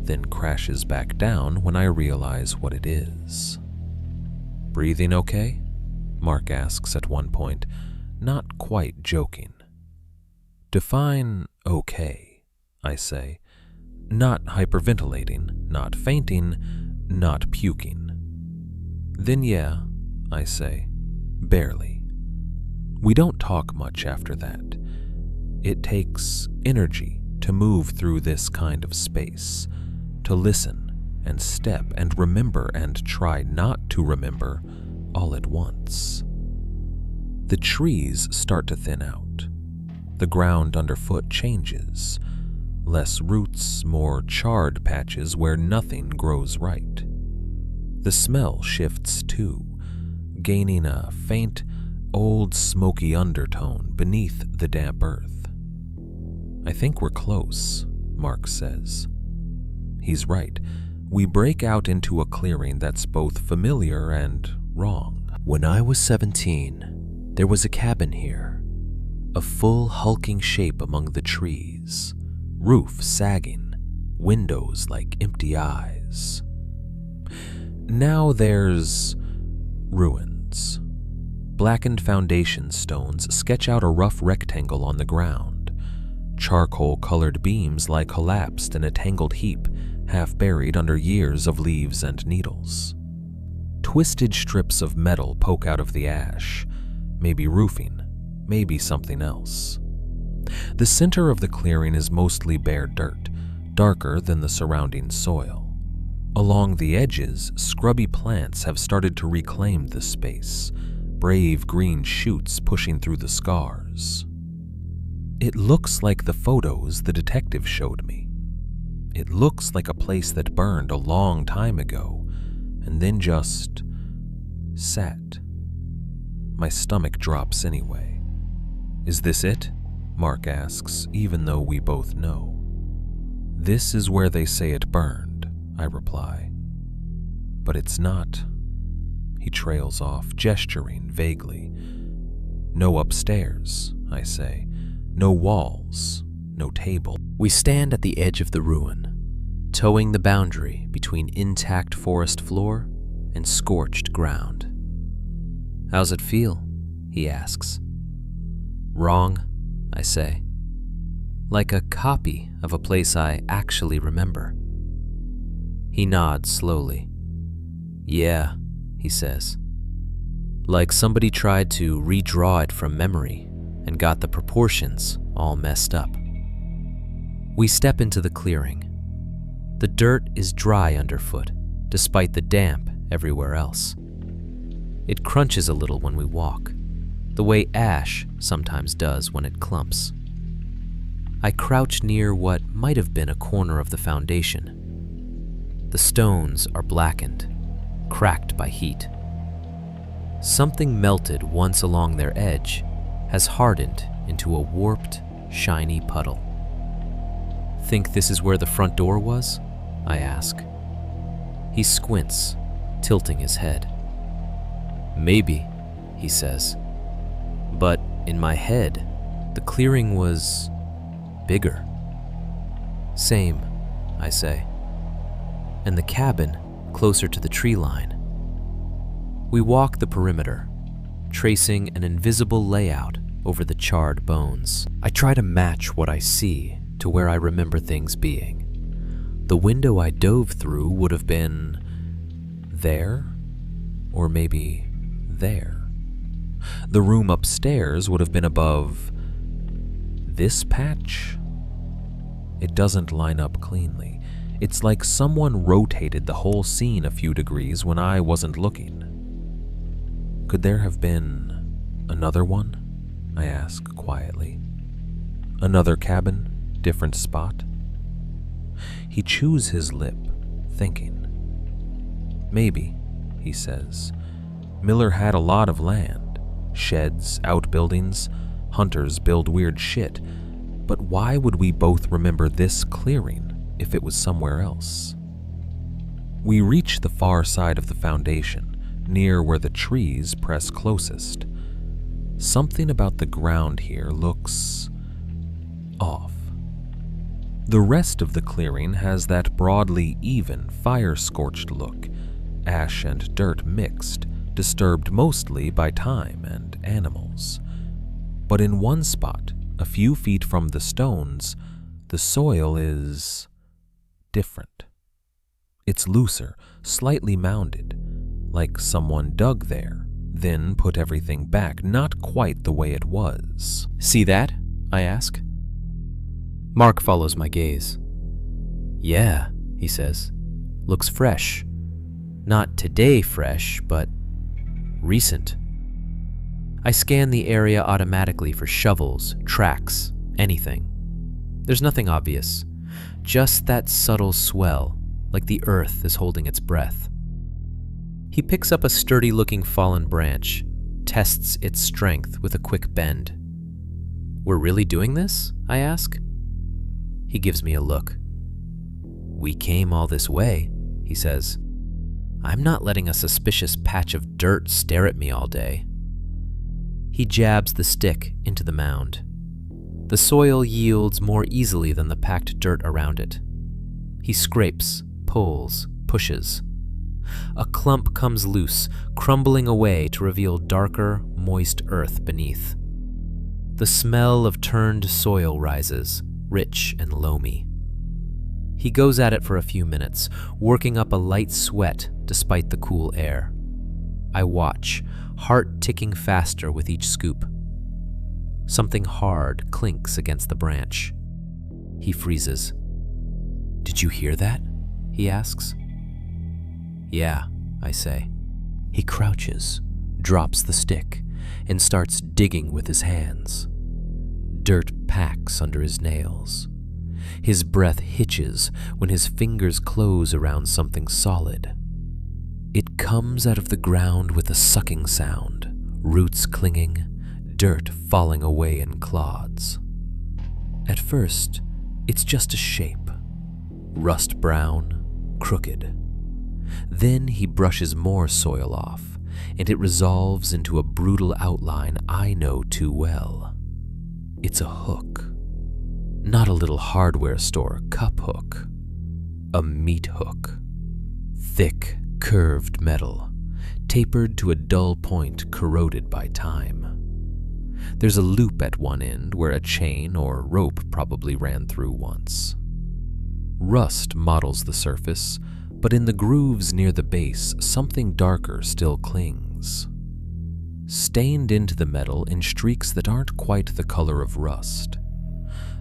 then crashes back down when I realize what it is. Breathing okay? Mark asks at one point, not quite joking. Define okay, I say. Not hyperventilating, not fainting, not puking. Then yeah, I say, barely. We don't talk much after that. It takes energy to move through this kind of space, to listen and step and remember and try not to remember all at once. The trees start to thin out. The ground underfoot changes. Less roots, more charred patches where nothing grows right. The smell shifts too, gaining a faint, old smoky undertone beneath the damp earth. I think we're close, Mark says. He's right. We break out into a clearing that's both familiar and wrong. When I was 17, there was a cabin here, a full hulking shape among the trees, roof sagging, windows like empty eyes. Now there's ruins. Blackened foundation stones sketch out a rough rectangle on the ground. Charcoal-colored beams lie collapsed in a tangled heap, half buried under years of leaves and needles. Twisted strips of metal poke out of the ash, maybe roofing, maybe something else. The center of the clearing is mostly bare dirt, darker than the surrounding soil. Along the edges, scrubby plants have started to reclaim the space, brave green shoots pushing through the scars. It looks like the photos the detective showed me. It looks like a place that burned a long time ago, and then just sat. My stomach drops anyway. Is this it? Mark asks, even though we both know. This is where they say it burned, I reply. But it's not. He trails off, gesturing vaguely. No upstairs, I say. No walls, no table. We stand at the edge of the ruin, towing the boundary between intact forest floor and scorched ground. How's it feel? He asks. Wrong, I say. Like a copy of a place I actually remember. He nods slowly. Yeah, he says. Like somebody tried to redraw it from memory and got the proportions all messed up. We step into the clearing. The dirt is dry underfoot, despite the damp everywhere else. It crunches a little when we walk, the way ash sometimes does when it clumps. I crouch near what might have been a corner of the foundation. The stones are blackened, cracked by heat. Something melted once along their edge has hardened into a warped, shiny puddle. Think this is where the front door was? I ask. He squints, tilting his head. Maybe, he says. But in my head, the clearing was bigger. Same, I say. And the cabin closer to the tree line. We walk the perimeter, tracing an invisible layout over the charred bones. I try to match what I see to where I remember things being. The window I dove through would have been there, or maybe there. The room upstairs would have been above this patch. It doesn't line up cleanly. It's like someone rotated the whole scene a few degrees when I wasn't looking. Could there have been another one? I ask quietly. Another cabin, different spot? He chews his lip, thinking. Maybe, he says. Miller had a lot of land. Sheds, outbuildings, hunters build weird shit. But why would we both remember this clearing if it was somewhere else? We reach the far side of the foundation, near where the trees press closest. Something about the ground here looks off. The rest of the clearing has that broadly even, fire-scorched look, ash and dirt mixed, disturbed mostly by time and animals. But in one spot, a few feet from the stones, the soil is different. It's looser, slightly mounded, like someone dug there, then put everything back, not quite the way it was. See that? I ask. Mark follows my gaze. Yeah, he says. Looks fresh. Not today fresh, but recent. I scan the area automatically for shovels, tracks, anything. There's nothing obvious, just that subtle swell, like the earth is holding its breath. He picks up a sturdy-looking fallen branch, tests its strength with a quick bend. We're really doing this? I ask. He gives me a look. We came all this way, he says. I'm not letting a suspicious patch of dirt stare at me all day. He jabs the stick into the mound. The soil yields more easily than the packed dirt around it. He scrapes, pulls, pushes. A clump comes loose, crumbling away to reveal darker, moist earth beneath. The smell of turned soil rises, rich and loamy. He goes at it for a few minutes, working up a light sweat despite the cool air. I watch, heart ticking faster with each scoop. Something hard clinks against the branch. He freezes. "Did you hear that?" he asks. "Yeah," I say. He crouches, drops the stick, and starts digging with his hands. Dirt packs under his nails. His breath hitches when his fingers close around something solid. It comes out of the ground with a sucking sound, roots clinging, dirt falling away in clods. At first, it's just a shape, rust brown, crooked. Then he brushes more soil off, and it resolves into a brutal outline I know too well. It's a hook. Not a little hardware store cup hook. A meat hook. Thick, curved metal, tapered to a dull point corroded by time. There's a loop at one end where a chain or rope probably ran through once. Rust mottles the surface, but in the grooves near the base, something darker still clings. Stained into the metal in streaks that aren't quite the color of rust.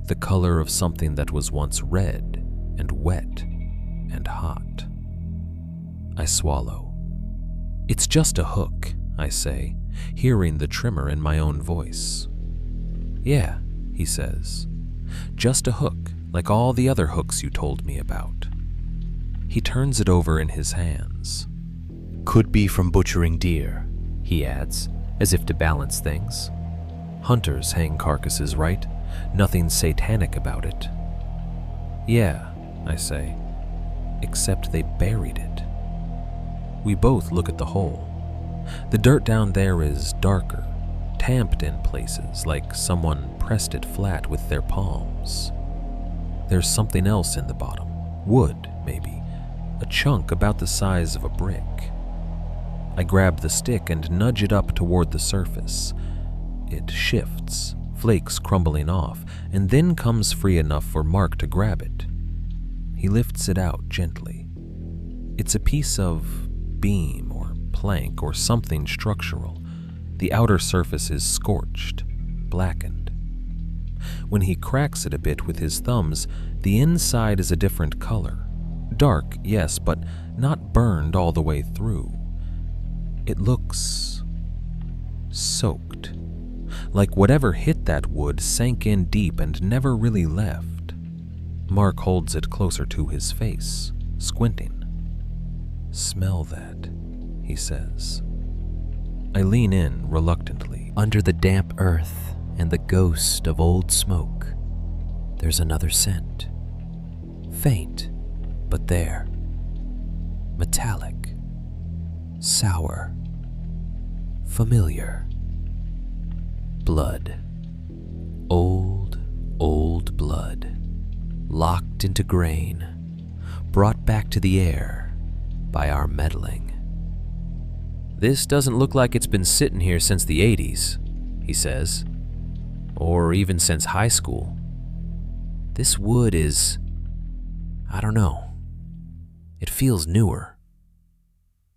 The color of something that was once red and wet and hot. I swallow. "It's just a hook," I say, hearing the tremor in my own voice. "Yeah," he says. "Just a hook, like all the other hooks you told me about." He turns it over in his hands. "Could be from butchering deer," he adds, as if to balance things. "Hunters hang carcasses, right? Nothing satanic about it." "Yeah," I say, "except they buried it." We both look at the hole. The dirt down there is darker, tamped in places like someone pressed it flat with their palms. There's something else in the bottom, wood maybe, a chunk about the size of a brick. I grab the stick and nudge it up toward the surface. It shifts, flakes crumbling off, and then comes free enough for Mark to grab it. He lifts it out gently. It's a piece of beam or plank or something structural. The outer surface is scorched, blackened. When he cracks it a bit with his thumbs, the inside is a different color. Dark, yes, but not burned all the way through. It looks soaked, like whatever hit that wood sank in deep and never really left. Mark holds it closer to his face, squinting. "Smell that," he says. I lean in reluctantly. Under the damp earth and the ghost of old smoke, there's another scent. Faint, but there. Metallic. Sour. Familiar. Blood. Old, old blood. Locked into grain. Brought back to the air by our meddling. "This doesn't look like it's been sitting here since the 80s, he says. Or even since high school. This wood is, I don't know. It feels newer.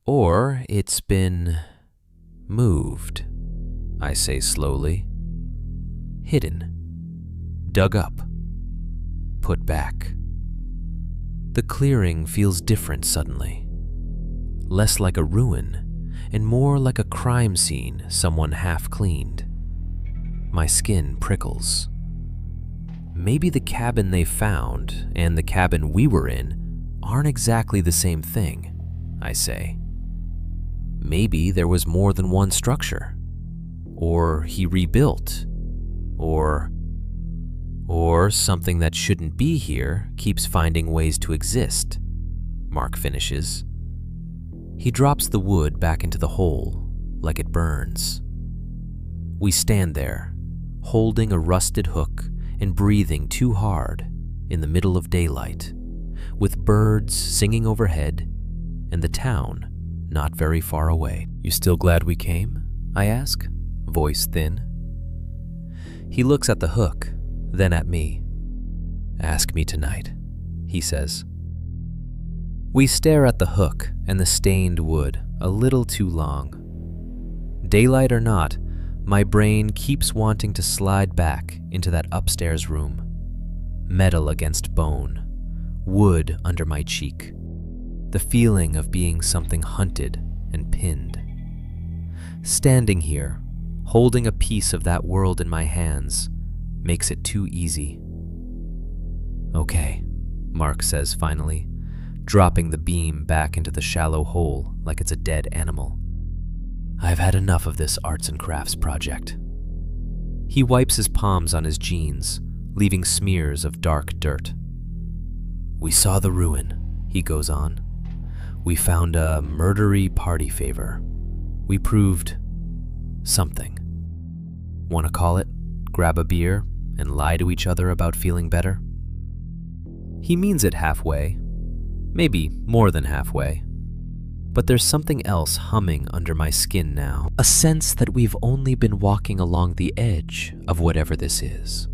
Or it's been moved," I say slowly. "Hidden. Dug up. Put back." The clearing feels different suddenly. Less like a ruin, and more like a crime scene someone half cleaned. My skin prickles. Maybe the cabin they found and the cabin we were in aren't exactly the same thing, I say. Maybe there was more than one structure. Or he rebuilt. Or something that shouldn't be here keeps finding ways to exist. Mark finishes. He drops the wood back into the hole, like it burns. We stand there, holding a rusted hook and breathing too hard in the middle of daylight, with birds singing overhead and the town not very far away. "You still glad we came?" I ask, voice thin. He looks at the hook, then at me. "Ask me tonight," he says. We stare at the hook and the stained wood a little too long. Daylight or not, my brain keeps wanting to slide back into that upstairs room. Metal against bone, wood under my cheek, the feeling of being something hunted and pinned. Standing here, holding a piece of that world in my hands, makes it too easy. "Okay," Mark says finally, dropping the beam back into the shallow hole like it's a dead animal. "I've had enough of this arts and crafts project." He wipes his palms on his jeans, leaving smears of dark dirt. "We saw the ruin," he goes on. "We found a murdery party favor. We proved something. Want to call it, grab a beer, and lie to each other about feeling better?" He means it halfway, maybe more than halfway. But there's something else humming under my skin now, a sense that we've only been walking along the edge of whatever this is,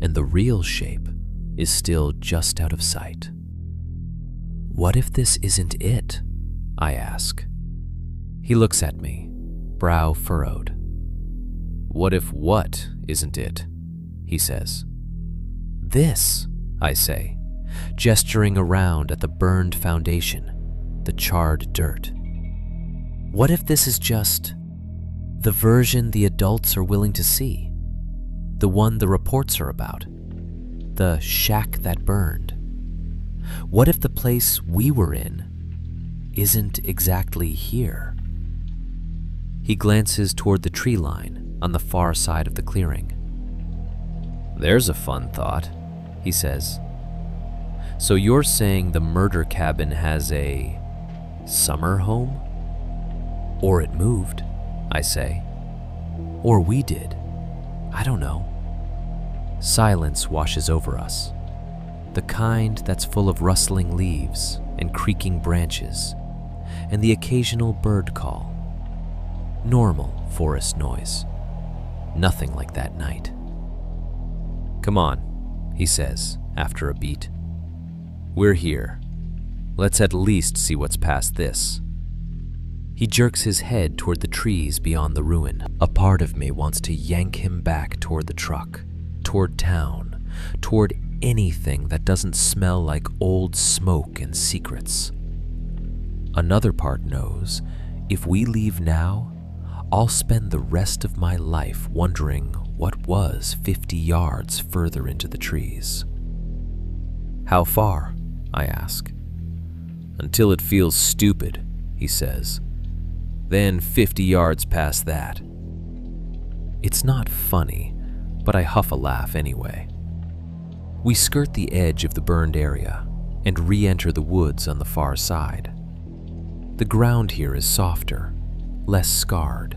and the real shape is still just out of sight. "What if this isn't it?" I ask. He looks at me, brow furrowed. "What if what isn't it?" he says. "This," I say, gesturing around at the burned foundation, the charred dirt. "What if this is just the version the adults are willing to see? The one the reports are about? The shack that burned? What if the place we were in isn't exactly here?" He glances toward the tree line on the far side of the clearing. "There's a fun thought," he says. "So you're saying the murder cabin has a summer home? Or it moved," I say. "Or we did. I don't know." Silence washes over us, the kind that's full of rustling leaves and creaking branches, and the occasional bird call. Normal forest noise. Nothing like that night. "Come on," he says after a beat. "We're here. Let's at least see what's past this." He jerks his head toward the trees beyond the ruin. A part of me wants to yank him back toward the truck, toward town, toward anything that doesn't smell like old smoke and secrets. Another part knows if we leave now, I'll spend the rest of my life wondering what was 50 yards further into the trees. "How far?" I ask. "Until it feels stupid," he says. "Then 50 yards past that." It's not funny, but I huff a laugh anyway. We skirt the edge of the burned area and re-enter the woods on the far side. The ground here is softer, less scarred.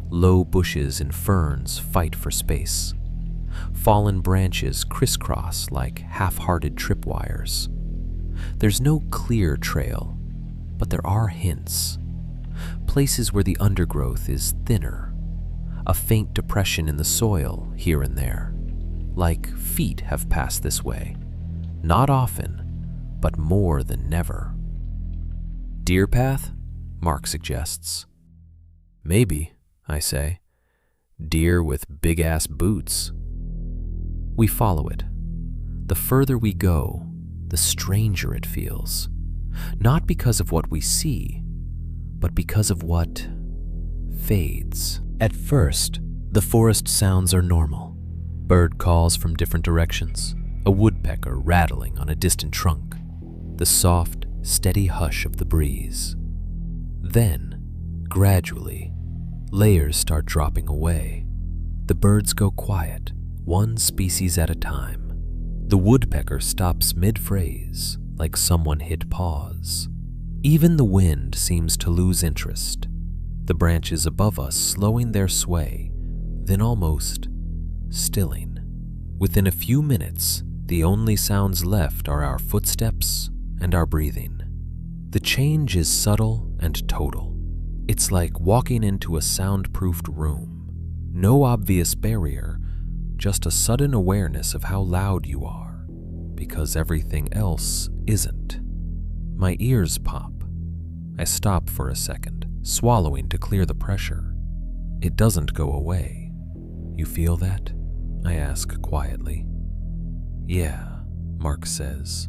Low bushes and ferns fight for space. Fallen branches crisscross like half-hearted tripwires. There's no clear trail, but there are hints. Places where the undergrowth is thinner, a faint depression in the soil here and there, like feet have passed this way. Not often, but more than never. "Deer path?" Mark suggests. "Maybe," I say. "Deer with big-ass boots." We follow it. The further we go, the stranger it feels. Not because of what we see, but because of what fades. At first, the forest sounds are normal. Bird calls from different directions, a woodpecker rattling on a distant trunk, the soft, steady hush of the breeze. Then, gradually, layers start dropping away. The birds go quiet, one species at a time. The woodpecker stops mid-phrase, like someone hit pause. Even the wind seems to lose interest, the branches above us slowing their sway, then almost stilling. Within a few minutes, the only sounds left are our footsteps and our breathing. The change is subtle and total. It's like walking into a soundproofed room. No obvious barrier, just a sudden awareness of how loud you are, because everything else isn't. My ears pop. I stop for a second, swallowing to clear the pressure. It doesn't go away. You feel that? I ask quietly. Yeah, Mark says.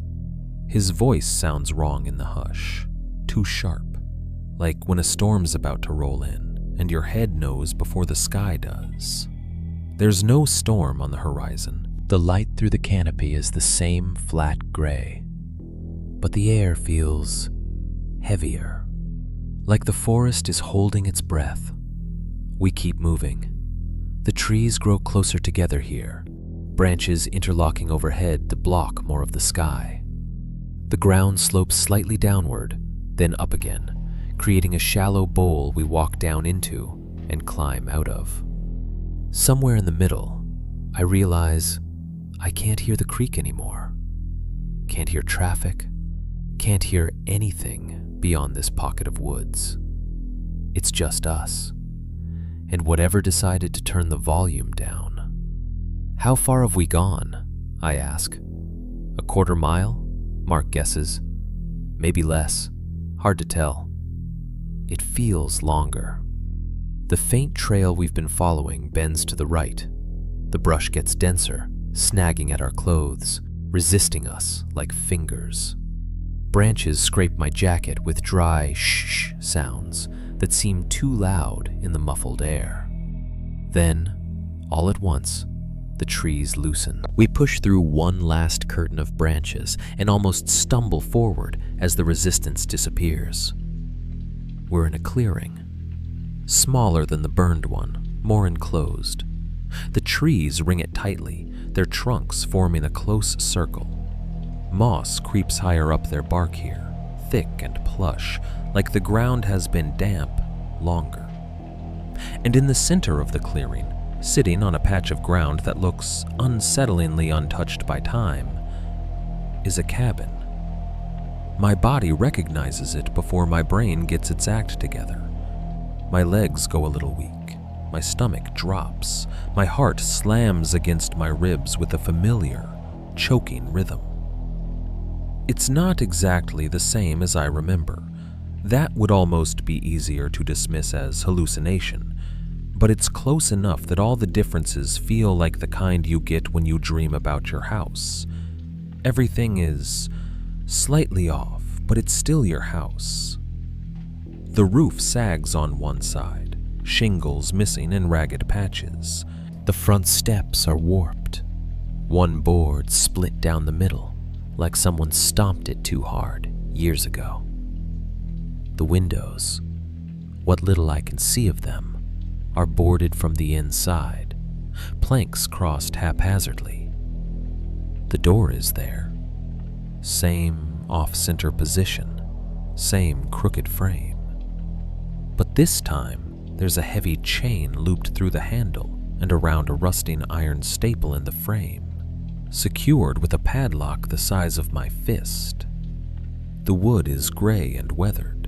His voice sounds wrong in the hush, too sharp, like when a storm's about to roll in and your head knows before the sky does. There's no storm on the horizon. The light through the canopy is the same flat gray, but the air feels heavier, like the forest is holding its breath. We keep moving. The trees grow closer together here, branches interlocking overhead to block more of the sky. The ground slopes slightly downward, then up again, creating a shallow bowl we walk down into and climb out of. Somewhere in the middle, I realize I can't hear the creek anymore. Can't hear traffic, can't hear anything beyond this pocket of woods. It's just us, and whatever decided to turn the volume down. How far have we gone? I ask. A quarter mile? Mark guesses. Maybe less. Hard to tell. It feels longer. The faint trail we've been following bends to the right. The brush gets denser, snagging at our clothes, resisting us like fingers. Branches scrape my jacket with dry shh sounds that seem too loud in the muffled air. Then, all at once, the trees loosen. We push through one last curtain of branches and almost stumble forward as the resistance disappears. We're in a clearing, smaller than the burned one, more enclosed. The trees ring it tightly, their trunks forming a close circle. Moss creeps higher up their bark here, thick and plush, like the ground has been damp longer. And in the center of the clearing, sitting on a patch of ground that looks unsettlingly untouched by time, is a cabin. My body recognizes it before my brain gets its act together. My legs go a little weak, my stomach drops, my heart slams against my ribs with a familiar, choking rhythm. It's not exactly the same as I remember. That would almost be easier to dismiss as hallucination, but it's close enough that all the differences feel like the kind you get when you dream about your house. Everything is slightly off, but it's still your house. The roof sags on one side, shingles missing in ragged patches. The front steps are warped. One board split down the middle, like someone stomped it too hard years ago. The windows, what little I can see of them, are boarded from the inside, planks crossed haphazardly. The door is there, same off-center position, same crooked frame. But this time, there's a heavy chain looped through the handle and around a rusting iron staple in the frame, secured with a padlock the size of my fist. The wood is gray and weathered.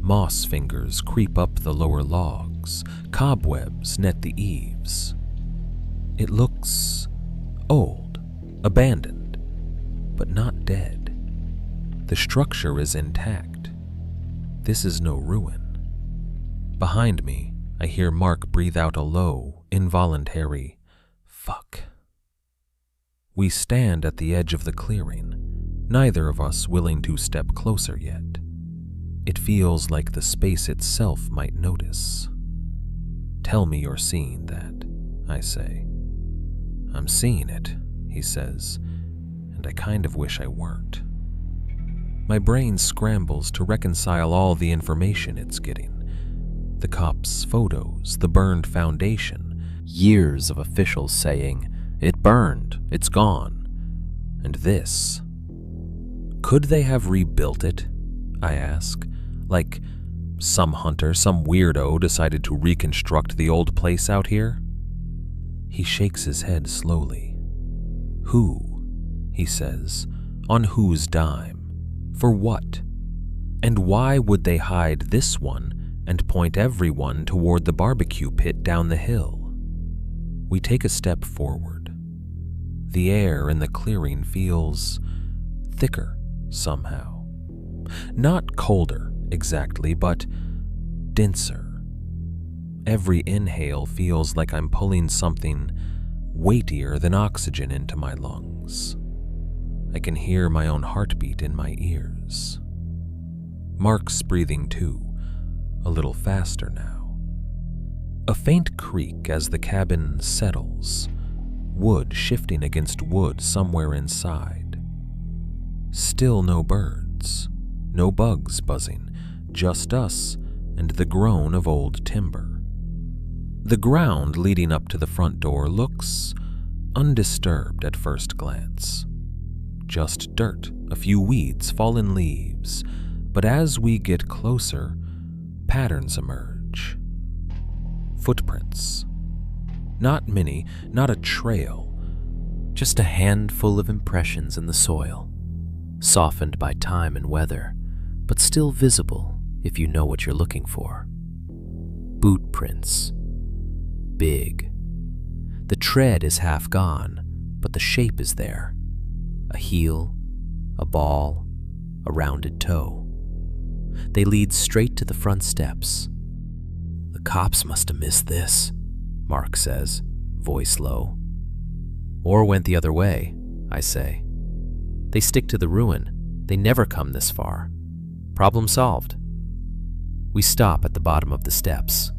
Moss fingers creep up the lower logs, cobwebs net the eaves. It looks old, abandoned, but not dead. The structure is intact. This is no ruin. Behind me, I hear Mark breathe out a low, involuntary fuck. We stand at the edge of the clearing, neither of us willing to step closer yet. It feels like the space itself might notice. Tell me you're seeing that, I say. I'm seeing it, he says, and I kind of wish I weren't. My brain scrambles to reconcile all the information it's getting. The cops' photos, the burned foundation, years of officials saying, "It burned, it's gone," and this. Could they have rebuilt it? I ask. Like some hunter, some weirdo decided to reconstruct the old place out here? He shakes his head slowly. Who? He says. On whose dime? For what? And why would they hide this one and point everyone toward the barbecue pit down the hill? We take a step forward. The air in the clearing feels thicker somehow. Not colder exactly, but denser. Every inhale feels like I'm pulling something weightier than oxygen into my lungs. I can hear my own heartbeat in my ears. Mark's breathing too, a little faster now. A faint creak as the cabin settles, wood shifting against wood somewhere inside. Still no birds, no bugs buzzing, just us and the groan of old timber. The ground leading up to the front door looks undisturbed at first glance. Just dirt, a few weeds, fallen leaves, but as we get closer, patterns emerge. Footprints. Not many, not a trail, Just a handful of impressions in the soil, softened by time and weather, but still visible if you know what you're looking for. Boot prints. Big. The tread is half gone, but the shape is there. A heel, a ball, a rounded toe. They lead straight to the front steps. The cops must have missed this, Mark says, voice low. Or went the other way, I say. They stick to the ruin. They never come this far. Problem solved. We stop at the bottom of the steps.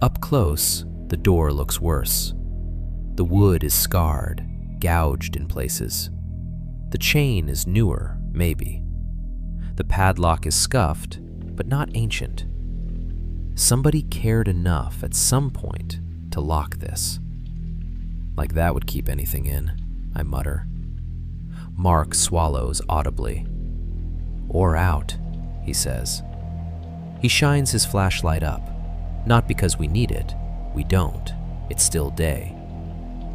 Up close, the door looks worse. The wood is scarred, gouged in places. The chain is newer, maybe. The padlock is scuffed, but not ancient. Somebody cared enough at some point to lock this. Like that would keep anything in, I mutter. Mark swallows audibly. Or out, he says. He shines his flashlight up, not because we need it, we don't, it's still day,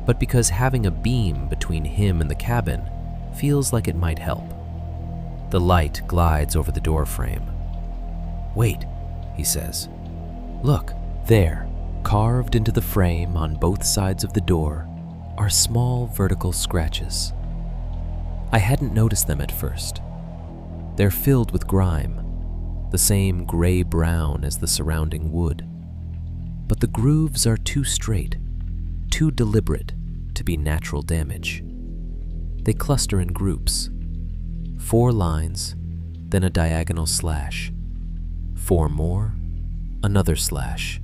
but because having a beam between him and the cabin feels like it might help. The light glides over the door frame. Wait, he says. Look, there, carved into the frame on both sides of the door, are small vertical scratches. I hadn't noticed them at first. They're filled with grime, the same gray-brown as the surrounding wood. But the grooves are too straight, too deliberate to be natural damage. They cluster in groups. 4 lines, then a diagonal slash. 4 more, another slash.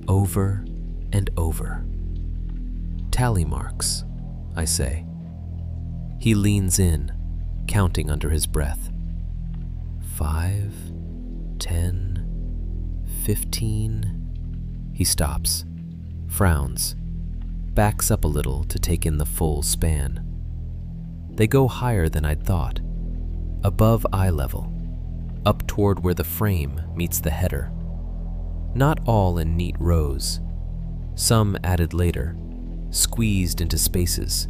Over and over. Tally marks, I say. He leans in, counting under his breath. 5, 10, 15. He stops, frowns, backs up a little to take in the full span. They go higher than I'd thought, above eye level, up toward where the frame meets the header. Not all in neat rows, some added later, squeezed into spaces,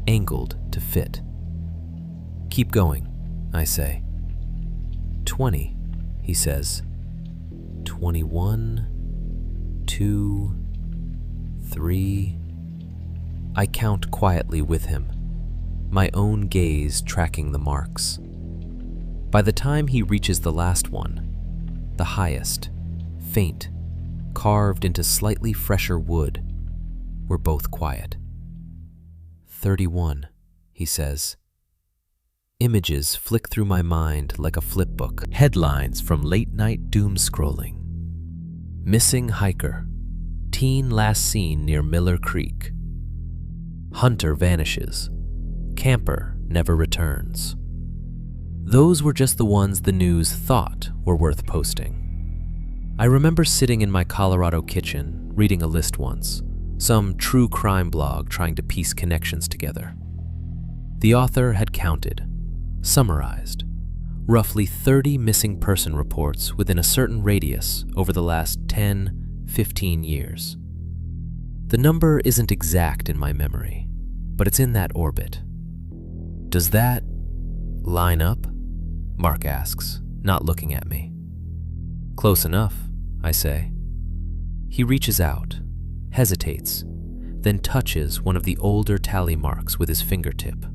angled to fit. Keep going, I say. 20, he says. 21, 2, 3. I count quietly with him, my own gaze tracking the marks. By the time he reaches the last one, the highest, faint, carved into slightly fresher wood, we're both quiet. 31, he says. Images flick through my mind like a flipbook. Headlines from late-night doom scrolling. Missing hiker. Teen last seen near Miller Creek. Hunter vanishes. Camper never returns. Those were just the ones the news thought were worth posting. I remember sitting in my Colorado kitchen, reading a list once, some true crime blog trying to piece connections together. The author had counted Summarized, roughly 30 missing person reports within a certain radius over the last 10, 15 years. The number isn't exact in my memory, but it's in that orbit. Does that line up? Mark asks, not looking at me. Close enough, I say. He reaches out, hesitates, then touches one of the older tally marks with his fingertip.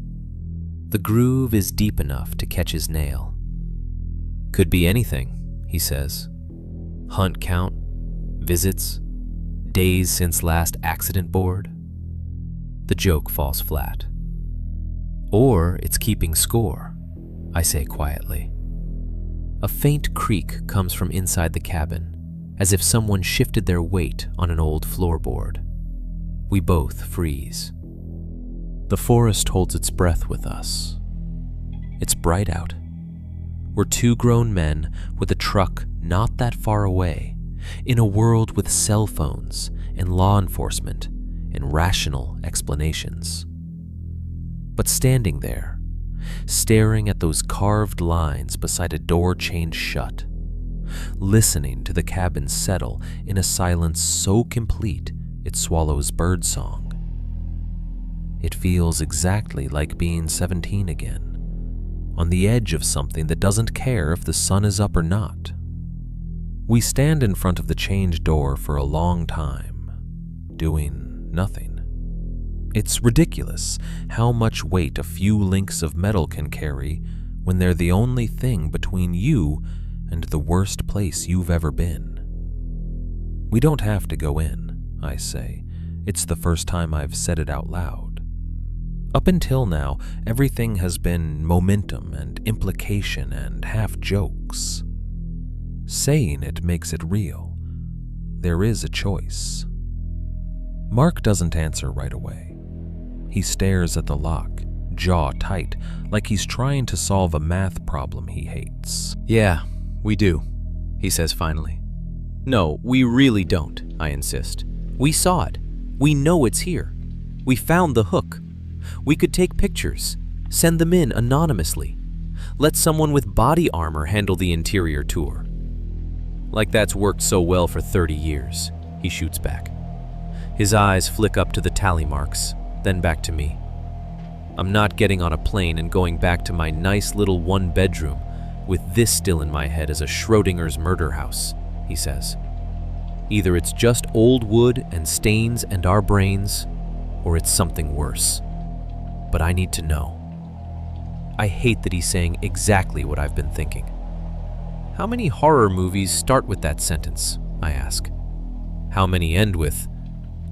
The groove is deep enough to catch his nail. Could be anything, he says. Hunt count, visits, days since last accident board. The joke falls flat. Or it's keeping score, I say quietly. A faint creak comes from inside the cabin, as if someone shifted their weight on an old floorboard. We both freeze. The forest holds its breath with us. It's bright out. We're two grown men with a truck not that far away, in a world with cell phones and law enforcement and rational explanations. But standing there, staring at those carved lines beside a door chained shut, listening to the cabin settle in a silence so complete it swallows birdsong. It feels exactly like being 17 again, on the edge of something that doesn't care if the sun is up or not. We stand in front of the chained door for a long time, doing nothing. It's ridiculous how much weight a few links of metal can carry when they're the only thing between you and the worst place you've ever been. We don't have to go in, I say. It's the first time I've said it out loud. Up until now, everything has been momentum and implication and half jokes. Saying it makes it real. There is a choice. Mark doesn't answer right away. He stares at the lock, jaw tight, like he's trying to solve a math problem he hates. Yeah, we do, he says finally. No, we really don't, I insist. We saw it. We know it's here. We found the hook. We could take pictures, send them in anonymously. Let someone with body armor handle the interior tour. Like that's worked so well for 30 years, he shoots back. His eyes flick up to the tally marks, then back to me. I'm not getting on a plane and going back to my nice little one-bedroom with this still in my head as a Schrodinger's murder house, he says. Either it's just old wood and stains and our brains, or it's something worse. But I need to know. I hate that he's saying exactly what I've been thinking. How many horror movies start with that sentence, I ask. How many end with,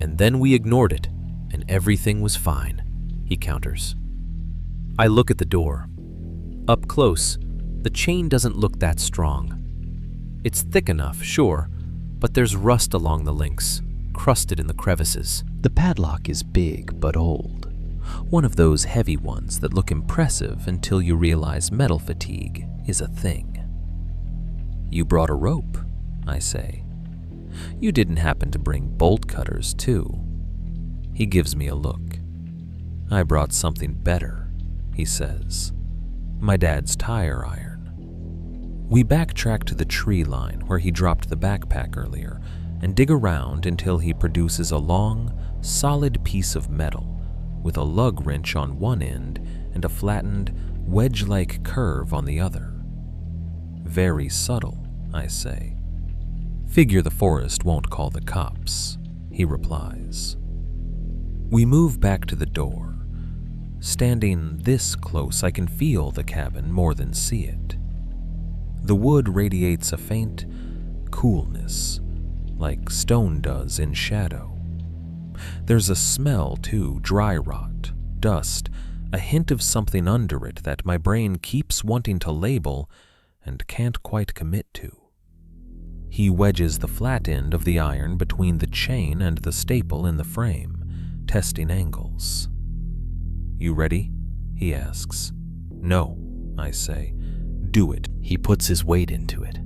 and then we ignored it, and everything was fine, he counters. I look at the door. Up close, the chain doesn't look that strong. It's thick enough, sure, but there's rust along the links, crusted in the crevices. The padlock is big but old. One of those heavy ones that look impressive until you realize metal fatigue is a thing. You brought a rope, I say. You didn't happen to bring bolt cutters, too. He gives me a look. I brought something better, he says. My dad's tire iron. We backtrack to the tree line where he dropped the backpack earlier and dig around until he produces a long, solid piece of metal with a lug wrench on one end and a flattened, wedge-like curve on the other. Very subtle, I say. Figure the forest won't call the cops, he replies. We move back to the door. Standing this close, I can feel the cabin more than see it. The wood radiates a faint coolness, like stone does in shadow. There's a smell, too, dry rot, dust, a hint of something under it that my brain keeps wanting to label and can't quite commit to. He wedges the flat end of the iron between the chain and the staple in the frame, testing angles. You ready? He asks. No, I say. Do it. He puts his weight into it.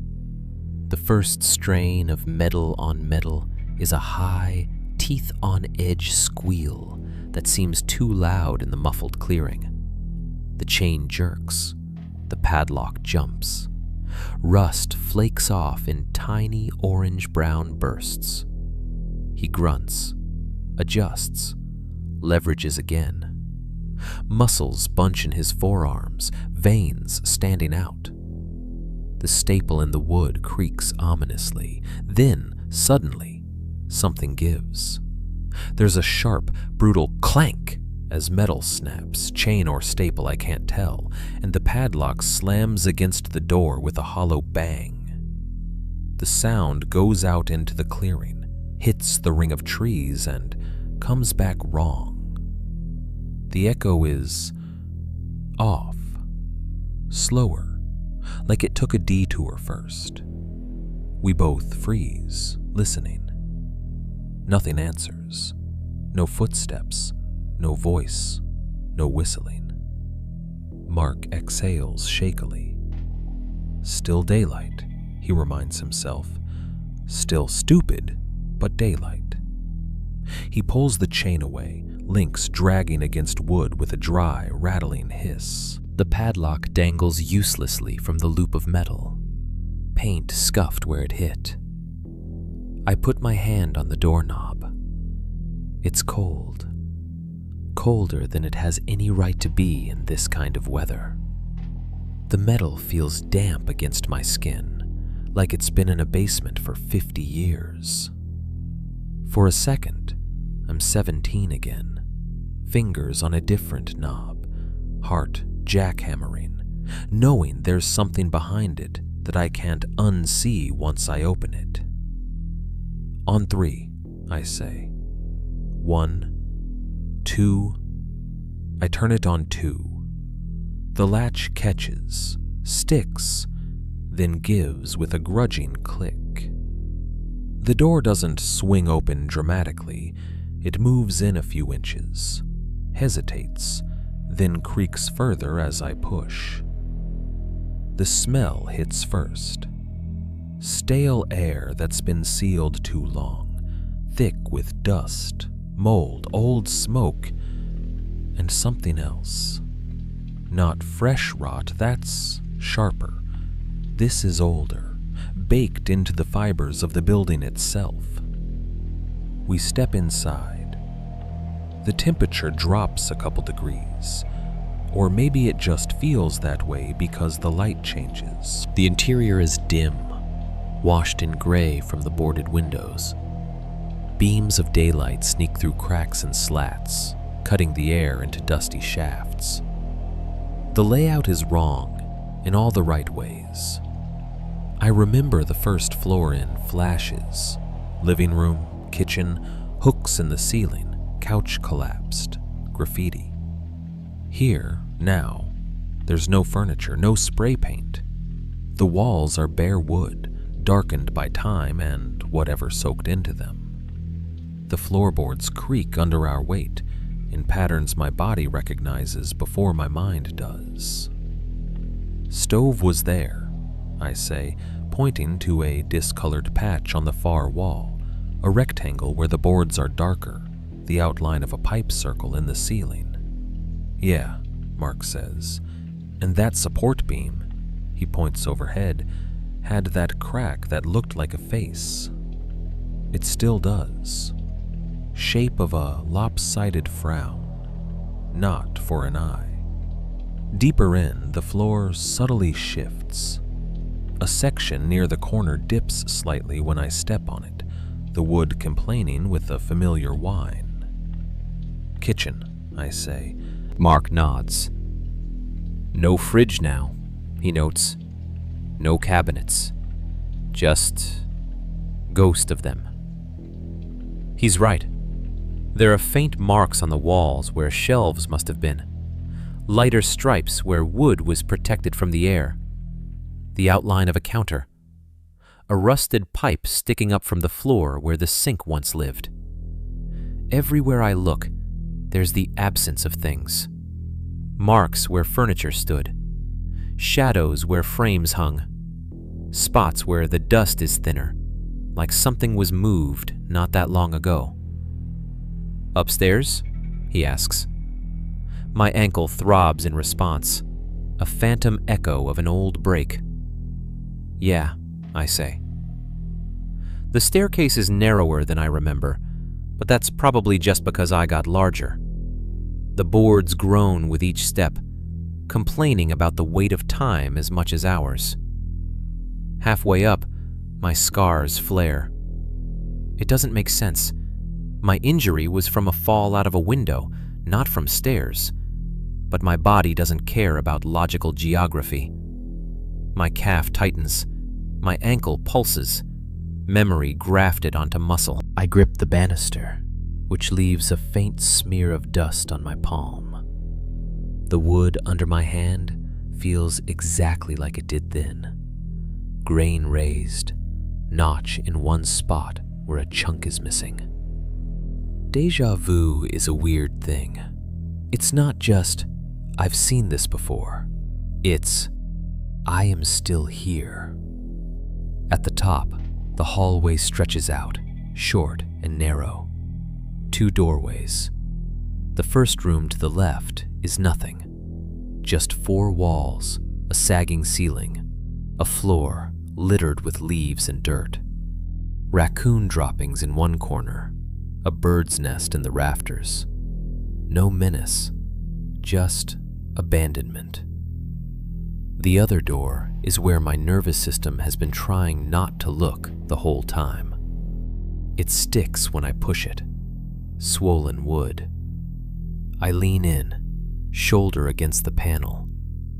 The first strain of metal on metal is a high, teeth-on-edge squeal that seems too loud in the muffled clearing. The chain jerks, The padlock jumps. Rust flakes off in tiny orange-brown bursts. He grunts, adjusts, leverages again. Muscles bunch in his forearms, veins standing out. The staple in the wood creaks ominously. Then, suddenly, something gives. There's a sharp, brutal clank as metal snaps, chain or staple I can't tell, and the padlock slams against the door with a hollow bang. The sound goes out into the clearing, hits the ring of trees, and comes back wrong. The echo is off, slower, like it took a detour first. We both freeze, listening. Nothing answers. No footsteps, no voice, no whistling. Mark exhales shakily. Still daylight, he reminds himself. Still stupid, but daylight. He pulls the chain away, links dragging against wood with a dry, rattling hiss. The padlock dangles uselessly from the loop of metal. Paint scuffed where it hit. I put my hand on the doorknob. It's cold. Colder than it has any right to be in this kind of weather. The metal feels damp against my skin, like it's been in a basement for 50 years. For a second, I'm 17 again, fingers on a different knob, heart jackhammering, knowing there's something behind it that I can't unsee once I open it. On 3, I say. 1, 2, I turn it on 2. The latch catches, sticks, then gives with a grudging click. The door doesn't swing open dramatically. It moves in a few inches, hesitates, then creaks further as I push. The smell hits first. Stale air that's been sealed too long, thick with dust, mold, old smoke, and something else. Not fresh rot, that's sharper. This is older, baked into the fibers of the building itself. We step inside. The temperature drops a couple degrees, or maybe it just feels that way because the light changes. The interior is dim, washed in gray from the boarded windows. Beams of daylight sneak through cracks and slats, cutting the air into dusty shafts. The layout is wrong in all the right ways. I remember the first floor in flashes. Living room, kitchen, hooks in the ceiling, couch collapsed, graffiti. Here, now, there's no furniture, no spray paint. The walls are bare wood, darkened by time and whatever soaked into them. The floorboards creak under our weight, in patterns my body recognizes before my mind does. Stove was there, I say, pointing to a discolored patch on the far wall, a rectangle where the boards are darker, the outline of a pipe circle in the ceiling. Yeah, Mark says, and that support beam, he points overhead, had that crack that looked like a face. It still does. Shape of a lopsided frown, not for an eye. Deeper in, the floor subtly shifts. A section near the corner dips slightly when I step on it, the wood complaining with a familiar whine. Kitchen, I say. Mark nods. No fridge now, he notes. No cabinets. Just ghost of them. He's right. There are faint marks on the walls where shelves must have been. Lighter stripes where wood was protected from the air. The outline of a counter. A rusted pipe sticking up from the floor where the sink once lived. Everywhere I look, there's the absence of things. Marks where furniture stood. Shadows where frames hung. Spots where the dust is thinner, like something was moved not that long ago. Upstairs? He asks. My ankle throbs in response. a phantom echo of an old break. Yeah, I say. The staircase is narrower than I remember, but that's probably just because I got larger. The boards groan with each step, complaining about the weight of time as much as ours. Halfway up, my scars flare. It doesn't make sense. My injury was from a fall out of a window, not from stairs. But my body doesn't care about logical geography. My calf tightens. My ankle pulses. Memory grafted onto muscle. I grip the banister, which leaves a faint smear of dust on my palm. The wood under my hand feels exactly like it did then. Grain raised, notch in one spot where a chunk is missing. Deja vu is a weird thing. It's not just, I've seen this before. It's, I am still here. At the top, the hallway stretches out, short and narrow. 2 doorways. The first room to the left is nothing. Just 4 walls, a sagging ceiling, a floor littered with leaves and dirt. Raccoon droppings in one corner, a bird's nest in the rafters. No menace, just abandonment. The other door is where my nervous system has been trying not to look the whole time. It sticks when I push it, swollen wood. I lean in, shoulder against the panel,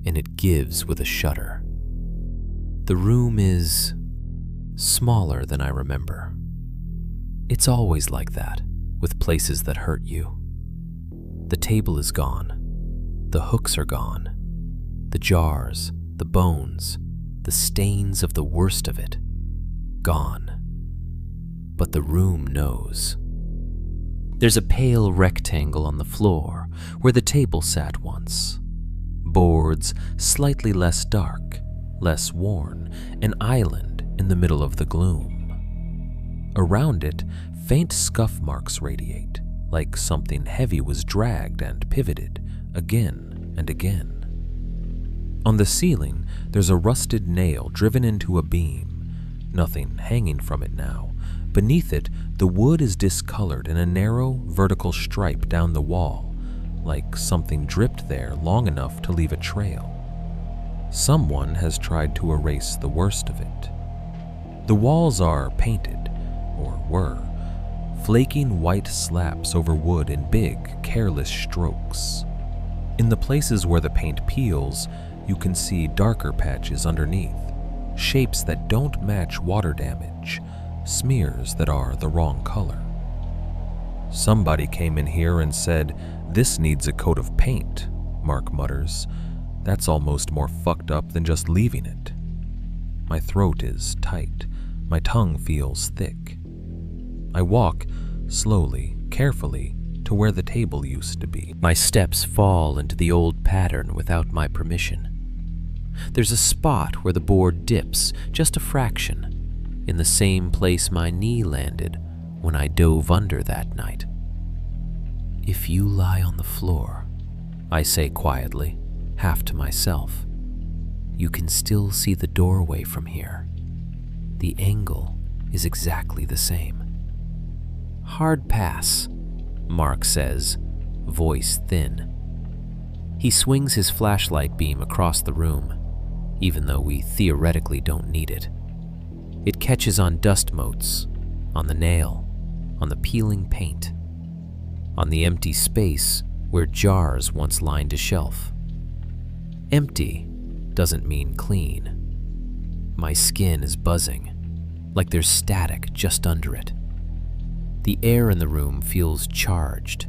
and it gives with a shudder. The room is smaller than I remember. It's always like that, with places that hurt you. The table is gone. The hooks are gone. The jars, the bones, the stains of the worst of it, gone. But the room knows. There's a pale rectangle on the floor where the table sat once. Boards slightly less dark, less worn, an island in the middle of the gloom. Around it, faint scuff marks radiate, like something heavy was dragged and pivoted again and again. On the ceiling, there's a rusted nail driven into a beam, nothing hanging from it now. Beneath it, the wood is discolored in a narrow, vertical stripe down the wall, like something dripped there long enough to leave a trail. Someone has tried to erase the worst of it. The walls are painted, or were, flaking white slaps over wood in big, careless strokes. In the places where the paint peels, you can see darker patches underneath, shapes that don't match water damage, smears that are the wrong color. Somebody came in here and said, "This needs a coat of paint," Mark mutters. That's almost more fucked up than just leaving it. My throat is tight. My tongue feels thick. I walk, slowly, carefully, to where the table used to be. My steps fall into the old pattern without my permission. There's a spot where the board dips, just a fraction, in the same place my knee landed when I dove under that night. "If you lie on the floor," I say quietly, half to myself, "you can still see the doorway from here. The angle is exactly the same." "Hard pass," Mark says, voice thin. He swings his flashlight beam across the room, even though we theoretically don't need it. It catches on dust motes, on the nail, on the peeling paint, on the empty space where jars once lined a shelf. Empty doesn't mean clean. My skin is buzzing, like there's static just under it. The air in the room feels charged,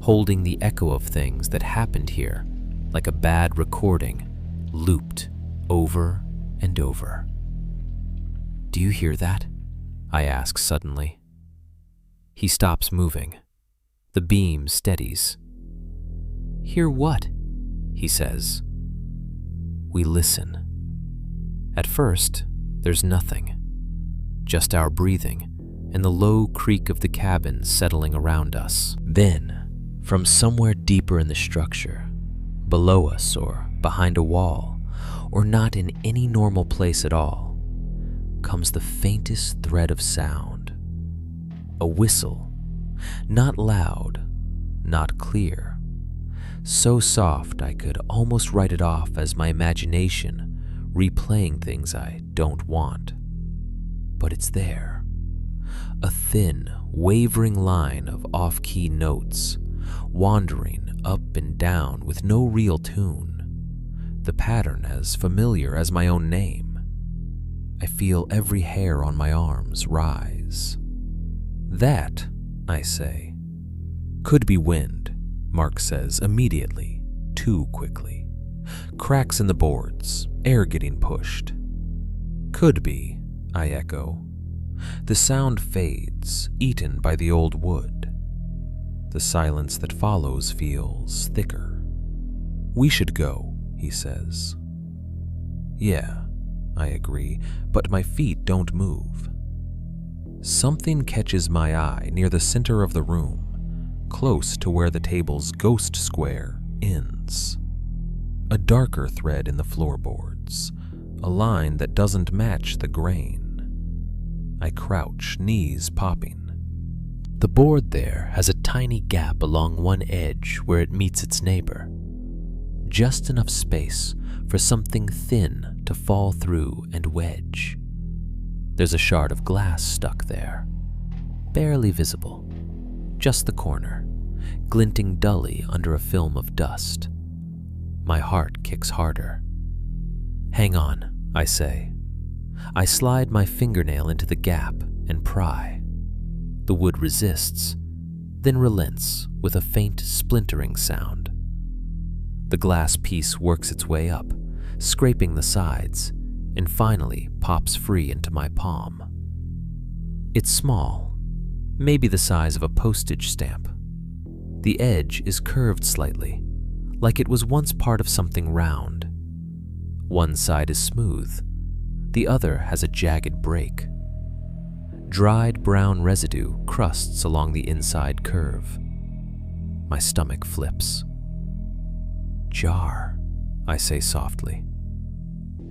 holding the echo of things that happened here, like a bad recording, looped over and over. "Do you hear that?" I ask suddenly. He stops moving. The beam steadies. "Hear what?" he says. We listen. At first, there's nothing. Just our breathing and the low creak of the cabin settling around us. Then, from somewhere deeper in the structure, below us or behind a wall, or not in any normal place at all, comes the faintest thread of sound. A whistle, not loud, not clear, so soft I could almost write it off as my imagination replaying things I don't want. But it's there, a thin, wavering line of off-key notes, wandering up and down with no real tune, the pattern as familiar as my own name. I feel every hair on my arms rise. That, I say, could be wind, Mark says immediately, too quickly. Cracks in the boards, air getting pushed. Could be, I echo. The sound fades, eaten by the old wood. The silence that follows feels thicker. We should go, he says. Yeah, I agree, but my feet don't move. Something catches my eye near the center of the room, close to where the table's ghost square ends. A darker thread in the floorboards, a line that doesn't match the grain. I crouch, knees popping. The board there has a tiny gap along one edge where it meets its neighbor. Just enough space for something thin to fall through and wedge. There's a shard of glass stuck there, barely visible, just the corner, glinting dully under a film of dust. My heart kicks harder. Hang on, I say. I slide my fingernail into the gap and pry. The wood resists, then relents with a faint splintering sound. The glass piece works its way up, scraping the sides, and finally pops free into my palm. It's small, maybe the size of a postage stamp. The edge is curved slightly, like it was once part of something round. One side is smooth, the other has a jagged break. Dried brown residue crusts along the inside curve. My stomach flips. Jar, I say softly.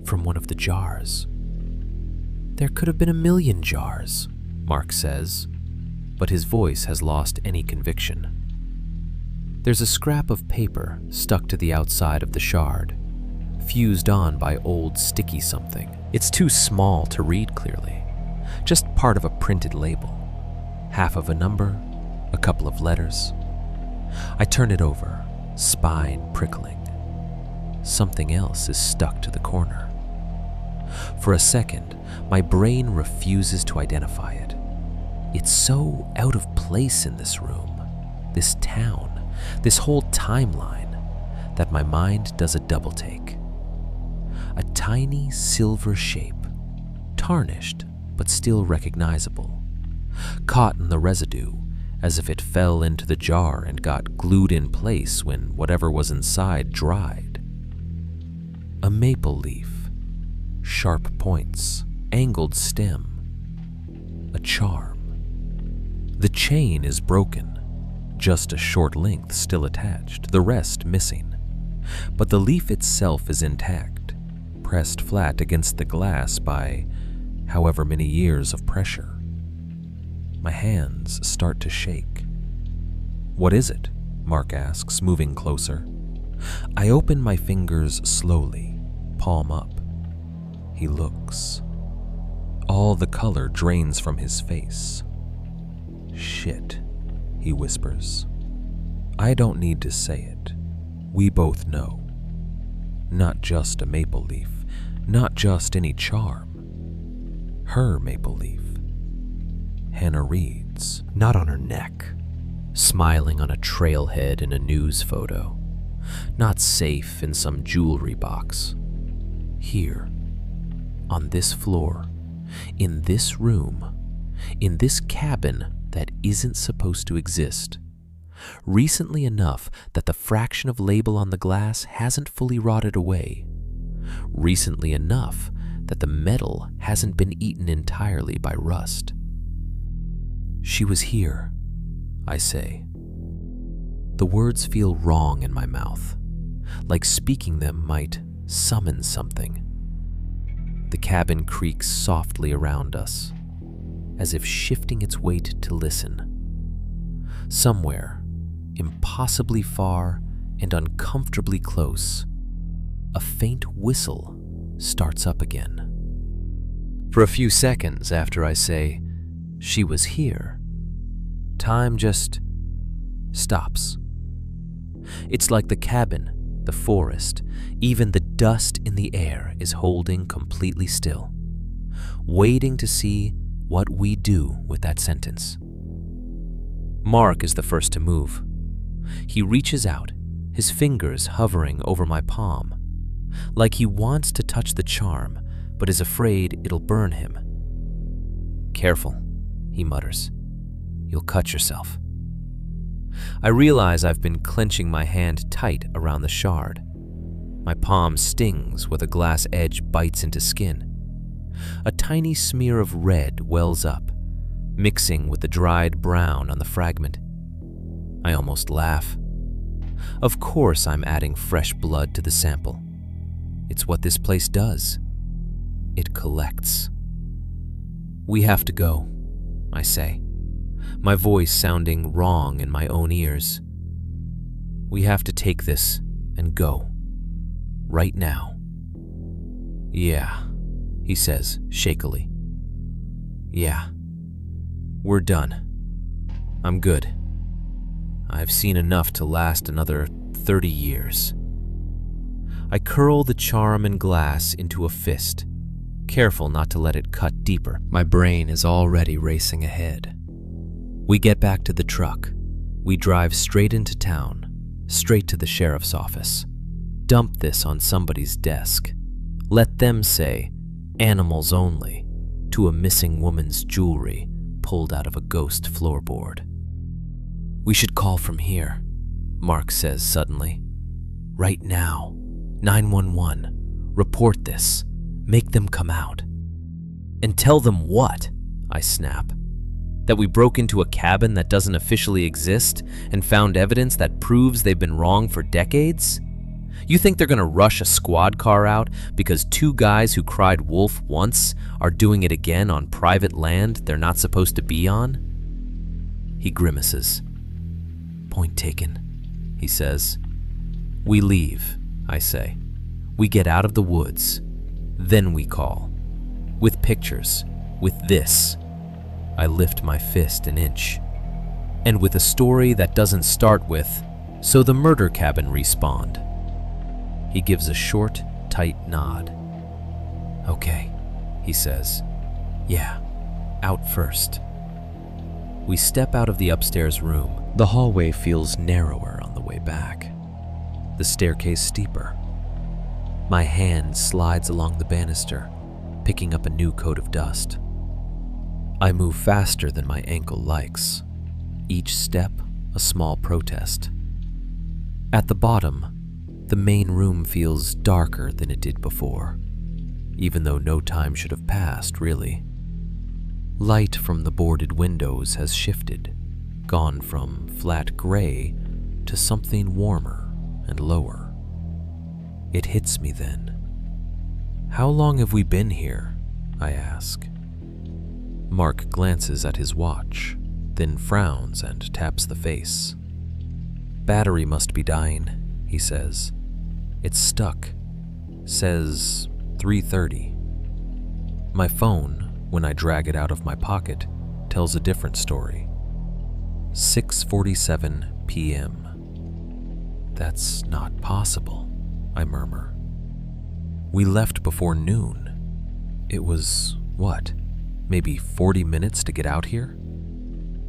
From one of the jars. There could have been a million jars, Mark says, but his voice has lost any conviction. There's a scrap of paper stuck to the outside of the shard, fused on by old sticky something. It's too small to read clearly, just part of a printed label, half of a number, a couple of letters. I turn it over, spine prickling. Something else is stuck to the corner. For a second, my brain refuses to identify it. It's so out of place in this room, this town, this whole timeline, that my mind does a double take. A tiny silver shape, tarnished but still recognizable, caught in the residue as if it fell into the jar and got glued in place when whatever was inside dried. A maple leaf, sharp points, angled stem, a charm. The chain is broken, just a short length still attached, the rest missing. But the leaf itself is intact, pressed flat against the glass by however many years of pressure. My hands start to shake. What is it? Mark asks, moving closer. I open my fingers slowly, palm up. He looks. All the color drains from his face. Shit, he whispers. I don't need to say it. We both know. Not just a maple leaf, not just any charm. Her maple leaf. Hannah reads. Not on her neck, smiling on a trailhead in a news photo. Not safe in some jewelry box. Here, on this floor, in this room, in this cabin that isn't supposed to exist. Recently enough that the fraction of label on the glass hasn't fully rotted away. Recently enough that the metal hasn't been eaten entirely by rust. She was here, I say. The words feel wrong in my mouth. like speaking them might summon something. The cabin creaks softly around us, as if shifting its weight to listen. Somewhere, impossibly far and uncomfortably close, a faint whistle starts up again. For a few seconds after I say, "She was here," time just stops. It's like the cabin, the forest, even the dust in the air is holding completely still, waiting to see what we do with that sentence. Mark is the first to move. He reaches out, his fingers hovering over my palm, like he wants to touch the charm, but is afraid it'll burn him. "Careful," he mutters. "You'll cut yourself." I realize I've been clenching my hand tight around the shard. My palm stings where the glass edge bites into skin. A tiny smear of red wells up, mixing with the dried brown on the fragment. I almost laugh. Of course I'm adding fresh blood to the sample. It's what this place does. It collects. "We have to go," I say, my voice sounding wrong in my own ears. "We have to take this and go. Right now." "Yeah," he says shakily. "Yeah. We're done. I'm good. I've seen enough to last another 30 years. I curl the charm and glass into a fist, careful not to let it cut deeper. My brain is already racing ahead. We get back to the truck. We drive straight into town, straight to the sheriff's office. Dump this on somebody's desk. Let them say, "Animals only," to a missing woman's jewelry pulled out of a ghost floorboard. "We should call from here," Mark says suddenly. "Right now. 911. Report this. Make them come out." "And tell them what?" I snap. "That we broke into a cabin that doesn't officially exist and found evidence that proves they've been wrong for decades? You think they're gonna rush a squad car out because two guys who cried wolf once are doing it again on private land they're not supposed to be on?" He grimaces. "Point taken," he says. "We leave," I say. "We get out of the woods. Then we call. With pictures. With this." I lift my fist an inch. "And with a story that doesn't start with, 'So the murder cabin respawned.'" He gives a short, tight nod. "Okay," he says. "Yeah, out first." We step out of the upstairs room. The hallway feels narrower on the way back. The staircase steeper. My hand slides along the banister, picking up a new coat of dust. I move faster than my ankle likes, each step a small protest. At the bottom, the main room feels darker than it did before, even though no time should have passed, really. Light from the boarded windows has shifted, gone from flat gray to something warmer and lower. It hits me then. "How long have we been here?" I ask. Mark glances at his watch, then frowns and taps the face. "Battery must be dying," he says. "It's stuck. Says 3:30. My phone, when I drag it out of my pocket, tells a different story. 6:47 p.m. "That's not possible," I murmur. "We left before noon. It was, what, maybe 40 minutes to get out here?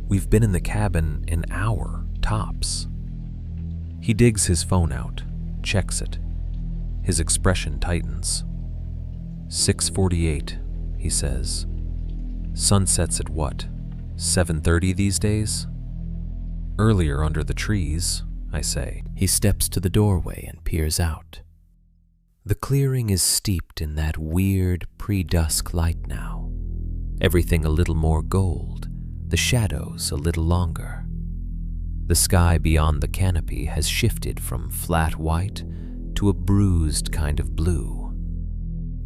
We've been in the cabin an hour, tops." He digs his phone out, checks it. His expression tightens. 6:48, he says. "Sunsets at what, 7:30 these days?" "Earlier under the trees," I say. He steps to the doorway and peers out. The clearing is steeped in that weird pre-dusk light now. Everything a little more gold, the shadows a little longer. The sky beyond the canopy has shifted from flat white to a bruised kind of blue.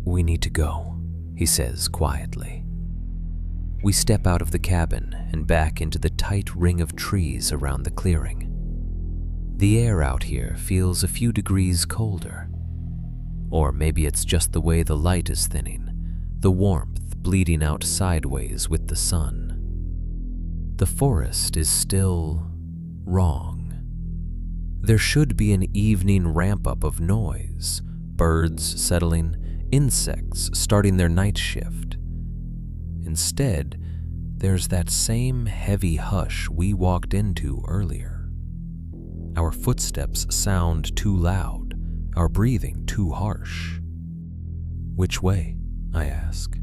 "We need to go," he says quietly. We step out of the cabin and back into the tight ring of trees around the clearing. The air out here feels a few degrees colder. Or maybe it's just the way the light is thinning, the warmth bleeding out sideways with the sun. The forest is still wrong. There should be an evening ramp-up of noise, birds settling, insects starting their night shift. Instead, there's that same heavy hush we walked into earlier. Our footsteps sound too loud, our breathing too harsh. "Which way?" I ask.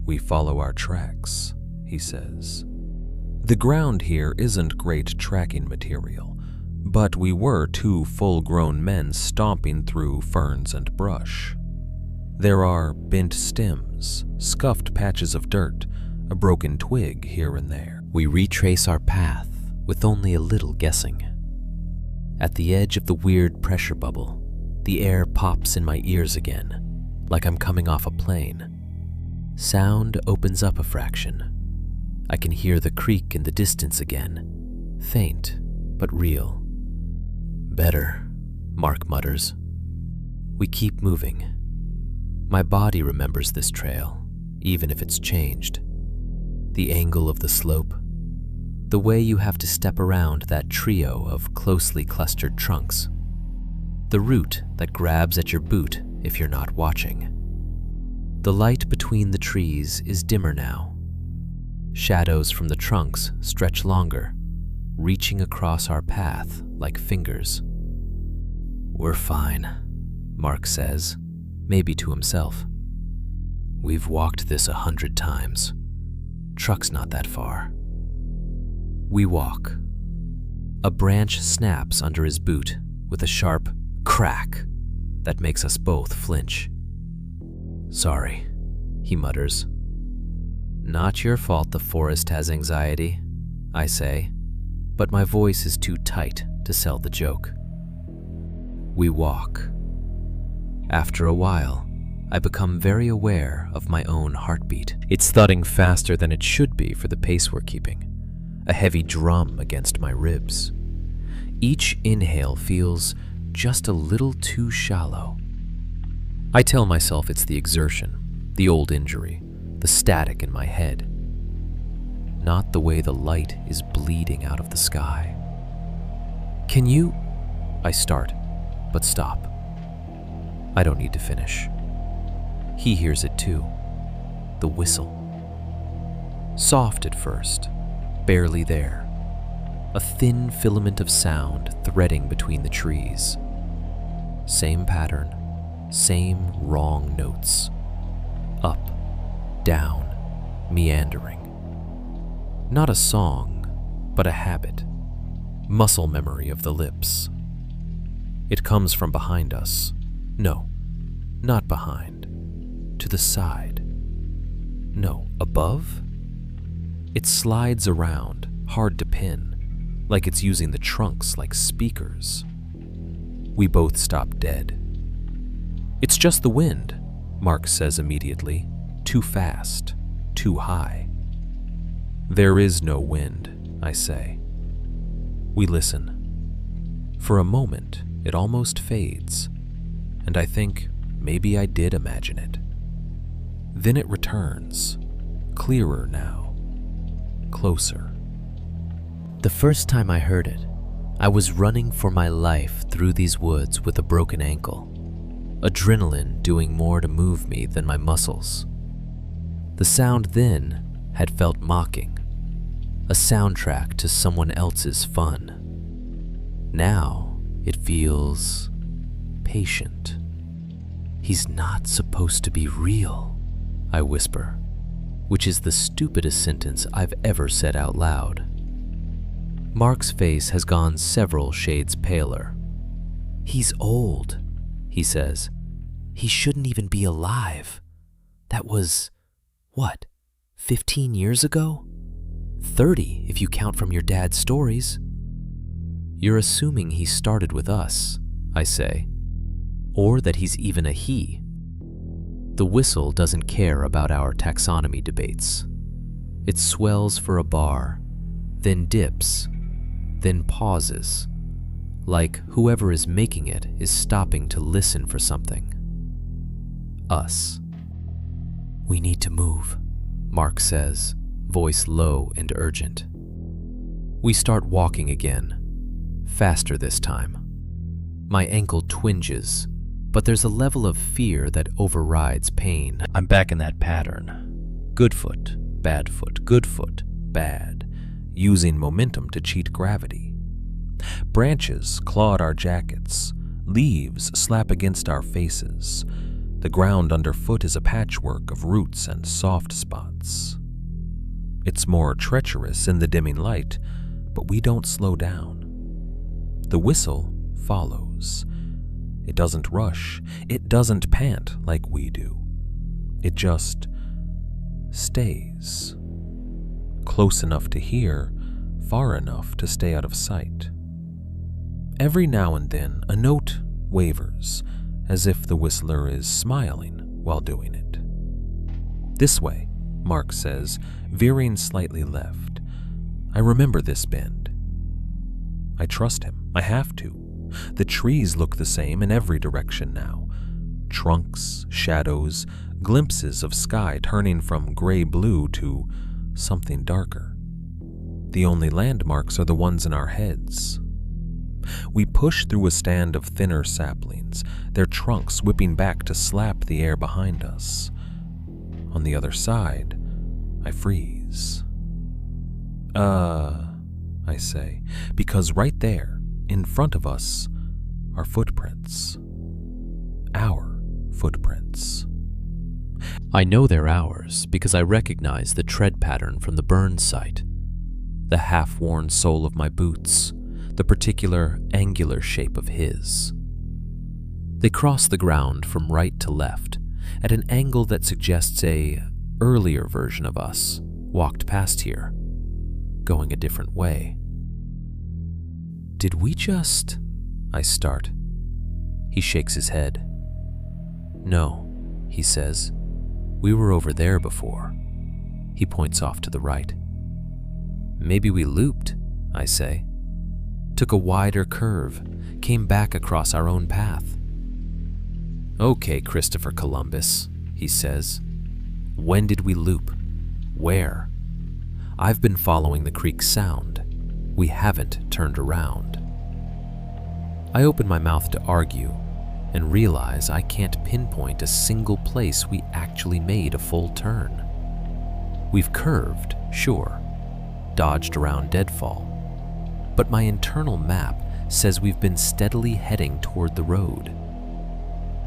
"We follow our tracks," he says. The ground here isn't great tracking material, but we were two full-grown men stomping through ferns and brush. There are bent stems, scuffed patches of dirt, a broken twig here and there. We retrace our path with only a little guessing. At the edge of the weird pressure bubble, the air pops in my ears again, like I'm coming off a plane. Sound opens up a fraction. I can hear the creak in the distance again, faint but real. "Better," Mark mutters. We keep moving. My body remembers this trail, even if it's changed. The angle of the slope, the way you have to step around that trio of closely clustered trunks, the root that grabs at your boot if you're not watching. The light between the trees is dimmer now. Shadows from the trunks stretch longer, reaching across our path like fingers. "We're fine," Mark says, maybe to himself. "We've walked this 100 times. Truck's not that far." We walk. A branch snaps under his boot with a sharp crack that makes us both flinch. "Sorry," he mutters. "Not your fault the forest has anxiety," I say, but my voice is too tight to sell the joke. We walk. After a while, I become very aware of my own heartbeat. It's thudding faster than it should be for the pace we're keeping, a heavy drum against my ribs. Each inhale feels just a little too shallow. I tell myself it's the exertion, the old injury, the static in my head, not the way the light is bleeding out of the sky. "Can you?" I start, but stop. I don't need to finish. He hears it too, the whistle. Soft at first, barely there, a thin filament of sound threading between the trees. Same pattern, same wrong notes. Up, down, meandering. Not a song, but a habit, muscle memory of the lips. It comes from behind us. No, not behind. To the side. No, above? It slides around, hard to pin, like it's using the trunks like speakers. We both stop dead. "It's just the wind," Mark says immediately. "Too fast, too high." "There is no wind," I say. We listen. For a moment, it almost fades, and I think maybe I did imagine it. Then it returns, clearer now, closer. The first time I heard it, I was running for my life through these woods with a broken ankle, adrenaline doing more to move me than my muscles. The sound then had felt mocking, a soundtrack to someone else's fun. Now it feels patient. "He's not supposed to be real," I whisper, which is the stupidest sentence I've ever said out loud. Mark's face has gone several shades paler. "He's old," he says. "He shouldn't even be alive. That was, what, 15 years ago? 30 if you count from your dad's stories." "You're assuming he started with us," I say, or that he's even a he. The whistle doesn't care about our taxonomy debates. It swells for a bar, then dips, then pauses, like whoever is making it is stopping to listen for something. Us. "We need to move," Mark says, voice low and urgent. We start walking again, faster this time. My ankle twinges, but there's a level of fear that overrides pain. I'm back in that pattern. Good foot, bad foot, good foot, bad, using momentum to cheat gravity. Branches claw at our jackets, leaves slap against our faces. The ground underfoot is a patchwork of roots and soft spots. It's more treacherous in the dimming light, but we don't slow down. The whistle follows. It doesn't rush. It doesn't pant like we do. It just stays. Close enough to hear, far enough to stay out of sight. Every now and then, a note wavers, as if the whistler is smiling while doing it. "This way," Mark says, veering slightly left. I remember this bend. I trust him. I have to. The trees look the same in every direction now. Trunks, shadows, glimpses of sky turning from gray-blue to something darker. The only landmarks are the ones in our heads. We push through a stand of thinner saplings, their trunks whipping back to slap the air behind us. On the other side, I freeze. I say, because right there, in front of us, are footprints. Our footprints. I know they're ours because I recognize the tread pattern from the burn site. The half-worn sole of my boots, the particular angular shape of his. They cross the ground from right to left at an angle that suggests a earlier version of us walked past here, going a different way. Did we just... I start. He shakes his head. No, he says. We were over there before. He points off to the right. Maybe we looped, I say. Took a wider curve, came back across our own path. Okay, Christopher Columbus, he says. When did we loop? Where? I've been following the creek's sound. We haven't turned around. I open my mouth to argue and realize I can't pinpoint a single place we actually made a full turn. We've curved, sure, dodged around deadfall, but my internal map says we've been steadily heading toward the road.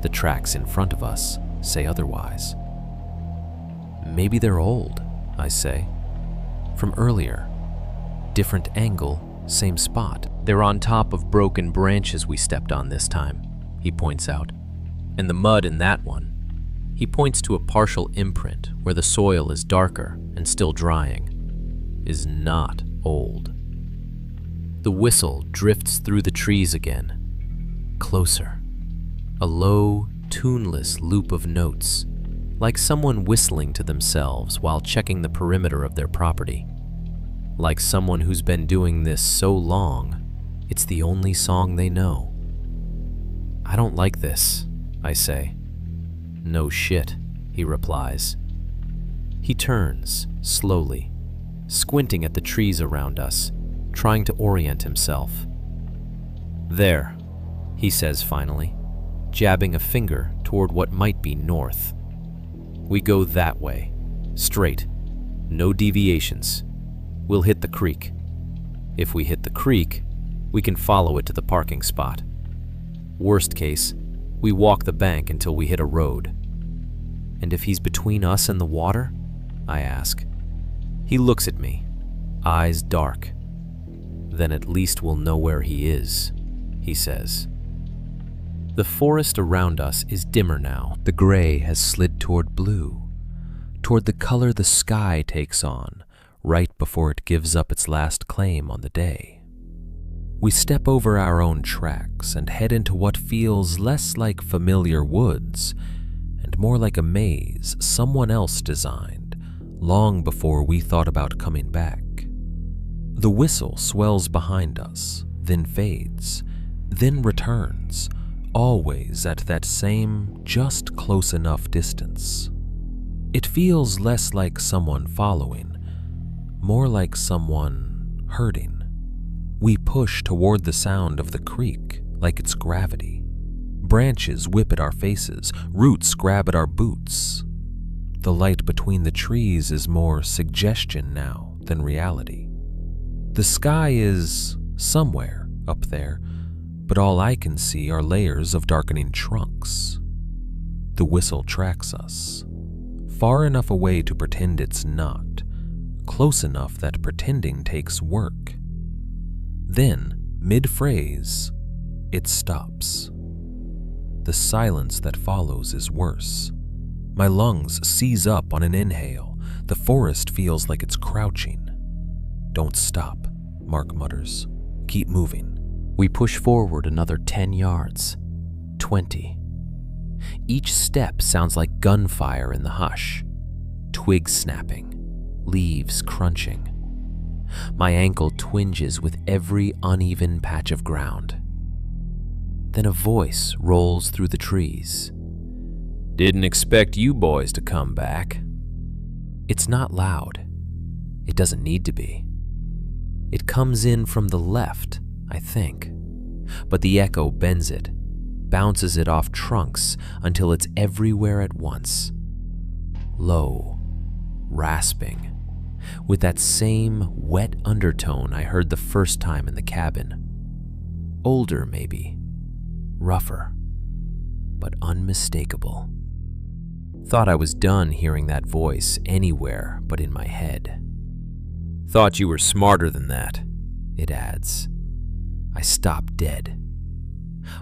The tracks in front of us say otherwise. Maybe they're old, I say. From earlier. Different angle, same spot. They're on top of broken branches we stepped on this time, he points out. And the mud in that one. He points to a partial imprint where the soil is darker and still drying. Is not old. The whistle drifts through the trees again. Closer. A low, tuneless loop of notes, like someone whistling to themselves while checking the perimeter of their property. Like someone who's been doing this so long, it's the only song they know. I don't like this, I say. No shit, he replies. He turns, slowly, squinting at the trees around us, trying to orient himself. There, he says finally, jabbing a finger toward what might be north. We go that way, straight, no deviations. We'll hit the creek. If we hit the creek, we can follow it to the parking spot. Worst case, we walk the bank until we hit a road. And if he's between us and the water? I ask. He looks at me, eyes dark. Then at least we'll know where he is, he says. The forest around us is dimmer now. The gray has slid toward blue, toward the color the sky takes on right before it gives up its last claim on the day. We step over our own tracks and head into what feels less like familiar woods and more like a maze someone else designed long before we thought about coming back. The whistle swells behind us, then fades, then returns, always at that same just close enough distance. It feels less like someone following, more like someone hurting. We push toward the sound of the creek like it's gravity. Branches whip at our faces, roots grab at our boots. The light between the trees is more suggestion now than reality. The sky is somewhere up there, but all I can see are layers of darkening trunks. The whistle tracks us, far enough away to pretend it's not, close enough that pretending takes work. Then, mid-phrase, it stops. The silence that follows is worse. My lungs seize up on an inhale. The forest feels like it's crouching. "Don't stop," Mark mutters. "Keep moving." We push forward another 10 yards, 20. Each step sounds like gunfire in the hush. Twigs snapping, leaves crunching. My ankle twinges with every uneven patch of ground. Then a voice rolls through the trees. "Didn't expect you boys to come back." It's not loud. It doesn't need to be. It comes in from the left, I think, but the echo bends it, bounces it off trunks until it's everywhere at once. Low, rasping, with that same wet undertone I heard the first time in the cabin. Older, maybe, rougher, but unmistakable. Thought I was done hearing that voice anywhere but in my head. "Thought you were smarter than that," it adds. I stop dead.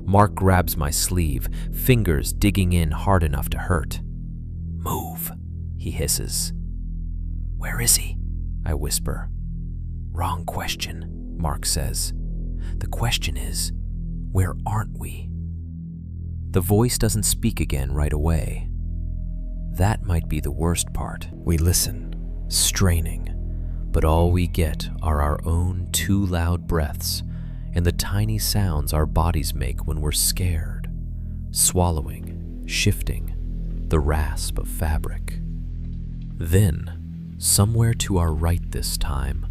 Mark grabs my sleeve, fingers digging in hard enough to hurt. "Move," he hisses. "Where is he?" I whisper. "Wrong question," Mark says. "The question is, where aren't we?" The voice doesn't speak again right away. That might be the worst part. We listen, straining, but all we get are our own 2 loud breaths and the tiny sounds our bodies make when we're scared, swallowing, shifting, the rasp of fabric. Then, somewhere to our right this time,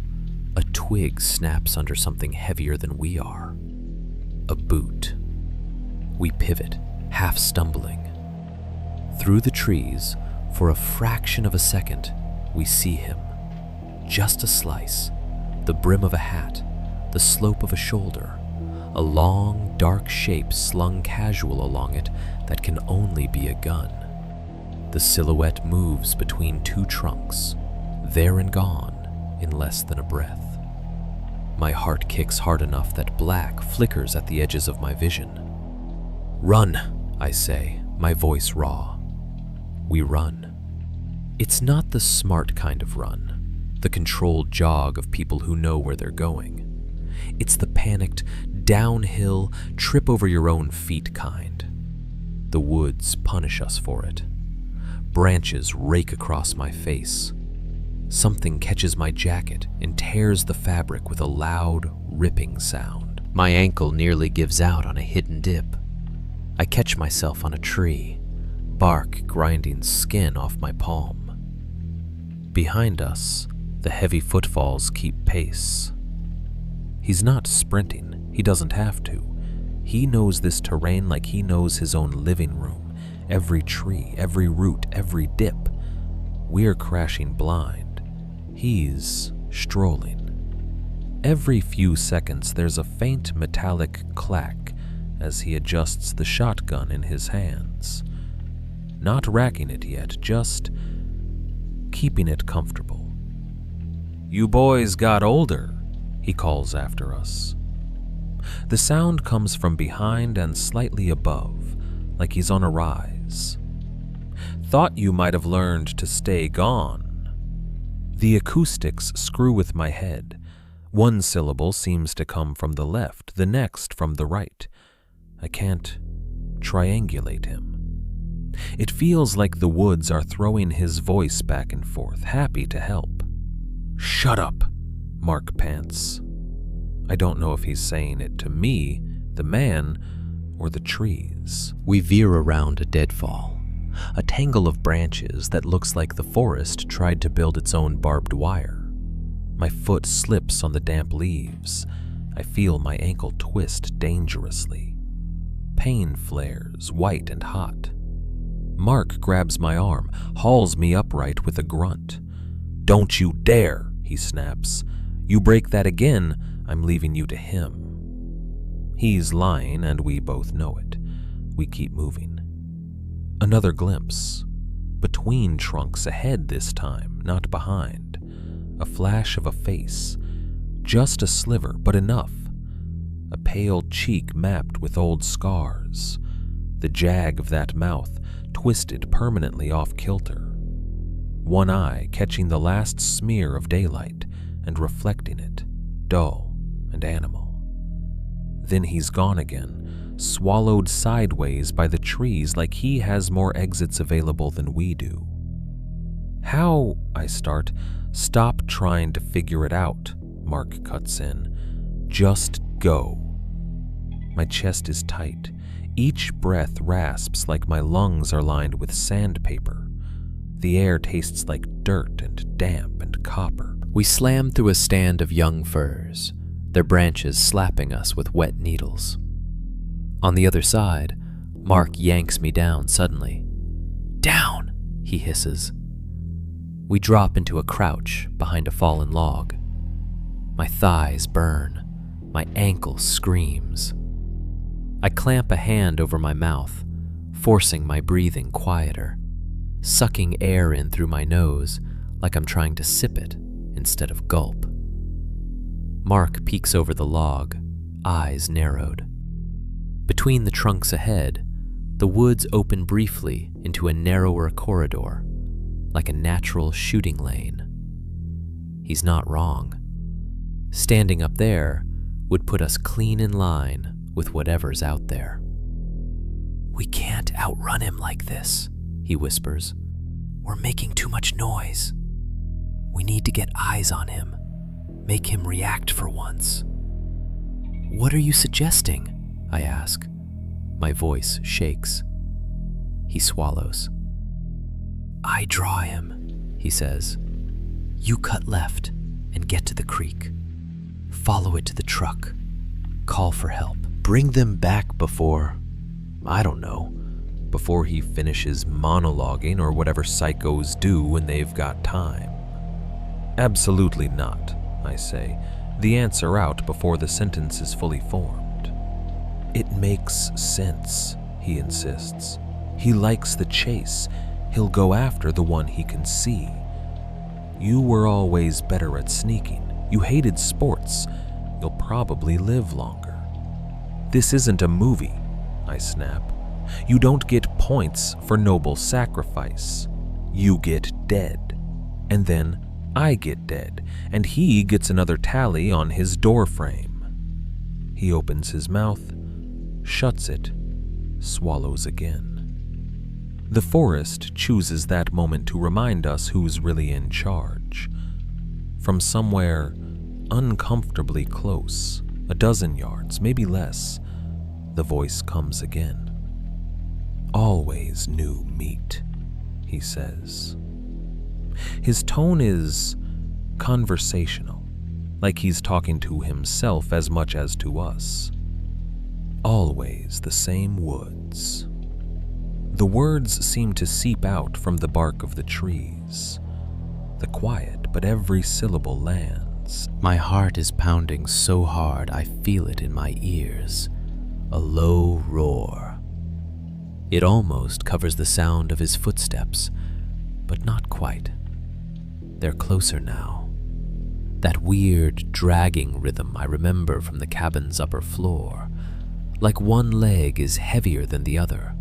a twig snaps under something heavier than we are. A boot. We pivot, half stumbling. Through the trees, for a fraction of a second, we see him. Just a slice, the brim of a hat, the slope of a shoulder, a long, dark shape slung casual along it that can only be a gun. The silhouette moves between 2 trunks, there and gone in less than a breath. My heart kicks hard enough that black flickers at the edges of my vision. "Run," I say, my voice raw. We run. It's not the smart kind of run, the controlled jog of people who know where they're going. It's the panicked, downhill, trip over your own feet kind. The woods punish us for it. Branches rake across my face. Something catches my jacket and tears the fabric with a loud, ripping sound. My ankle nearly gives out on a hidden dip. I catch myself on a tree, bark grinding skin off my palm. Behind us, the heavy footfalls keep pace. He's not sprinting. He doesn't have to. He knows this terrain like he knows his own living room. Every tree, every root, every dip. We're crashing blind. He's strolling. Every few seconds, there's a faint metallic clack as he adjusts the shotgun in his hands. Not racking it yet, just keeping it comfortable. "You boys got older," he calls after us. The sound comes from behind and slightly above, like he's on a rise. "Thought you might have learned to stay gone." The acoustics screw with my head. One syllable seems to come from the left, the next from the right. I can't triangulate him. It feels like the woods are throwing his voice back and forth, happy to help. "Shut up," Mark pants. I don't know if he's saying it to me, the man, or the trees. We veer around a deadfall, a tangle of branches that looks like the forest tried to build its own barbed wire. My foot slips on the damp leaves. I feel my ankle twist dangerously. Pain flares, white and hot. Mark grabs my arm, hauls me upright with a grunt. "Don't you dare," he snaps. "You break that again, I'm leaving you to him." He's lying, and we both know it. We keep moving. Another glimpse. Between trunks, ahead this time, not behind. A flash of a face. Just a sliver, but enough. A pale cheek mapped with old scars. The jag of that mouth twisted permanently off kilter. One eye catching the last smear of daylight and reflecting it, dull and animal. Then he's gone again, swallowed sideways by the trees like he has more exits available than we do. "How?" I start. "Stop trying to figure it out," Mark cuts in. "Just go." My chest is tight. Each breath rasps like my lungs are lined with sandpaper. The air tastes like dirt and damp and copper. We slam through a stand of young firs, their branches slapping us with wet needles. On the other side, Mark yanks me down suddenly. "Down!" he hisses. We drop into a crouch behind a fallen log. My thighs burn. My ankle screams. I clamp a hand over my mouth, forcing my breathing quieter, sucking air in through my nose like I'm trying to sip it instead of gulp. Mark peeks over the log, eyes narrowed. Between the trunks ahead, the woods open briefly into a narrower corridor, like a natural shooting lane. He's not wrong. Standing up there would put us clean in line with whatever's out there. "We can't outrun him like this," he whispers. "We're making too much noise. We need to get eyes on him, make him react for once." "What are you suggesting?" I ask. My voice shakes. He swallows. "I draw him," he says. "You cut left and get to the creek. Follow it to the truck. Call for help. Bring them back before, I don't know, Before he finishes monologuing or whatever psychos do when they've got time. "Absolutely not," I say, the answer out before the sentence is fully formed. "It makes sense," he insists. "He likes the chase. He'll go after the one he can see. You were always better at sneaking. You hated sports. You'll probably live longer." "This isn't a movie," I snap. "You don't get points for noble sacrifice. You get dead. And then I get dead, and he gets another tally on his doorframe." He opens his mouth, shuts it, swallows again. The forest chooses that moment to remind us who's really in charge. From somewhere uncomfortably close, a dozen yards, maybe less, the voice comes again. "Always new meat," he says. His tone is conversational, like he's talking to himself as much as to us. "Always the same woods." The words seem to seep out from the bark of the trees. The quiet, but every syllable lands. My heart is pounding so hard I feel it in my ears. A low roar. It almost covers the sound of his footsteps, but not quite. They're closer now. That weird, dragging rhythm I remember from the cabin's upper floor, like one leg is heavier than the other,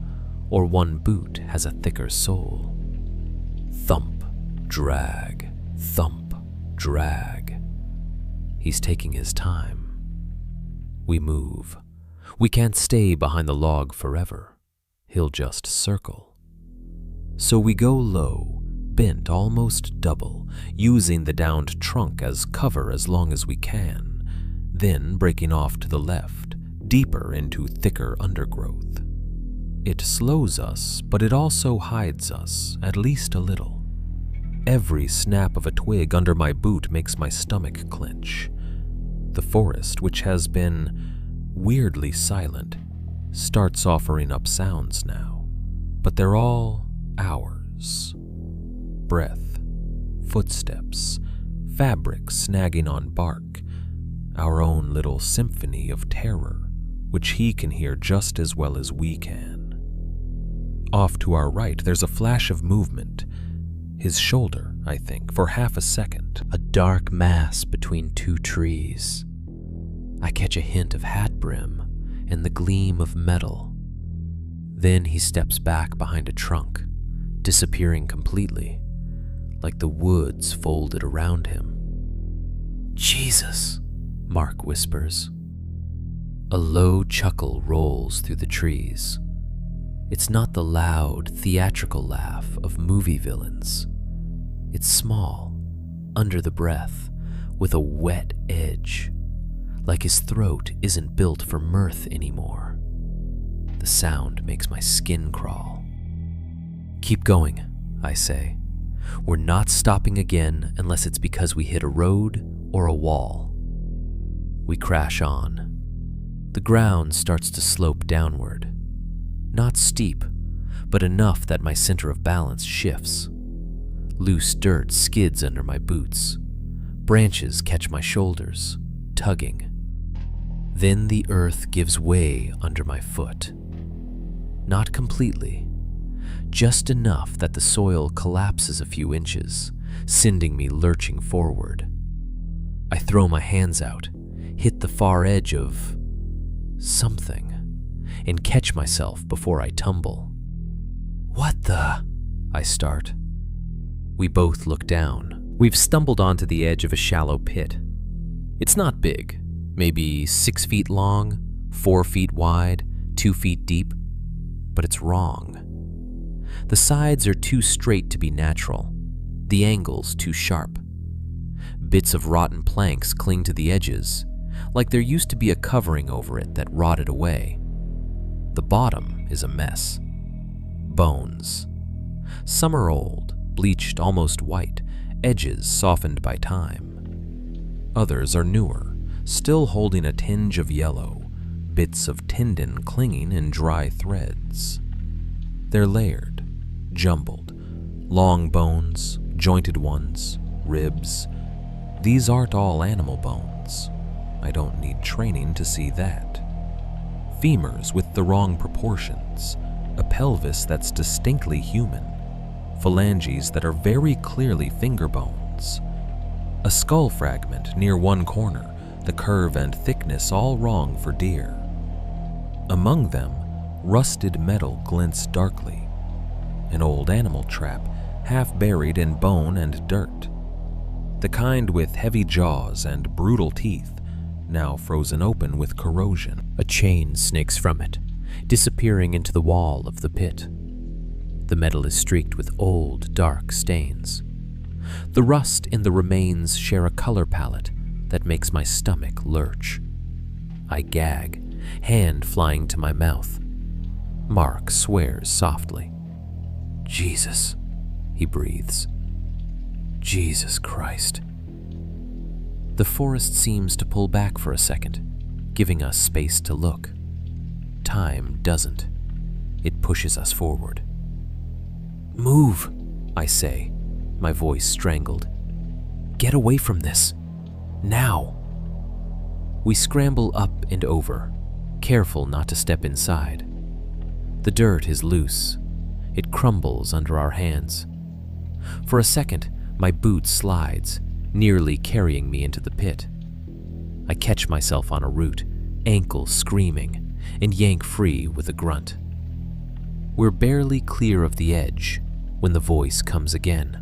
or one boot has a thicker sole. Thump, drag, thump, drag. He's taking his time. We move. We can't stay behind the log forever. He'll just circle. So we go low, bent almost double, using the downed trunk as cover as long as we can, then breaking off to the left, deeper into thicker undergrowth. It slows us, but it also hides us, at least a little. Every snap of a twig under my boot makes my stomach clench. The forest, which has been weirdly silent, starts offering up sounds now, but they're all ours. Breath, footsteps, fabric snagging on bark, our own little symphony of terror, which he can hear just as well as we can. Off to our right, there's a flash of movement. His shoulder, I think, for half a second. A dark mass between two trees. I catch a hint of hat brim and the gleam of metal. Then he steps back behind a trunk, disappearing completely, like the woods folded around him. "Jesus," Mark whispers. A low chuckle rolls through the trees. It's not the loud, theatrical laugh of movie villains. It's small, under the breath, with a wet edge, like his throat isn't built for mirth anymore. The sound makes my skin crawl. "Keep going," I say. "We're not stopping again unless it's because we hit a road or a wall." We crash on. The ground starts to slope downward. Not steep, but enough that my center of balance shifts. Loose dirt skids under my boots. Branches catch my shoulders, tugging. Then the earth gives way under my foot. Not completely, just enough that the soil collapses a few inches, sending me lurching forward. I throw my hands out, hit the far edge of something, and catch myself before I tumble. "What the?" I start. We both look down. We've stumbled onto the edge of a shallow pit. It's not big, maybe 6 feet long, 4 feet wide, 2 feet deep, but it's wrong. The sides are too straight to be natural, the angles too sharp. Bits of rotten planks cling to the edges, like there used to be a covering over it that rotted away. The bottom is a mess. Bones. Some are old, bleached almost white, edges softened by time. Others are newer, still holding a tinge of yellow, bits of tendon clinging in dry threads. They're layered, jumbled, long bones, jointed ones, ribs. These aren't all animal bones. I don't need training to see that. Femurs with the wrong proportions, a pelvis that's distinctly human, phalanges that are very clearly finger bones, a skull fragment near one corner, the curve and thickness all wrong for deer. Among them, rusted metal glints darkly, an old animal trap half buried in bone and dirt, the kind with heavy jaws and brutal teeth, now frozen open with corrosion. A chain snakes from it, disappearing into the wall of the pit. The metal is streaked with old, dark stains. The rust in the remains share a color palette that makes my stomach lurch. I gag, hand flying to my mouth. Mark swears softly. "Jesus," he breathes. "Jesus Christ." The forest seems to pull back for a second, giving us space to look. Time doesn't. It pushes us forward. "Move," I say, my voice strangled. "Get away from this. Now." We scramble up and over, careful not to step inside. The dirt is loose. It crumbles under our hands. For a second, my boot slides, nearly carrying me into the pit. I catch myself on a root, ankle screaming, and yank free with a grunt. We're barely clear of the edge when the voice comes again.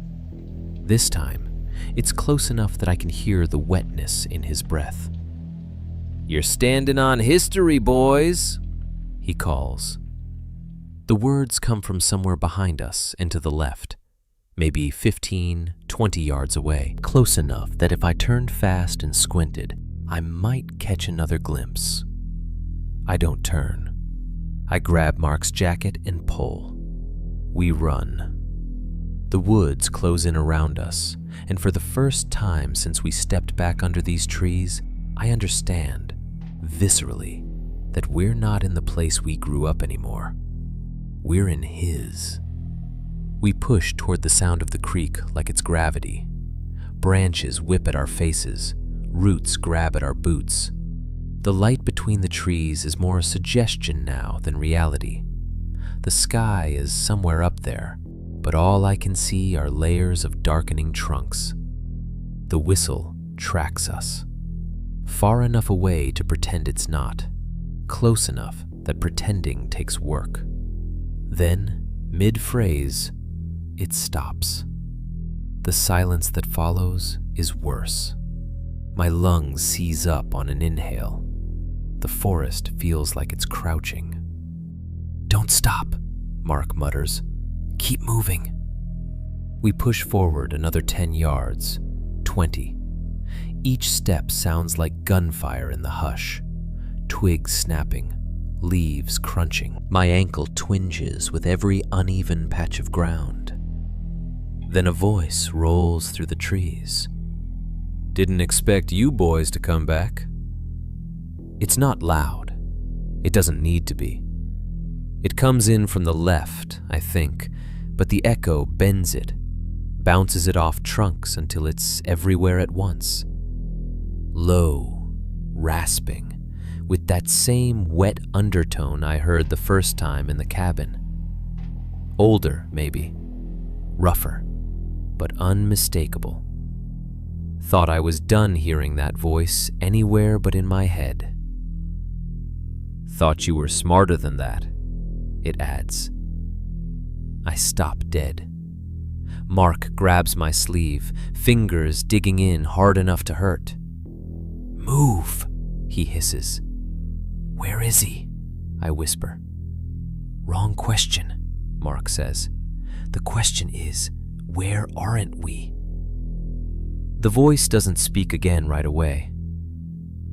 This time, It's close enough that I can hear the wetness in his breath. "You're standing on history, boys," he calls. The words come from somewhere behind us and to the left, maybe 15, 20 yards away, close enough that if I turned fast and squinted, I might catch another glimpse. I don't turn. I grab Mark's jacket and pull. We run. The woods close in around us, and for the first time since we stepped back under these trees, I understand, viscerally, that we're not in the place we grew up anymore. We're in his. We push toward the sound of the creek like it's gravity. Branches whip at our faces, roots grab at our boots. The light between the trees is more a suggestion now than reality. The sky is somewhere up there, but all I can see are layers of darkening trunks. The whistle tracks us. Far enough away to pretend it's not. Close enough that pretending takes work. Then, mid-phrase, it stops. The silence that follows is worse. My lungs seize up on an inhale. The forest feels like it's crouching. "Don't stop," Mark mutters. "Keep moving." We push forward another 10 yards, 20. Each step sounds like gunfire in the hush. Twigs snapping, leaves crunching. My ankle twinges with every uneven patch of ground. Then a voice rolls through the trees. "Didn't expect you boys to come back." It's not loud. It doesn't need to be. It comes in from the left, I think, but the echo bends it, bounces it off trunks until it's everywhere at once. Low, rasping, with that same wet undertone I heard the first time in the cabin. Older, maybe. Rougher, but unmistakable. Thought I was done hearing that voice anywhere but in my head. "Thought you were smarter than that," it adds. I stop dead. Mark grabs my sleeve, fingers digging in hard enough to hurt. "Move," he hisses. "Where is he?" I whisper. "Wrong question," Mark says. "The question is, where aren't we?" The voice doesn't speak again right away.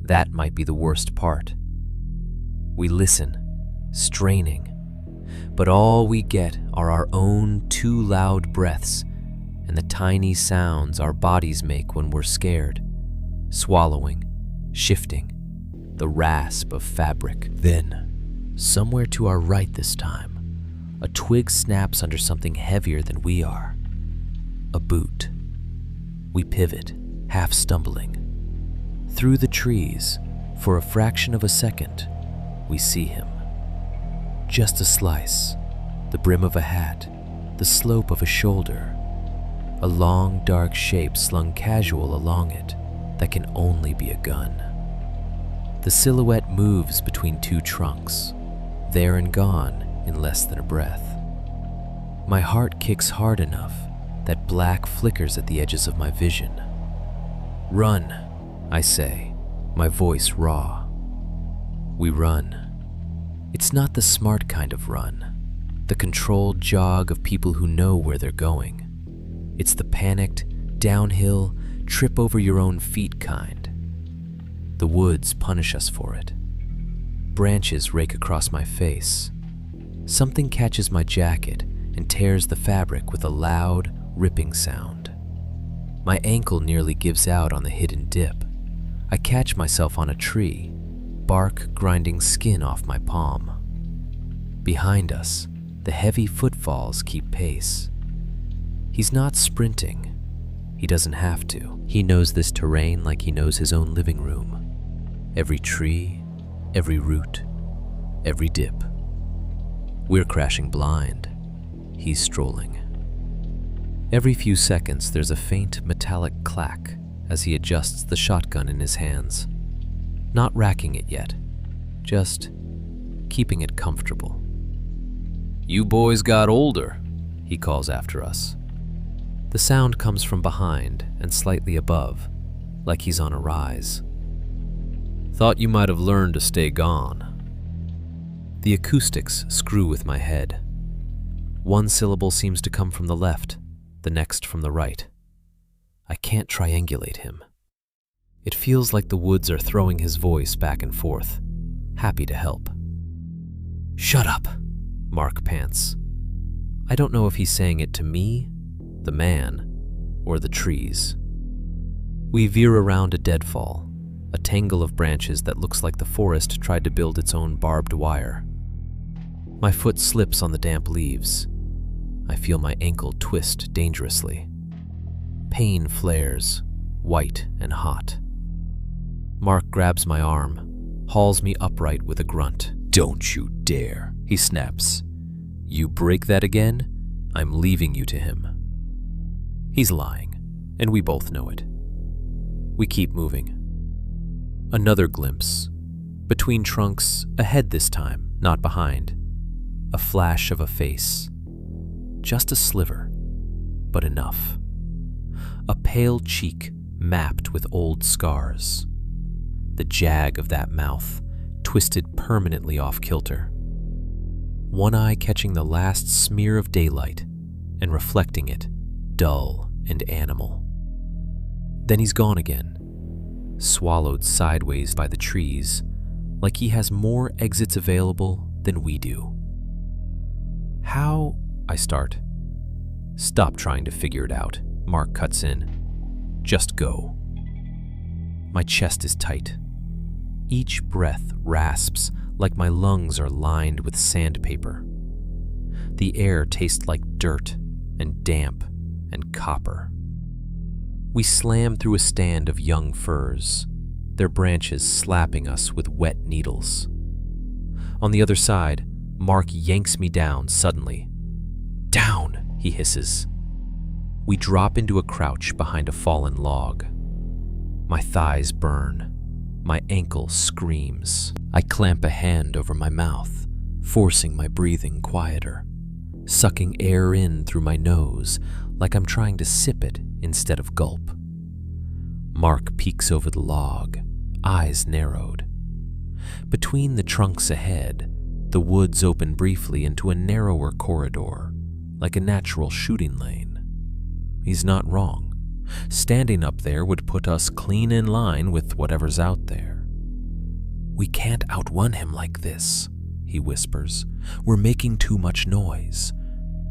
That might be the worst part. We listen, straining, but all we get are our own too loud breaths and the tiny sounds our bodies make when we're scared, swallowing, shifting, the rasp of fabric. Then, somewhere to our right this time, a twig snaps under something heavier than we are. A boot. We pivot, half stumbling. Through the trees, for a fraction of a second, we see him. Just a slice, the brim of a hat, the slope of a shoulder, a long dark shape slung casual along it that can only be a gun. The silhouette moves between two trunks, there and gone in less than a breath. My heart kicks hard enough that black flickers at the edges of my vision. "Run," I say, my voice raw. We run. It's not the smart kind of run, the controlled jog of people who know where they're going. It's the panicked, downhill, trip over your own feet kind. The woods punish us for it. Branches rake across my face. Something catches my jacket and tears the fabric with a loud, ripping sound. My ankle nearly gives out on the hidden dip. I catch myself on a tree, bark grinding skin off my palm. Behind us, the heavy footfalls keep pace. He's not sprinting. He doesn't have to. He knows this terrain like he knows his own living room. Every tree, every root, every dip. We're crashing blind. He's strolling. Every few seconds, there's a faint metallic clack as he adjusts the shotgun in his hands. Not racking it yet, just keeping it comfortable. "You boys got older," he calls after us. The sound comes from behind and slightly above, like he's on a rise. Thought you might have learned to stay gone. The acoustics screw with my head. One syllable seems to come from the left, the next from the right. I can't triangulate him. It feels like the woods are throwing his voice back and forth, happy to help. "Shut up," Mark pants. I don't know if he's saying it to me, the man, or the trees. We veer around a deadfall, a tangle of branches that looks like the forest tried to build its own barbed wire. My foot slips on the damp leaves. I feel my ankle twist dangerously. Pain flares, white and hot. Mark grabs my arm, hauls me upright with a grunt. "Don't you dare," he snaps. "You break that again, I'm leaving you to him." He's lying, and we both know it. We keep moving. Another glimpse. Between trunks, ahead this time, not behind. A flash of a face. Just a sliver, but enough. A pale cheek mapped with old scars. The jag of that mouth, twisted permanently off kilter. One eye catching the last smear of daylight and reflecting it, dull and animal. Then he's gone again, swallowed sideways by the trees, like he has more exits available than we do. "How?" I start. "Stop trying to figure it out," Mark cuts in. "Just go." My chest is tight. Each breath rasps like my lungs are lined with sandpaper. The air tastes like dirt and damp and copper. We slam through a stand of young firs, their branches slapping us with wet needles. On the other side, Mark yanks me down suddenly. "Down!" he hisses. We drop into a crouch behind a fallen log. My thighs burn. My ankle screams. I clamp a hand over my mouth, forcing my breathing quieter, sucking air in through my nose like I'm trying to sip it instead of gulp. Mark peeks over the log, eyes narrowed. Between the trunks ahead, the woods open briefly into a narrower corridor, like a natural shooting lane. He's not wrong. Standing up there would put us clean in line with whatever's out there. "We can't outrun him like this," he whispers. "We're making too much noise.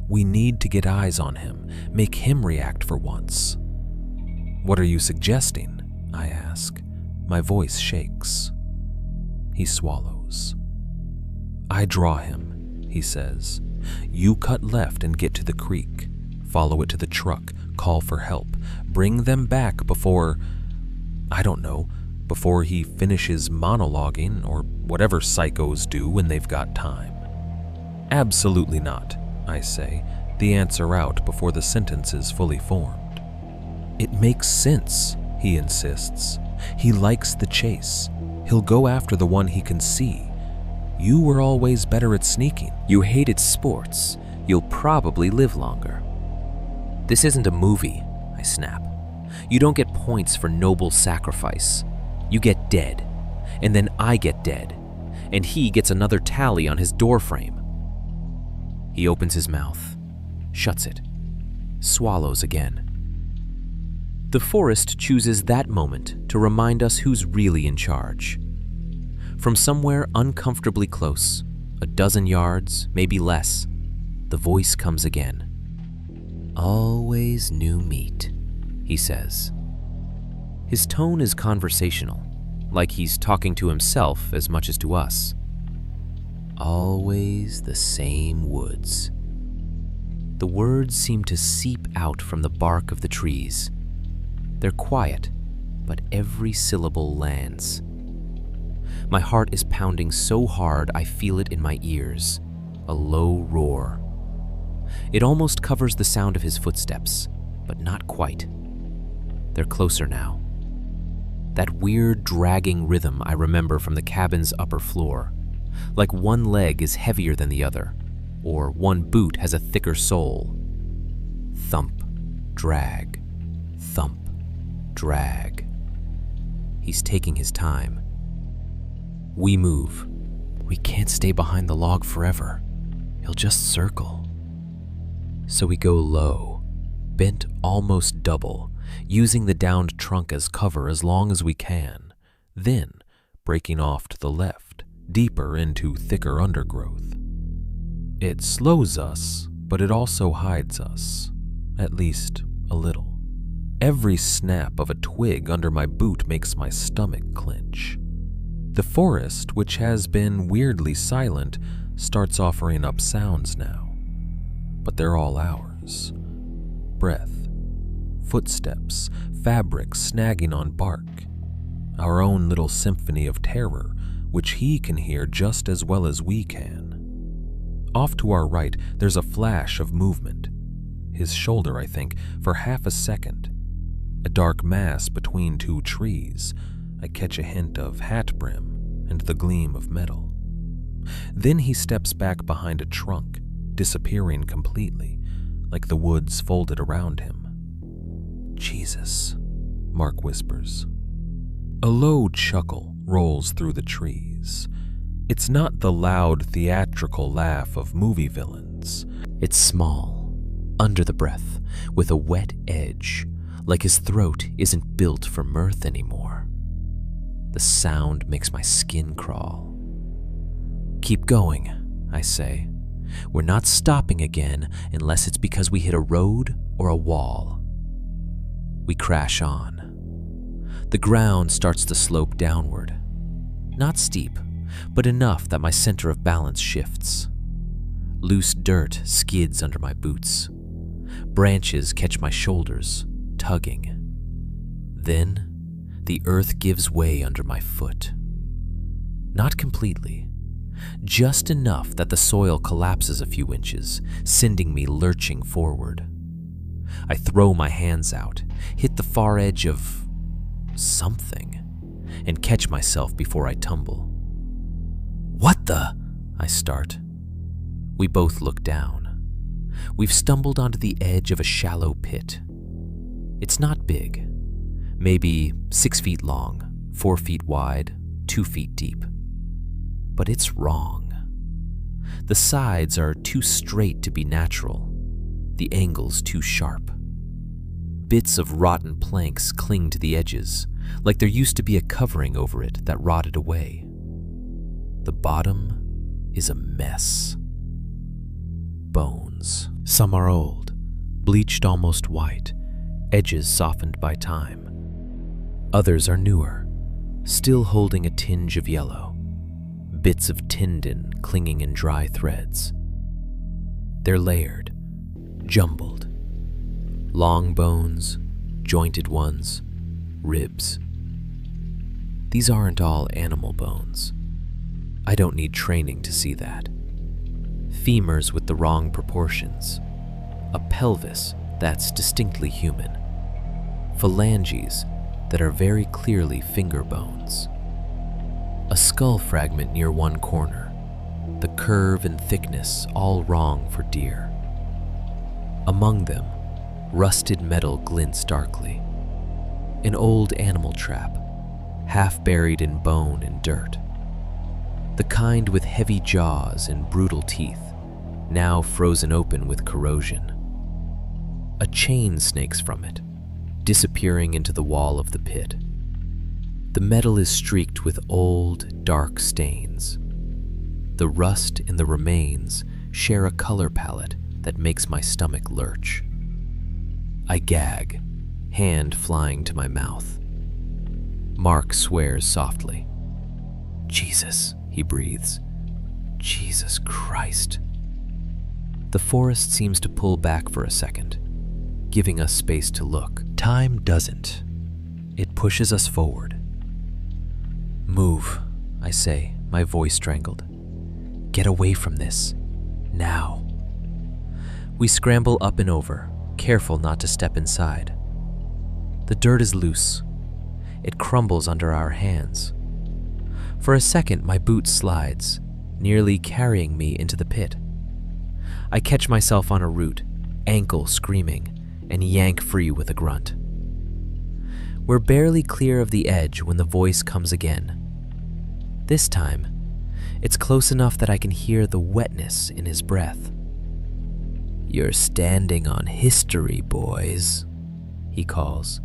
We need to get eyes on him, make him react for once." "What are you suggesting?" I ask. My voice shakes. He swallows. "I draw him," he says. "You cut left and get to the creek. Follow it to the truck, call for help. Bring them back before, I don't know, before he finishes monologuing or whatever psychos do when they've got time." "Absolutely not," I say, the answer out before the sentence is fully formed. "It makes sense," he insists. "He likes the chase. He'll go after the one he can see. You were always better at sneaking. You hated sports. You'll probably live longer." "This isn't a movie," I snap. "You don't get points for noble sacrifice. You get dead, and then I get dead, and he gets another tally on his doorframe." He opens his mouth, shuts it, swallows again. The forest chooses that moment to remind us who's really in charge. From somewhere uncomfortably close, a dozen yards, maybe less, the voice comes again. "Always new meat," he says. His tone is conversational, like he's talking to himself as much as to us. "Always the same woods." The words seem to seep out from the bark of the trees. They're quiet, but every syllable lands. My heart is pounding so hard I feel it in my ears, a low roar. It almost covers the sound of his footsteps, but not quite. They're closer now. That weird dragging rhythm I remember from the cabin's upper floor, like one leg is heavier than the other, or one boot has a thicker sole. Thump, Drag. Thump. Drag. He's taking his time. We move. We can't stay behind the log forever. He'll just circle. So we go low, bent almost double, using the downed trunk as cover as long as we can, then breaking off to the left, deeper into thicker undergrowth. It slows us, but it also hides us, at least a little. Every snap of a twig under my boot makes my stomach clench. The forest, which has been weirdly silent, starts offering up sounds now. But they're all ours. Breath, footsteps, fabric snagging on bark. Our own little symphony of terror, which he can hear just as well as we can. Off to our right, there's a flash of movement. His shoulder, I think, for half a second. A dark mass between two trees. I catch a hint of hat brim and the gleam of metal. Then he steps back behind a trunk, disappearing completely, like the woods folded around him. Jesus, Mark whispers. A low chuckle rolls through the trees. It's not the loud theatrical laugh of movie villains. It's small, under the breath, with a wet edge, like his throat isn't built for mirth anymore. The sound makes my skin crawl. Keep going, I say. We're not stopping again unless it's because we hit a road or a wall. We crash on. The ground starts to slope downward. Not steep, but enough that my center of balance shifts. Loose dirt skids under my boots. Branches catch my shoulders, tugging. Then, the earth gives way under my foot. Not completely. Just enough that the soil collapses a few inches, sending me lurching forward. I throw my hands out, hit the far edge of something, and catch myself before I tumble. What the? I start. We both look down. We've stumbled onto the edge of a shallow pit. It's not big. Maybe 6 feet long, 4 feet wide, 2 feet deep. But it's wrong. The sides are too straight to be natural, the angles too sharp. Bits of rotten planks cling to the edges, like there used to be a covering over it that rotted away. The bottom is a mess. Bones. Some are old, bleached almost white, edges softened by time. Others are newer, still holding a tinge of yellow. Bits of tendon clinging in dry threads. They're layered, jumbled. Long bones, jointed ones, ribs. These aren't all animal bones. I don't need training to see that. Femurs with the wrong proportions. A pelvis that's distinctly human. Phalanges that are very clearly finger bones. A skull fragment near one corner, the curve and thickness all wrong for deer. Among them, rusted metal glints darkly. An old animal trap, half buried in bone and dirt. The kind with heavy jaws and brutal teeth, now frozen open with corrosion. A chain snakes from it, disappearing into the wall of the pit. The metal is streaked with old, dark stains. The rust in the remains share a color palette that makes my stomach lurch. I gag, hand flying to my mouth. Mark swears softly. Jesus, he breathes. Jesus Christ. The forest seems to pull back for a second, giving us space to look. Time doesn't. It pushes us forward. Move, I say, my voice strangled. Get away from this. Now. We scramble up and over, careful not to step inside. The dirt is loose. It crumbles under our hands. For a second, my boot slides, nearly carrying me into the pit. I catch myself on a root, ankle screaming, and yank free with a grunt. We're barely clear of the edge when the voice comes again. This time, it's close enough that I can hear the wetness in his breath. "You're standing on history, boys," he calls.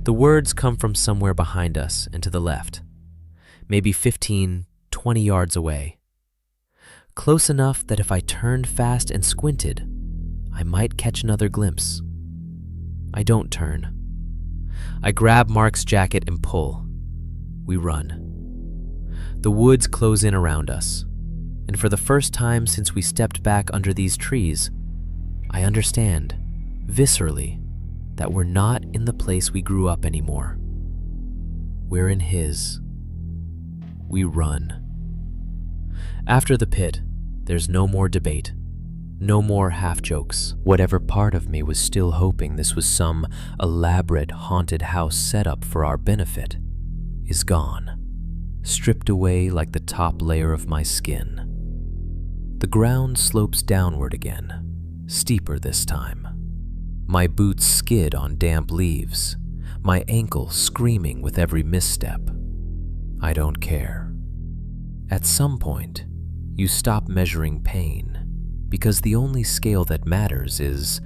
The words come from somewhere behind us and to the left, maybe 15, 20 yards away. Close enough that if I turned fast and squinted, I might catch another glimpse. I don't turn. I grab Mark's jacket and pull. We run. The woods close in around us, and for the first time since we stepped back under these trees, I understand, viscerally, that we're not in the place we grew up anymore. We're in his. We run. After the pit, there's no more debate, no more half-jokes. Whatever part of me was still hoping this was some elaborate haunted house setup for our benefit is gone, stripped away like the top layer of my skin. The ground slopes downward again, steeper this time. My boots skid on damp leaves, my ankle screaming with every misstep. I don't care. At some point, you stop measuring pain, because the only scale that matters is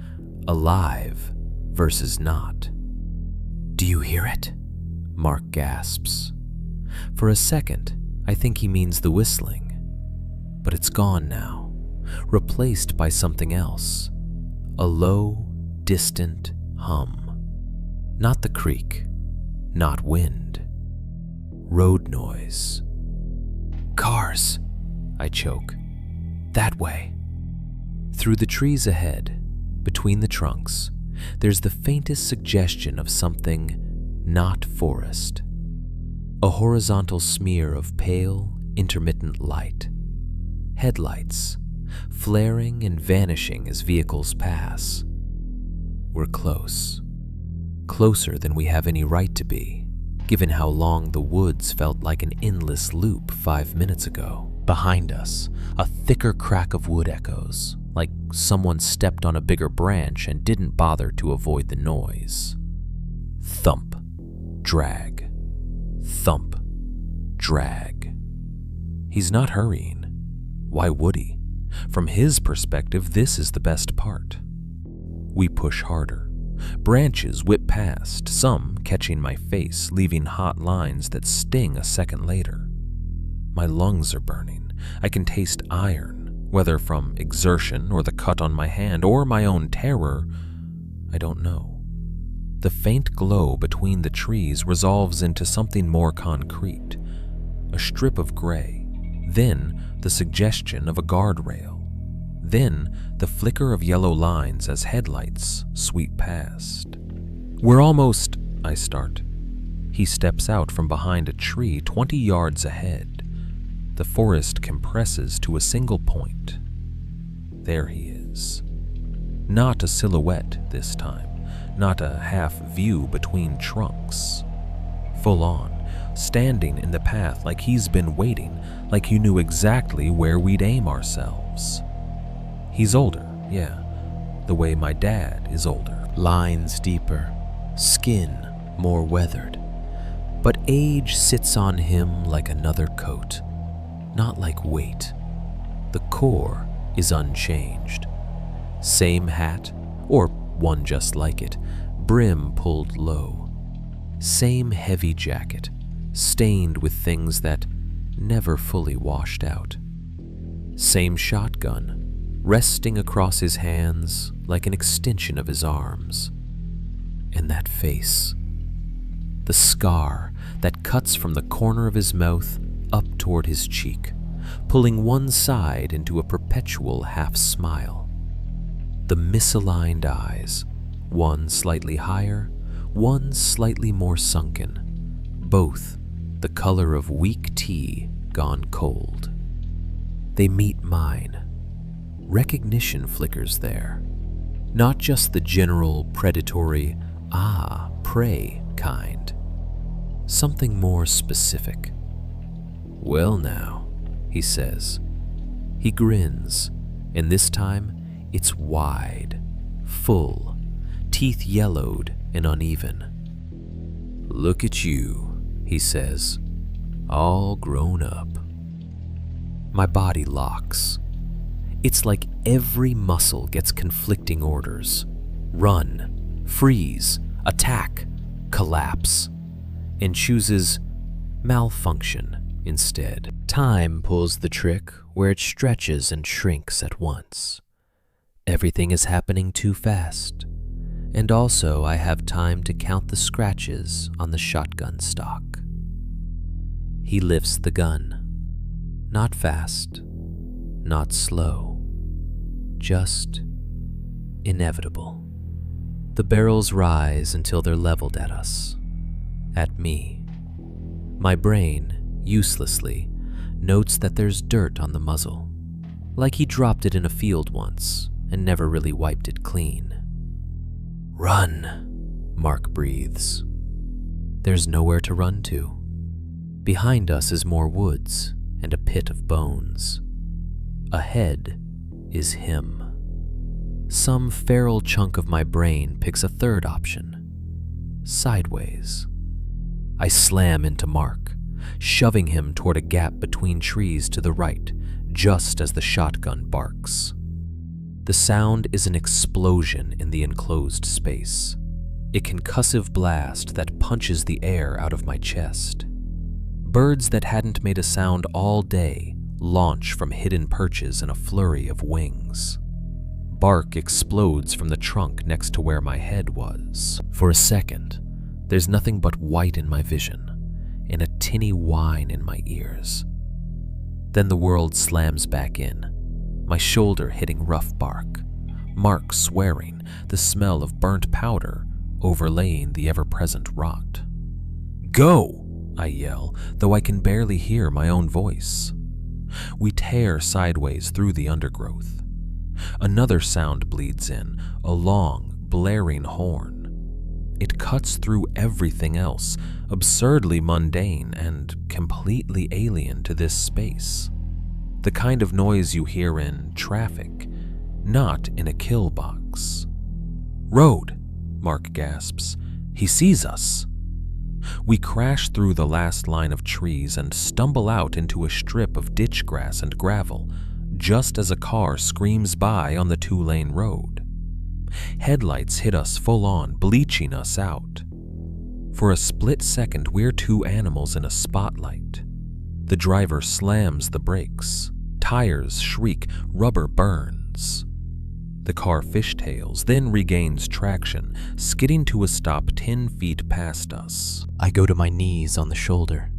alive versus not. "Do you hear it?" Mark gasps. For a second, I think he means the whistling, but it's gone now, replaced by something else. A low, distant hum. Not the creek, not wind. Road noise. "Cars," I choke. "That way." Through the trees ahead, between the trunks, there's the faintest suggestion of something not forest. A horizontal smear of pale, intermittent light. Headlights, flaring and vanishing as vehicles pass. We're close. Closer than we have any right to be, given how long the woods felt like an endless loop 5 minutes ago. Behind us, a thicker crack of wood echoes, like someone stepped on a bigger branch and didn't bother to avoid the noise. Thump, drag, thump, drag. He's not hurrying. Why would he? From his perspective, this is the best part. We push harder. Branches whip past, some catching my face, leaving hot lines that sting a second later. My lungs are burning. I can taste iron, whether from exertion or the cut on my hand or my own terror, I don't know. The faint glow between the trees resolves into something more concrete, a strip of gray, then the suggestion of a guardrail, then the flicker of yellow lines as headlights sweep past. "We're almost," I start. He steps out from behind a tree 20 yards ahead. The forest compresses to a single point. There he is. Not a silhouette this time, not a half view between trunks. Full on, standing in the path like he's been waiting, like he knew exactly where we'd aim ourselves. He's older, yeah, the way my dad is older. Lines deeper, skin more weathered, but age sits on him like another coat, not like weight. The core is unchanged. Same hat, or one just like it, brim pulled low. Same heavy jacket, stained with things that never fully washed out. Same shotgun, resting across his hands like an extension of his arms. And that face, the scar that cuts from the corner of his mouth up toward his cheek, pulling one side into a perpetual half-smile. The misaligned eyes, one slightly higher, one slightly more sunken, both the color of weak tea gone cold. They meet mine. Recognition flickers there. Not just the general predatory, prey kind. Something more specific. "Well now," he says. He grins, and this time it's wide, full, teeth yellowed and uneven. "Look at you," he says, "all grown up." My body locks. It's like every muscle gets conflicting orders. Run, freeze, attack, collapse, and chooses malfunction instead. Time pulls the trick where it stretches and shrinks at once. Everything is happening too fast, and also I have time to count the scratches on the shotgun stock. He lifts the gun. Not fast, not slow, just inevitable. The barrels rise until they're leveled at us, at me. My brain, uselessly, notes that there's dirt on the muzzle, like he dropped it in a field once and never really wiped it clean. "Run," Mark breathes. There's nowhere to run to. Behind us is more woods and a pit of bones. Ahead is him. Some feral chunk of my brain picks a third option: sideways. I slam into Mark, shoving him toward a gap between trees to the right, just as the shotgun barks. The sound is an explosion in the enclosed space, a concussive blast that punches the air out of my chest. Birds that hadn't made a sound all day launch from hidden perches in a flurry of wings. Bark explodes from the trunk next to where my head was. For a second, there's nothing but white in my vision and a tinny whine in my ears. Then the world slams back in, my shoulder hitting rough bark, Mark swearing, the smell of burnt powder overlaying the ever-present rot. "Go!" I yell, though I can barely hear my own voice. We tear sideways through the undergrowth. Another sound bleeds in, a long, blaring horn. It cuts through everything else, absurdly mundane and completely alien to this space. The kind of noise you hear in traffic, not in a kill box. "Road," Mark gasps. He sees us. We crash through the last line of trees and stumble out into a strip of ditch grass and gravel, just as a car screams by on the 2-lane road. Headlights hit us full on, bleaching us out. For a split second, we're two animals in a spotlight. The driver slams the brakes. Tires shriek, rubber burns. The car fishtails, then regains traction, skidding to a stop 10 feet past us. I go to my knees on the shoulder,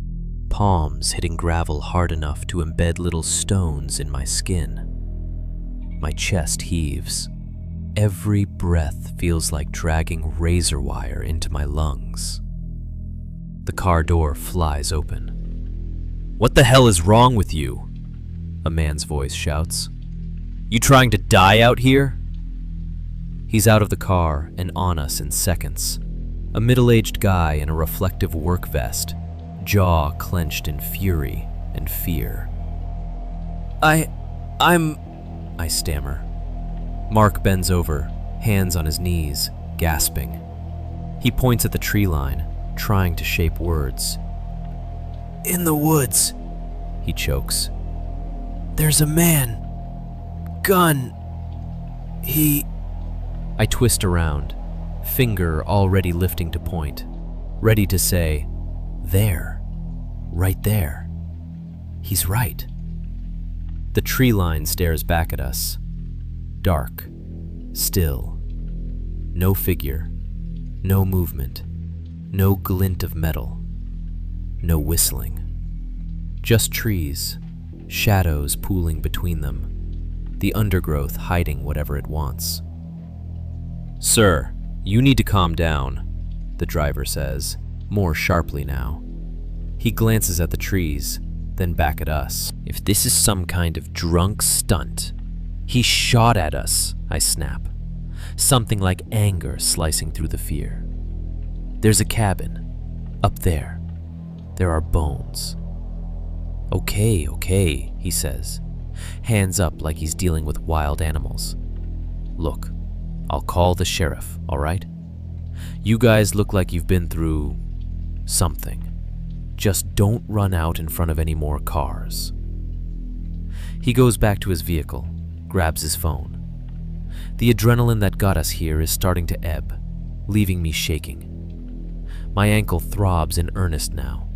palms hitting gravel hard enough to embed little stones in my skin. My chest heaves. Every breath feels like dragging razor wire into my lungs. The car door flies open. "What the hell is wrong with you?" a man's voice shouts. "You trying to die out here?" He's out of the car and on us in seconds. A middle-aged guy in a reflective work vest, jaw clenched in fury and fear. I stammer. Mark bends over, hands on his knees, gasping. He points at the tree line, trying to shape words. "In the woods," he chokes. "There's a man. Gun. I twist around, finger already lifting to point, ready to say, "There. Right there. He's right." The tree line stares back at us. Dark. Still. No figure. No movement. No glint of metal. No whistling. Just trees, shadows pooling between them, the undergrowth hiding whatever it wants. "Sir, you need to calm down," the driver says, more sharply now. He glances at the trees, then back at us. "If this is some kind of drunk stunt..." "He shot at us," I snap, something like anger slicing through the fear. "There's a cabin. Up there. There are bones." Okay, he says, hands up like he's dealing with wild animals. "Look, I'll call the sheriff, all right? You guys look like you've been through something. Just don't run out in front of any more cars. He goes back to his vehicle, grabs his phone. The adrenaline that got us here is starting to ebb, leaving me shaking. My ankle throbs in earnest now.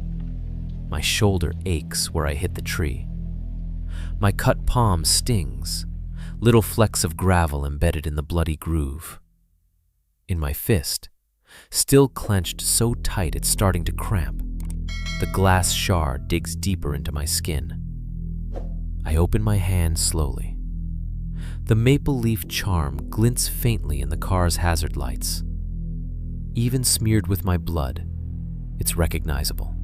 My shoulder aches where I hit the tree. My cut palm stings, little flecks of gravel embedded in the bloody groove. In my fist, still clenched so tight it's starting to cramp, the glass shard digs deeper into my skin. I open my hand slowly. The maple leaf charm glints faintly in the car's hazard lights. Even smeared with my blood, it's recognizable.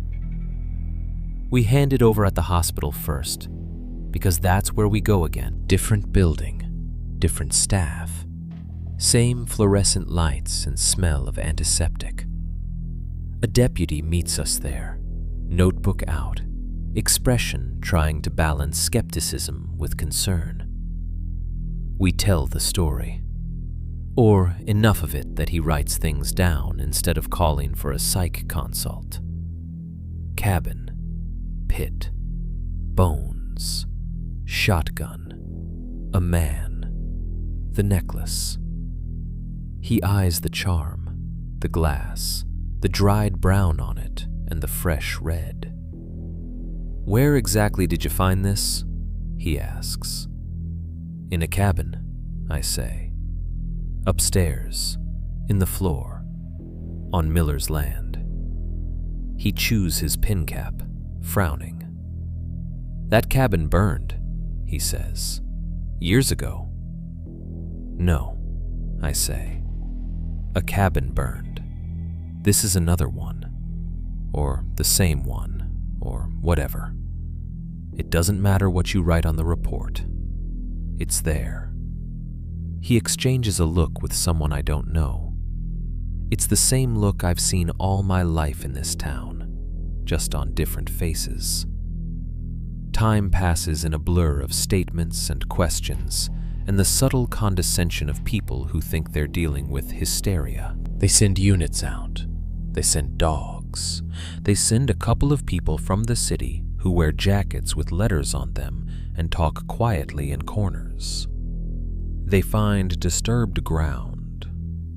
We hand it over at the hospital first, because that's where we go again. Different building, different staff, same fluorescent lights and smell of antiseptic. A deputy meets us there, notebook out, expression trying to balance skepticism with concern. We tell the story, or enough of it that he writes things down instead of calling for a psych consult. Cabin, pit, bones, shotgun, a man, the necklace. He eyes the charm, the glass, the dried brown on it, and the fresh red. "Where exactly did you find this?" he asks. "In a cabin," I say. "Upstairs, in the floor, on Miller's land." He chews his pin cap, frowning. "That cabin burned," he says. "Years ago." "No," I say. "A cabin burned. This is another one. Or the same one, or whatever. It doesn't matter what you write on the report. It's there." He exchanges a look with someone I don't know. It's the same look I've seen all my life in this town, just on different faces. Time passes in a blur of statements and questions, and the subtle condescension of people who think they're dealing with hysteria. They send units out. They send dogs. They send a couple of people from the city who wear jackets with letters on them and talk quietly in corners. They find disturbed ground.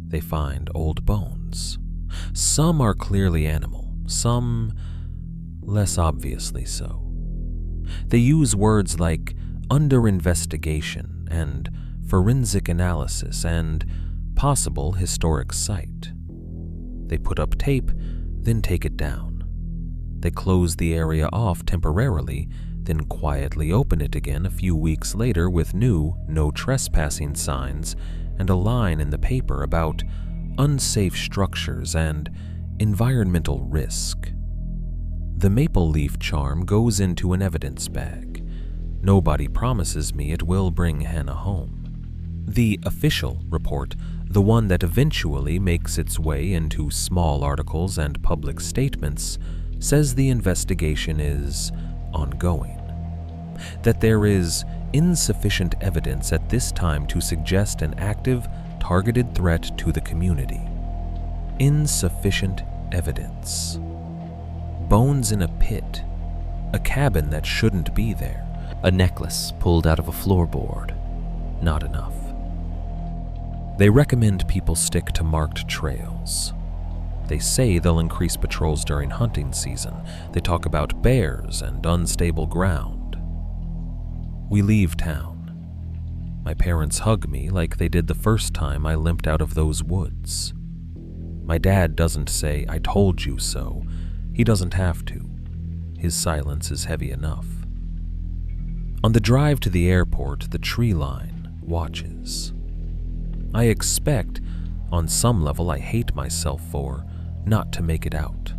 They find old bones. Some are clearly animal, some less obviously so. They use words like under investigation and forensic analysis and possible historic site. They put up tape, then take it down. They close the area off temporarily, then quietly open it again a few weeks later with new no trespassing signs and a line in the paper about unsafe structures and environmental risk. The maple leaf charm goes into an evidence bag. Nobody promises me it will bring Hannah home. The official report, the one that eventually makes its way into small articles and public statements, says the investigation is ongoing, that there is insufficient evidence at this time to suggest an active, targeted threat to the community. Insufficient evidence. Bones in a pit, a cabin that shouldn't be there, a necklace pulled out of a floorboard. Not enough. They recommend people stick to marked trails. They say they'll increase patrols during hunting season. They talk about bears and unstable ground. We leave town. My parents hug me like they did the first time I limped out of those woods. My dad doesn't say, "I told you so." He doesn't have to. His silence is heavy enough. On the drive to the airport, the tree line watches. I expect, on some level I hate myself for, not to make it out.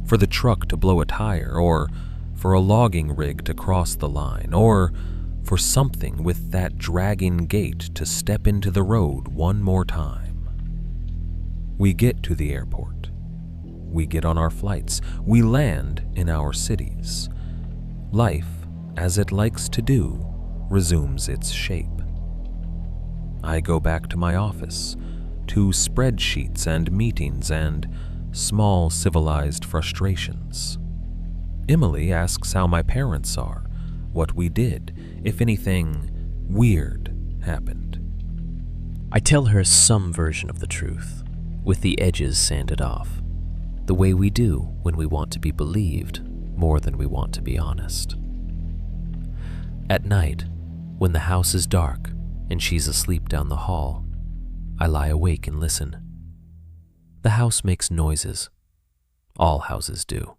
For the truck to blow a tire, or for a logging rig to cross the line, or for something with that dragging gait to step into the road one more time. We get to the airport. We get on our flights. We land in our cities. Life, as it likes to do, resumes its shape. I go back to my office, to spreadsheets and meetings and small civilized frustrations. Emily asks how my parents are, what we did, if anything weird happened. I tell her some version of the truth, with the edges sanded off, the way we do when we want to be believed more than we want to be honest. At night, when the house is dark and she's asleep down the hall, I lie awake and listen. The house makes noises. All houses do.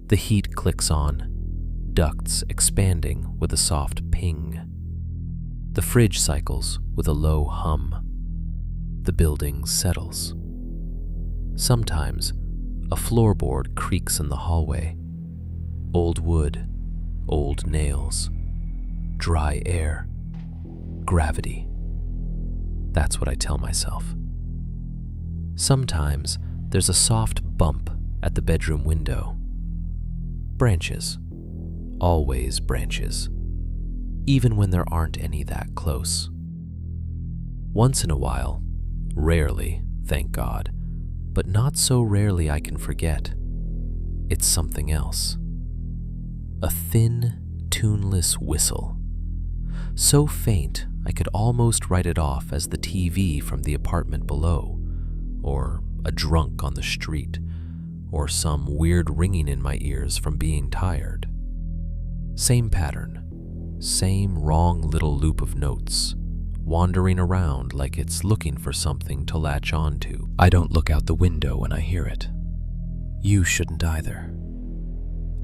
The heat clicks on, ducts expanding with a soft ping. The fridge cycles with a low hum. The building settles. Sometimes, a floorboard creaks in the hallway. Old wood, old nails, dry air, gravity. That's what I tell myself. Sometimes there's a soft bump at the bedroom window. Branches. Always branches. Even when there aren't any that close. Once in a while, rarely, thank God, but not so rarely I can forget, it's something else. A thin, tuneless whistle. So faint I could almost write it off as the TV from the apartment below, or a drunk on the street, or some weird ringing in my ears from being tired. Same pattern, same wrong little loop of notes, wandering around like it's looking for something to latch onto. I don't look out the window when I hear it. You shouldn't either.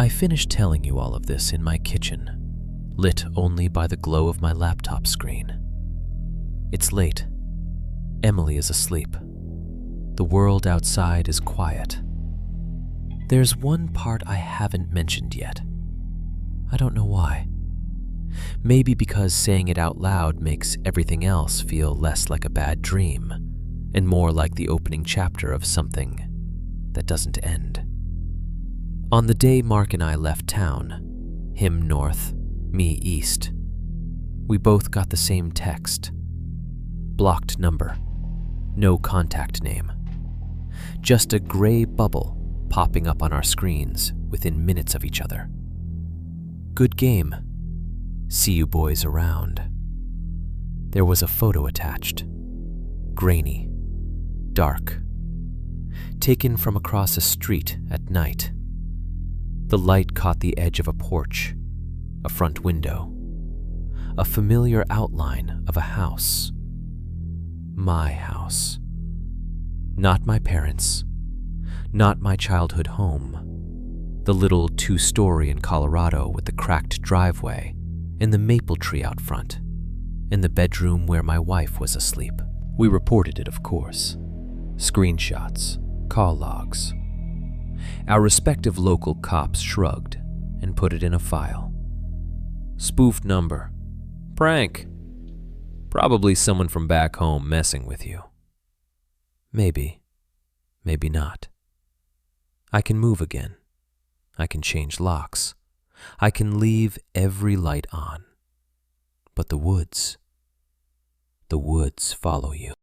I finished telling you all of this in my kitchen, lit only by the glow of my laptop screen. It's late. Emily is asleep. The world outside is quiet. There's one part I haven't mentioned yet. I don't know why. Maybe because saying it out loud makes everything else feel less like a bad dream and more like the opening chapter of something that doesn't end. On the day Mark and I left town, him north, me east, we both got the same text. Blocked number. No contact name. Just a gray bubble popping up on our screens within minutes of each other. Good game. See you boys around. There was a photo attached. Grainy. Dark. Taken from across a street at night. The light caught the edge of a porch, a front window, a familiar outline of a house. My house. Not my parents', not my childhood home. The little two-story in Colorado with the cracked driveway and the maple tree out front, in the bedroom where my wife was asleep. We reported it, of course. Screenshots, call logs. Our respective local cops shrugged and put it in a file. Spoofed number. Prank. Probably someone from back home messing with you. Maybe. Maybe not. I can move again. I can change locks. I can leave every light on. But the woods follow you.